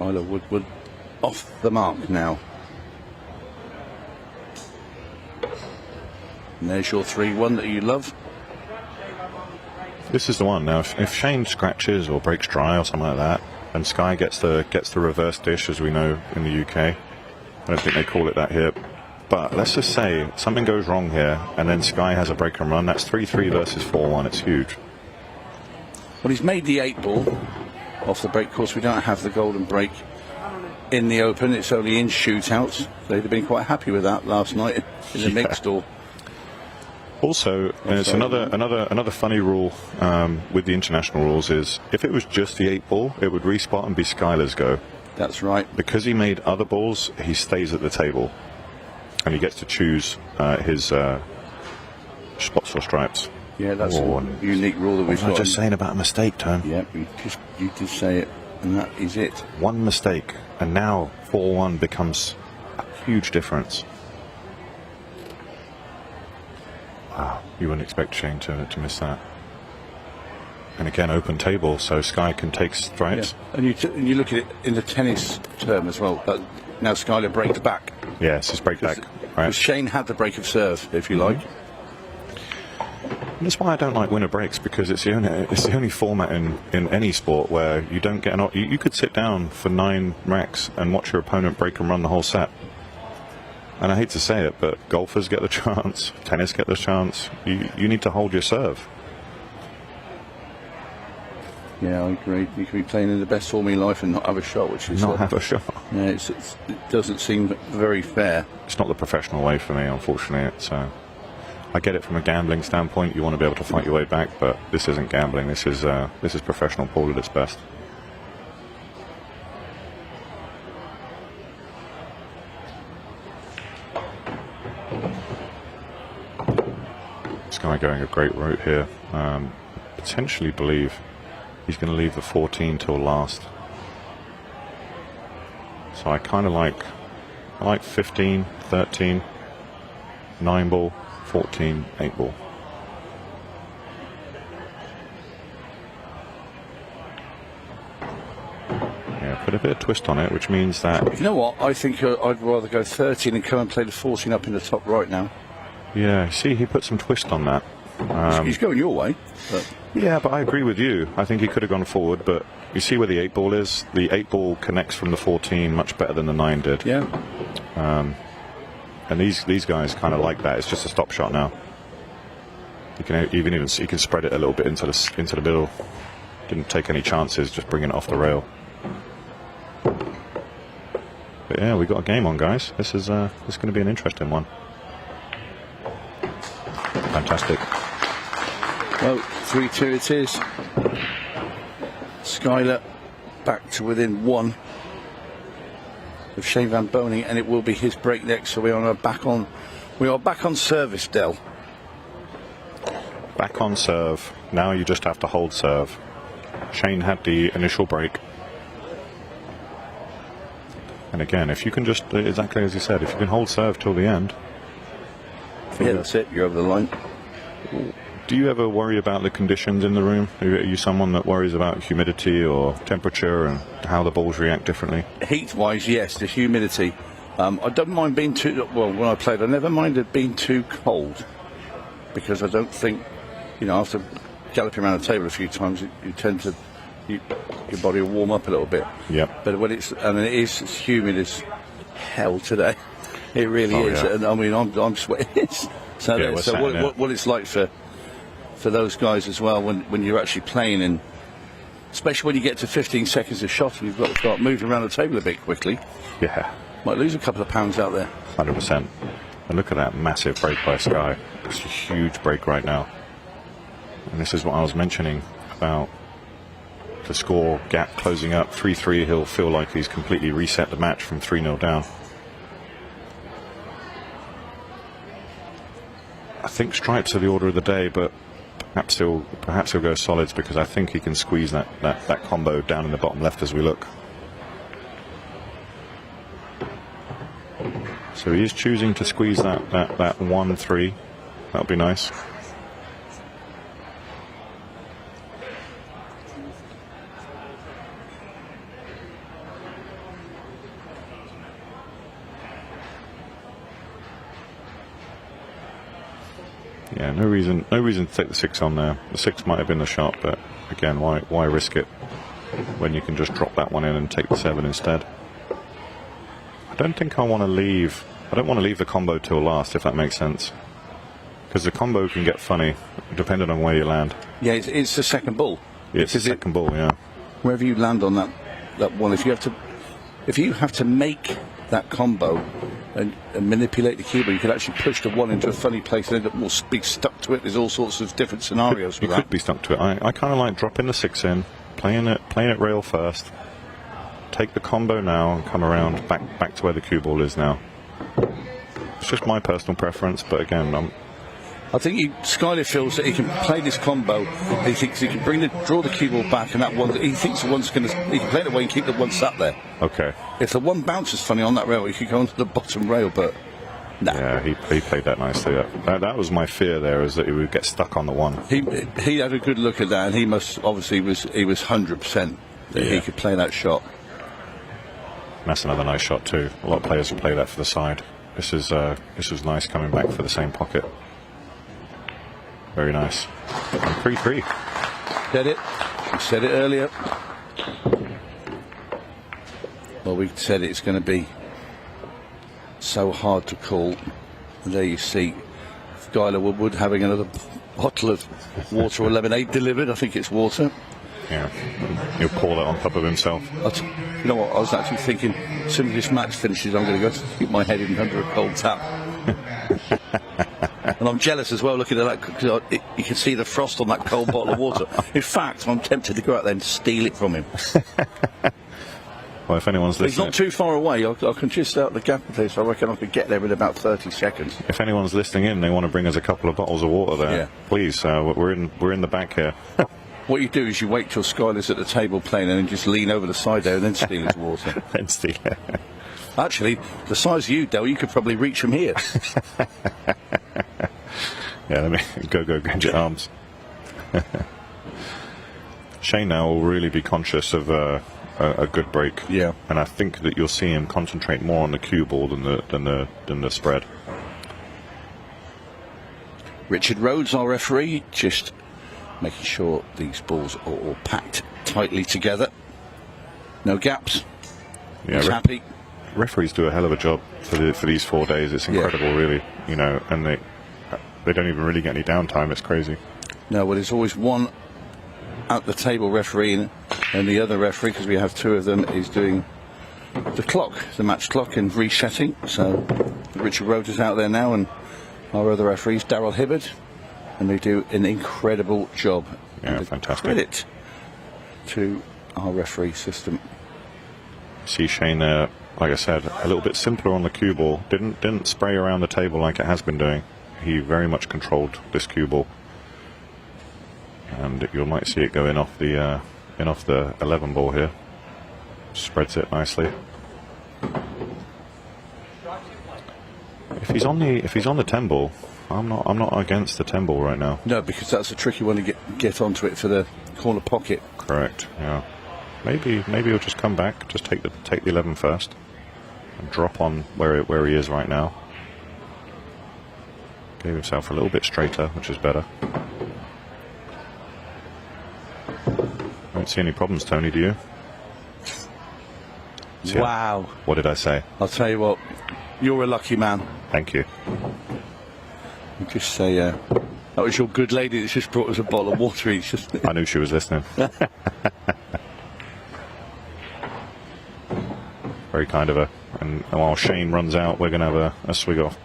Isla Woodward off the mark now. And there's your 3-1 that you love. This is the one. Now, if Shane scratches or breaks dry or something like that, and Sky gets the reverse dish, as we know in the UK, I don't think they call it that here. But let's just say something goes wrong here, and then Sky has a break and run. That's 3-3 versus 4-1. It's huge. Well, he's made the 8-ball off the break. Of course, we don't have the golden break in the Open. It's only in shootouts. They'd have been quite happy with that last night in the mixed or. Also, it's another funny rule with the international rules is if it was just the 8-ball, it would respot and be Skyler's go. That's right. Because he made other balls, he stays at the table, and he gets to choose his spots or stripes. Yeah, that's a unique rule that we've got. I'm just saying about a mistake, Tom. Yeah, you did say it, and that is it. One mistake, and now 4-1 becomes a huge difference. Wow, you wouldn't expect Shane to miss that. And again, open table, so Sky can take strikes. Yeah. And you look at it in the tennis term as well. Now Skyler breaks back. Yes, it's break back. Right. Shane had the break of serve, if you like. And that's why I don't like winner breaks, because it's the only format in any sport where you don't get you could sit down for 9 racks and watch your opponent break and run the whole set. And I hate to say it, but golfers get the chance, tennis get the chance. You need to hold your serve. Yeah, I agree. You can be playing in the best form of your life and not have a shot, which is Not have a shot. Yeah, it doesn't seem very fair. It's not the professional way for me, unfortunately. It's I get it from a gambling standpoint. You want to be able to fight your way back, but this isn't gambling. This is professional pool at its best. This guy going a great route here. Potentially believe he's going to leave the 14 till last. So I kind of like 15, 13, 9 ball, 14, 8 ball. Yeah, put a bit of twist on it, which means that... You know what? I think I'd rather go 13 and come and play the 14 up in the top right now. Yeah, see, he put some twist on that. He's going your way. But. Yeah, but I agree with you. I think he could have gone forward, but you see where the 8 ball is? The 8 ball connects from the 14 much better than the 9 did. Yeah. And these guys kind of like that. It's just a stop shot now. You can even spread it a little bit into the middle. Didn't take any chances, just bringing it off the rail. But yeah, we got a game on, guys. This is going to be an interesting one. Fantastic. Well, 3-2 it is. Skyler back to within 1 of Shane Van Boning, and it will be his break next. So we are back on service, Del. Back on serve. Now you just have to hold serve. Shane had the initial break. And again, if you can just, exactly as you said, if you can hold serve till the end. Yeah, that's it. You're over the line. Do you ever worry about the conditions in the room? Are you someone that worries about humidity or temperature and how the balls react differently? Heat-wise, yes, the humidity. I don't mind being too... Well, when I played, I never minded being too cold, because I don't think, after galloping around the table a few times, you tend to... your body will warm up a little bit. Yep. But when it's humid as hell today. It really is. Yeah. And I mean, I'm sweating. What it's like for those guys as well when you're actually playing, and especially when you get to 15 seconds of shot and you've got to start moving around the table a bit quickly. Yeah. Might lose a couple of pounds out there. 100%. And look at that massive break by Sky. It's a huge break right now. And this is what I was mentioning about the score gap closing up. 3-3, he'll feel like he's completely reset the match from 3-0 down. I think stripes are the order of the day, but perhaps he'll go solids, because I think he can squeeze that combo down in the bottom left as we look. So he is choosing to squeeze that 1-3. That'll be nice. Yeah, no reason to take the 6 on there. The 6 might have been the shot, but again, why risk it when you can just drop that one in and take the 7 instead? I don't think I want to leave. I don't want to leave the combo till last, if that makes sense, because the combo can get funny depending on where you land. Yeah, it's the second ball. It's the second ball, yeah. Wherever you land on that one, if you have to make that combo and manipulate the cue ball, you could actually push the 1 into a funny place and end up more be stuck to it. There's all sorts of different scenarios. You could be stuck to it. I kind of like dropping the 6 in, playing it rail first, take the combo now and come around back to where the cue ball is now. It's just my personal preference, but again, I think Skyler feels that he can play this combo. He thinks he can draw the cue ball back, and that one, he thinks the one's going to. He can play it away and keep the 1 sat there. Okay. If the 1 bounces funny on that rail, he could go onto the bottom rail, but nah. Yeah, he played that nicely. That was my fear there, is that he would get stuck on the 1. He had a good look at that, and he must obviously he was 100% that he could play that shot. That's another nice shot too. A lot of players will play that for the side. This was nice coming back for the same pocket. Very nice. And 3-3. Said it. We said it earlier. Well, we said it's going to be so hard to call. And there you see Skylar Woodward having another bottle of water or lemonade delivered. I think it's water. Yeah, he'll pour that on top of himself. You know what, I was actually thinking, as soon as this match finishes, I'm going to go to keep my head in under a cold tap. And I'm jealous as well looking at that, because you can see the frost on that cold bottle of water. In fact, I'm tempted to go out there and steal it from him. Well, if anyone's listening... He's not too far away. I can just out the gap there, so I reckon I could get there in about 30 seconds. If anyone's listening in, they want to bring us a couple of bottles of water there. Yeah. Please, we're in the back here. What you do is you wait till Skylar's at the table playing and then just lean over the side there and then steal his water. Then steal it. Actually, the size of you, Del, you could probably reach from here. Yeah, let me go gadget arms. Shane now will really be conscious of a good break. Yeah. And I think that you'll see him concentrate more on the cue ball than the spread. Richard Rhodes, our referee, just making sure these balls are all packed tightly together. No gaps. Yeah, He's happy. Referees do a hell of a job for these 4 days. It's incredible, really. You know, and they don't even really get any downtime. It's crazy. No, well, there's always one at the table refereeing, and the other referee, because we have two of them, is doing the clock, the match clock, and resetting. So Richard Rhodes is out there now, and our other referees, Daryl Hibbard, and they do an incredible job. Yeah, fantastic. Credit to our referee system. See Shane, like I said, a little bit simpler on the cue ball. Didn't spray around the table like it has been doing. He very much controlled this cue ball, and you might see it go in off the 11 ball here. Spreads it nicely. If he's on the 10 ball, I'm not against the 10 ball right now. No, because that's a tricky one to get onto it for the corner pocket. Correct. Yeah. Maybe he'll just come back, just take the 11 first, and drop on where he is right now. Gave himself a little bit straighter, which is better. Don't see any problems, Tony, do you? See Wow. What did I say? I'll tell you what, you're a lucky man. Thank you. I'll just say, that was your good lady that just brought us a bottle of water each. I knew she was listening. Very kind of her. And while Shane runs out, we're going to have a swig off.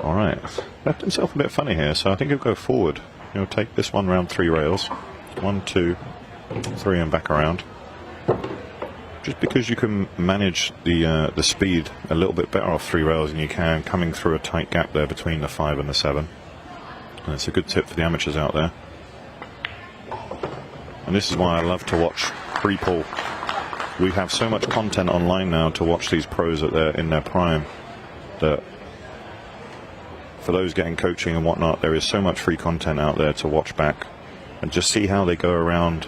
All right, left himself a bit funny here, so I think he'll go forward. He'll take this one round 3 rails. 1, 2, 3 and back around. Just because you can manage the speed a little bit better off 3 rails than you can coming through a tight gap there between the 5 and the 7. And it's a good tip for the amateurs out there. And this is why I love to watch pre-pull. We have so much content online now to watch these pros in their prime that for those getting coaching and whatnot, there is so much free content out there to watch back and just see how they go around,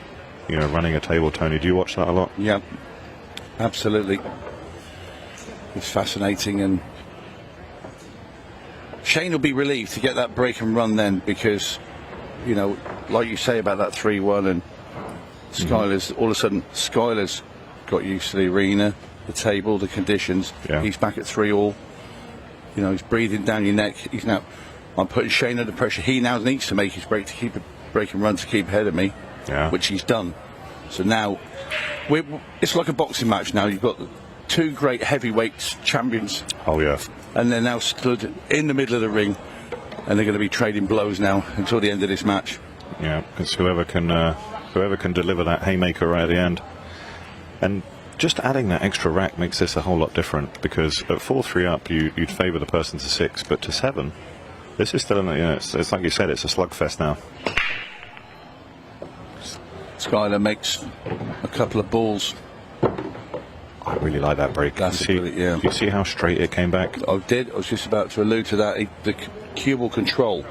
you know, running a table. Tony, do you watch that a lot? Yeah, absolutely. It's fascinating, and Shane will be relieved to get that break and run then, because, you know, like you say about that 3-1 and Skylar's, all of a sudden Skylar's got used to the arena, the table, the conditions. Yeah. He's back at 3-all. You know, he's breathing down your neck. I'm putting Shane under pressure. He now needs to make his break to keep a break and run to keep ahead of me, which he's done. So now, it's like a boxing match now. You've got 2 great heavyweights champions. Oh, yeah. And they're now stood in the middle of the ring, and they're going to be trading blows now until the end of this match. Yeah, because whoever can deliver that haymaker right at the end. And just adding that extra rack makes this a whole lot different, because at 4-3 up you'd favour the person to 6, but to 7 this is still it's like you said, it's a slugfest now. Skylar makes a couple of balls. I really like that break. That's Do you see how straight it came back? I did. I was just about to allude to that. The cue ball control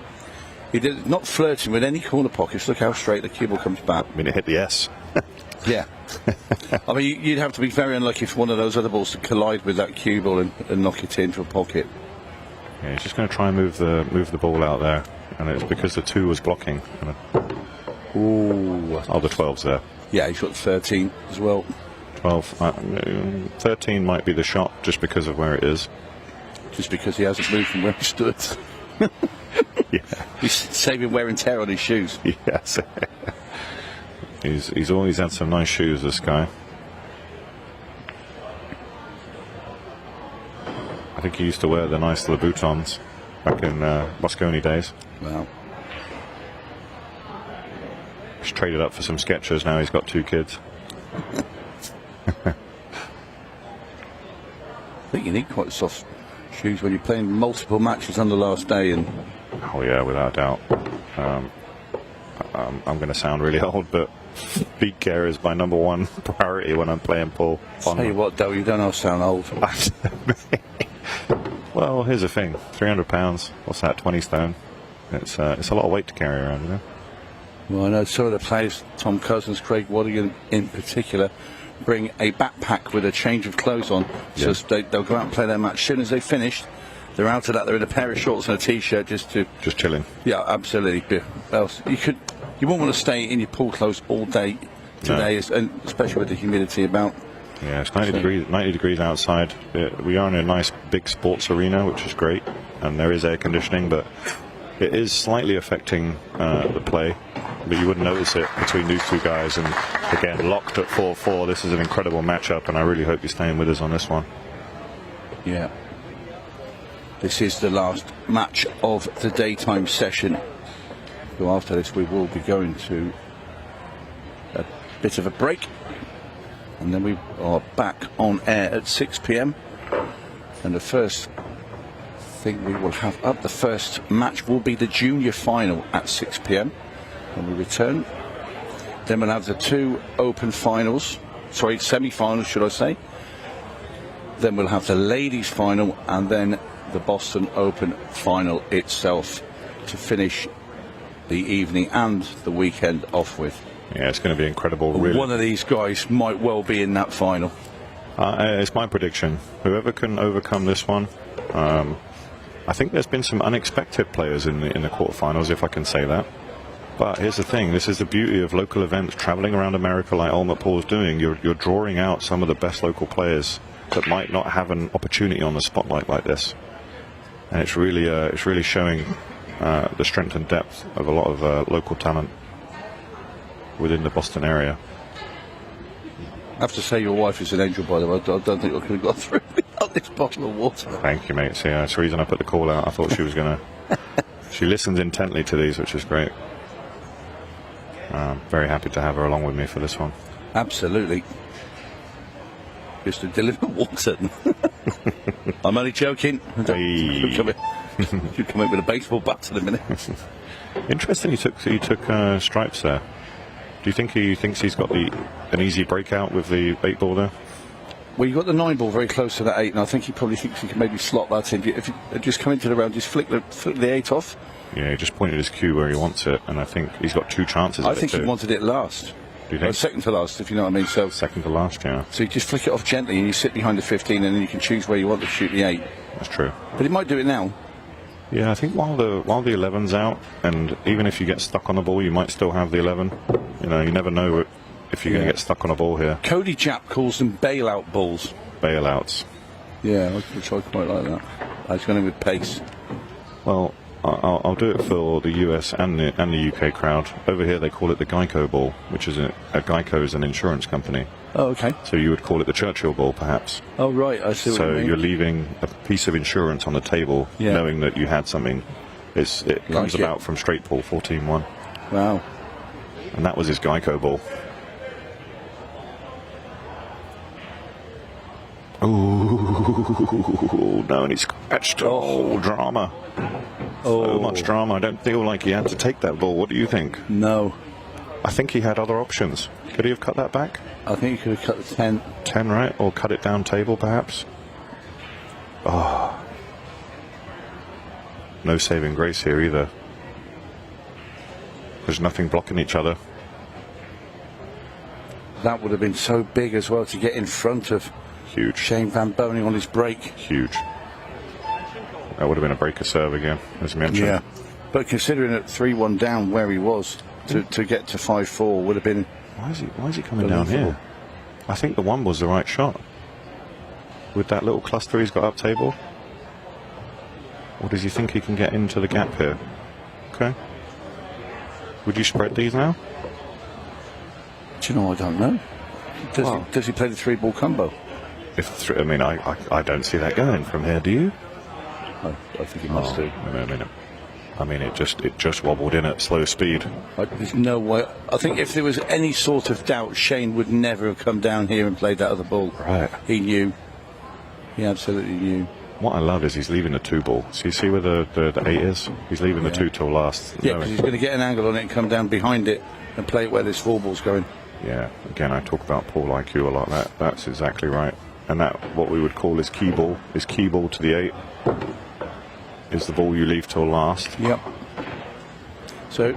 He did not flirting with any corner pockets. Look how straight the cue ball comes back. I mean, it hit the S. Yeah. I mean, you'd have to be very unlucky for one of those other balls to collide with that cue ball and knock it into a pocket. Yeah, he's just going to try and move the ball out there, and it's because the 2 was blocking. Ooh. Oh, the 12's there. Yeah, he's got 13 as well. 12. 13 might be the shot just because of where it is. Just because he hasn't moved from where he stood. Yeah. He's saving wear and tear on his shoes. Yes. He's always had some nice shoes, this guy. I think he used to wear the nice Louboutins back in Moscone days. Wow. He's traded up for some Skechers now. He's got 2 kids. I think you need quite soft shoes when you're playing multiple matches on the last day. And oh yeah, without a doubt. I'm going to sound really old, but feet care is my number 1 priority when I'm playing pool. Tell you what, though, you don't all sound old. Well, here's the thing: 300 pounds. What's that? 20 stone. It's a lot of weight to carry around, you know. Well, I know some of the players, Tom Cousins, Craig Wadigan in particular, bring a backpack with a change of clothes on. Yeah. So they'll go out and play their match. As soon as they finish, they're out of that. They're in a pair of shorts and a t-shirt just chilling. Yeah, absolutely. Else you won't want to stay in your pool clothes all day today, and especially with the humidity about. Yeah, it's 90 degrees outside. We are in a nice big sports arena, which is great, and there is air conditioning, but it is slightly affecting the play. But you wouldn't notice it between these 2 guys. And again, locked at 4-4. This is an incredible matchup, and I really hope you're staying with us on this one. Yeah. This is the last match of the daytime session. So after this, we will be going to a bit of a break. And then we are back on air at 6 p.m. And the first thing we will have up, the first match will be the junior final at 6 p.m. when we return. Then we'll have the 2 open finals, semi-finals should I say. Then we'll have the ladies final and then the Boston Open final itself to finish the evening and the weekend off with. Yeah, it's going to be incredible. Really. One of these guys might well be in that final. It's my prediction. Whoever can overcome this one. I think there's been some unexpected players in the quarterfinals, if I can say that. But here's the thing: this is the beauty of local events, traveling around America like Ultimate Pool is doing. You're drawing out some of the best local players that might not have an opportunity on the spotlight like this, and it's really showing the strength and depth of a lot of local talent within the Boston area. I have to say your wife is an angel, by the way. I don't think I could have got through without this bottle of water. Thank you, mate. See, that's the reason I put the call out. I thought she was going to... She listens intently to these, which is great. Very happy to have her along with me for this one. Absolutely. Just to deliver water. I'm only joking. Hey. You come in with a baseball bat in a minute. Interesting, he took stripes there. Do you think he thinks he's got an easy breakout with the 8 ball there? Well, you got the 9 ball very close to that 8, and I think he probably thinks he can maybe slot that in. If you just come into the round, just flick the 8 off. Yeah, he just pointed his cue where he wants it, and I think he's got 2 chances. I think he wanted it last. Do you think? Second to last, if you know what I mean. So second to last, yeah. So you just flick it off gently, and you sit behind the 15, and then you can choose where you want to shoot the 8. That's true. But he might do it now. Yeah, I think while the 11's out, and even if you get stuck on the ball, you might still have the 11. You know, you never know if you're going to get stuck on a ball here. Cody Japp calls them bailout balls. Bailouts. Yeah, which I quite like that. I was going in with pace. Well, I'll do it for the US and the UK crowd. Over here they call it the Geico ball, which is a Geico is an insurance company. Oh, okay. So you would call it the Churchill ball, perhaps. Oh, right. I see what you mean. So you're leaving a piece of insurance on the table, knowing that you had something. It comes about from straight pool 14-1. Wow. And that was his Geico ball. Oh no, and he scratched. Oh, drama. So much drama. I don't feel like he had to take that ball. What do you think? No. I think he had other options. Could he have cut that back? I think he could have cut the 10. 10, right? Or cut it down table, perhaps? Oh. No saving grace here either. There's nothing blocking each other. That would have been so big as well to get in front of huge Shane Van Boning on his break. Huge. That would have been a breaker serve again, as mentioned. Yeah, but considering at 3-1 down where he was, to get to 5-4 would have been. Why is he coming down here? I think the one was the right shot. With that little cluster he's got up table. Or does he think he can get into the gap here? Okay. Would you spread these now? Do you know, I don't know. Does he play the 3-ball combo? I mean, I don't see that going from here, do you? I think he must do. I mean, it just wobbled in at slow speed. There's no way. I think if there was any sort of doubt, Shane would never have come down here and played that other ball. Right. He knew. He absolutely knew. What I love is he's leaving the 2-ball. So you see where the 8 is? He's leaving the 2 till last. Yeah, because he's going to get an angle on it and come down behind it and play it where this 4-ball's going. Yeah, again, I talk about Paul IQ a lot. That's exactly right. And that, what we would call his key ball to the 8 is the ball you leave till last. Yep. So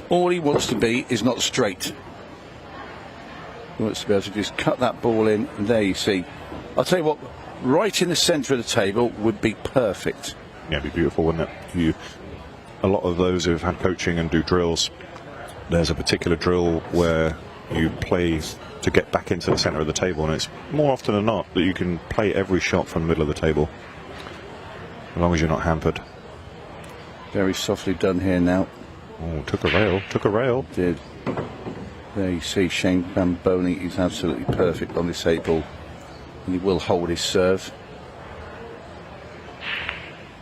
all he wants to be is not straight. He wants to be able to just cut that ball in, and there you see. I'll tell you what, right in the centre of the table would be perfect. Yeah, it'd be beautiful, wouldn't it? A lot of those who've had coaching and do drills, there's a particular drill where you play to get back into the centre of the table, and it's more often than not that you can play every shot from the middle of the table, as long as you're not hampered. Very softly done here now. Oh, took a rail. Did. There you see Shane Van Boning is absolutely perfect on this 8-ball, and he will hold his serve.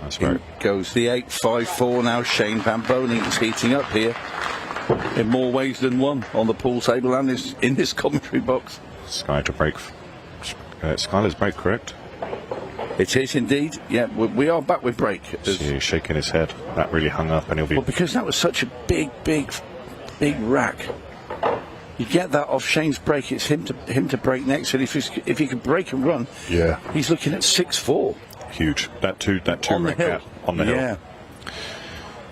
That's right. Goes the 8-5-4 now. Shane Van Boning is heating up here in more ways than one on the pool table and in this commentary box. Sky to break. Skyler's break, correct? It is indeed. Yeah, we are back with break. He's shaking his head. That really hung up, and he'll be. Well, because that was such a big rack. You get that off Shane's break. It's him to break next, and if he could break and run, yeah, he's looking at 6-4. Huge. That two rack gap on the hill.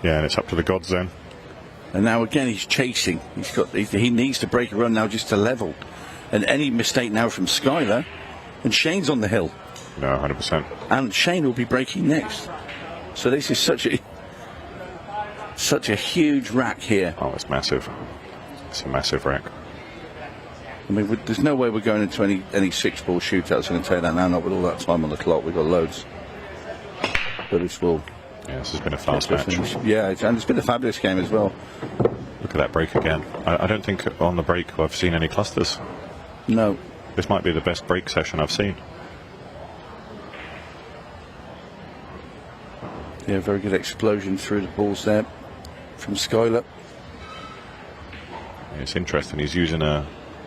Yeah, and it's up to the gods then. And now again he's chasing. He needs to break a run now just to level. And any mistake now from Skyler, and Shane's on the hill. No, 100%. And Shane will be breaking next. So this is such a huge rack here. Oh, it's massive. It's a massive rack. I mean, there's no way we're going into any 6-ball shootouts. I'm going to tell you that now, not with all that time on the clock. We've got loads. But this will. Yeah, this has been a fast match. Yeah, and it's been a fabulous game as well. Look at that break again. I don't think on the break I've seen any clusters. No. This might be the best break session I've seen. Yeah, very good explosion through the balls there from Skyler. It's interesting. He's using a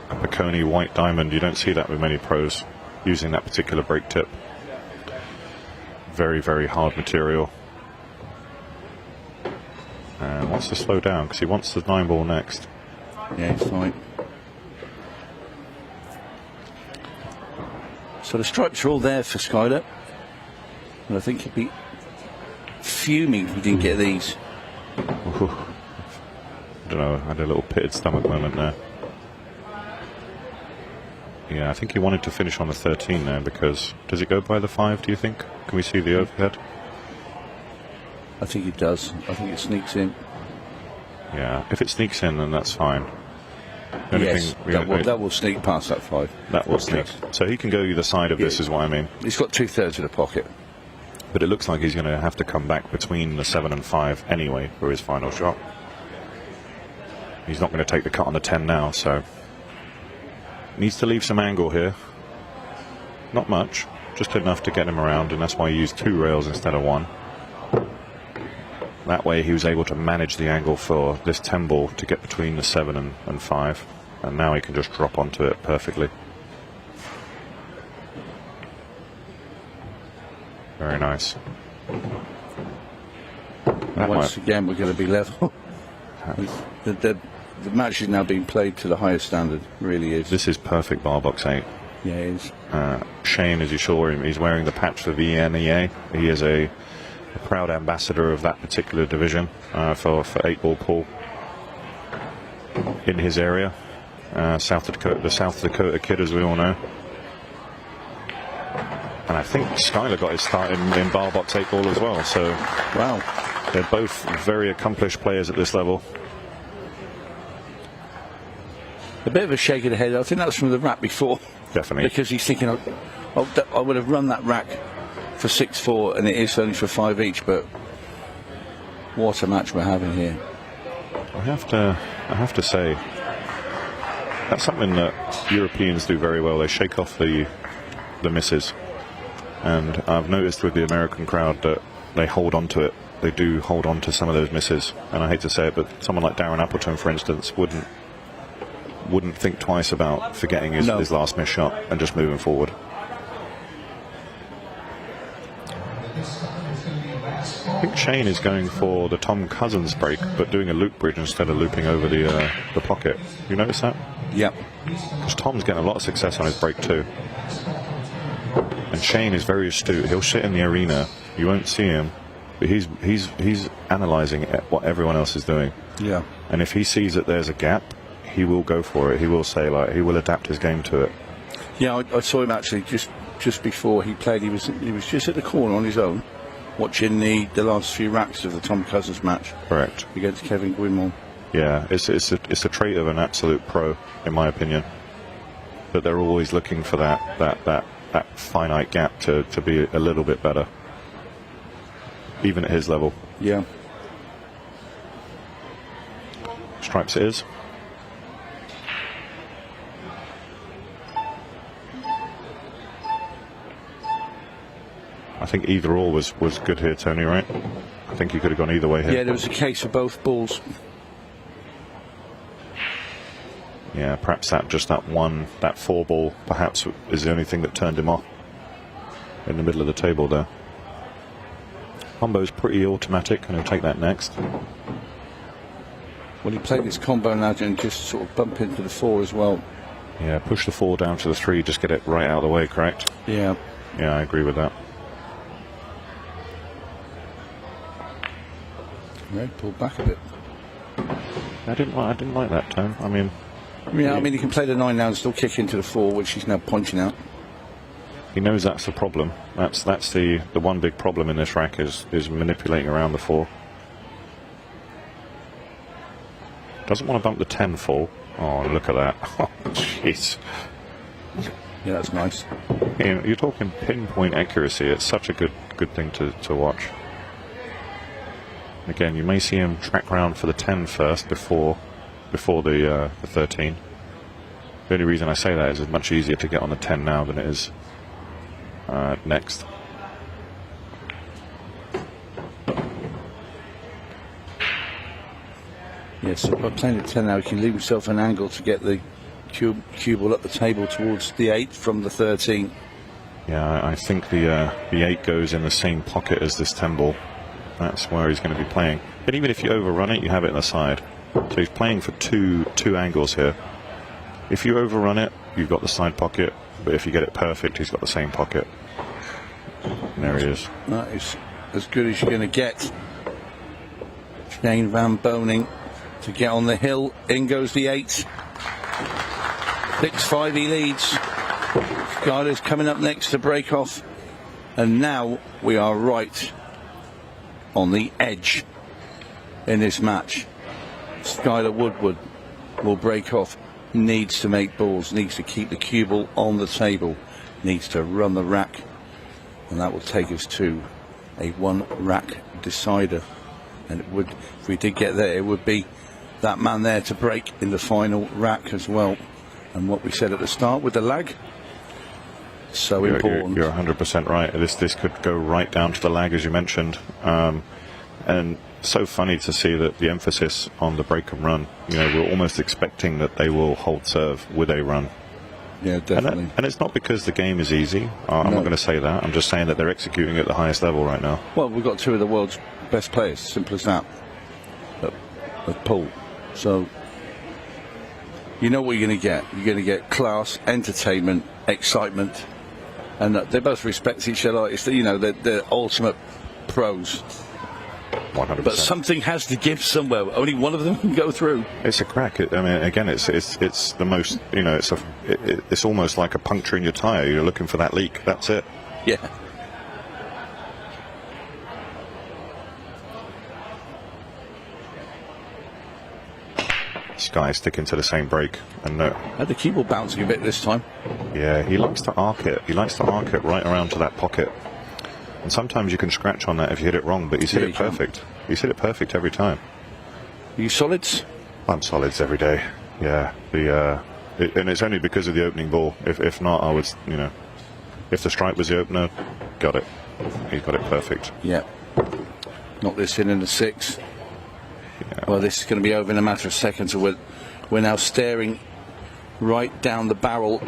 Piccone white diamond. You don't see that with many pros using that particular break tip. Very, very hard material. And wants to slow down because he wants the 9-ball next. Yeah, he's fine. So the stripes are all there for Skyler. And I think he'd be fuming if he didn't get these. I don't know, I had a little pitted stomach moment there. Yeah, I think he wanted to finish on the 13 there because does it go by the 5, do you think? Can we see the overhead? I think it does. I think it sneaks in. Yeah, if it sneaks in, then that's fine. Yes, that will sneak past that 5. That will sneak. So he can go either side of this, is what I mean. He's got 2/3 of the pocket. But it looks like he's going to have to come back between the 7 and 5 anyway for his final shot. He's not going to take the cut on the 10 now, so needs to leave some angle here. Not much, just enough to get him around, and that's why he used 2 rails instead of 1. That way he was able to manage the angle for this 10-ball to get between the 7 and 5, and now he can just drop onto it perfectly. Very nice. Once again, we're going to be level. The match is now being played to the highest standard, really is. This is perfect bar box 8. Yeah, it is. Shane, as you saw him, he's wearing the patch for the ENEA. He is a proud ambassador of that particular division for 8-ball pool. in his area. The South Dakota kid, as we all know. And I think Skyler got his start in bar box 8 ball as well. So, wow, they're both very accomplished players at this level. A bit of a shake of the head. I think that was from the rack before. Definitely. Because he's thinking, I would have run that rack for 6-4, and it is only for 5 each. But what a match we're having here. I have to say, that's something that Europeans do very well. They shake off the misses. And I've noticed with the American crowd that they hold on to it. They do hold on to some of those misses. And I hate to say it, but someone like Darren Appleton, for instance, wouldn't think twice about forgetting his last missed shot and just moving forward. I think Shane is going for the Tom Cousins break, but doing a loop bridge instead of looping over the pocket. You notice that? Yep. Because Tom's getting a lot of success on his break too. And Shane is very astute. He'll sit in the arena. You won't see him, but he's analysing what everyone else is doing. Yeah. And if he sees that there's a gap, he will go for it. He will say, like, he will adapt his game to it. Yeah, I saw him actually just before he played. He was just at the corner on his own, watching the last few racks of the Tom Cousins match. Correct. Against Kevin Gwynmore. Yeah, it's a trait of an absolute pro, in my opinion. That they're always looking for that finite gap to be a little bit better, even at his level. Yeah. Stripes it is. I think either or was good here, Tony, right? I think he could have gone either way here. Yeah, there was a case for both balls. Yeah, perhaps that 4 ball perhaps is the only thing that turned him off in the middle of the table there. Combo's pretty automatic, and he'll take that next. Well, he played this combo now and just sort of bump into the 4 as well. Yeah, push the 4 down to the 3, just get it right out of the way, correct? Yeah. Yeah, I agree with that. Red pulled back a bit. I didn't like that tone. I mean, he can play the 9 now and still kick into the 4, which he's now pointing out. He knows that's the problem. That's the one big problem in this rack is manipulating around the 4. Doesn't want to bump the 10 full. Oh, look at that. Oh, jeez. Yeah, that's nice. You're talking pinpoint accuracy. It's such a good thing to watch. Again, you may see him track round for the 10 first before the 13. The only reason I say that is it's much easier to get on the 10 now than it is next. Yes, so by playing the 10 now, he can leave himself an angle to get the cue ball up the table towards the 8 from the 13. Yeah, I think the 8 goes in the same pocket as this 10 ball. That's where he's going to be playing. But even if you overrun it, you have it in the side. So he's playing for two angles here. If you overrun it, you've got the side pocket. But if you get it perfect, he's got the same pocket. And there he is. That is as good as you're going to get. Shane Van Boning to get on the hill. In goes the 8. 6-5 he leads. Skyler's coming up next to break off. And now we are right on the edge in this match. Skyler Woodward will break off. Needs to make balls. Needs to keep the cue ball on the table. Needs to run the rack. And that will take us to a 1 rack decider. And it would, if we did get there, it would be that man there to break in the final rack as well. And what we said at the start with the lag, so important. You're 100% right. This could go right down to the lag, as you mentioned. And so funny to see that the emphasis on the break and run. We're almost expecting that they will hold serve with a run. Yeah, definitely. And it's not because the game is easy. I'm not going to say that. I'm just saying that they're executing at the highest level right now. Well, we've got 2 of the world's best players, simple as that, at pool. So you know what you're going to get. You're going to get class, entertainment, excitement, and they both respect each other. It's they're ultimate pros. 100%. But something has to give somewhere. Only one of them can go through. It's a crack. I mean, again, it's the most, you know, it's almost like a puncture in your tyre. You're looking for that leak. That's it. Yeah. This guy's sticking to the same brake, and Had the cue ball bouncing a bit this time. yeah, he likes to arc it. He likes to arc it right around to that pocket. And sometimes you can scratch on that if you hit it wrong, but he's hit it perfect. He's hit it perfect every time. Are you solids? I'm solids every day. Yeah, and it's only because of the opening ball. If not, I would, you know, if the stripe was the opener, got it. He's got it perfect. Yeah. Knock this in the 6. Yeah. Well, this is going to be over in a matter of seconds. So we're now staring right down the barrel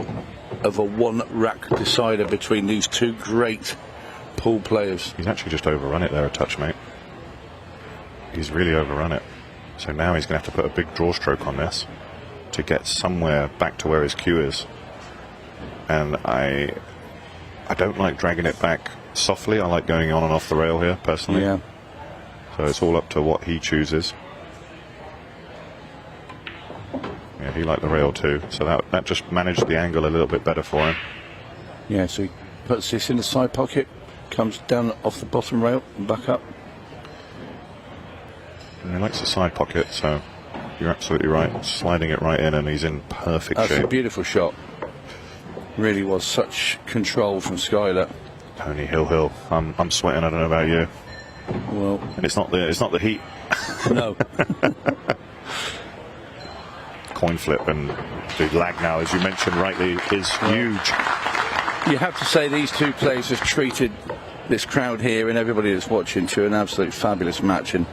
of a one-rack decider between these two great pool players. He's actually just overrun it there a touch, mate. He's really overrun it. So now he's going to have to put a big draw stroke on this to get somewhere back to where his cue is. And I don't like dragging it back softly. I like going on and off the rail here, personally. Yeah. So it's all up to what he chooses. Yeah, he liked the rail too. So that just managed the angle a little bit better for him. Yeah, so he puts this in the side pocket, comes down off the bottom rail and back up. And he likes the side pocket, so you're absolutely right. Sliding it right in, and he's in perfect That's shape. a beautiful shot. Really was such control from Skyler. Tony Hill. I'm sweating. I don't know about you. Well, and it's not the heat. No. Coin flip, and the lag now, as you mentioned rightly, is huge. You have to say these two players have treated this crowd here and everybody that's watching to an absolute fabulous match, and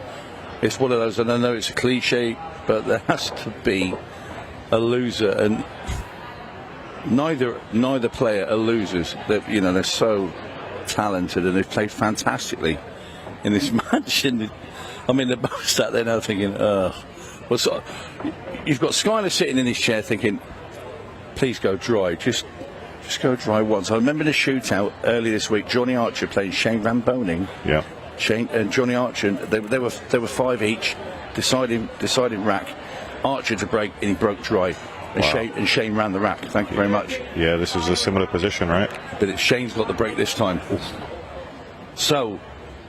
it's one of those, and I know it's a cliche, but there has to be a loser, and neither player are losers. That, you know, they're so talented and they've played fantastically in this match. And I mean, they're both sat there now thinking, well, so, you've got Skyler sitting in his chair thinking, please go dry, just go dry once. I remember the shootout early this week, Johnny Archer playing Shane Van Boning. Yeah. Shane and Johnny Archer, they were 5 each, deciding rack. Archer to break, and he broke dry. And, Wow. Shane ran the rack. Thank you very much. Yeah, this is a similar position, right? But Shane's got the break this time. So,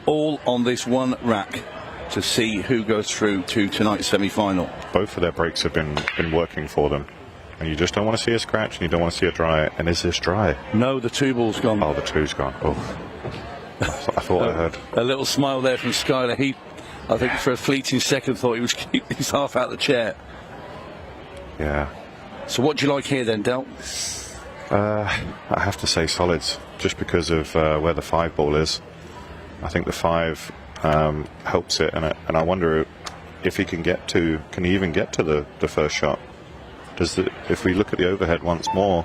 all on this one rack to see who goes through to tonight's semi-final. Both of their breaks have been working for them. And you just don't want to see a scratch, and you don't want to see a dry. And is this dry? No, the 2-ball's gone. Oh, the 2's gone. Oh. I thought I heard. A little smile there from Skyler. He, I think for a fleeting second, thought he was keeping his half out of the chair. Yeah. So what do you like here then, Del? I have to say solids, just because of where the 5 ball is. I think the 5 helps it, and I wonder if he can he even get to the first shot? If we look at the overhead once more,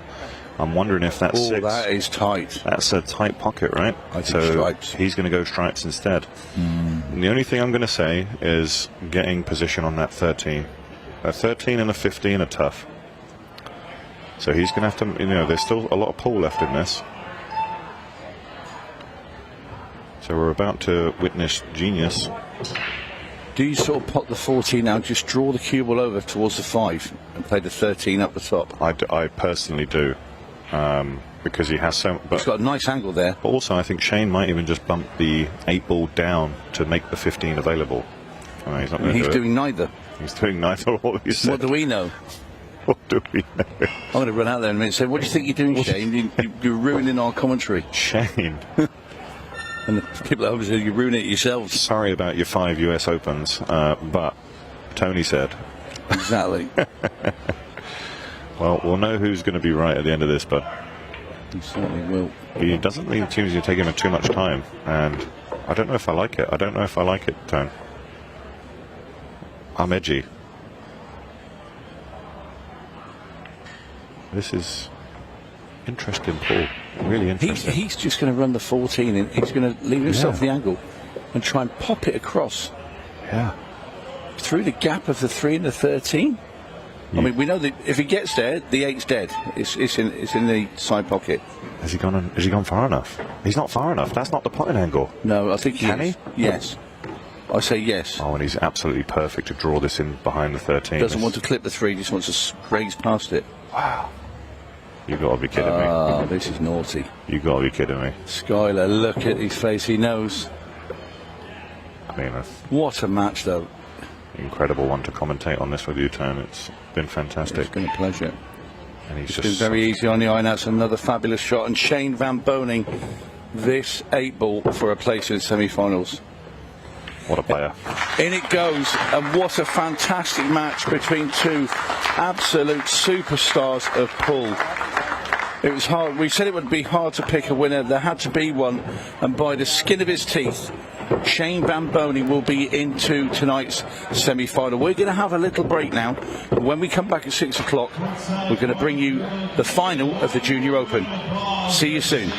I'm wondering if that's 6. That is tight. That's a tight pocket, right? I think stripes. He's going to go stripes instead. And the only thing I'm going to say is getting position on that 13. A 13 and a 15 are tough. So he's going to have to, you know, there's still a lot of pull left in this. So we're about to witness genius. Do you sort of pot the 14 now, just draw the cue ball over towards the 5 and play the 13 up the top? I personally do. Because he has so... He's got a nice angle there. But also I think Shane might even just bump the 8 ball down to make the 15 available. He's not going to do it. Doing neither. He's doing neither of what you said. What do we know? What do we know? I'm going to run out there in a minute and say, what do you think you're doing, Shane? You're ruining our commentary. Shane. And the people at home said, you ruin it yourselves. Sorry about your 5 US Opens, but Tony said. Exactly. Well, we'll know who's going to be right at the end of this, but he certainly will. He doesn't seem to take him too much time, and I don't know if I like it. I don't know if I like it, Tone. I'm edgy. This is interesting, Paul. Really interesting. He's just going to run the 14 and he's going to leave himself the angle and try and pop it across. Yeah. Through the gap of the 3 and the 13. I mean, we know that if he gets there, the 8's dead. It's in the side pocket. Has he gone far enough? He's not far enough. That's not the potting angle. No, I think Can he? Yes. I say yes. Oh, and he's absolutely perfect to draw this in behind the 13. Doesn't want to clip the 3, just wants to graze past it. Wow. You got to be kidding me. Oh, this is naughty. You got to be kidding me. Skyler, look at his face. He knows. I mean, what a match, though. Incredible one to commentate on this with you, Tone. It's been fantastic. It's been a pleasure. And he's It's just been very easy on the iron. That's another fabulous shot. And Shane Van Boning, this 8-ball for a place in the semi-finals. What a player. In it goes, and what a fantastic match between two absolute superstars of pool. It was hard. We said it would be hard to pick a winner. There had to be one, and by the skin of his teeth, Shane Van Boning will be into tonight's semi-final. We're going to have a little break now. When we come back at 6 o'clock, we're going to bring you the final of the Junior Open. See you soon.